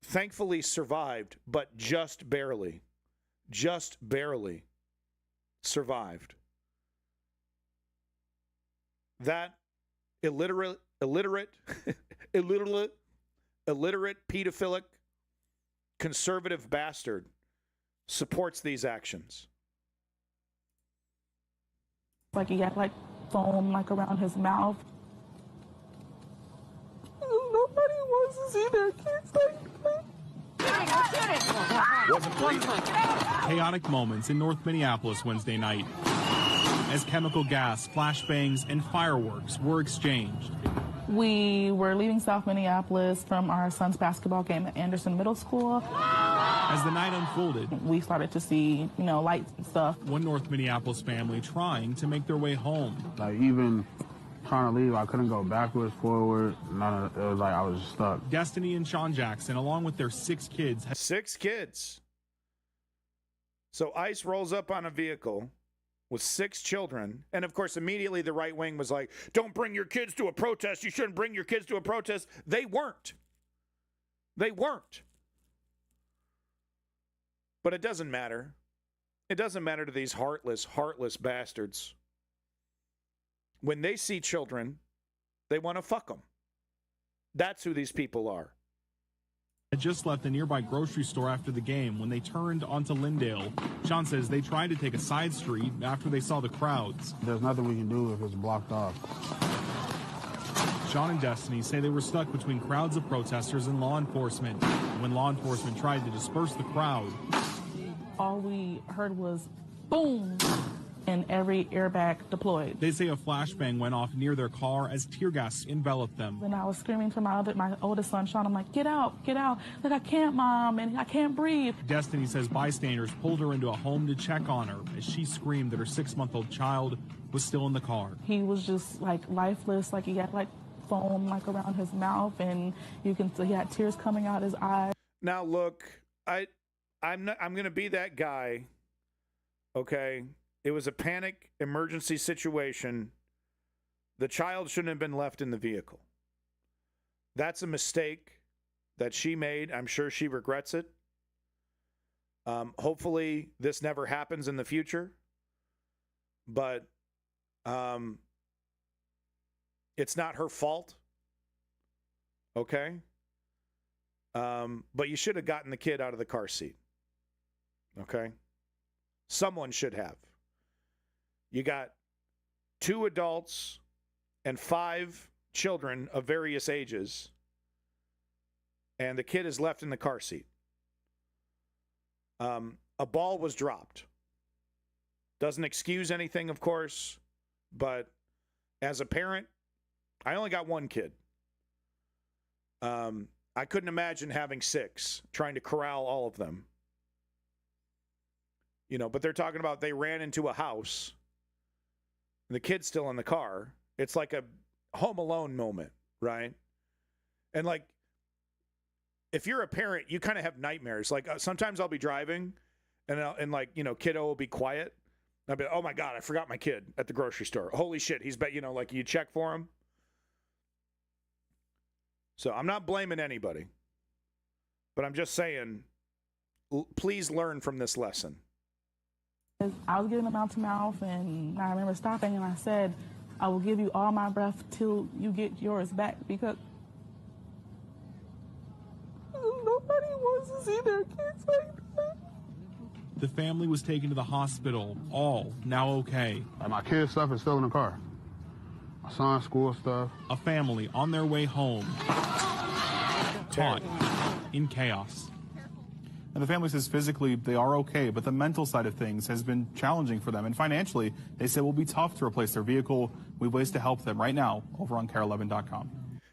[SPEAKER 1] thankfully survived, but just barely survived. That illiterate, pedophilic, conservative bastard supports these actions.
[SPEAKER 2] Like he had like foam like around his mouth. Nobody wants to see their kids like that.
[SPEAKER 3] Chaotic moments in North Minneapolis Wednesday night as chemical gas, flashbangs, and fireworks were exchanged.
[SPEAKER 2] We were leaving South Minneapolis from our son's basketball game at Anderson Middle School.
[SPEAKER 3] As the night unfolded,
[SPEAKER 2] we started to see, lights and stuff.
[SPEAKER 3] One North Minneapolis family trying to make their way home.
[SPEAKER 18] Like, even trying to leave, I couldn't go backwards, forward. It was like I was stuck.
[SPEAKER 3] Destiny and Sean Jackson, along with their 6 kids.
[SPEAKER 1] 6 kids. So ICE rolls up on a vehicle with 6 children. And, of course, immediately the right wing was like, don't bring your kids to a protest. You shouldn't bring your kids to a protest. They weren't. But it doesn't matter. It doesn't matter to these heartless bastards. When they see children, they want to fuck them. That's who these people are.
[SPEAKER 3] Had just left a nearby grocery store after the game when they turned onto Lyndale. Sean says they tried to take a side street after they saw the crowds.
[SPEAKER 18] There's nothing we can do if it's blocked off.
[SPEAKER 3] Sean and Destiny say they were stuck between crowds of protesters and law enforcement. When law enforcement tried to disperse the crowd,
[SPEAKER 2] all we heard was boom, and every airbag deployed.
[SPEAKER 3] They say a flashbang went off near their car as tear gas enveloped them.
[SPEAKER 2] And I was screaming to my oldest son, Sean. I'm like, get out. Like, I can't, Mom, and I can't breathe.
[SPEAKER 3] Destiny says bystanders pulled her into a home to check on her as she screamed that her 6-month-old child was still in the car.
[SPEAKER 2] He was just like lifeless, like he had like foam like around his mouth, and you can see he had tears coming out his eyes.
[SPEAKER 1] Now look, I'm going to be that guy. Okay, it was a panic emergency situation. The child shouldn't have been left in the vehicle. That's a mistake that she made. I'm sure she regrets it. Hopefully this never happens in the future. But it's not her fault. Okay? But you should have gotten the kid out of the car seat. Okay? Someone should have. You got 2 adults and 5 children of various ages, and the kid is left in the car seat. A ball was dropped. Doesn't excuse anything, of course, but as a parent, I only got 1 kid. I couldn't imagine having 6, trying to corral all of them. But they're talking about they ran into a house, and the kid's still in the car. It's like a Home Alone moment, right? And like, if you're a parent, you kind of have nightmares. Like sometimes I'll be driving, and kiddo will be quiet. I'll be, oh my God, I forgot my kid at the grocery store. Holy shit, he's like you check for him. So I'm not blaming anybody, but I'm just saying, please learn from this lesson.
[SPEAKER 2] I was giving him mouth to mouth, and I remember stopping, and I said, I will give you all my breath till you get yours back, because nobody wants to see their kids like that.
[SPEAKER 3] The family was taken to the hospital, all now okay.
[SPEAKER 18] My kids' stuff is still in the car. My son's school stuff.
[SPEAKER 3] A family on their way home, caught in chaos.
[SPEAKER 20] And the family says physically they are okay, but the mental side of things has been challenging for them. And financially, they say it will be tough to replace their vehicle. We have ways to help them right now over on care11.com.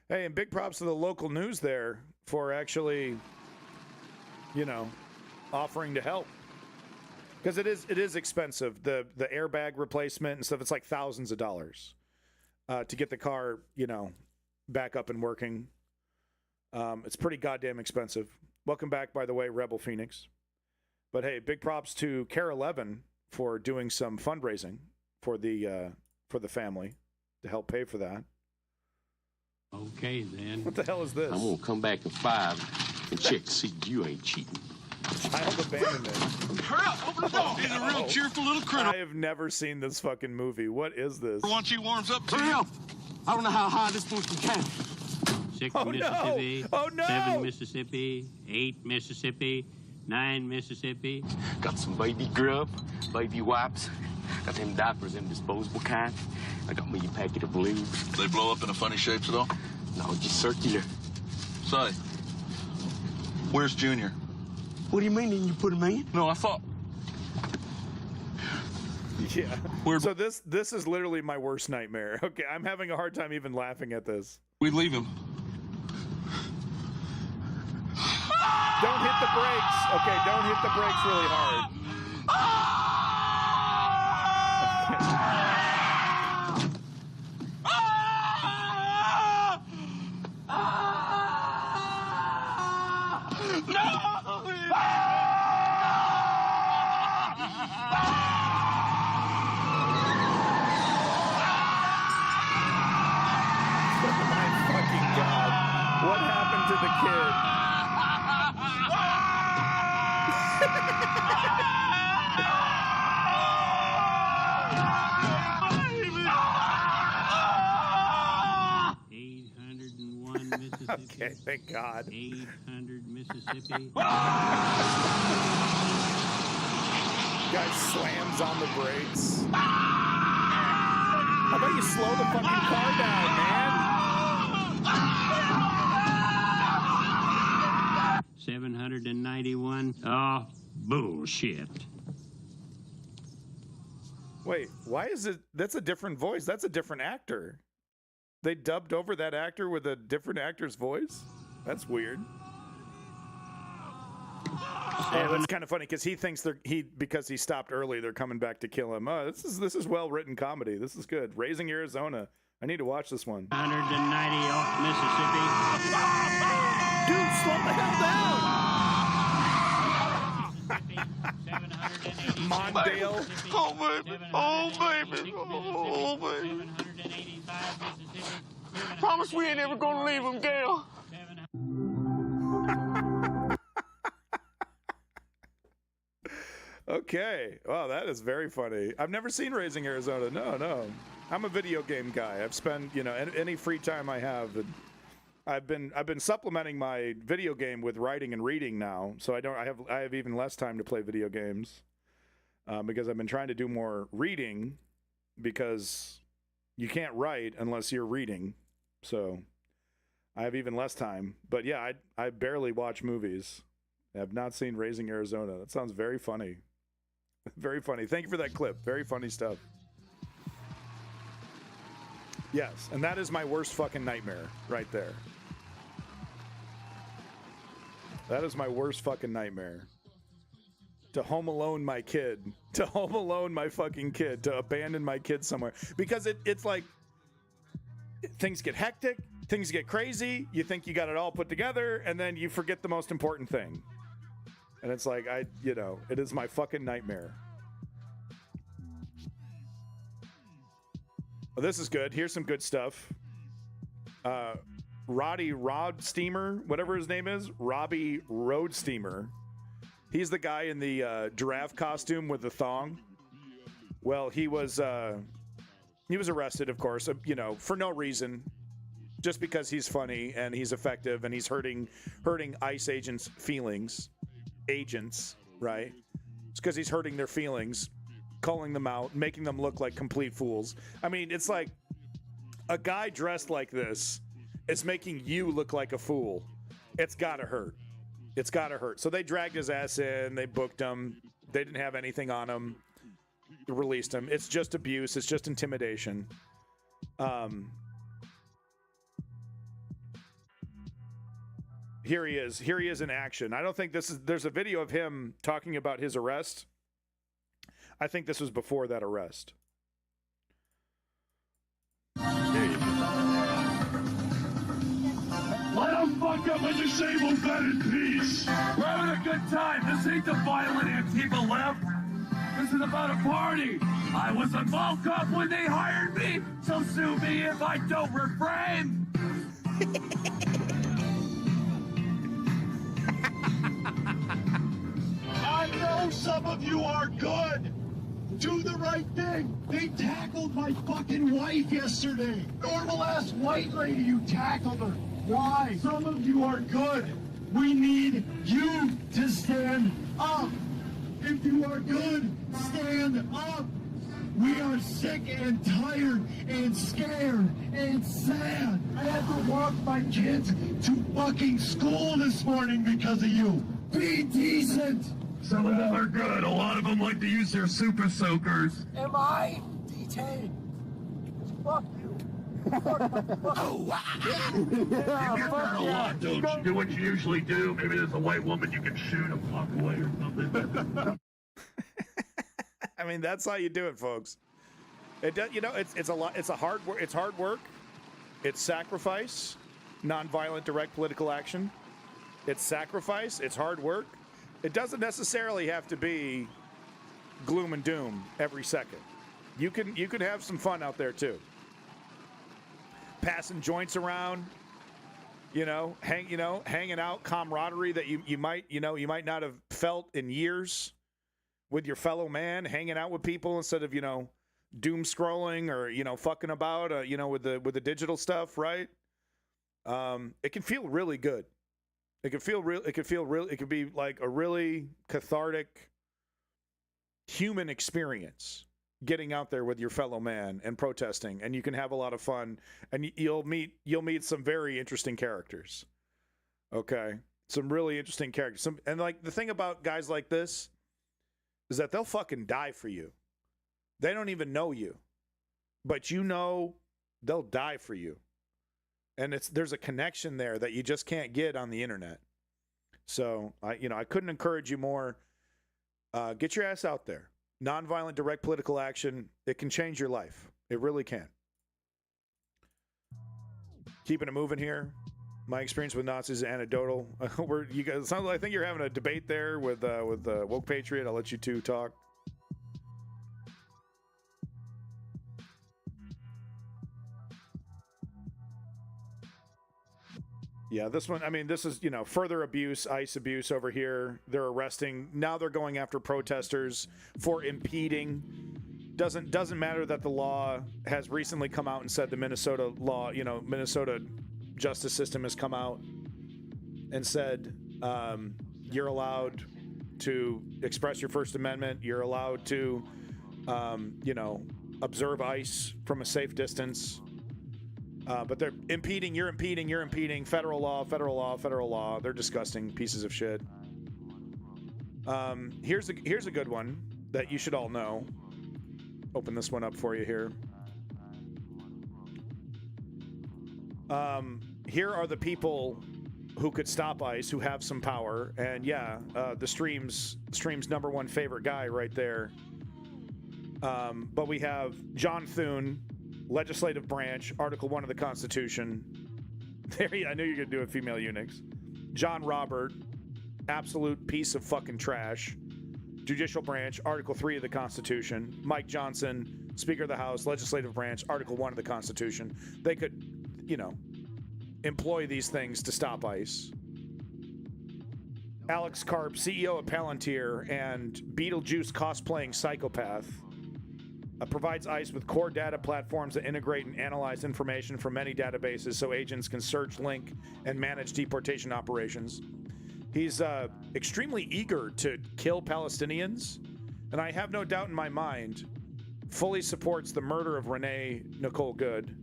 [SPEAKER 1] Hey, and big props to the local news there for actually, you know, offering to help. Because it is expensive. The airbag replacement and stuff, it's like thousands of dollars to get the car, you know, back up and working. It's pretty goddamn expensive. Welcome back, by the way, Rebel Phoenix. But hey, big props to Care 11 for doing some fundraising for the family to help pay for that.
[SPEAKER 4] Okay, then.
[SPEAKER 1] What the hell is this?
[SPEAKER 4] I'm gonna come back at 5 and check to see you ain't cheating.
[SPEAKER 1] Child abandonment.
[SPEAKER 4] Hurry up! Open the door! He's a real cheerful little critter.
[SPEAKER 1] I have never seen this fucking movie. What is this?
[SPEAKER 4] Once he warms up, hurry up! I don't know how high this thing can count.
[SPEAKER 5] 6
[SPEAKER 1] Oh, no.
[SPEAKER 5] Mississippi,
[SPEAKER 1] Oh, no.
[SPEAKER 5] 7 Mississippi, 8 Mississippi, 9 Mississippi.
[SPEAKER 4] Got some baby grub, baby wipes. Got them diapers in disposable kind. I got me a packet of blues.
[SPEAKER 6] They blow up in a funny shapes at all?
[SPEAKER 4] No, just circular.
[SPEAKER 6] Say, where's Junior?
[SPEAKER 4] What do you mean? Didn't you put him in?
[SPEAKER 6] No, I thought.
[SPEAKER 1] Yeah. So this is literally my worst nightmare. Okay, I'm having a hard time even laughing at this.
[SPEAKER 6] We leave him.
[SPEAKER 1] Don't hit the brakes. Okay, don't hit the brakes really hard. My fucking God. What happened to the kid?
[SPEAKER 5] 801 Mississippi.
[SPEAKER 1] Okay, thank God.
[SPEAKER 5] 800 Mississippi.
[SPEAKER 1] Guy slams on the brakes. How about you slow the fucking car down, man?
[SPEAKER 5] 791. Oh, bullshit.
[SPEAKER 1] Wait, why is it? That's a different voice. That's a different actor. They dubbed over that actor with a different actor's voice? That's weird. Oh, that's kind of funny because he thinks because he stopped early, they're coming back to kill him. Oh, this is well written comedy. This is good. Raising Arizona. I need to watch this one.
[SPEAKER 5] 190 off Mississippi.
[SPEAKER 1] Dude, slow the hell down! Mondale.
[SPEAKER 4] Oh, baby. Oh, baby. Oh, baby. Promise we ain't ever gonna leave him, Gail.
[SPEAKER 1] Okay. Wow, that is very funny. I've never seen Raising Arizona. No. I'm a video game guy. I've spent, any free time I have, I've been supplementing my video game with writing and reading now. So I have even less time to play video games because I've been trying to do more reading because you can't write unless you're reading. So I have even less time. But yeah, I barely watch movies. I have not seen Raising Arizona. That sounds very funny. Very funny. Thank you for that clip. Very funny stuff. Yes, and that is my worst fucking nightmare right there. That is my worst fucking nightmare. To home alone my kid. To home alone my fucking kid. To abandon my kid somewhere. Because it's like things get hectic. Things get crazy. You think you got it all put together. And then you forget the most important thing. And it's like, it is my fucking nightmare. Well, this is good. Here's some good stuff. Robbie Roadsteamer, whatever his name is, Robbie Roadsteamer. He's the guy in the giraffe costume with the thong. Well, he was arrested, of course, for no reason. Just because he's funny and he's effective and he's hurting ICE agents' feelings. Agents, right? It's because he's hurting their feelings, calling them out, making them look like complete fools. I mean, it's like a guy dressed like this is making you look like a fool. It's gotta hurt. It's gotta hurt. So they dragged his ass in, they booked him, they didn't have anything on him, released him. It's just abuse, it's just intimidation. Here he is. Here he is in action. I don't think this is. There's a video of him talking about his arrest. I think this was before that arrest.
[SPEAKER 8] Let them fuck up a disabled vet in peace. We're having a good time. This ain't the violent Antifa left. This is about a party. I was a mall cop when they hired me, so sue me if I don't refrain. I know some of you are good. Do the right thing. They tackled my fucking wife yesterday. Normal ass white lady, you tackled her. Why? Some of you are good. We need you to stand up. If you are good, stand up. We are sick and tired and scared and sad. I had to walk my kids to fucking school this morning because of you. Be decent. Some of them are good. A lot of them like to use their super soakers. Am I detained? Fuck you. Oh, wow. You get that a lot, don't you? Do what you usually do. Maybe there's a white woman you can shoot and walk away or something.
[SPEAKER 1] I mean, that's how you do it, folks. It does, you know, it's a lot. It's a hard work. It's hard work. It's sacrifice, nonviolent, direct political action. It's sacrifice. It's hard work. It doesn't necessarily have to be gloom and doom every second. You can have some fun out there too. Passing joints around, hanging out, camaraderie that you might not have felt in years with your fellow man, hanging out with people instead of doom scrolling or fucking about with the digital stuff, right? It can feel really good. It could be like a really cathartic human experience getting out there with your fellow man and protesting, and you can have a lot of fun, and you'll meet some very interesting characters. Okay, some really interesting characters. And like the thing about guys like this is that they'll fucking die for you. They don't even know you, but they'll die for you. And there's a connection there that you just can't get on the internet. So I couldn't encourage you more. Get your ass out there. Nonviolent, direct political action. It can change your life. It really can. Keeping it moving here. My experience with Nazis is anecdotal. You guys, I think you're having a debate there with Woke Patriot. I'll let you two talk. Yeah, this one, I mean, this is, further abuse, ICE abuse over here. They're arresting. Now they're going after protesters for impeding. Doesn't matter that the law has recently come out and said the Minnesota law, Minnesota justice system has come out and said you're allowed to express your First Amendment. You're allowed to, observe ICE from a safe distance. But they're impeding, you're impeding, federal law. They're disgusting pieces of shit. Here's a good one that you should all know. Open this one up for you here. Here are the people who could stop ICE, who have some power. And yeah, the stream's number one favorite guy right there. But we have John Thune, Legislative Branch, Article 1 of the Constitution. There, I knew you were going to do a female eunuchs. John Robert, absolute piece of fucking trash. Judicial Branch, Article 3 of the Constitution. Mike Johnson, Speaker of the House, Legislative Branch, Article 1 of the Constitution. They could, employ these things to stop ICE. Alex Karp, CEO of Palantir and Beetlejuice cosplaying psychopath. Provides ICE with core data platforms that integrate and analyze information from many databases so agents can search, link, and manage deportation operations. He's extremely eager to kill Palestinians, and I have no doubt in my mind fully supports the murder of Renee Nicole Good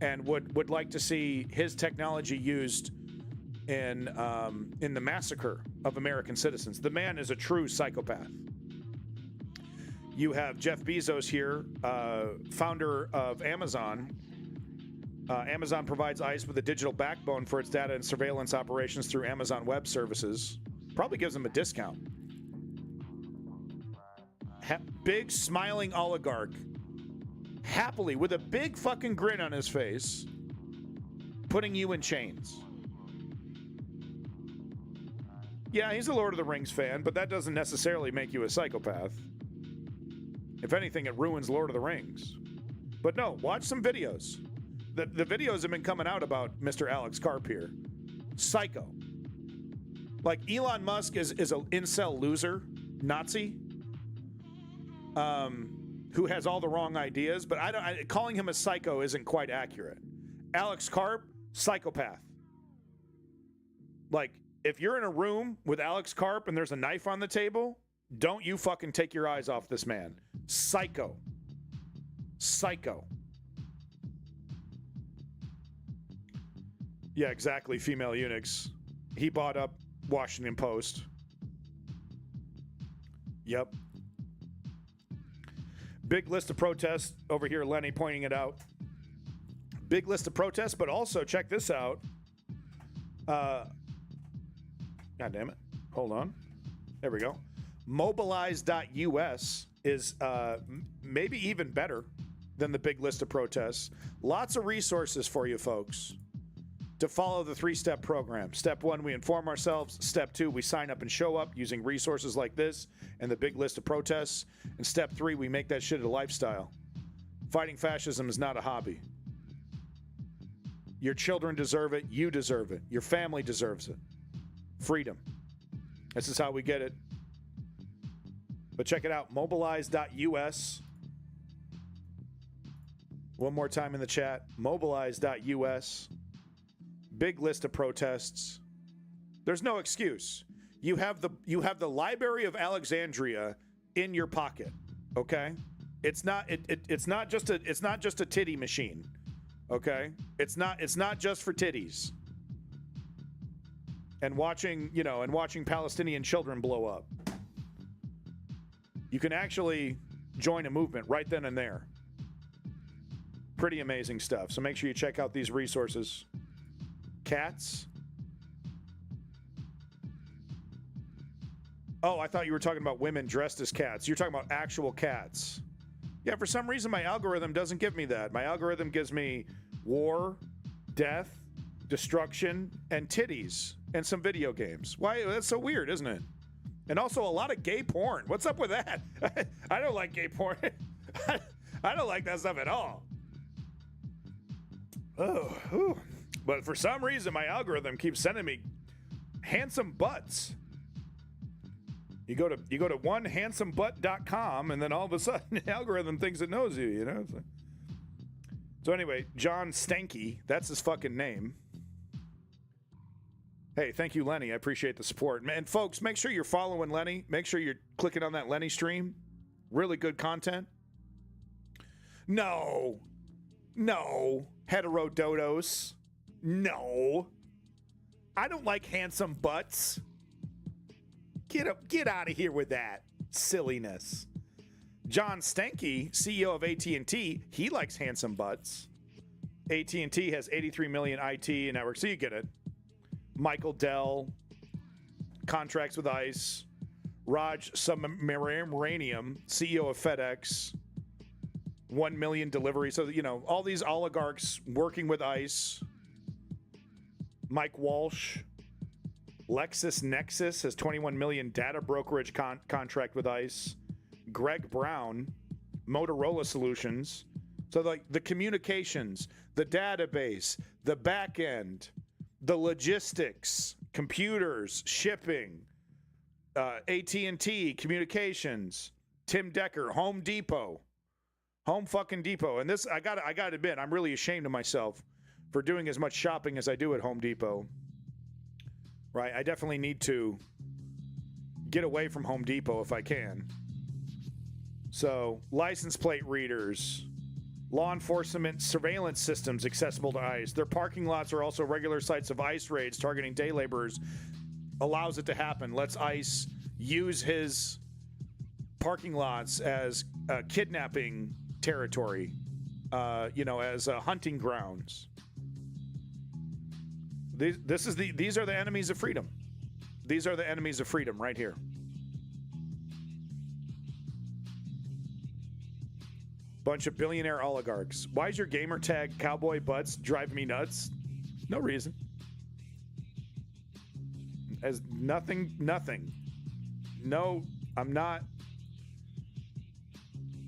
[SPEAKER 1] and would like to see his technology used in the massacre of American citizens. The man is a true psychopath. You have Jeff Bezos here, founder of Amazon, Amazon provides ICE with a digital backbone for its data and surveillance operations through Amazon Web Services. Probably gives them a discount. Big smiling oligarch. Happily, with a big fucking grin on his face, putting you in chains. Yeah, he's a Lord of the Rings fan, but that doesn't necessarily make you a psychopath. If anything, it ruins Lord of the Rings. But no, watch some videos. The videos have been coming out about Mr. Alex Karp here. Psycho. Like, Elon Musk is an incel loser, Nazi, who has all the wrong ideas, but calling him a psycho isn't quite accurate. Alex Karp, psychopath. Like, if you're in a room with Alex Karp and there's a knife on the table, don't you fucking take your eyes off this man. Psycho. Psycho. Yeah, exactly, female eunuchs. He bought up Washington Post. Yep. Big list of protests over here, Lenny pointing it out. Big list of protests, but also check this out. God damn it. Hold on. There we go. Mobilize.us is maybe even better than the big list of protests. Lots of resources for you folks to follow the 3-step program. Step 1, we inform ourselves. Step 2, we sign up and show up using resources like this and the big list of protests. And step 3, we make that shit a lifestyle. Fighting fascism is not a hobby. Your children deserve it. You deserve it. Your family deserves it. Freedom. This is how we get it. But check it out, mobilize.us. One more time in the chat, mobilize.us. Big list of protests. There's no excuse. You have the Library of Alexandria in your pocket, okay? It's not just a titty machine, okay? It's not just for titties. And watching Palestinian children blow up. You can actually join a movement right then and there. Pretty amazing stuff. So make sure you check out these resources. Cats. Oh, I thought you were talking about women dressed as cats. You're talking about actual cats. Yeah, for some reason my algorithm doesn't give me that. My algorithm gives me war, death, destruction, and titties, and some video games. Why? That's so weird, isn't it? And also a lot of gay porn. What's up with that? I don't like gay porn. I don't like that stuff at all. Oh, but for some reason, my algorithm keeps sending me handsome butts. You go to onehandsomebutt.com, and then all of a sudden, the algorithm thinks it knows you. You know. So anyway, John Stanky, that's his fucking name. Hey, thank you, Lenny. I appreciate the support. And folks, make sure you're following Lenny. Make sure you're clicking on that Lenny stream. Really good content. No. Heterododos. No. I don't like handsome butts. Get out of here with that silliness. John Stanky, CEO of AT&T, he likes handsome butts. AT&T has 83 million IT networks, so you get it. Michael Dell, contracts with ICE. Raj Subramaniam, CEO of FedEx, 1 million deliveries. So, all these oligarchs working with ICE. Mike Walsh, LexisNexis has 21 million data brokerage contract with ICE. Greg Brown, Motorola Solutions. So, like the communications, the database, the back end, the logistics, computers, shipping, AT&T, communications, Tim Decker, Home fucking Depot. And this, I gotta admit, I'm really ashamed of myself for doing as much shopping as I do at Home Depot. Right? I definitely need to get away from Home Depot if I can. So, license plate readers, law enforcement surveillance systems accessible to ICE. Their parking lots are also regular sites of ICE raids targeting day laborers. Allows it to happen. Lets ICE use his parking lots as kidnapping territory, as hunting grounds. These are the enemies of freedom. These are the enemies of freedom right here. Bunch of billionaire oligarchs. Why is your gamer tag cowboy butts driving me nuts? No reason. As nothing. No, I'm not.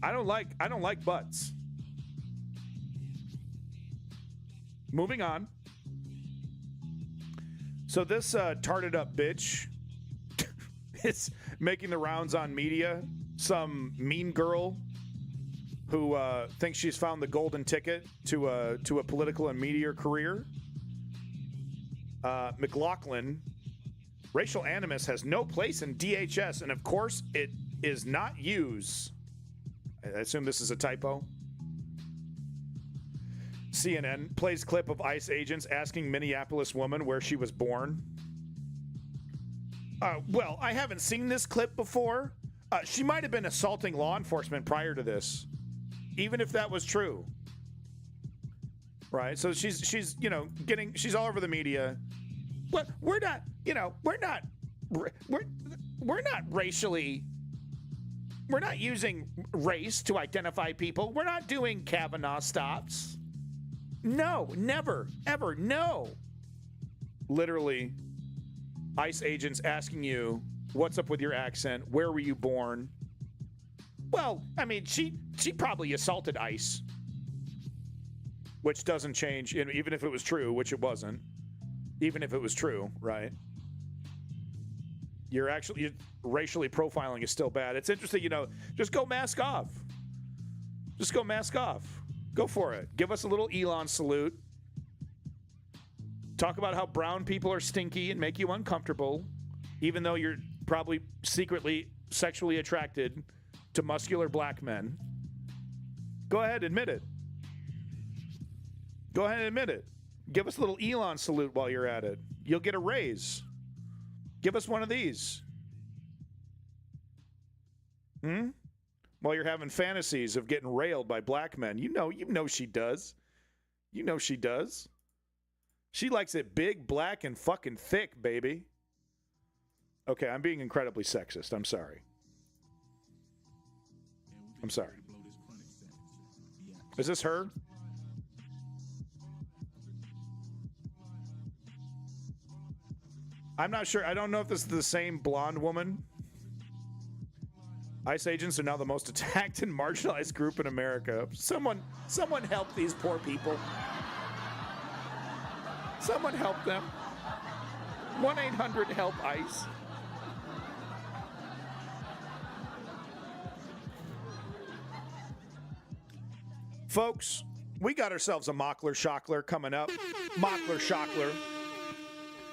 [SPEAKER 1] I don't like butts. Moving on. So this tarted up bitch is making the rounds on media. Some mean girl who thinks she's found the golden ticket to a political and media career. McLaughlin, racial animus has no place in DHS, and of course it is not used. I assume this is a typo. CNN plays clip of ICE agents asking Minneapolis woman where she was born. Well, I haven't seen this clip before. She might have been assaulting law enforcement prior to this, even if that was true. Right? So she's she's all over the media. Well, we're not racially. We're not using race to identify people. We're not doing Kavanaugh stops. No, never, ever, no. Literally, ICE agents asking you, what's up with your accent? Where were you born? Well, I mean, she probably assaulted ICE, which doesn't change, even if it was true, which it wasn't. Even if it was true, right? You're racially profiling is still bad. It's interesting, just go mask off. Just go mask off. Go for it. Give us a little Elon salute. Talk about how brown people are stinky and make you uncomfortable, even though you're probably secretly sexually attracted to muscular black men. Go ahead, admit it. Go ahead and admit it. Give us a little Elon salute while you're at it. You'll get a raise. Give us one of these. While you're having fantasies of getting railed by black men. You know she does. You know she does. She likes it big, black, and fucking thick, baby. Okay, I'm being incredibly sexist. I'm sorry. I'm sorry. Is this her? I'm not sure. I don't know if this is the same blonde woman. ICE agents are now the most attacked and marginalized group in America. Someone help these poor people. Someone help them. 1-800-HELP-ICE. Folks, we got ourselves a Mockler Shockler coming up. Mockler Shockler.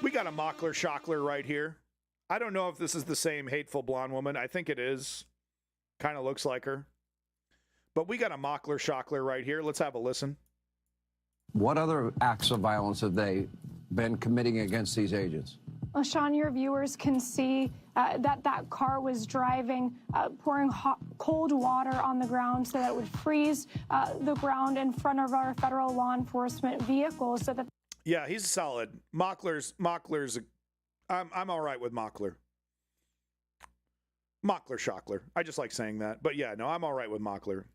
[SPEAKER 1] We got a Mockler Shockler right here. I don't know if this is the same hateful blonde woman. I think it is. Kind of looks like her. But we got a Mockler Shockler right here. Let's have a listen.
[SPEAKER 7] What other acts of violence have they been committing against these agents?
[SPEAKER 10] Well, Sean, your viewers can see that car was driving, pouring cold water on the ground so that it would freeze the ground in front of our federal law enforcement vehicles so that...
[SPEAKER 1] Yeah, he's solid. Mockler's I'm all right with Mockler. Mockler Shockler. I just like saying that. But yeah, no, I'm all right with Mockler,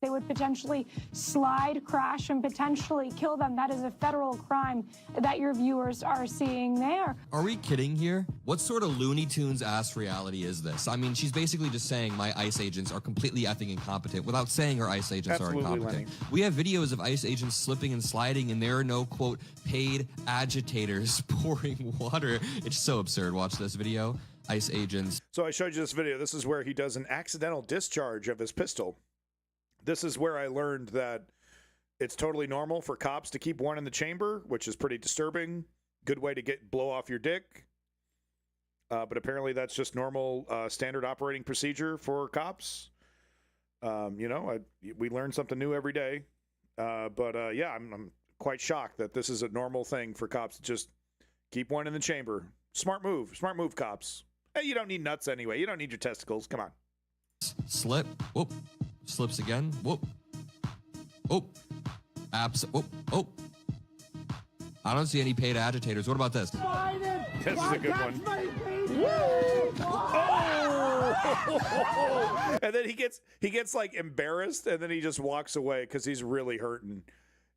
[SPEAKER 10] They would potentially slide, crash, and potentially kill them. That is a federal crime that your viewers are seeing there.
[SPEAKER 21] Are we kidding here? What sort of Looney Tunes ass reality is this? I mean, she's basically just saying my ICE agents are completely effing incompetent without saying her ICE agents are incompetent. Lenny. We have videos of ICE agents slipping and sliding, and there are no, quote, paid agitators pouring water. It's so absurd. Watch this video. ICE agents.
[SPEAKER 1] So I showed you this video. This is where he does an accidental discharge of his pistol. This is where I learned that it's totally normal for cops to keep one in the chamber, which is pretty disturbing. Good way to blow off your dick. But apparently that's just normal standard operating procedure for cops. We learn something new every day. Yeah, I'm quite shocked that this is a normal thing for cops to just keep one in the chamber. Smart move, cops. Hey, you don't need nuts anyway. You don't need your testicles. Come on.
[SPEAKER 21] Slip. Whoop. Slips again. Whoop. Oh. Whoop. Oh. I don't see any paid agitators. What about this?
[SPEAKER 1] This is a good one. Oh! And then he gets like embarrassed, and then he just walks away because he's really hurting.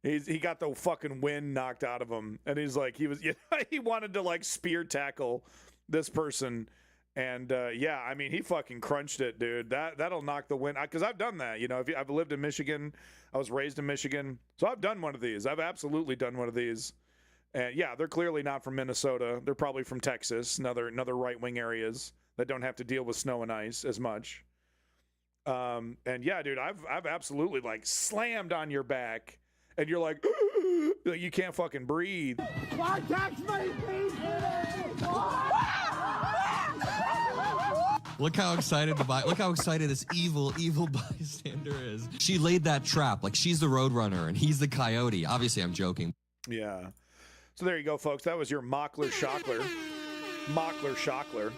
[SPEAKER 1] He got the fucking wind knocked out of him, and he's like he wanted to like spear tackle this person, and yeah, I mean he fucking crunched it, dude. That'll knock the wind, because I've done that. You know, I've lived in Michigan, I was raised in Michigan, so I've done one of these. I've absolutely done one of these. And yeah, they're clearly not from Minnesota. They're probably from Texas, another right-wing areas that don't have to deal with snow and ice as much. And yeah, dude, I've absolutely like slammed on your back, and you're like, you can't fucking breathe.
[SPEAKER 21] Look how excited this evil bystander is. She laid that trap. Like, she's the roadrunner and he's the coyote. Obviously, I'm joking.
[SPEAKER 1] Yeah. So there you go, folks. That was your Mockler Shockler. Mockler Shockler.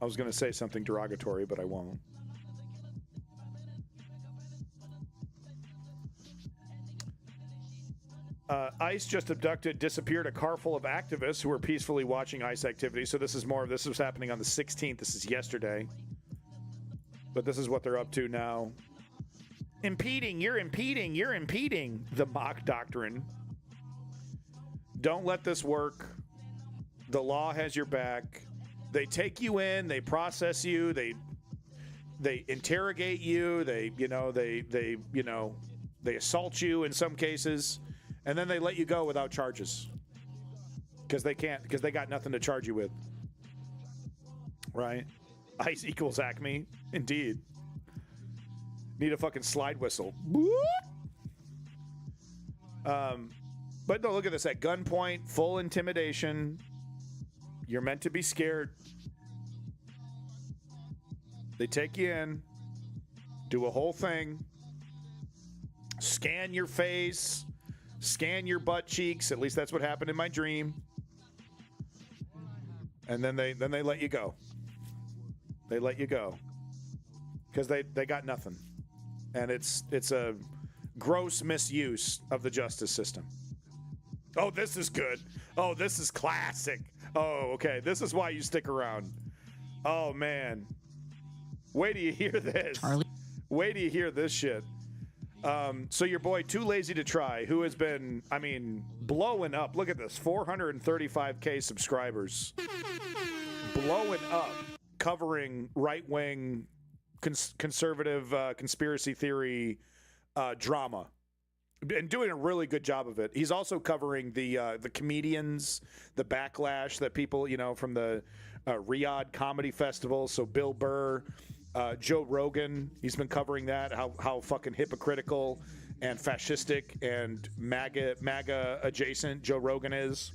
[SPEAKER 1] I was going to say something derogatory, but I won't. ICE just disappeared a car full of activists who were peacefully watching ICE activity. So this was happening on the 16th. This is yesterday. But this is what they're up to now. Impeding, you're impeding the mock doctrine. Don't let this work. The law has your back. They take you in, they process you, they interrogate you, they assault you in some cases, and then they let you go without charges. Because they got nothing to charge you with. Right? ICE equals Acme. Indeed. Need a fucking slide whistle. But no, look at this. At gunpoint, full intimidation. You're meant to be scared. They take you in, do a whole thing, scan your face, scan your butt cheeks. At least that's what happened in my dream. And then they let you go. They let you go because they got nothing. And it's a gross misuse of the justice system. Oh, this is good. Oh, this is classic. Oh, okay. This is why you stick around. Oh, man. Wait till you hear this. Wait till you hear this shit. So your boy, Too Lazy to Try, who has been, blowing up. Look at this. 435K subscribers. Blowing up. Covering right-wing conservative conspiracy theory drama, and doing a really good job of it. He's also covering the comedians, the backlash that people, from the Riyadh Comedy Festival. So Bill Burr, Joe Rogan, he's been covering that, how fucking hypocritical and fascistic and MAGA adjacent Joe Rogan is.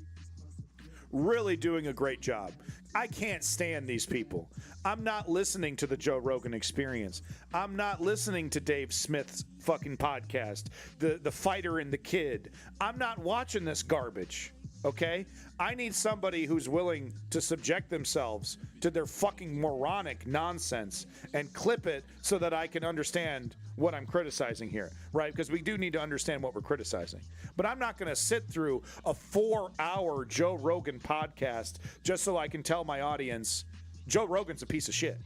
[SPEAKER 1] Really doing a great job. I can't stand these people. I'm not listening to the Joe Rogan Experience. I'm not listening to Dave Smith's fucking podcast, the Fighter and the Kid. I'm not watching this garbage, okay? I need somebody who's willing to subject themselves to their fucking moronic nonsense and clip it so that I can understand what I'm criticizing here, right? Because we do need to understand what we're criticizing. But I'm not going to sit through a 4-hour Joe Rogan podcast just so I can tell my audience Joe Rogan's a piece of shit.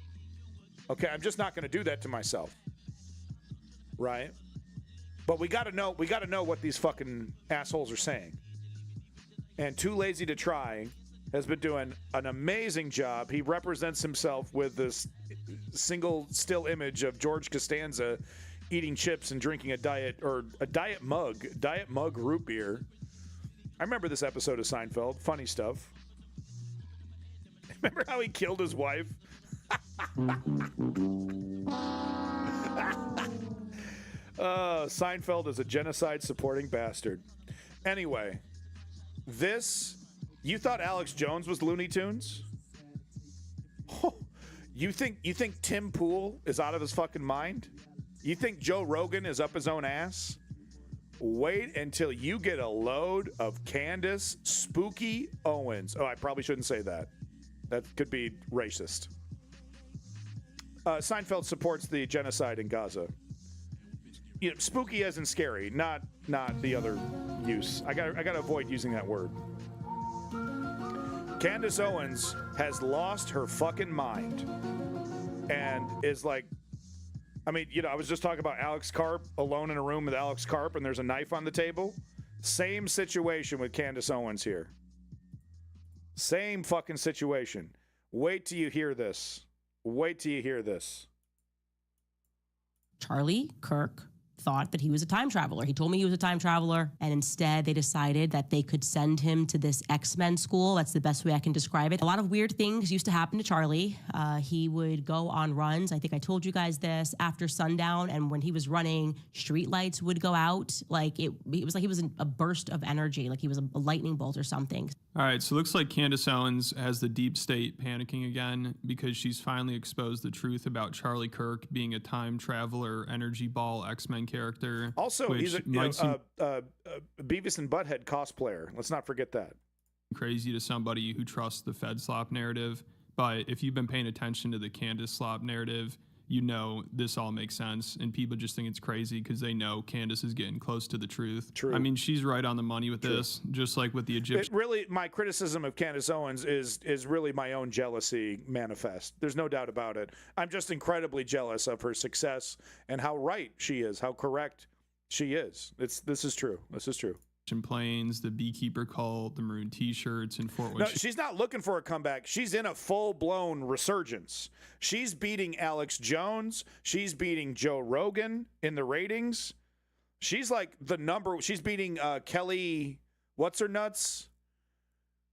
[SPEAKER 1] Okay, I'm just not going to do that to myself, right? But we got to know what these fucking assholes are saying. And Too Lazy to Try has been doing an amazing job. He represents himself with this single still image of George Costanza eating chips and drinking a diet mug root beer. I remember this episode of Seinfeld. Funny stuff. Remember how he killed his wife? Seinfeld is a genocide supporting bastard. Anyway, you thought Alex Jones was Looney Tunes? You think Tim Pool is out of his fucking mind? You think Joe Rogan is up his own ass? Wait until you get a load of Candace Spooky Owens. Oh, I probably shouldn't say that. That could be racist. Seinfeld supports the genocide in Gaza. Spooky as in scary, not not the other use. I gotta avoid using that word. Candace Owens has lost her fucking mind and is like, I mean, I was just talking about Alex Karp, alone in a room with Alex Karp, and there's a knife on the table. Same situation with Candace Owens here. Same fucking situation. Wait till you hear this. Wait till you hear this.
[SPEAKER 9] Charlie Kirk thought that he was a time traveler. He told me he was a time traveler, and instead they decided that they could send him to this X-Men school. That's the best way I can describe it. A lot of weird things used to happen to Charlie. He would go on runs. I think I told you guys this, after sundown, and when he was running, street lights would go out. Like it was like he was in a burst of energy, like he was a lightning bolt or something.
[SPEAKER 3] All right, so it looks like Candace Owens has the deep state panicking again because she's finally exposed the truth about Charlie Kirk being a time traveler, energy ball X-Men character.
[SPEAKER 1] Also, he's a Beavis and Butthead cosplayer. Let's not forget that.
[SPEAKER 3] Crazy to somebody who trusts the Fed slop narrative, but if you've been paying attention to the Candace slop narrative, you know this all makes sense, and people just think it's crazy because they know Candace is getting close to the truth.
[SPEAKER 1] True.
[SPEAKER 3] I mean, she's right on the money with this, just like with the Egyptian.
[SPEAKER 1] Really, my criticism of Candace Owens is really my own jealousy manifest. There's no doubt about it. I'm just incredibly jealous of her success and how right she is, how correct she is. This is true. This is true.
[SPEAKER 3] Planes, the beekeeper cult, the maroon T-shirts, and Fort
[SPEAKER 1] No, she's not looking for a comeback. She's in a full-blown resurgence. She's beating Alex Jones. She's beating Joe Rogan in the ratings. She's like the number. She's beating Kelly. What's her nuts?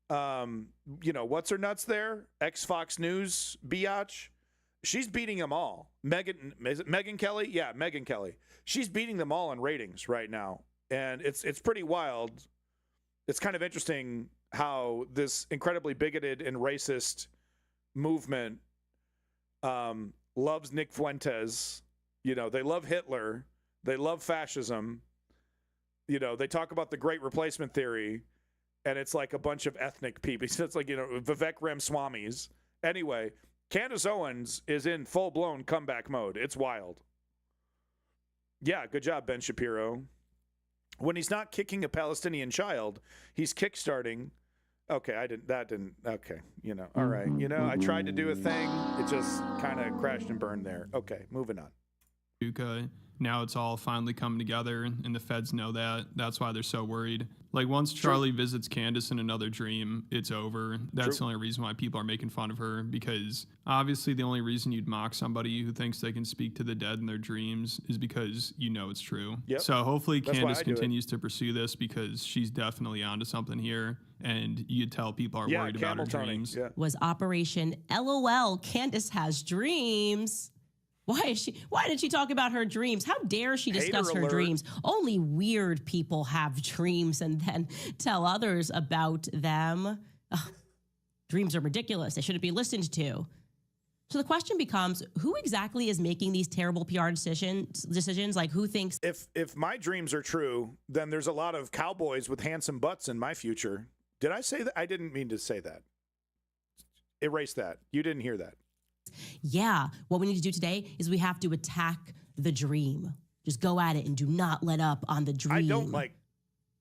[SPEAKER 1] What's her nuts there? Fox News biatch. She's beating them all. Megyn Kelly? Yeah, Megyn Kelly. She's beating them all in ratings right now. And it's pretty wild. It's kind of interesting how this incredibly bigoted and racist movement loves Nick Fuentes. They love Hitler. They love fascism. They talk about the Great Replacement Theory, and it's like a bunch of ethnic people. It's like, Vivek Ramaswamy's. Anyway, Candace Owens is in full-blown comeback mode. It's wild. Yeah, good job, Ben Shapiro. When he's not kicking a Palestinian child, he's kickstarting. Okay, okay, all right. I tried to do a thing. It just kind of crashed and burned there. Okay, moving on.
[SPEAKER 3] Now it's all finally coming together, and the feds know that. That's why they're so worried. Like, once Charlie visits Candace in another dream, it's over. That's the only reason why people are making fun of her, because obviously the only reason you'd mock somebody who thinks they can speak to the dead in their dreams is because it's true.
[SPEAKER 1] Yep.
[SPEAKER 3] So hopefully Candace continues to pursue this, because she's definitely onto something here, and you tell people are worried about her dreams.
[SPEAKER 9] Yeah. Was Operation LOL, Candace has dreams. Why did she talk about her dreams? How dare she discuss her dreams? Only weird people have dreams and then tell others about them. Ugh, dreams are ridiculous. They shouldn't be listened to. So the question becomes, who exactly is making these terrible PR decisions? Like, who thinks...
[SPEAKER 1] If my dreams are true, then there's a lot of cowboys with handsome butts in my future. Did I say that? I didn't mean to say that. Erase that. You didn't hear that.
[SPEAKER 9] Yeah, what we need to do today is we have to attack the dream. Just go at it and do not let up on the dream.
[SPEAKER 1] I don't like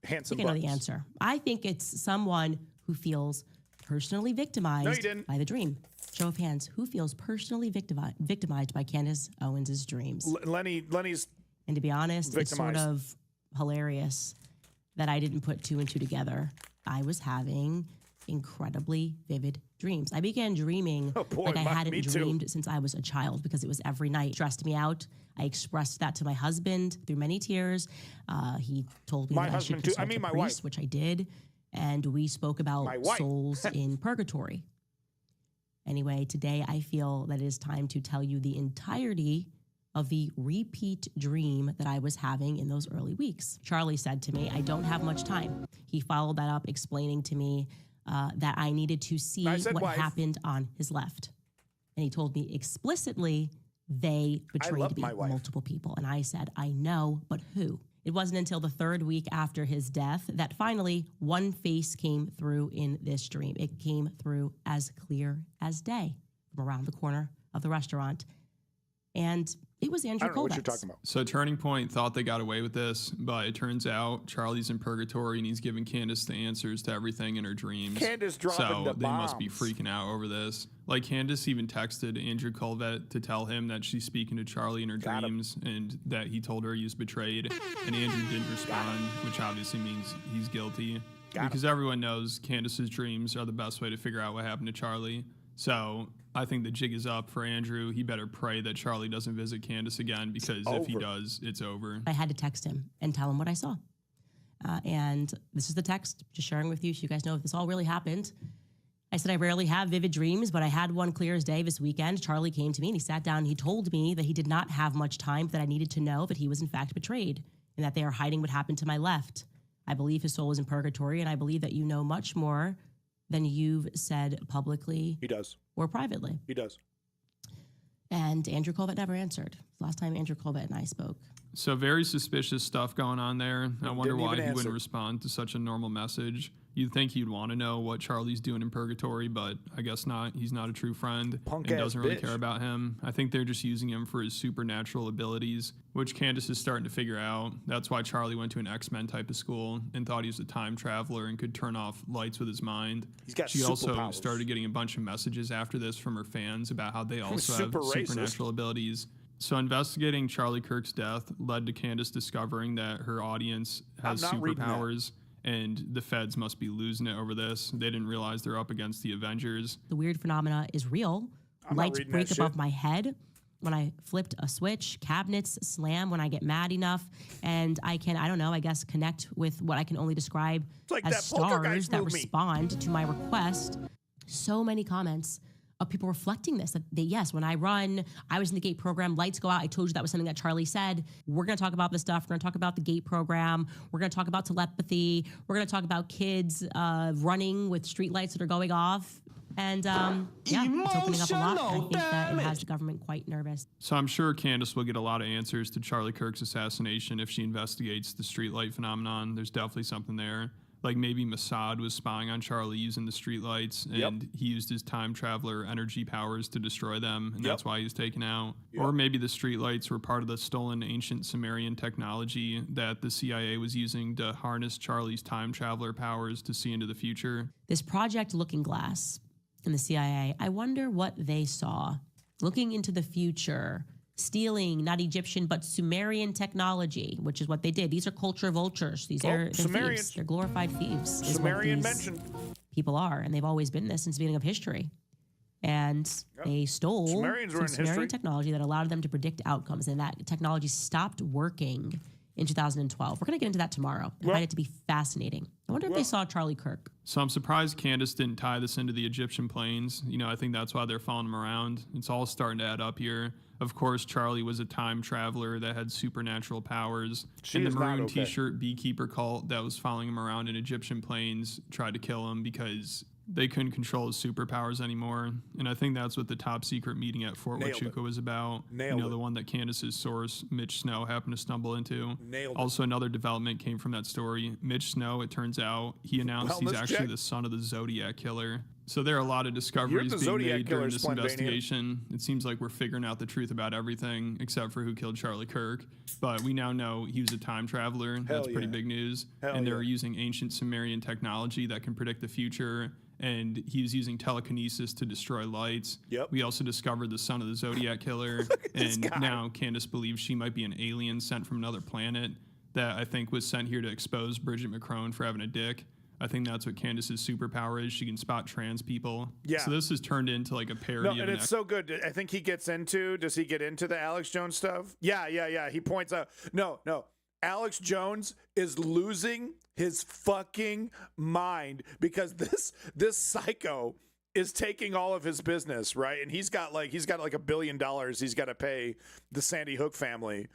[SPEAKER 1] handsome butts.
[SPEAKER 9] I know the answer. I think it's someone who feels personally victimized by the dream. Show of hands. Who feels personally victimized by Candace Owens' dreams?
[SPEAKER 1] Lenny's.
[SPEAKER 9] And to be honest,
[SPEAKER 1] victimized.
[SPEAKER 9] It's sort of hilarious that I didn't put two and two together. I was having incredibly vivid dreams. I began dreaming like I hadn't dreamed since I was a child, because it was every night. It stressed me out. I expressed that to my husband through many tears. He told me that I should consult a priest, which I did. And we spoke about souls in purgatory. Anyway, today I feel that it is time to tell you the entirety of the repeat dream that I was having in those early weeks. Charlie said to me, I don't have much time. He followed that up explaining to me that I needed to see what happened on his left. And he told me explicitly they betrayed me, multiple people. And I said, I know, but who? It wasn't until the third week after his death that finally one face came through in this dream. It came through as clear as day from around the corner of the restaurant. And it was Andrew
[SPEAKER 1] I don't know what you're
[SPEAKER 9] Colbett's.
[SPEAKER 1] talking about.
[SPEAKER 3] So Turning Point thought they got away with this, but it turns out Charlie's in purgatory and he's giving Candace the answers to everything in her dreams.
[SPEAKER 1] Candace dropping
[SPEAKER 3] so
[SPEAKER 1] the
[SPEAKER 3] they must be
[SPEAKER 1] bombs.
[SPEAKER 3] freaking out over this. Like Candace even texted Andrew Colbett to tell him that she's speaking to Charlie in her dreams and that he told her he was betrayed. And Andrew didn't respond, which obviously means he's guilty. Because everyone knows Candace's dreams are the best way to figure out what happened to Charlie. So I think the jig is up for Andrew. He better pray that Charlie doesn't visit Candace again, because if he does, it's over.
[SPEAKER 9] I had to text him and tell him what I saw. And this is the text, just sharing with you so you guys know if this all really happened. I said, I rarely have vivid dreams, but I had one clear as day this weekend. Charlie came to me and he sat down and he told me that he did not have much time, that I needed to know that he was in fact betrayed and that they are hiding what happened to my left. I believe his soul is in purgatory, and I believe that you know much more than you've said publicly.
[SPEAKER 1] He does.
[SPEAKER 9] Or privately.
[SPEAKER 1] He does.
[SPEAKER 9] And Andrew Colbett never answered. Last time Andrew Colbett and I spoke.
[SPEAKER 3] So very suspicious stuff going on there. I wonder why he
[SPEAKER 1] answer.
[SPEAKER 3] wouldn't respond to such a normal message. You'd think he'd want to know what Charlie's doing in purgatory, but I guess not. He's not a true friend and doesn't really care about him. I think they're just using him for his supernatural abilities, which Candace is starting to figure out. That's why Charlie went to an X-Men type of school and thought he was a time traveler and could turn off lights with his mind.
[SPEAKER 1] He's got
[SPEAKER 3] She also
[SPEAKER 1] superpowers.
[SPEAKER 3] started getting a bunch of messages after this from her fans about how they also have
[SPEAKER 1] Super racist.
[SPEAKER 3] supernatural abilities. So investigating Charlie Kirk's death led to Candace discovering that her audience has
[SPEAKER 1] I'm not reading that.
[SPEAKER 3] superpowers, and the feds must be losing it over this. They didn't realize they're up against the Avengers.
[SPEAKER 9] The weird phenomena is real.
[SPEAKER 1] I'm not
[SPEAKER 9] Lights
[SPEAKER 1] reading
[SPEAKER 9] break
[SPEAKER 1] that
[SPEAKER 9] above
[SPEAKER 1] shit.
[SPEAKER 9] my head when I flipped a switch. Cabinets slam when I get mad enough. And I can, I don't know, I guess connect with what I can only describe
[SPEAKER 1] like
[SPEAKER 9] as
[SPEAKER 1] that poltergeist
[SPEAKER 9] stars that
[SPEAKER 1] movie.
[SPEAKER 9] respond to my request. So many comments of people reflecting this, that they, yes, when I run, I was in the GATE program, lights go out. I told you that was something that Charlie said. We're going to talk about this stuff. We're going to talk about the GATE program. We're going to talk about telepathy. We're going to talk about kids running with street lights that are going off. And yeah, it's opening up a lot. I think that it has the government quite nervous.
[SPEAKER 3] So I'm sure Candace will get a lot of answers to Charlie Kirk's assassination if she investigates the streetlight phenomenon. There's definitely something there. Like maybe Mossad was spying on Charlie using the streetlights, and he used his time traveler energy powers to destroy them, and that's why he was taken out. Or maybe the streetlights were part of the stolen ancient Sumerian technology that the CIA was using to harness Charlie's time traveler powers to see into the future.
[SPEAKER 9] This Project Looking Glass in the CIA, I wonder what they saw. Looking into the future, stealing not Egyptian but Sumerian technology, which is what they did. These are culture vultures. These are thieves. They're glorified thieves. is what
[SPEAKER 1] Sumerian
[SPEAKER 9] these
[SPEAKER 1] mentioned.
[SPEAKER 9] people are, and they've always been this since the beginning of history. And they stole
[SPEAKER 1] Sumerians were
[SPEAKER 9] some
[SPEAKER 1] in
[SPEAKER 9] Sumerian
[SPEAKER 1] history.
[SPEAKER 9] technology that allowed them to predict outcomes, and that technology stopped working in 2012. We're going to get into that tomorrow. I find it to be fascinating. I wonder if they saw Charlie Kirk.
[SPEAKER 3] So I'm surprised Candace didn't tie this into the Egyptian planes. You know, I think that's why they're following him around. It's all starting to add up here. Of course, Charlie was a time traveler that had supernatural powers. And the maroon t-shirt beekeeper cult that was following him around in Egyptian planes tried to kill him because they couldn't control his superpowers anymore. And I think that's what the top secret meeting at Fort Huachuca was about. The one that Candace's source, Mitch Snow, happened to stumble into. Also, another development came from that story. Mitch Snow, it turns out, he announced he's actually the son of the Zodiac Killer. So there are a lot of discoveries being made during this investigation. It seems like we're figuring out the truth about everything except for who killed Charlie Kirk. But we now know he was a time traveler. That's pretty big news. And they were using ancient Sumerian technology that can predict the future. And he was using telekinesis to destroy lights. We also discovered the son of the Zodiac Killer. And now Candace believes she might be an alien sent from another planet that I think was sent here to expose Bridget McCrone for having a dick. I think that's what Candace's superpower is. She can spot trans people.
[SPEAKER 1] Yeah.
[SPEAKER 3] So this has turned into like a parody
[SPEAKER 1] No,
[SPEAKER 3] of
[SPEAKER 1] and it's so good. I think he gets into, does he get into the Alex Jones stuff? Yeah. He points out, no. Alex Jones is losing his fucking mind because this psycho is taking all of his business, right? And he's got like $1 billion he's got to pay the Sandy Hook family.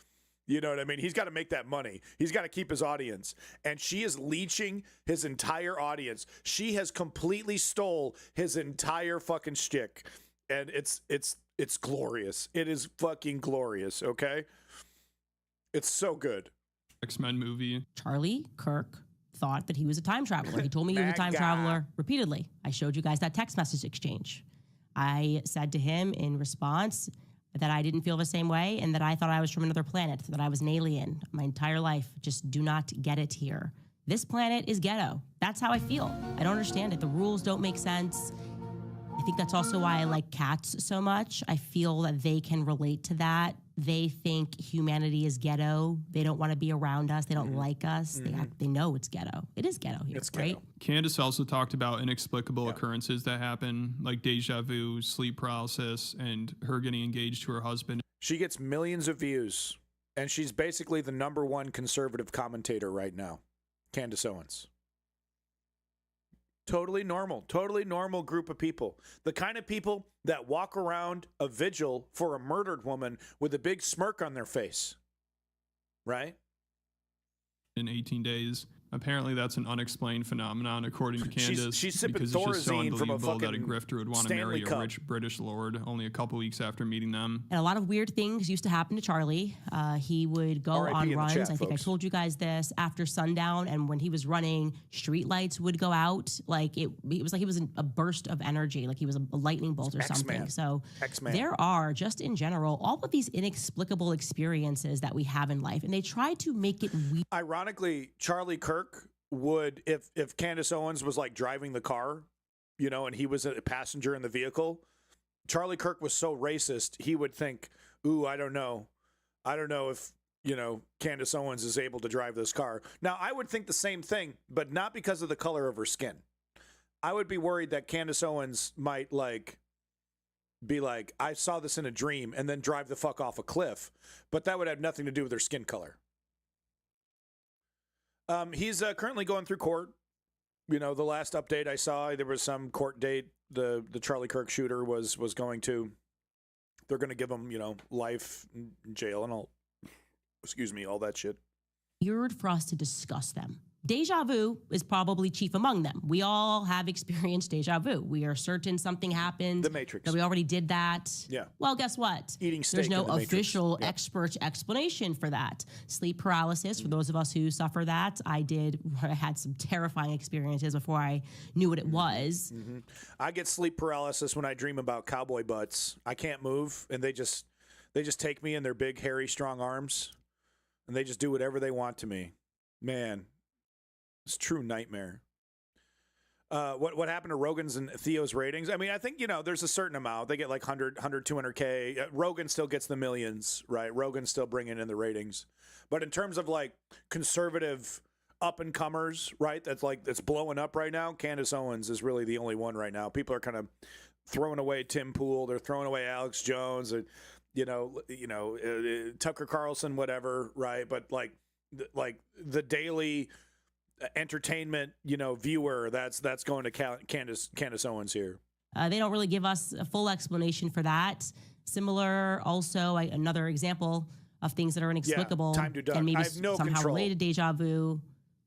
[SPEAKER 1] You know what I mean? He's got to make that money. He's got to keep his audience. And she is leeching his entire audience. She has completely stole his entire fucking shtick. And it's glorious. It is fucking glorious, okay? It's so good.
[SPEAKER 3] X-Men movie.
[SPEAKER 9] Charlie Kirk thought that he was a time traveler. He told me he was a time traveler repeatedly. I showed you guys that text message exchange. I said to him in response, that I didn't feel the same way and that I thought I was from another planet, that I was an alien my entire life. Just do not get it here. This planet is ghetto. That's how I feel. I don't understand it. The rules don't make sense. I think that's also why I like cats so much. I feel that they can relate to that. They think humanity is ghetto. They don't want to be around us. They don't like us. They know it's ghetto. It is ghetto here, right?
[SPEAKER 3] Candace also talked about inexplicable occurrences that happen, like deja vu, sleep paralysis, and her getting engaged to her husband.
[SPEAKER 1] She gets millions of views, and she's basically the #1 conservative commentator right now, Candace Owens. Totally normal group of people. The kind of people that walk around a vigil for a murdered woman with a big smirk on their face. Right?
[SPEAKER 3] In 18 days. Apparently, that's an unexplained phenomenon, according to Candace.
[SPEAKER 1] She's sipping
[SPEAKER 3] because it's just so
[SPEAKER 1] Thorazine from a
[SPEAKER 3] unbelievable
[SPEAKER 1] fucking
[SPEAKER 3] that a grifter would want to
[SPEAKER 1] Stanley
[SPEAKER 3] marry
[SPEAKER 1] Cup.
[SPEAKER 3] a rich British lord only a couple weeks after meeting them.
[SPEAKER 9] And a lot of weird things used to happen to Charlie. He would go
[SPEAKER 1] RIP
[SPEAKER 9] on
[SPEAKER 1] in the
[SPEAKER 9] runs.
[SPEAKER 1] chat,
[SPEAKER 9] I think
[SPEAKER 1] folks.
[SPEAKER 9] I told you guys this after sundown. And when he was running, street lights would go out. Like it was like he was a burst of energy, like he was a lightning bolt or something.
[SPEAKER 1] X-Man.
[SPEAKER 9] So
[SPEAKER 1] X-Man.
[SPEAKER 9] there are, just in general, all of these inexplicable experiences that we have in life. And they try to make it weird.
[SPEAKER 1] Ironically, Charlie Kirk would, if Candace Owens was like driving the car, you know, and he was a passenger in the vehicle, Charlie Kirk was so racist, he would think, ooh, I don't know if, you know, Candace Owens is able to drive this car. Now, I would think the same thing, but not because of the color of her skin. I would be worried that Candace Owens might be like, I saw this in a dream, and then drive the fuck off a cliff, but that would have nothing to do with her skin color. He's currently going through court. You know, the last update I saw, there was some court date the Charlie Kirk shooter was going to. They're going to give him, you know, life in jail and all that shit.
[SPEAKER 9] Weird for us to discuss them. Deja vu is probably chief among them. We all have experienced deja vu. We are certain something happened.
[SPEAKER 1] The Matrix.
[SPEAKER 9] That we already did that.
[SPEAKER 1] Yeah.
[SPEAKER 9] Well, guess what?
[SPEAKER 1] Eating steak.
[SPEAKER 9] There's no
[SPEAKER 1] in the Matrix.
[SPEAKER 9] official
[SPEAKER 1] Yeah.
[SPEAKER 9] expert explanation for that. Sleep paralysis, for those of us who suffer that, I had some terrifying experiences before I knew what it was.
[SPEAKER 1] Mm-hmm. I get sleep paralysis when I dream about cowboy butts. I can't move, and they just take me in their big, hairy, strong arms, and they just do whatever they want to me. Man. It's a true nightmare. What happened to Rogan's and Theo's ratings? I mean, I think, you know, there's a certain amount. They get like 100, 200K. Rogan still gets the millions, right? Rogan's still bringing in the ratings. But in terms of like conservative up-and-comers, right, that's blowing up right now, Candace Owens is really the only one right now. People are kind of throwing away Tim Pool. They're throwing away Alex Jones. Or, Tucker Carlson, whatever, right? But like the daily entertainment, you know, viewer, that's going to Candace Owens here.
[SPEAKER 9] They don't really give us a full explanation for that. Similar, also, another example of things that are inexplicable
[SPEAKER 1] time to duck.
[SPEAKER 9] and maybe
[SPEAKER 1] I have no
[SPEAKER 9] somehow
[SPEAKER 1] control.
[SPEAKER 9] related deja vu.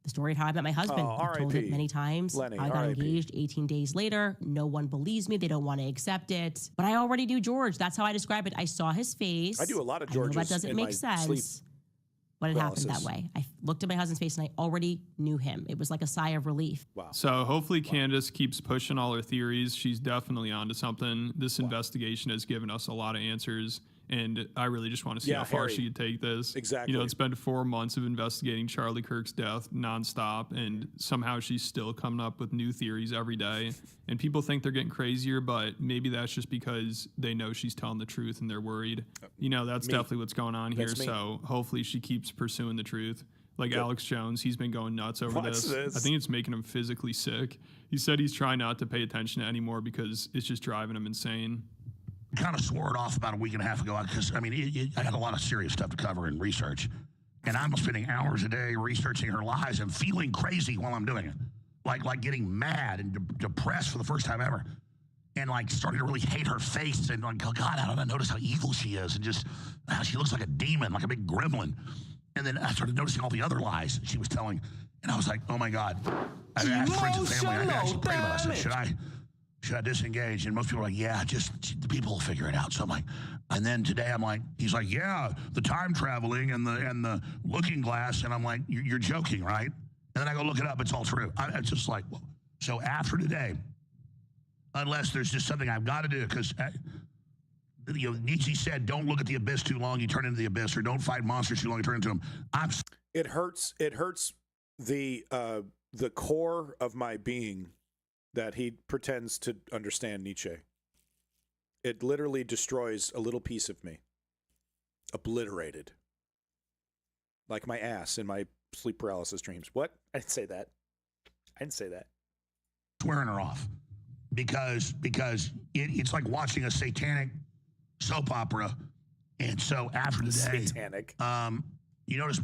[SPEAKER 9] The story of how I met my husband. I've told it many times.
[SPEAKER 1] Lenny,
[SPEAKER 9] I got
[SPEAKER 1] R.I.P.
[SPEAKER 9] engaged 18 days later. No one believes me. They don't want to accept it. But I already knew George. That's how I describe it. I saw his face.
[SPEAKER 1] I do a lot of
[SPEAKER 9] I know
[SPEAKER 1] Georges
[SPEAKER 9] that doesn't
[SPEAKER 1] in
[SPEAKER 9] make
[SPEAKER 1] my
[SPEAKER 9] sense.
[SPEAKER 1] sleep
[SPEAKER 9] When it happened that
[SPEAKER 1] paralysis.
[SPEAKER 9] way. I looked at my husband's face and I already knew him. It was like a sigh of relief.
[SPEAKER 1] Wow.
[SPEAKER 3] So hopefully Candace keeps pushing all her theories. She's definitely onto something. This investigation has given us a lot of answers, and I really just want to see how far
[SPEAKER 1] Harry.
[SPEAKER 3] she could take this.
[SPEAKER 1] Exactly.
[SPEAKER 3] You know, it's been 4 months of investigating Charlie Kirk's death nonstop, and somehow she's still coming up with new theories every day. And people think they're getting crazier, but maybe that's just because they know she's telling the truth and they're worried. You know, that's definitely what's going on here.
[SPEAKER 1] That's me.
[SPEAKER 3] So hopefully she keeps pursuing the truth. Like Alex Jones, he's been going nuts over
[SPEAKER 1] What's this?
[SPEAKER 3] I think it's making him physically sick. He said he's trying not to pay attention anymore because it's just driving him insane.
[SPEAKER 11] Kind of swore it off about a week and a half ago because, I mean, I got a lot of serious stuff to cover and research. And I'm spending hours a day researching her lies and feeling crazy while I'm doing it. Like getting mad and depressed for the first time ever. And like starting to really hate her face and like, oh God, I don't notice how evil she is. And just, she looks like a demon, like a big gremlin. And then I started noticing all the other lies she was telling. And I was like, oh my God. I asked friends and family, I actually prayed about it. I said, should I disengage? And most people are like, yeah, just the people will figure it out. So I'm like, and then today I'm like, he's like, yeah, the time traveling and the looking glass. And I'm like, you're joking, right? And then I go look it up. It's all true. I'm just like, well. So after today, unless there's just something I've got to do, because Nietzsche said, don't look at the abyss too long, you turn into the abyss, or don't fight monsters too long, you turn into them.
[SPEAKER 1] It hurts the core of my being that he pretends to understand Nietzsche. It literally destroys a little piece of me. Obliterated. Like my ass in my sleep paralysis dreams. What? I didn't say that.
[SPEAKER 11] Swearing her off. Because it's like watching a satanic soap opera. And so after the day,
[SPEAKER 1] satanic.
[SPEAKER 11] You notice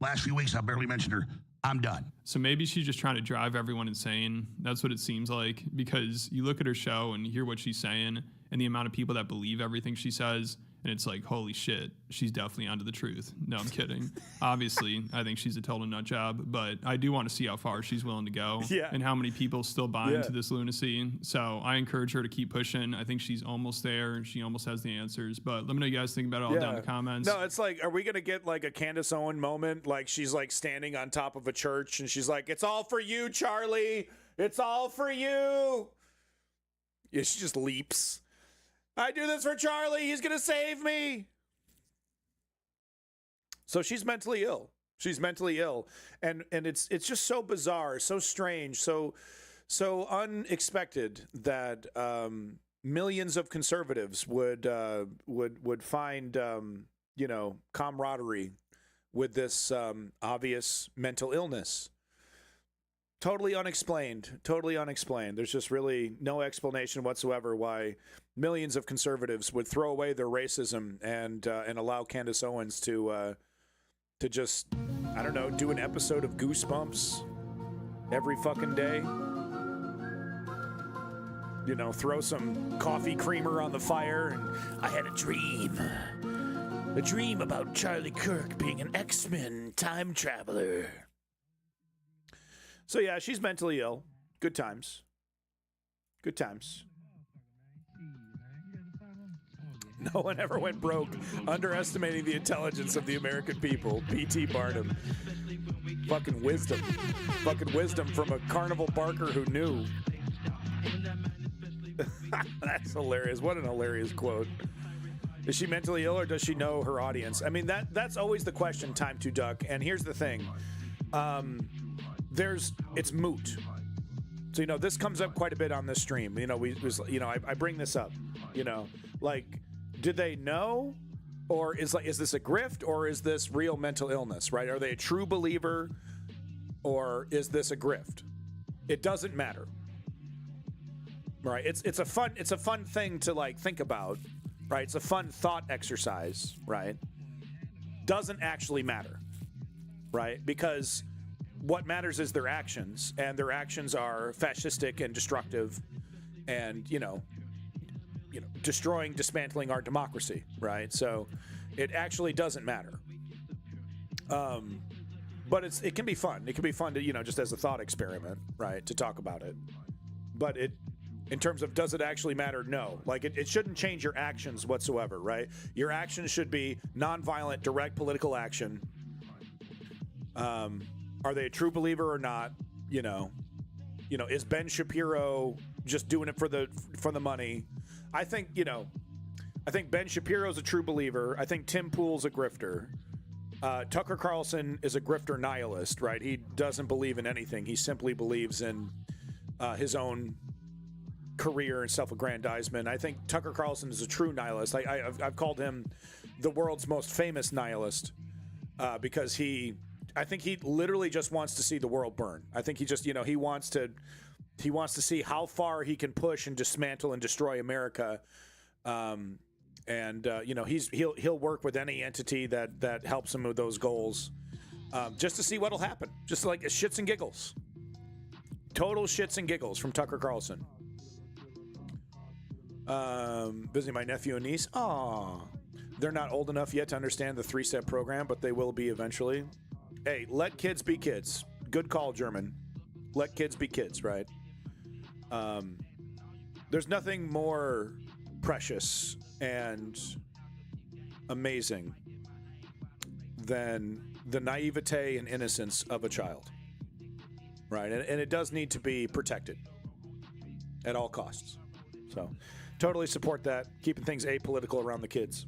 [SPEAKER 11] last few weeks I barely mentioned her. I'm done.
[SPEAKER 3] So maybe she's just trying to drive everyone insane. That's what it seems like, because you look at her show and you hear what she's saying and the amount of people that believe everything she says. And it's like, holy shit, she's definitely onto the truth. No, I'm kidding. Obviously, I think she's a total nut job, but I do want to see how far she's willing to go and how many people still buy into this lunacy. So I encourage her to keep pushing. I think she's almost there. She almost has the answers. But let me know what you guys think about it all down in the comments.
[SPEAKER 1] No, it's like, are we going to get like a Candace Owen moment? Like she's like standing on top of a church and she's like, it's all for you, Charlie. It's all for you. Yeah, she just leaps. I do this for Charlie. He's going to save me. So she's mentally ill. She's mentally ill. And it's just so bizarre, so strange, so unexpected that millions of conservatives would find camaraderie with this obvious mental illness. Totally unexplained. There's just really no explanation whatsoever why millions of conservatives would throw away their racism and allow Candace Owens to just, I don't know, do an episode of Goosebumps every fucking day. You know, throw some coffee creamer on the fire. And I had a dream about Charlie Kirk being an X-Men time traveler. So yeah, she's mentally ill. Good times. No one ever went broke. Underestimating the intelligence of the American people. P.T. Barnum. Fucking wisdom from a carnival barker who knew. That's hilarious. What an hilarious quote. Is she mentally ill or does she know her audience? I mean, that's always the question, Time to Duck. And here's the thing. It's moot. So, this comes up quite a bit on this stream. I bring this up, like, do they know, or is this a grift, or is this real mental illness, right? Are they a true believer, or is this a grift? It doesn't matter, right? It's a fun thing to like think about, right? It's a fun thought exercise, right? Doesn't actually matter, right? Because what matters is their actions, and their actions are fascistic and destructive, and destroying, dismantling our democracy, right? So it actually doesn't matter. But it can be fun. It can be fun to just as a thought experiment, right? To talk about it. But in terms of does it actually matter? No. Like it shouldn't change your actions whatsoever, right? Your actions should be nonviolent, direct political action. Are they a true believer or not? Is Ben Shapiro just doing it for the money? I think Ben Shapiro's a true believer. I think Tim Pool's a grifter. Tucker Carlson is a grifter nihilist, right? He doesn't believe in anything. He simply believes in his own career and self-aggrandizement. I think Tucker Carlson is a true nihilist. I've called him the world's most famous nihilist because I think he literally just wants to see the world burn. I think he just, he wants to see how far he can push and dismantle and destroy America. He'll work with any entity that helps him with those goals, just to see what'll happen. Just like shits and giggles. Total shits and giggles from Tucker Carlson. Visiting my nephew and niece. Aw. They're not old enough yet to understand the 3-step program, but they will be eventually. Hey, let kids be kids. Good call, German. Let kids be kids, right? There's nothing more precious and amazing than the naivete and innocence of a child, right? And it does need to be protected at all costs. So Totally support that. Keeping things apolitical around the kids.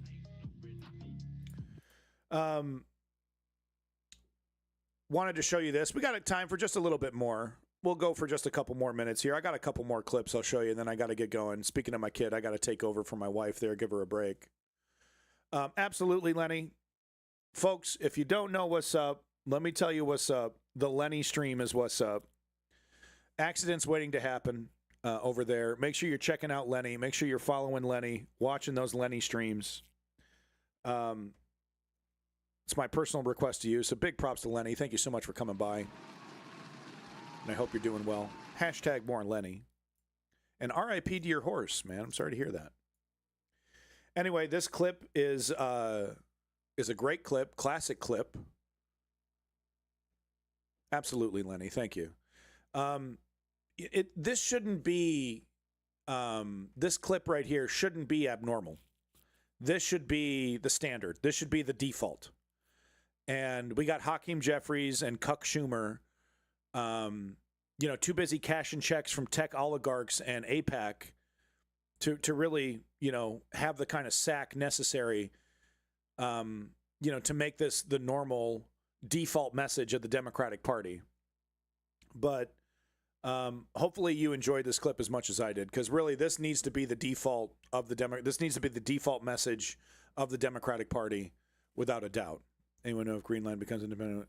[SPEAKER 1] Wanted to show you this. We got time for just a little bit more. We'll go for just a couple more minutes here. I got a couple more clips I'll show you, and then I got to get going. Speaking of my kid, I got to take over for my wife there, give her a break. Absolutely, Lenny. Folks, if you don't know what's up, let me tell you what's up. The Lenny stream is what's up. Accidents waiting to happen over there. Make sure you're checking out Lenny. Make sure you're following Lenny, watching those Lenny streams. It's my personal request to you. So big props to Lenny. Thank you so much for coming by. And I hope you're doing well. Hashtag more Lenny. And RIP to your horse, man. I'm sorry to hear that. Anyway, this clip is a great clip, classic clip. Absolutely, Lenny. Thank you. This shouldn't be, this clip right here shouldn't be abnormal. This should be the standard. This should be the default. And we got Hakeem Jeffries and Chuck Schumer, too busy cashing checks from tech oligarchs and AIPAC to really, have the kind of sack necessary, to make this the normal default message of the Democratic Party. But hopefully you enjoyed this clip as much as I did, because really this needs to be the default of this needs to be the default message of the Democratic Party, without a doubt. Anyone know if Greenland becomes independent?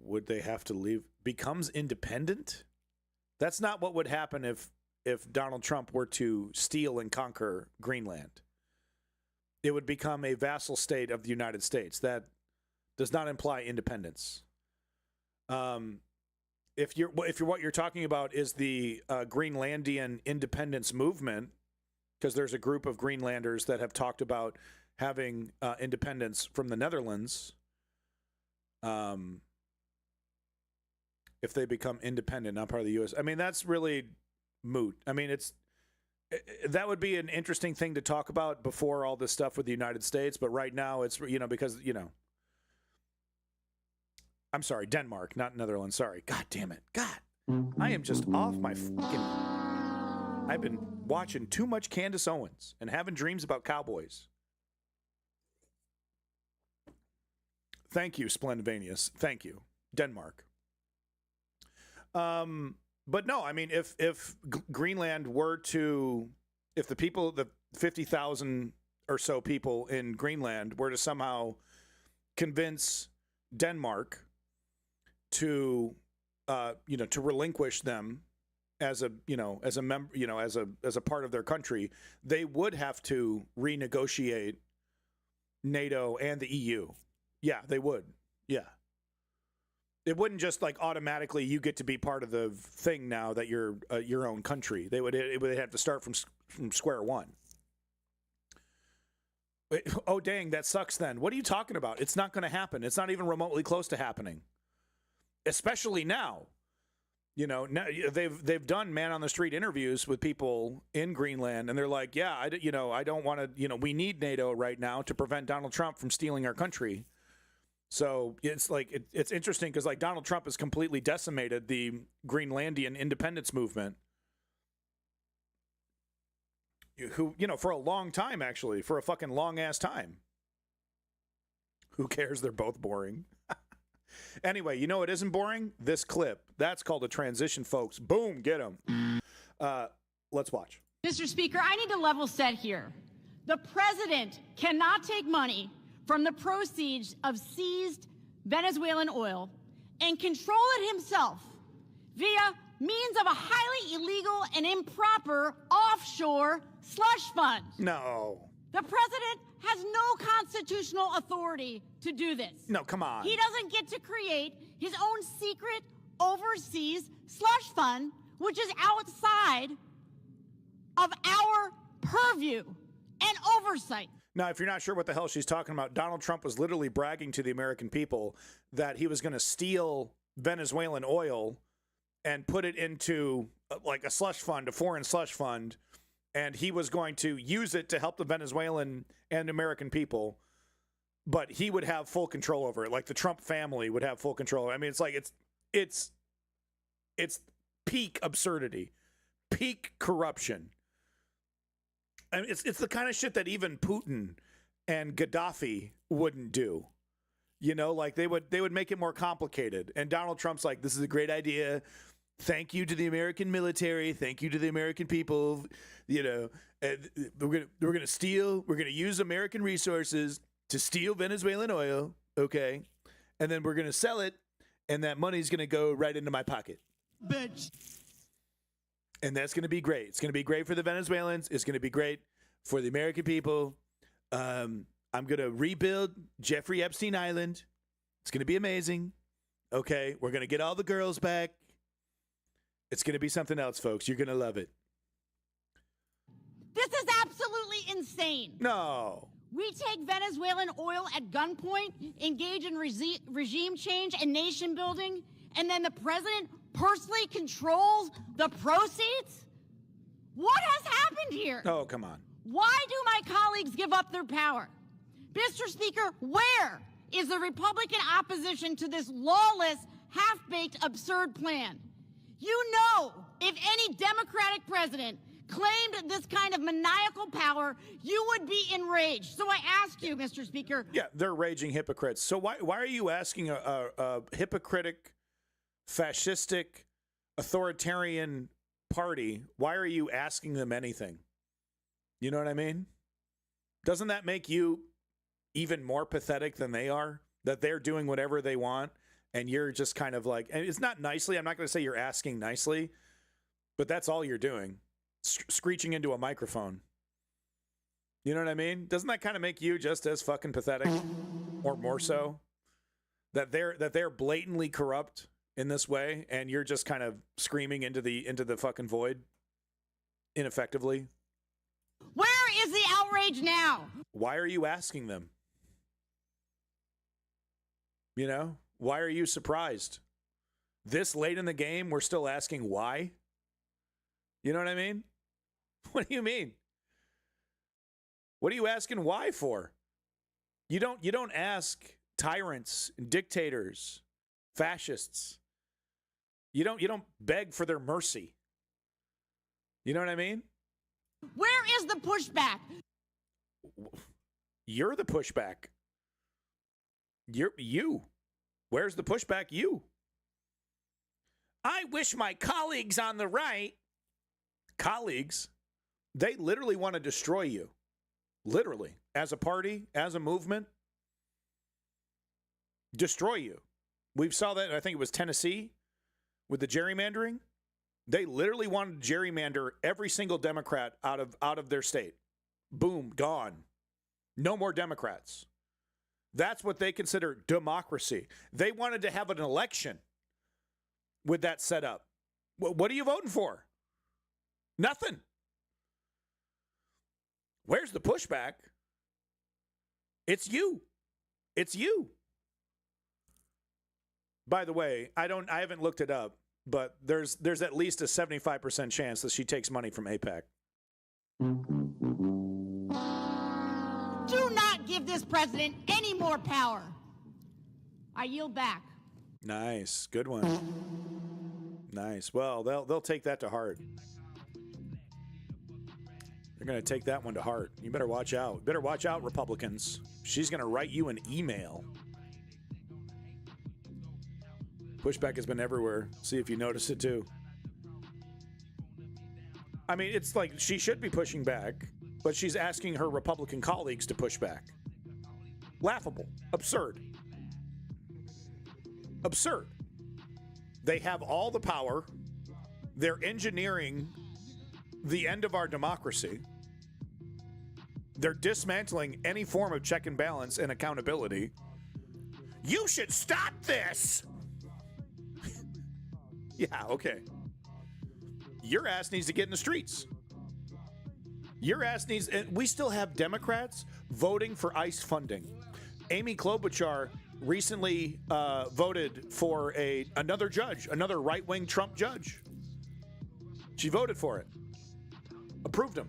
[SPEAKER 1] Would they have to leave? Becomes independent? That's not what would happen if Donald Trump were to steal and conquer Greenland. It would become a vassal state of the United States. That does not imply independence. If what you're talking about is the Greenlandian independence movement, because there's a group of Greenlanders that have talked about having independence from the Netherlands, if they become independent, not part of the U.S. I mean, that's really moot. I mean, that would be an interesting thing to talk about before all this stuff with the United States. But right now it's, because, I'm sorry, Denmark, not Netherlands. Sorry. God damn it. God, I am just off my fucking... I've been watching too much Candace Owens and having dreams about cowboys. Thank you, Splendvanius. Thank you, Denmark. But no, I mean, if Greenland were to, if the people, the 50,000 or so people in Greenland were to somehow convince Denmark to, to relinquish them as a member, as a part of their country, they would have to renegotiate NATO and the EU. Yeah, they would. Yeah. It wouldn't just like automatically you get to be part of the thing now that you're your own country. They would have to start from square one. Oh, dang, that sucks then. What are you talking about? It's not going to happen. It's not even remotely close to happening. Especially now. Now they've done man on the street interviews with people in Greenland, and they're like, yeah, I don't want to, we need NATO right now to prevent Donald Trump from stealing our country. So it's like, it's interesting because like Donald Trump has completely decimated the Greenlandian independence movement, who, for a long time, actually, for a fucking long ass time. Who cares? They're both boring. Anyway, it isn't boring? This clip. That's called a transition, folks. Boom, get them. Let's watch.
[SPEAKER 12] Mr. Speaker, I need to level set here. The president cannot take money from the proceeds of seized Venezuelan oil and control it himself via means of a highly illegal and improper offshore slush fund.
[SPEAKER 1] No.
[SPEAKER 12] The president has no constitutional authority to do this.
[SPEAKER 1] No, come on.
[SPEAKER 12] He doesn't get to create his own secret overseas slush fund, which is outside of our purview and oversight.
[SPEAKER 1] Now, if you're not sure what the hell she's talking about, Donald Trump was literally bragging to the American people that he was going to steal Venezuelan oil and put it into like a slush fund, a foreign slush fund, and he was going to use it to help the Venezuelan and American people, but he would have full control over it. Like the Trump family would have full control. I mean, it's like it's peak absurdity, peak corruption. I mean, it's the kind of shit that even Putin and Gaddafi wouldn't do. You know, like they would make it more complicated. And Donald Trump's like, this is a great idea. Thank you to the American military. Thank you to the American people. You know, we're gonna use American resources to steal Venezuelan oil. Okay, and then we're gonna sell it, and that money's gonna go right into my pocket.
[SPEAKER 8] Bitch.
[SPEAKER 1] And that's gonna be great. It's gonna be great for the Venezuelans. It's gonna be great for the American people. I'm gonna rebuild Jeffrey Epstein Island. It's gonna be amazing. Okay, we're gonna get all the girls back. It's going to be something else, folks. You're going to love it.
[SPEAKER 12] This is absolutely insane.
[SPEAKER 1] No.
[SPEAKER 12] We take Venezuelan oil at gunpoint, engage in regime change and nation building, and then the president personally controls the proceeds? What has happened here?
[SPEAKER 1] Oh, come on.
[SPEAKER 12] Why do my colleagues give up their power? Mr. Speaker, where is the Republican opposition to this lawless, half-baked, absurd plan? You know, if any Democratic president claimed this kind of maniacal power, you would be enraged. So I ask you, Mr. Speaker.
[SPEAKER 1] Yeah, they're raging hypocrites. So why are you asking a hypocritic, fascistic, authoritarian party, why are you asking them anything? You know what I mean? Doesn't that make you even more pathetic than they are? That they're doing whatever they want? And you're just kind of like, and it's not nicely. I'm not going to say you're asking nicely, but that's all you're doing. Screeching into a microphone. You know what I mean? Doesn't that kind of make you just as fucking pathetic or more so? That they're blatantly corrupt in this way and you're just kind of screaming into the fucking void ineffectively?
[SPEAKER 12] Where is the outrage now?
[SPEAKER 1] Why are you asking them? You know? Why are you surprised? This late in the game, we're still asking why? You know what I mean? What do you mean? What are you asking why for? You don't ask tyrants, dictators, fascists. You don't beg for their mercy. You know what I mean?
[SPEAKER 12] Where is the pushback?
[SPEAKER 1] You're the pushback. You. Where's the pushback? You. I wish my colleagues on the right, colleagues, they literally want to destroy you. Literally. As a party, as a movement. Destroy you. We saw that, I think it was Tennessee, with the gerrymandering. They literally wanted to gerrymander every single Democrat out of their state. Boom, gone. No more Democrats. That's what they consider democracy. They wanted to have an election with that set up. What are you voting for? Nothing. Where's the pushback? It's you. It's you. By the way, I haven't looked it up, but there's at least a 75% chance that she takes money from AIPAC.
[SPEAKER 12] Do not give this president any more power. I yield back.
[SPEAKER 1] Nice. Good one. Nice. Well, they'll take that to heart. They're going to take that one to heart. You better watch out. Better watch out, Republicans. She's going to write you an email. Pushback has been everywhere. See if you notice it too. I mean, it's like she should be pushing back, but she's asking her Republican colleagues to push back. Laughable. Absurd. Absurd. They have all the power. They're engineering the end of our democracy. They're dismantling any form of check and balance and accountability. You should stop this. Yeah, okay. Your ass needs to get in the streets. Your ass needs, and we still have Democrats voting for ICE funding. Amy Klobuchar recently voted for another judge, another right-wing Trump judge. She voted for it. Approved him.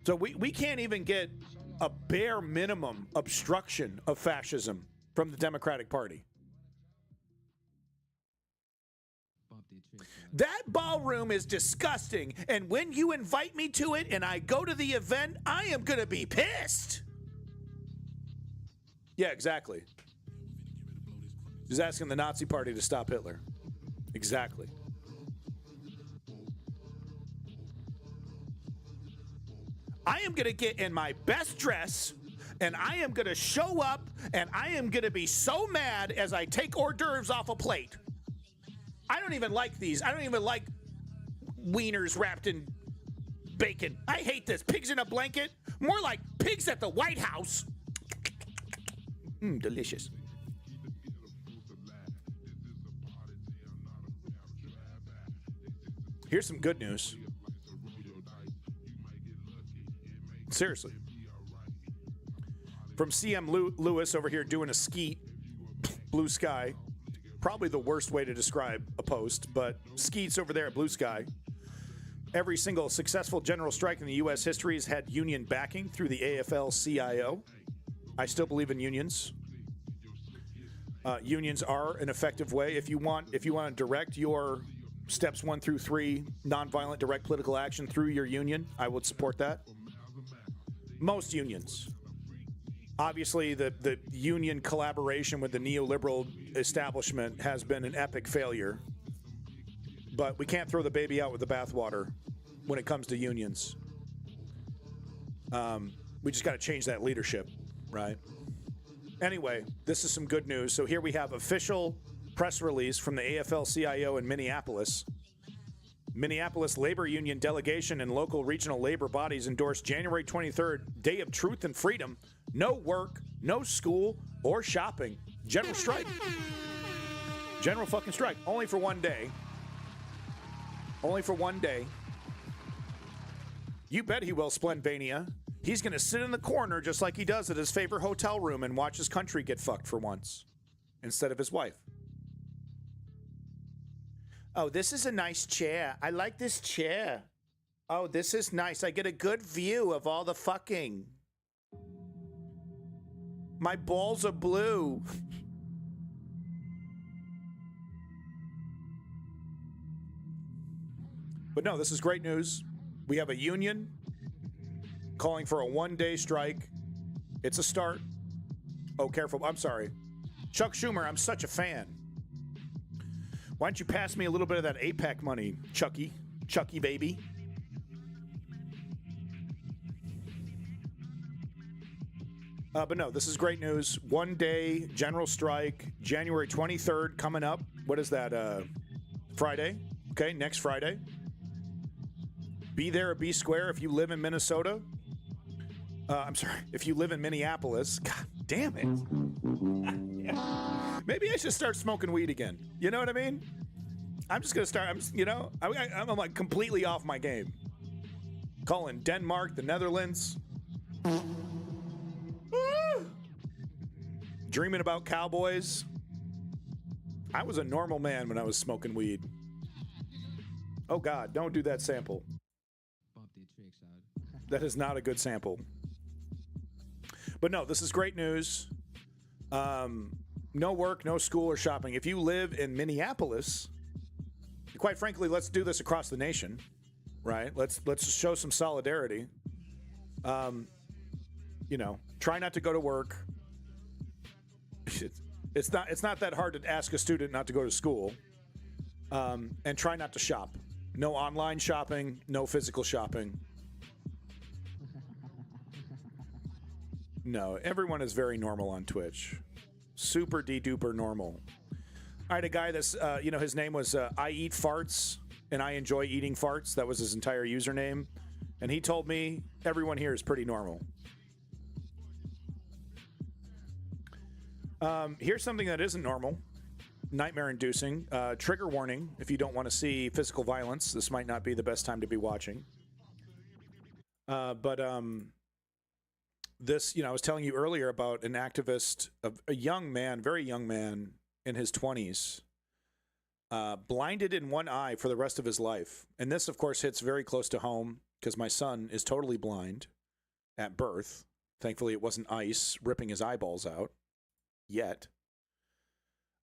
[SPEAKER 1] So we can't even get a bare minimum obstruction of fascism from the Democratic Party. That ballroom is disgusting, and when you invite me to it and I go to the event, I am going to be pissed. Yeah, exactly. He's asking the Nazi Party to stop Hitler. Exactly. I am going to get in my best dress, and I am going to show up, and I am going to be so mad as I take hors d'oeuvres off a plate. I don't even like these. I don't even like wieners wrapped in bacon. I hate this. Pigs in a blanket. More like pigs at the White House. Delicious. Here's some good news. Seriously. From CM Lewis over here doing a skeet, Blue Sky. Probably the worst way to describe a post, but skeets over there at Blue Sky. Every single successful general strike in the U.S. history has had union backing through the AFL-CIO. I still believe in unions. Unions are an effective way. If you want to direct your steps 1 through 3 nonviolent direct political action through your union, I would support that. Most unions. Obviously, the union collaboration with the neoliberal establishment has been an epic failure. But we can't throw the baby out with the bathwater when it comes to unions. We just got to change that leadership, right? Anyway, this is some good news. So here we have official press release from the AFL-CIO in Minneapolis. Minneapolis labor union delegation and local regional labor bodies endorsed January 23rd, Day of Truth and Freedom. No work, no school, or shopping. General strike. General fucking strike. Only for one day. Only for one day. You bet he will, Splendvania. He's going to sit in the corner just like he does at his favorite hotel room and watch his country get fucked for once. Instead of his wife. Oh, this is a nice chair. I like this chair. Oh, this is nice. I get a good view of all the fucking. My balls are blue. But no, this is great news. We have a union calling for a one-day strike. It's a start. Oh, careful. I'm sorry. Chuck Schumer, I'm such a fan. Why don't you pass me a little bit of that APEC money, Chucky? Chucky, baby. But no, this is great news. One day, general strike, January 23rd coming up. What is that? Friday? Okay, next Friday. Be there or be square if you live in Minnesota. I'm sorry, if you live in Minneapolis. God damn it. Yeah. Maybe I should start smoking weed again. You know what I mean? I'm just going to start, I'm like completely off my game. Calling Denmark, the Netherlands. Dreaming about cowboys. I was a normal man when I was smoking weed. Oh God, don't do that sample. That is not a good sample. But no, this is great news. No work, no school or shopping. If you live in Minneapolis, quite frankly, let's do this across the nation, right? Let's show some solidarity. Try not to go to work. It's not that hard to ask a student not to go to school. And try not to shop. No online shopping, no physical shopping. No, everyone is very normal on Twitch. Super de-duper normal. I had a guy that's, his name was I Eat Farts, and I enjoy eating farts. That was his entire username. And he told me everyone here is pretty normal. Here's something that isn't normal. Nightmare-inducing. Trigger warning. If you don't want to see physical violence, this might not be the best time to be watching. This, I was telling you earlier about an activist, a young man, very young man in his 20s, blinded in one eye for the rest of his life. And this, of course, hits very close to home because my son is totally blind at birth. Thankfully, it wasn't ice ripping his eyeballs out yet.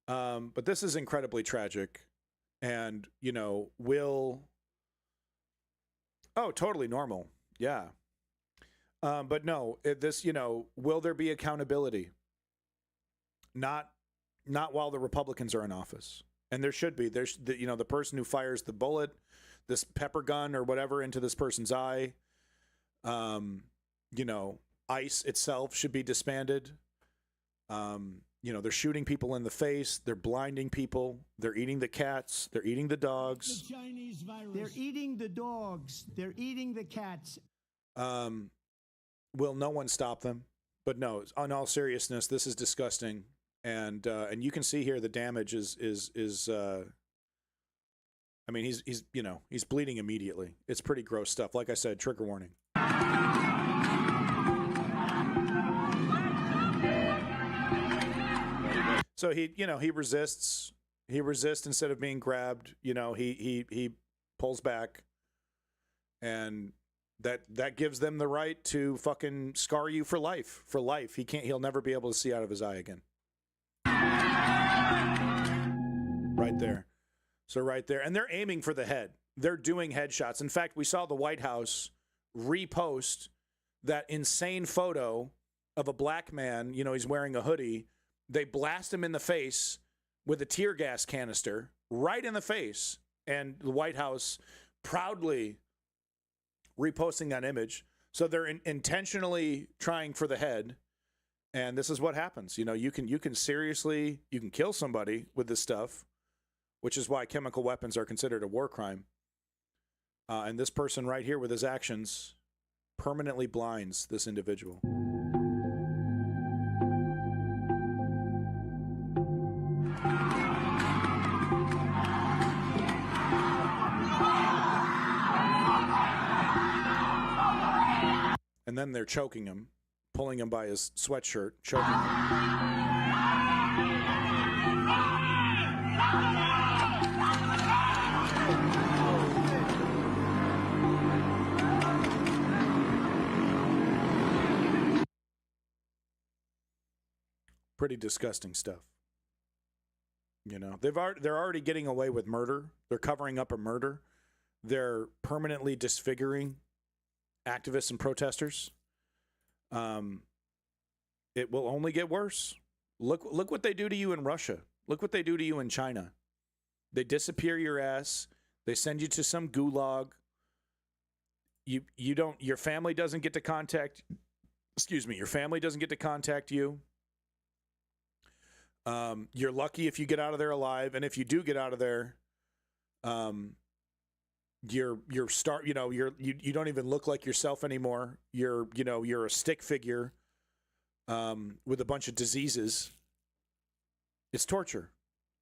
[SPEAKER 1] But this is incredibly tragic. And, you know, totally normal. Yeah. But no, this, you know, will there be accountability? Not while the Republicans are in office. And there should be. There's, you know, the person who fires the bullet, this pepper gun or whatever into this person's eye, you know, ICE itself should be disbanded. You know, they're shooting people in the face. They're blinding people. They're eating the cats. They're eating the dogs.
[SPEAKER 14] The Chinese virus. They're eating the dogs. They're eating the cats.
[SPEAKER 1] Will no one stop them? But no, in all seriousness, this is disgusting. And you can see here the damage is I mean, he's you know, he's bleeding immediately. It's pretty gross stuff. Like I said, trigger warning. So he, you know, he resists. He resists instead of being grabbed. You know, he pulls back, and that gives them the right to fucking scar you for life. For life, he'll never be able to see out of his eye again. Right there. So right there, and they're aiming for the head. They're doing headshots. In fact, we saw the White House repost that insane photo of a black man. You know, he's wearing a hoodie. They blast him in the face with a tear gas canister, right in the face. And the White House proudly reposting that image. So they're intentionally trying for the head. And this is what happens. You know, you can kill somebody with this stuff, which is why chemical weapons are considered a war crime. And this person right here with his actions permanently blinds this individual. And then they're choking him, pulling him by his sweatshirt, choking him. Pretty disgusting stuff. You know, they're already getting away with murder. They're covering up a murder. They're permanently disfiguring activists and protesters. It will only get worse. Look what they do to you in Russia. Look what they do to you in China. They disappear your ass. They send you to some gulag. Your family doesn't get to contact. Excuse me. Your family doesn't get to contact you. You're lucky if you get out of there alive, and if you do get out of there, you don't even look like yourself anymore. You're a stick figure with a bunch of diseases. It's torture.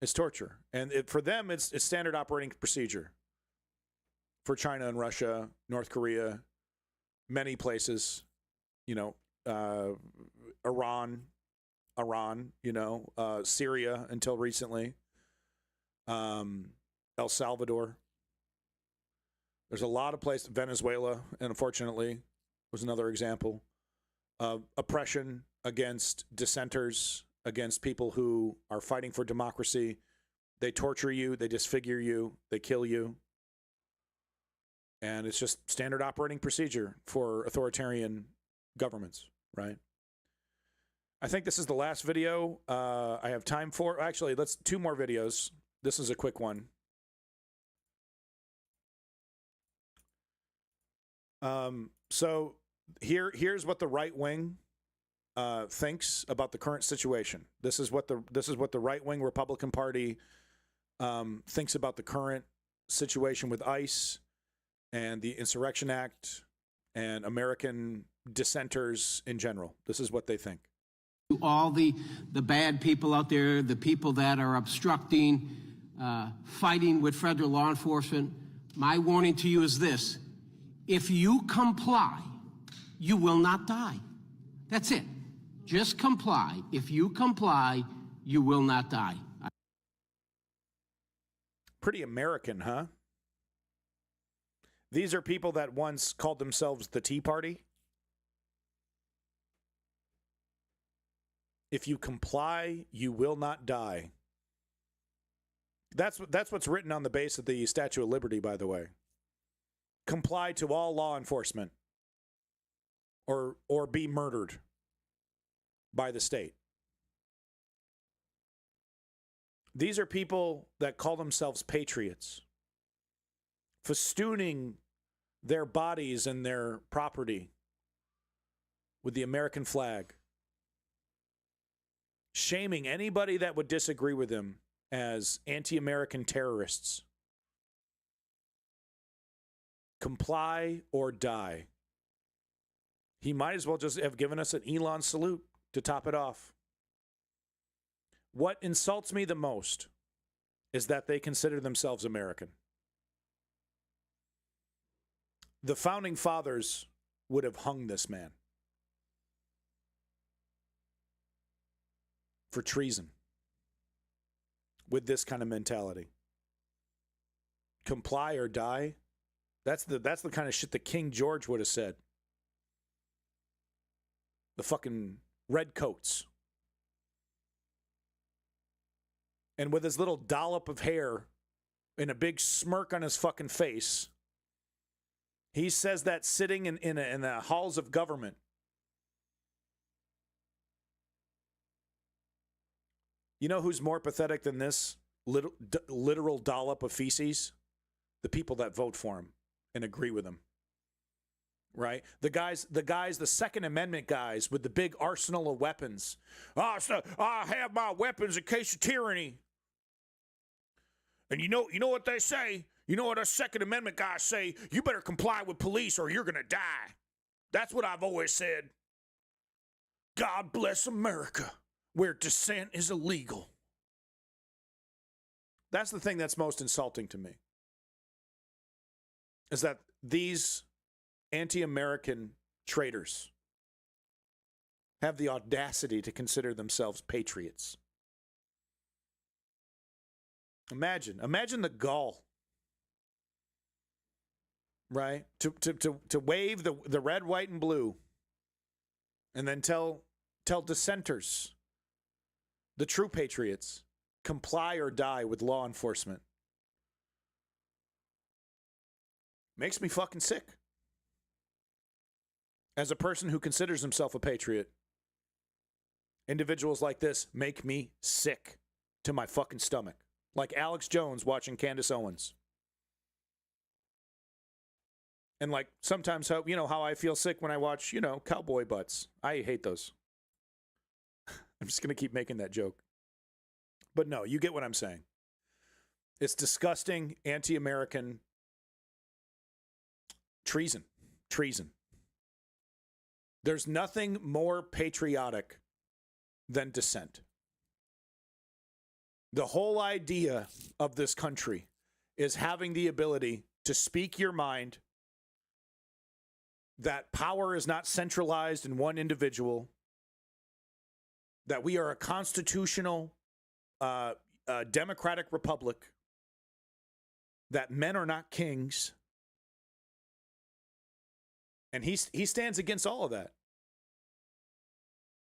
[SPEAKER 1] It's torture, and for them, it's standard operating procedure. For China and Russia, North Korea, many places, Iran, Syria until recently, El Salvador. There's a lot of places, Venezuela, and unfortunately, was another example of oppression against dissenters, against people who are fighting for democracy. They torture you, they disfigure you, they kill you. And it's just standard operating procedure for authoritarian governments, right? I think this is the last video I have time for. Actually, let's 2 more videos. This is a quick one. So here's what the right wing thinks about the current situation. This is what the right wing Republican Party thinks about the current situation with ICE and the Insurrection Act and American dissenters in general. This is what they think.
[SPEAKER 24] All the bad people out there, the people that are obstructing, fighting with federal law enforcement, my warning to you is this: if you comply, you will not die. That's it. Just comply. If you comply, you will not die.
[SPEAKER 1] Pretty American, huh? These are people that once called themselves the Tea Party. If you comply, you will not die. That's what's written on the base of the Statue of Liberty, by the way. Comply to all law enforcement or be murdered by the state. These are people that call themselves patriots, festooning their bodies and their property with the American flag, shaming anybody that would disagree with them as anti-American terrorists. Comply or die. He might as well just have given us an Elon salute to top it off. What insults me the most is that they consider themselves American. The founding fathers would have hung this man for treason with this kind of mentality. Comply or die. That's the kind of shit that King George would have said. The fucking redcoats. And with his little dollop of hair and a big smirk on his fucking face, he says that sitting in the halls of government. You know who's more pathetic than this literal dollop of feces? The people that vote for him and agree with him. Right? The Second Amendment guys with the big arsenal of weapons. I have my weapons in case of tyranny. And you know what they say? You know what our Second Amendment guys say? You better comply with police or you're going to die. That's what I've always said. God bless America, where dissent is illegal. That's the thing that's most insulting to me. Is that these anti-American traitors have the audacity to consider themselves patriots. Imagine the gall, right? To wave the red, white, and blue, and then tell dissenters, the true patriots, comply or die with law enforcement. Makes me fucking sick. As a person who considers himself a patriot, individuals like this make me sick to my fucking stomach. Like Alex Jones watching Candace Owens. And like sometimes how I feel sick when I watch, cowboy butts. I hate those. I'm just going to keep making that joke. But no, you get what I'm saying. It's disgusting, anti-American treason. There's nothing more patriotic than dissent. The whole idea of this country is having the ability to speak your mind, that power is not centralized in one individual, that we are a constitutional, democratic republic, that men are not kings. And he stands against all of that.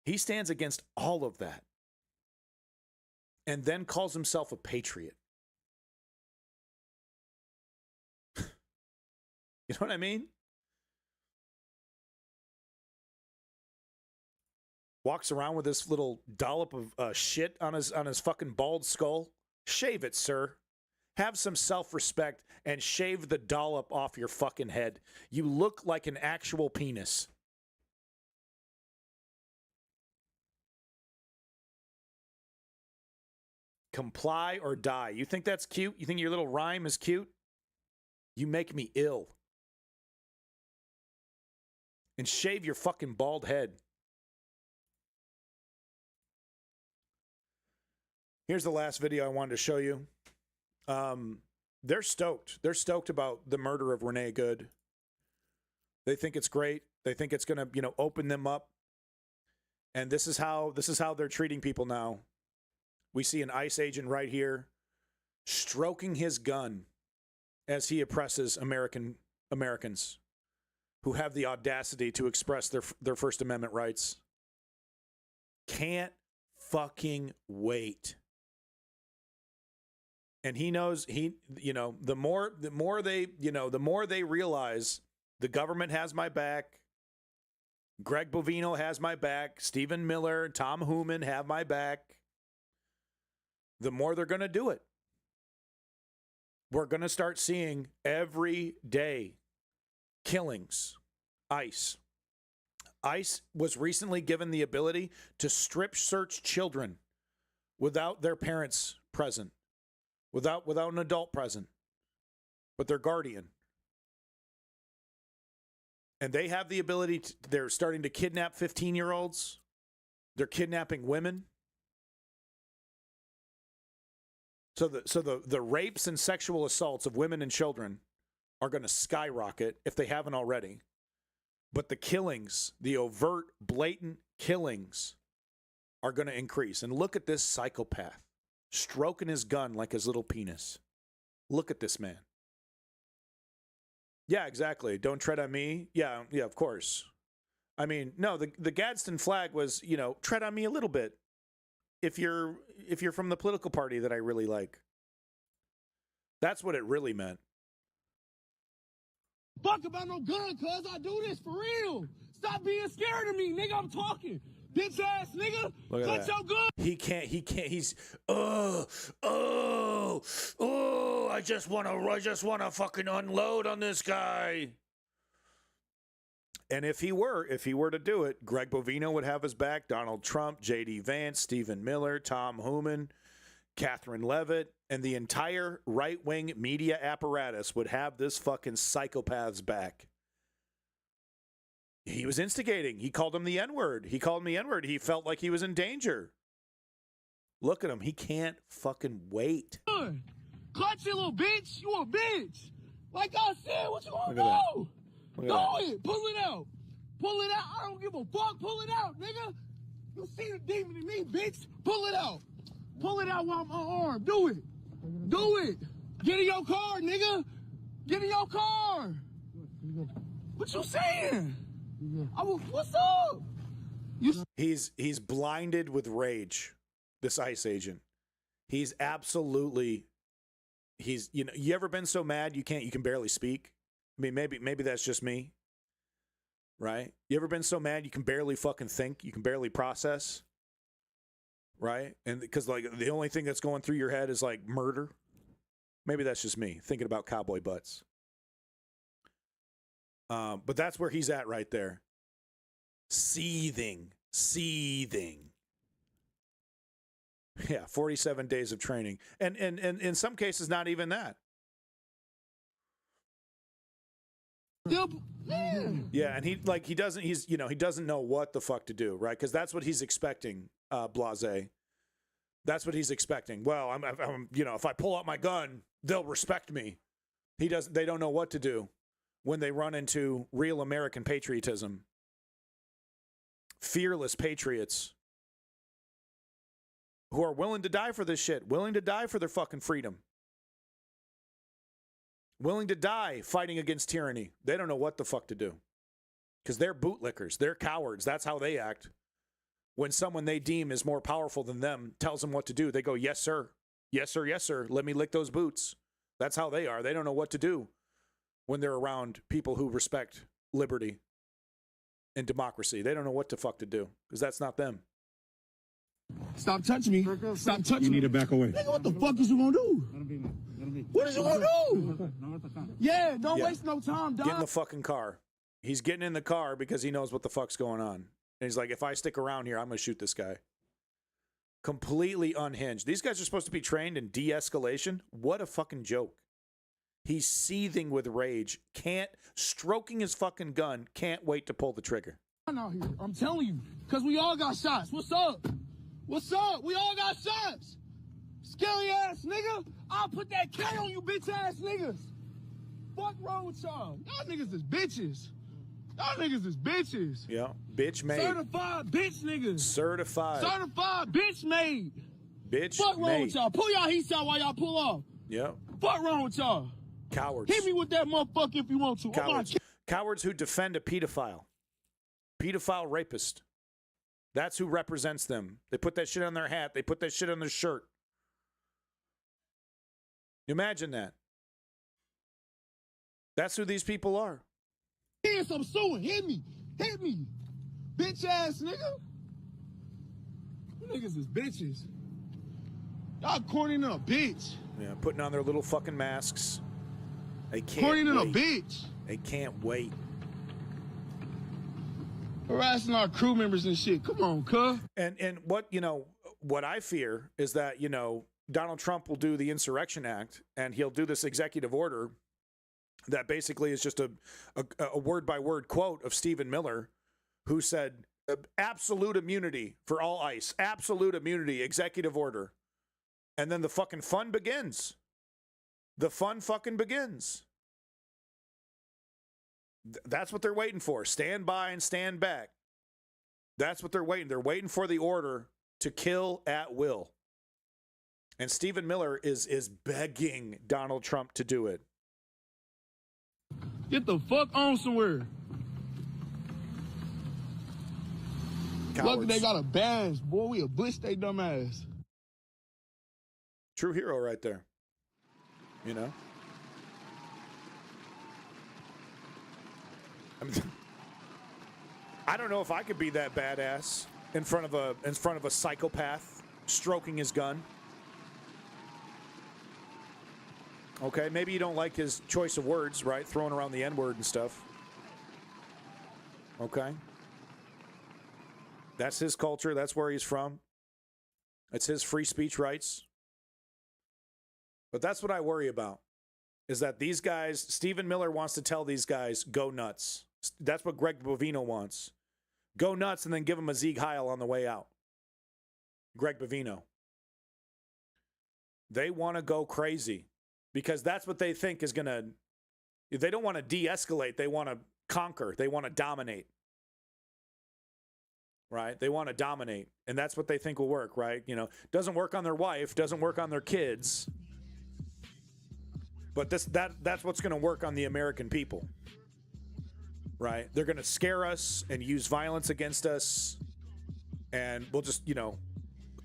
[SPEAKER 1] He stands against all of that. And then calls himself a patriot. You know what I mean? Walks around with this little dollop of shit on his fucking bald skull. Shave it, sir. Have some self-respect and shave the dollop off your fucking head. You look like an actual penis. Comply or die. You think that's cute? You think your little rhyme is cute? You make me ill. And shave your fucking bald head. Here's the last video I wanted to show you. They're stoked. They're stoked about the murder of Renee Good. They think it's great. They think it's going to, open them up. And this is how they're treating people now. We see an ICE agent right here stroking his gun as he oppresses Americans who have the audacity to express their First Amendment rights. Can't fucking wait And he knows the more they realize the government has my back, Greg Bovino has my back, Stephen Miller, Tom Hooman have my back, the more they're going to do it. We're going to start seeing every day killings. ICE. ICE was recently given the ability to strip search children without their parents present, without an adult present, but their guardian. And they have the ability they're starting to kidnap 15-year-olds. They're kidnapping women. So the rapes and sexual assaults of women and children are going to skyrocket if they haven't already. But the killings, the overt, blatant killings, are going to increase. And look at this psychopath stroking his gun like his little penis. Look at this man. Yeah, exactly. Don't tread on me. Yeah, of course. I mean, no, the Gadsden flag was, tread on me a little bit. If you're from the political party that I really like. That's what it really meant.
[SPEAKER 8] Fuck about no gun, cuz I do this for real. Stop being scared of me, nigga. I'm talking. Bitch ass nigga. Cut your gun.
[SPEAKER 1] He can't, he's, I just wanna fucking unload on this guy. And if he were to do it, Greg Bovino would have his back, Donald Trump, J.D. Vance, Stephen Miller, Tom Hooman, Catherine Levitt, and the entire right-wing media apparatus would have this fucking psychopath's back. He was instigating. He called him the N-word. He called him the N-word. He felt like he was in danger. Look at him. He can't fucking wait.
[SPEAKER 8] Clutch it, little bitch. You a bitch. Like I said, what you want to do? Go it. Pull it out. Pull it out. I don't give a fuck. Pull it out, nigga. You see the demon in me, bitch. Pull it out. Pull it out while I'm unarmed. Do it. Do it. Get in your car, nigga. Get in your car. What you saying? What's up?
[SPEAKER 1] He's blinded with rage, this ICE agent. He's absolutely, you ever been so mad you can barely speak? I mean, maybe that's just me, right? You ever been so mad you can barely fucking think, you can barely process, right? And because like the only thing that's going through your head is like murder. Maybe that's just me thinking about cowboy butts. But that's where he's at right there. Seething. Yeah, 47 days of training. And in some cases, not even that. Yeah, and he doesn't know what the fuck to do, right? Because that's what he's expecting, Blase. That's what he's expecting. Well, I'm if I pull out my gun, they'll respect me. They don't know what to do when they run into real American patriotism. Fearless patriots who are willing to die for this shit, willing to die for their fucking freedom, willing to die fighting against tyranny. They don't know what the fuck to do because they're bootlickers. They're cowards. That's how they act. When someone they deem is more powerful than them tells them what to do, they go, yes, sir. Yes, sir. Yes, sir. Let me lick those boots. That's how they are. They don't know what to do when they're around people who respect liberty and democracy. They don't know what the fuck to do because that's not them.
[SPEAKER 8] Stop touching me. Stop touching me.
[SPEAKER 20] You need to back away.
[SPEAKER 8] Nigga, what the fuck is you gonna do? What is you gonna do? Yeah, don't waste no time, dog.
[SPEAKER 1] Get in the fucking car. He's getting in the car because he knows what the fuck's going on. And he's like, if I stick around here, I'm going to shoot this guy. Completely unhinged. These guys are supposed to be trained in de-escalation. What a fucking joke. He's seething with rage. Stroking his fucking gun. Can't wait to pull the trigger.
[SPEAKER 8] Out here, I'm telling you, because we all got shots. What's up? What's up? We all got shots. Scary ass nigga. I'll put that K on you bitch ass niggas. Fuck wrong with y'all? Y'all niggas is bitches. Y'all niggas is bitches.
[SPEAKER 1] Yeah, bitch made.
[SPEAKER 8] Certified bitch niggas.
[SPEAKER 1] Certified
[SPEAKER 8] bitch made.
[SPEAKER 1] Bitch
[SPEAKER 8] Fuck wrong
[SPEAKER 1] made.
[SPEAKER 8] with y'all? Pull y'all heat out while y'all pull off.
[SPEAKER 1] Yeah.
[SPEAKER 8] Fuck wrong with y'all?
[SPEAKER 1] Cowards.
[SPEAKER 8] Hit me with that motherfucker if you want to.
[SPEAKER 1] Cowards. Cowards who defend a pedophile. Pedophile rapist. That's who represents them. They put that shit on their hat. They put that shit on their shirt. Imagine that. That's who these people are.
[SPEAKER 8] Yes, I'm suing. Hit me. Hit me. Bitch ass nigga. You niggas is bitches. Y'all corny than a bitch.
[SPEAKER 1] Yeah, putting on their little fucking masks. They can't
[SPEAKER 8] Corny than a
[SPEAKER 1] wait.
[SPEAKER 8] bitch.
[SPEAKER 1] They can't wait.
[SPEAKER 8] Harassing our crew members and shit. Come on, cuz.
[SPEAKER 1] And what, what I fear is that, Donald Trump will do the Insurrection Act and he'll do this executive order that basically is just a word-by-word quote of Stephen Miller, who said, absolute immunity for all ICE, absolute immunity, executive order. And then the fucking fun begins. The fun fucking begins. That's what they're waiting for. Stand by and stand back. That's what they're waiting. They're waiting for the order to kill at will. And Stephen Miller is begging Donald Trump to do it.
[SPEAKER 8] Get the fuck on somewhere.
[SPEAKER 1] Cowards.
[SPEAKER 8] Lucky they got a badge. Boy, we a bush they dumb ass.
[SPEAKER 1] True hero right there. I don't know if I could be that badass in front of a psychopath stroking his gun. Okay, maybe you don't like his choice of words, right? Throwing around the N-word and stuff. Okay. That's his culture. That's where he's from. It's his free speech rights. But that's what I worry about, is that these guys, Stephen Miller wants to tell these guys, go nuts. That's what Greg Bovino wants. Go nuts and then give him a Sieg Heil on the way out. Greg Bovino. They want to go crazy because that's what they think is going to, they don't want to de-escalate. They want to conquer. They want to dominate. Right? They want to dominate. And that's what they think will work, right? Doesn't work on their wife, doesn't work on their kids. But that's what's going to work on the American people. Right? They're going to scare us and use violence against us. And we'll just, a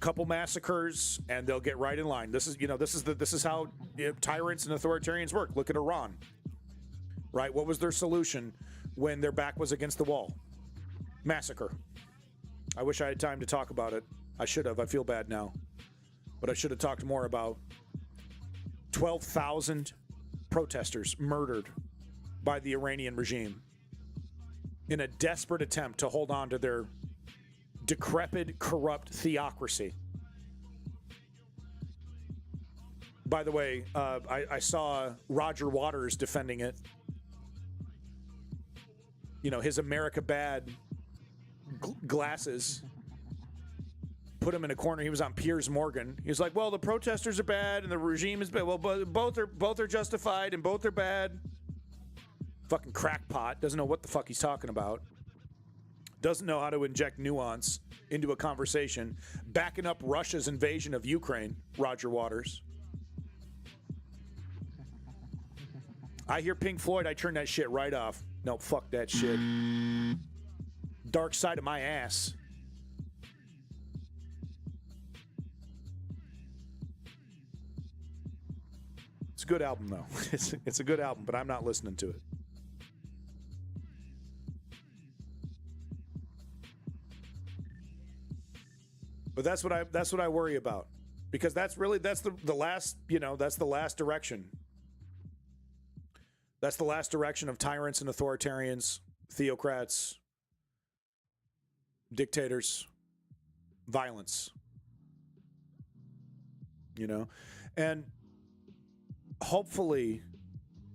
[SPEAKER 1] couple massacres and they'll get right in line. This is how tyrants and authoritarians work. Look at Iran. Right? What was their solution when their back was against the wall? Massacre. I wish I had time to talk about it. I should have. I feel bad now. But I should have talked more about 12,000 protesters murdered by the Iranian regime in a desperate attempt to hold on to their decrepit, corrupt theocracy. By the way, I saw Roger Waters defending it. His America Bad glasses put him in a corner. He was on Piers Morgan. He was like, well, the protesters are bad and the regime is bad. Well, both are justified and both are bad. Fucking crackpot. Doesn't know what the fuck he's talking about. Doesn't know how to inject nuance into a conversation. Backing up Russia's invasion of Ukraine, Roger Waters. I hear Pink Floyd, I turn that shit right off. No, fuck that shit. Dark Side of My Ass. It's a good album, though. It's a good album, but I'm not listening to it. But that's what I worry about, because that's the last direction. That's the last direction of tyrants and authoritarians, theocrats, dictators, violence. And hopefully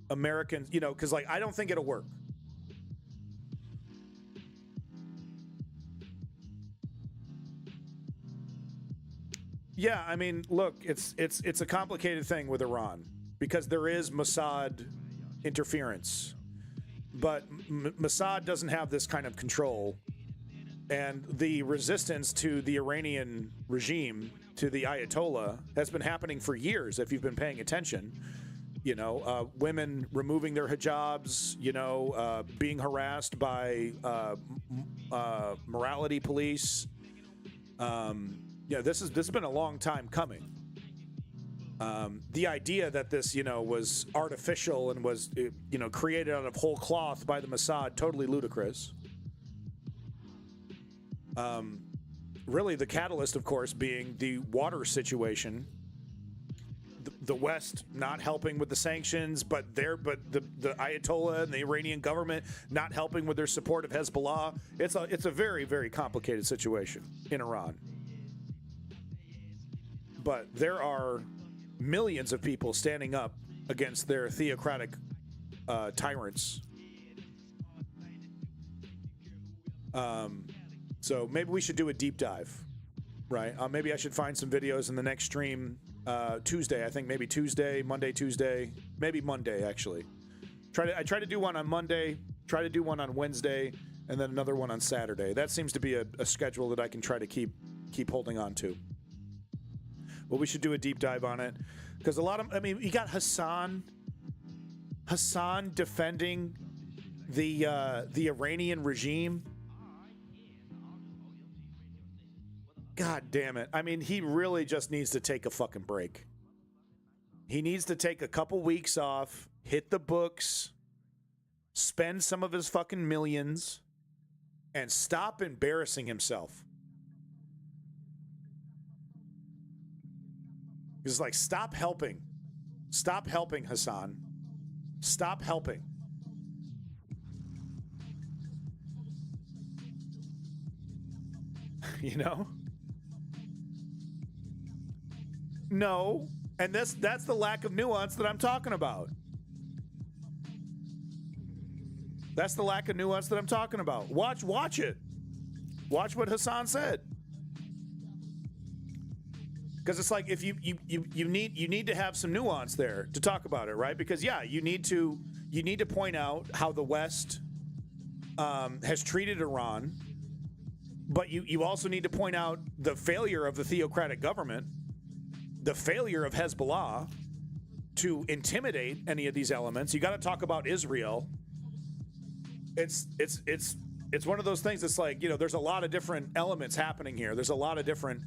[SPEAKER 1] Americans, because I don't think it'll work. Yeah, I mean, look, it's a complicated thing with Iran because there is Mossad interference, but Mossad doesn't have this kind of control, and the resistance to the Iranian regime, to the Ayatollah, has been happening for years. If you've been paying attention, women removing their hijabs, being harassed by morality police. This has been a long time coming. The idea that this, was artificial and was, created out of whole cloth by the Mossad, totally ludicrous. Really, the catalyst, of course, being the water situation. The West not helping with the sanctions, but the Ayatollah and the Iranian government not helping with their support of Hezbollah. It's a very, very complicated situation in Iran. But there are millions of people standing up against their theocratic tyrants. So maybe we should do a deep dive, right? Maybe I should find some videos in the next stream Tuesday. I think maybe Tuesday, Monday, Tuesday, maybe Monday actually. I try to do one on Monday, try to do one on Wednesday, and then another one on Saturday. That seems to be a schedule that I can try to keep holding on to. Well, we should do a deep dive on it because you got Hassan defending the Iranian regime. God damn it. He really just needs to take a fucking break. He needs to take a couple weeks off, hit the books, spend some of his fucking millions, and stop embarrassing himself. It's like, stop helping. Stop helping, Hassan. Stop helping. No, and that's the lack of nuance that I'm talking about. That's the lack of nuance that I'm talking about. Watch it. Watch what Hassan said. Because it's like if you need to have some nuance there to talk about it, right? Because you need to point out how the West has treated Iran, but you also need to point out the failure of the theocratic government, the failure of Hezbollah to intimidate any of these elements. You got to talk about Israel. It's one of those things that's like, there's a lot of different elements happening here. There's a lot of different,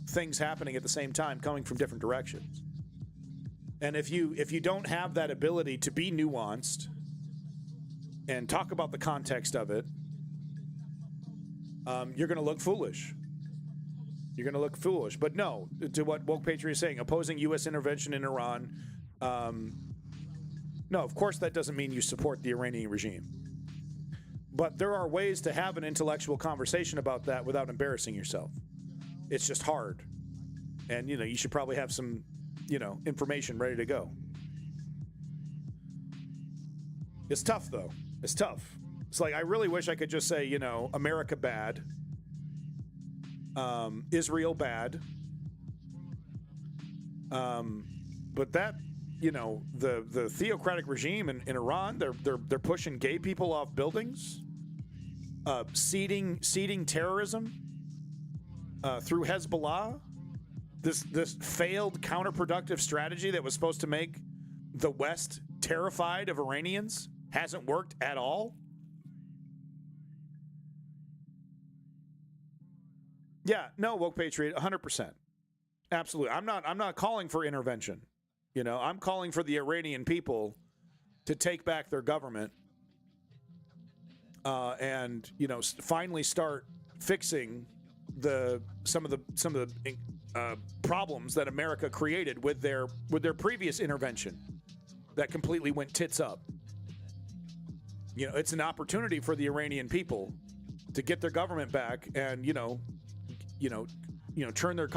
[SPEAKER 1] things happening at the same time coming from different directions. And if you don't have that ability to be nuanced and talk about the context of it, you're going to look foolish. You're going to look foolish. But no, to what Woke Patriot is saying, opposing U.S. intervention in Iran, no, of course that doesn't mean you support the Iranian regime. But there are ways to have an intellectual conversation about that without embarrassing yourself. It's just hard. And, you should probably have some, information ready to go. It's tough, though. It's tough. It's like, I really wish I could just say, America bad. Israel bad. But that, the theocratic regime in Iran, they're pushing gay people off buildings, seeding terrorism through Hezbollah. This failed counterproductive strategy that was supposed to make the West terrified of Iranians hasn't worked at all. Yeah, no, Woke Patriot, 100%. Absolutely. I'm not calling for intervention. I'm calling for the Iranian people to take back their government and finally start fixing some of the problems that America created with their previous intervention that completely went tits up. It's an opportunity for the Iranian people to get their government back and turn their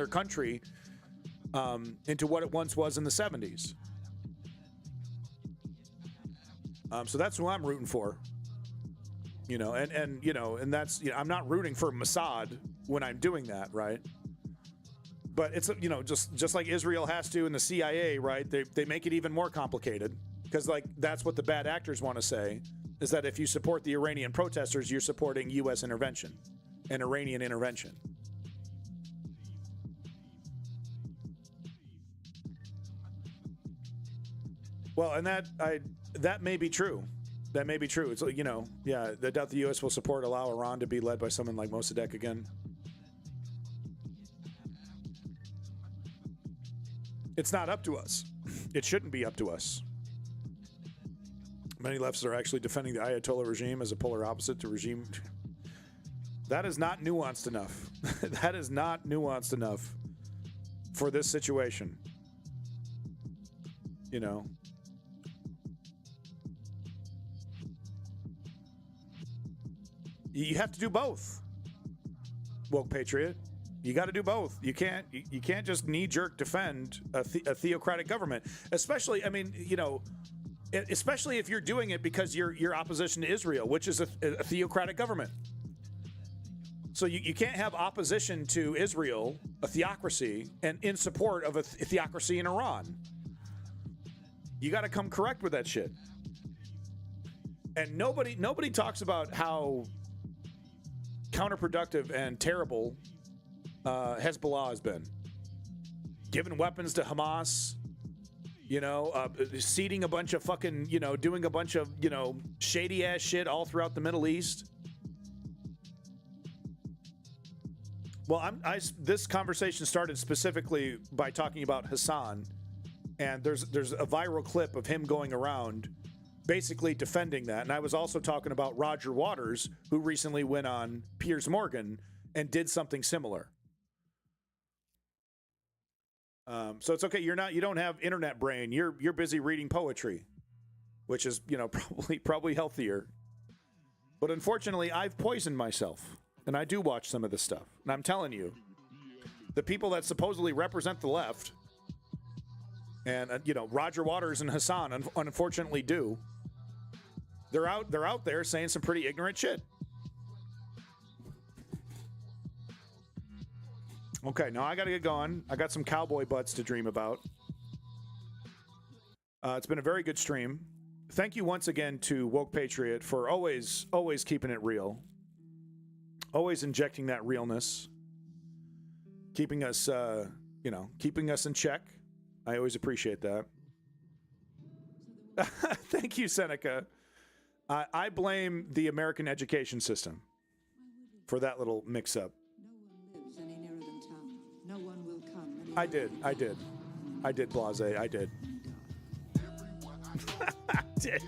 [SPEAKER 1] country into what it once was in the 70s. So that's who I'm rooting for. And that's, I'm not rooting for Mossad when I'm doing that, right? But it's, just like Israel has to and the CIA, right? They make it even more complicated because, like, that's what the bad actors want to say, is that if you support the Iranian protesters, you're supporting U.S. intervention and Iranian intervention. Well, and that may be true. That may be true. It's, I doubt the U.S. will allow Iran to be led by someone like Mossadegh again. It's not up to us. It shouldn't be up to us. Many leftists are actually defending the Ayatollah regime as a polar opposite to regime. That is not nuanced enough. That is not nuanced enough for this situation. You know. You have to do both. Woke patriot. You got to do both. You can't just knee-jerk defend a theocratic government, especially. I mean, you know, especially if you're doing it because you're opposition to Israel, which is a theocratic government. So you can't have opposition to Israel, a theocracy, and in support of a theocracy in Iran. You got to come correct with that shit. And nobody talks about how counterproductive and terrible Hezbollah has been. Giving weapons to Hamas, you know, seeding a bunch of fucking, you know, doing a bunch of, you know, shady ass shit all throughout the Middle East. Well, this conversation started specifically by talking about Hassan, and there's a viral clip of him going around basically defending that. And I was also talking about Roger Waters, who recently went on Piers Morgan and did something similar. So it's okay. You don't have internet brain. You're busy reading poetry, which is, you know, probably healthier. But unfortunately, I've poisoned myself, and I do watch some of this stuff. And I'm telling you, the people that supposedly represent the left, and you know, Roger Waters and Hassan unfortunately do. They're out there saying some pretty ignorant shit. Okay, now I got to get going. I got some cowboy butts to dream about. It's been a very good stream. Thank you once again to Woke Patriot for always keeping it real. Always injecting that realness. Keeping us, keeping us in check. I always appreciate that. Thank you, Seneca. I blame the American education system for that little mix-up. I did, Blase. I did. I did.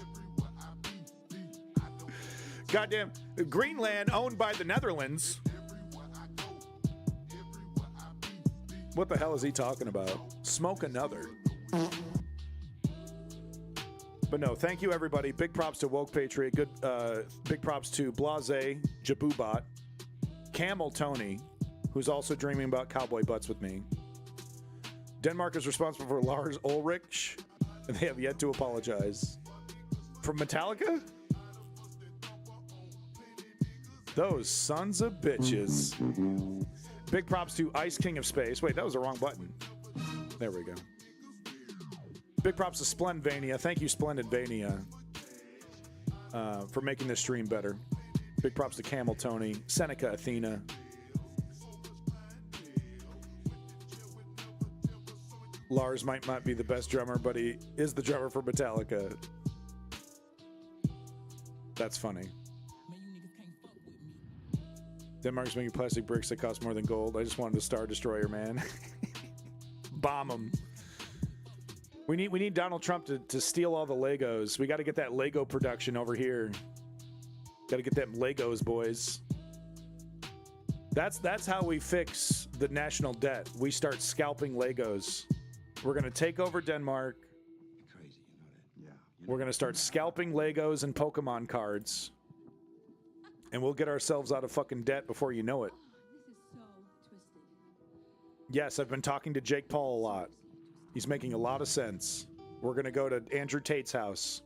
[SPEAKER 1] Goddamn, Greenland owned by the Netherlands. What the hell is he talking about? Smoke another. But no, thank you everybody. Big props to Woke Patriot. Good, big props to Blase, Jabubot, Camel Tony, who's also dreaming about cowboy butts with me. Denmark is responsible for Lars Ulrich, and they have yet to apologize. From Metallica? Those sons of bitches. Big props to Ice King of Space. Wait, that was the wrong button. There we go. Big props to Splendvania. Thank you, Splendidvania, for making this stream better. Big props to Camel Tony, Seneca Athena. Lars might not be the best drummer, but he is the drummer for Metallica. That's funny. Denmark's making plastic bricks that cost more than gold. I just wanted a Star Destroyer, man. Bomb them. We need Donald Trump to steal all the Legos. We got to get that Lego production over here. Got to get them Legos, boys. That's how we fix the national debt. We start scalping Legos. We're going to take over Denmark.
[SPEAKER 15] Crazy, you know that. Yeah.
[SPEAKER 1] We're going to start scalping Legos and Pokemon cards. And we'll get ourselves out of fucking debt before you know it.
[SPEAKER 17] This is so twisted.
[SPEAKER 1] Yes, I've been talking to Jake Paul a lot. He's making a lot of sense. We're going to go to Andrew Tate's house.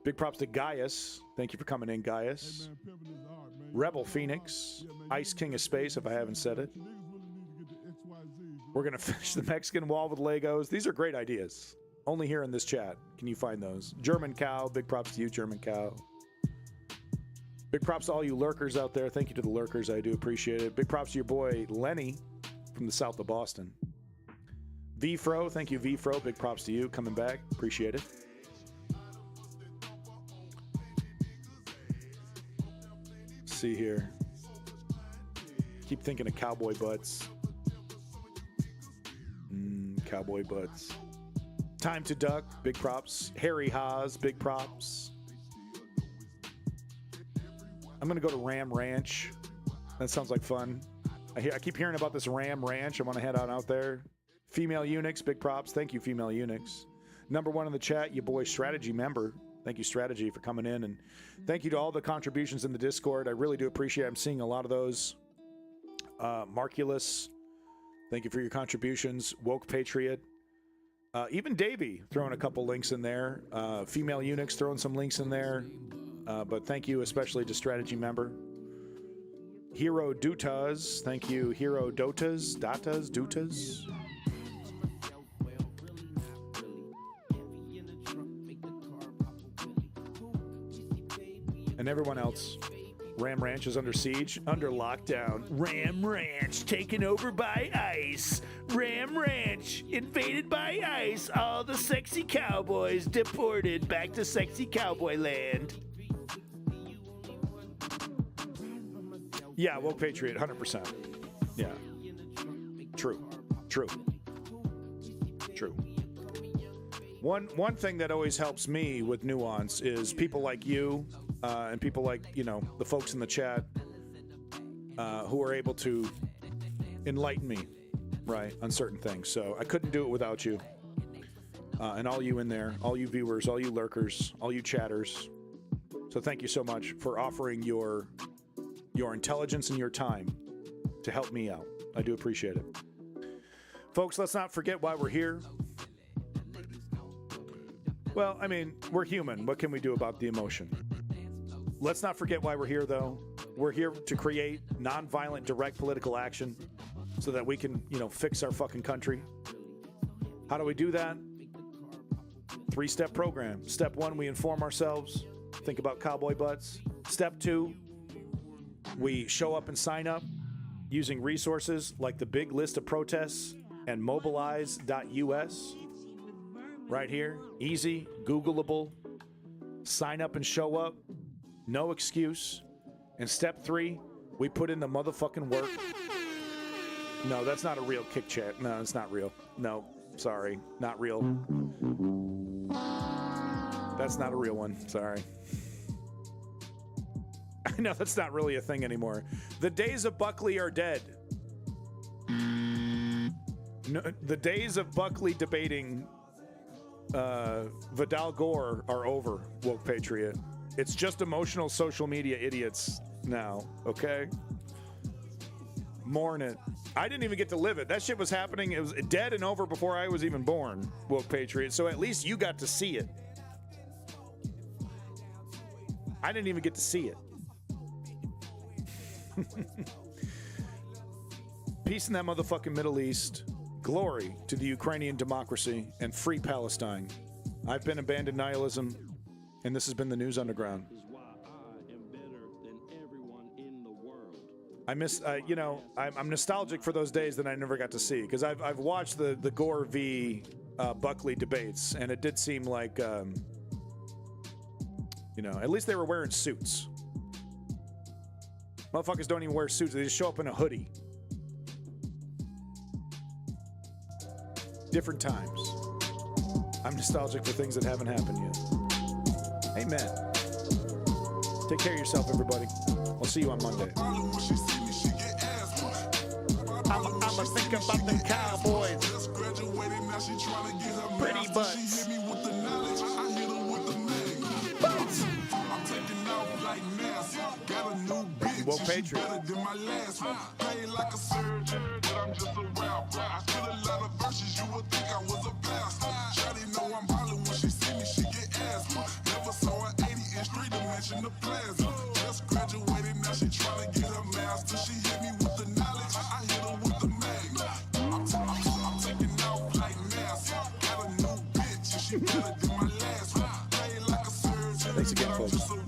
[SPEAKER 1] Big props to Gaius. Thank you for coming in, Gaius.
[SPEAKER 15] Hey, man, pimping is hard, man.
[SPEAKER 1] Rebel Phoenix. Ice King of Space, if I haven't said it. We're going to finish the Mexican wall with Legos. These are great ideas. Only here in this chat can you find those. German Cow. Big props to you, German Cow. Big props to all you lurkers out there. Thank you to the lurkers. I do appreciate it. Big props to your boy, Lenny, from the south of Boston. VFro. Thank you, VFro. Big props to you coming back. Appreciate it. Let's see here. Keep thinking of cowboy butts. cowboy butts. Time to Duck, big props. Harry Haas, big props. I'm going to go to Ram Ranch. That sounds like fun. I keep hearing about this Ram Ranch. I want to head on out there. Female Eunuchs, big props. Thank you, Female Eunuchs. Number one in the chat, your boy Strategy member. Thank you, Strategy, for coming in. And thank you to all the contributions in the Discord. I really do appreciate it. I'm seeing a lot of those. Marculus, thank you for your contributions. Woke Patriot. Even Davey throwing a couple links in there. Female Eunuchs throwing some links in there. But thank you especially to Strategy member. Hero Dutas. Thank you, Hero Dotas. Dutas. And everyone else. Ram Ranch is under siege, under lockdown. Ram Ranch taken over by ICE. Ram Ranch invaded by ICE. All the sexy cowboys deported back to sexy cowboy land. Yeah, woke patriot, 100%. Yeah. True. One thing that always helps me with nuance is people like you and people like, the folks in the chat who are able to enlighten me, right, on certain things. So I couldn't do it without you. And all you in there, all you viewers, all you lurkers, all you chatters. So thank you so much for offering your intelligence and your time to help me out. I do appreciate it. Folks, let's not forget why we're here. Well, I mean, we're human. What can we do about the emotion? Let's not forget why we're here, though. We're here to create nonviolent, direct political action so that we can, fix our fucking country. How do we do that? 3-step program. Step 1, we inform ourselves. Think about cowboy butts. Step 2, we show up and sign up using resources like the big list of protests and mobilize.us. Right here, easy, Googleable, sign up and show up, no excuse. And step 3, we put in the motherfucking work. No, that's not a real kick chat. No, it's not real. No, sorry, not real. That's not a real one, sorry. I know that's not really a thing anymore. The days of Buckley are dead. No, the days of Buckley debating Vidal Gore are over, woke patriot. It's just emotional social media idiots now, okay? Mourn it. I didn't even get to live it. That shit was happening. It was dead and over before I was even born, woke patriot. So at least you got to see it. I didn't even get to see it. Peace in that motherfucking Middle East. Glory to the Ukrainian democracy and free Palestine. I've been Abandoned Nihilism, and this has been the News Underground. I miss, I'm nostalgic for those days that I never got to see, because I've watched the Gore v. Buckley debates, and it did seem like, at least they were wearing suits. Motherfuckers don't even wear suits. They just show up in a hoodie. Different times. I'm nostalgic for things that haven't happened yet. Amen. Take care of yourself, everybody. I'll see you on Monday. I'ma think about them cowboys. Pretty butts. Well, Patriot.
[SPEAKER 8] Just graduated, now she tryna get her master. She hit me with the knowledge, I hit her with the magnet. I'm taking off like NASA. Got a new bitch, and she better than my last one. Play like a surgeon.
[SPEAKER 1] Thanks again, folks.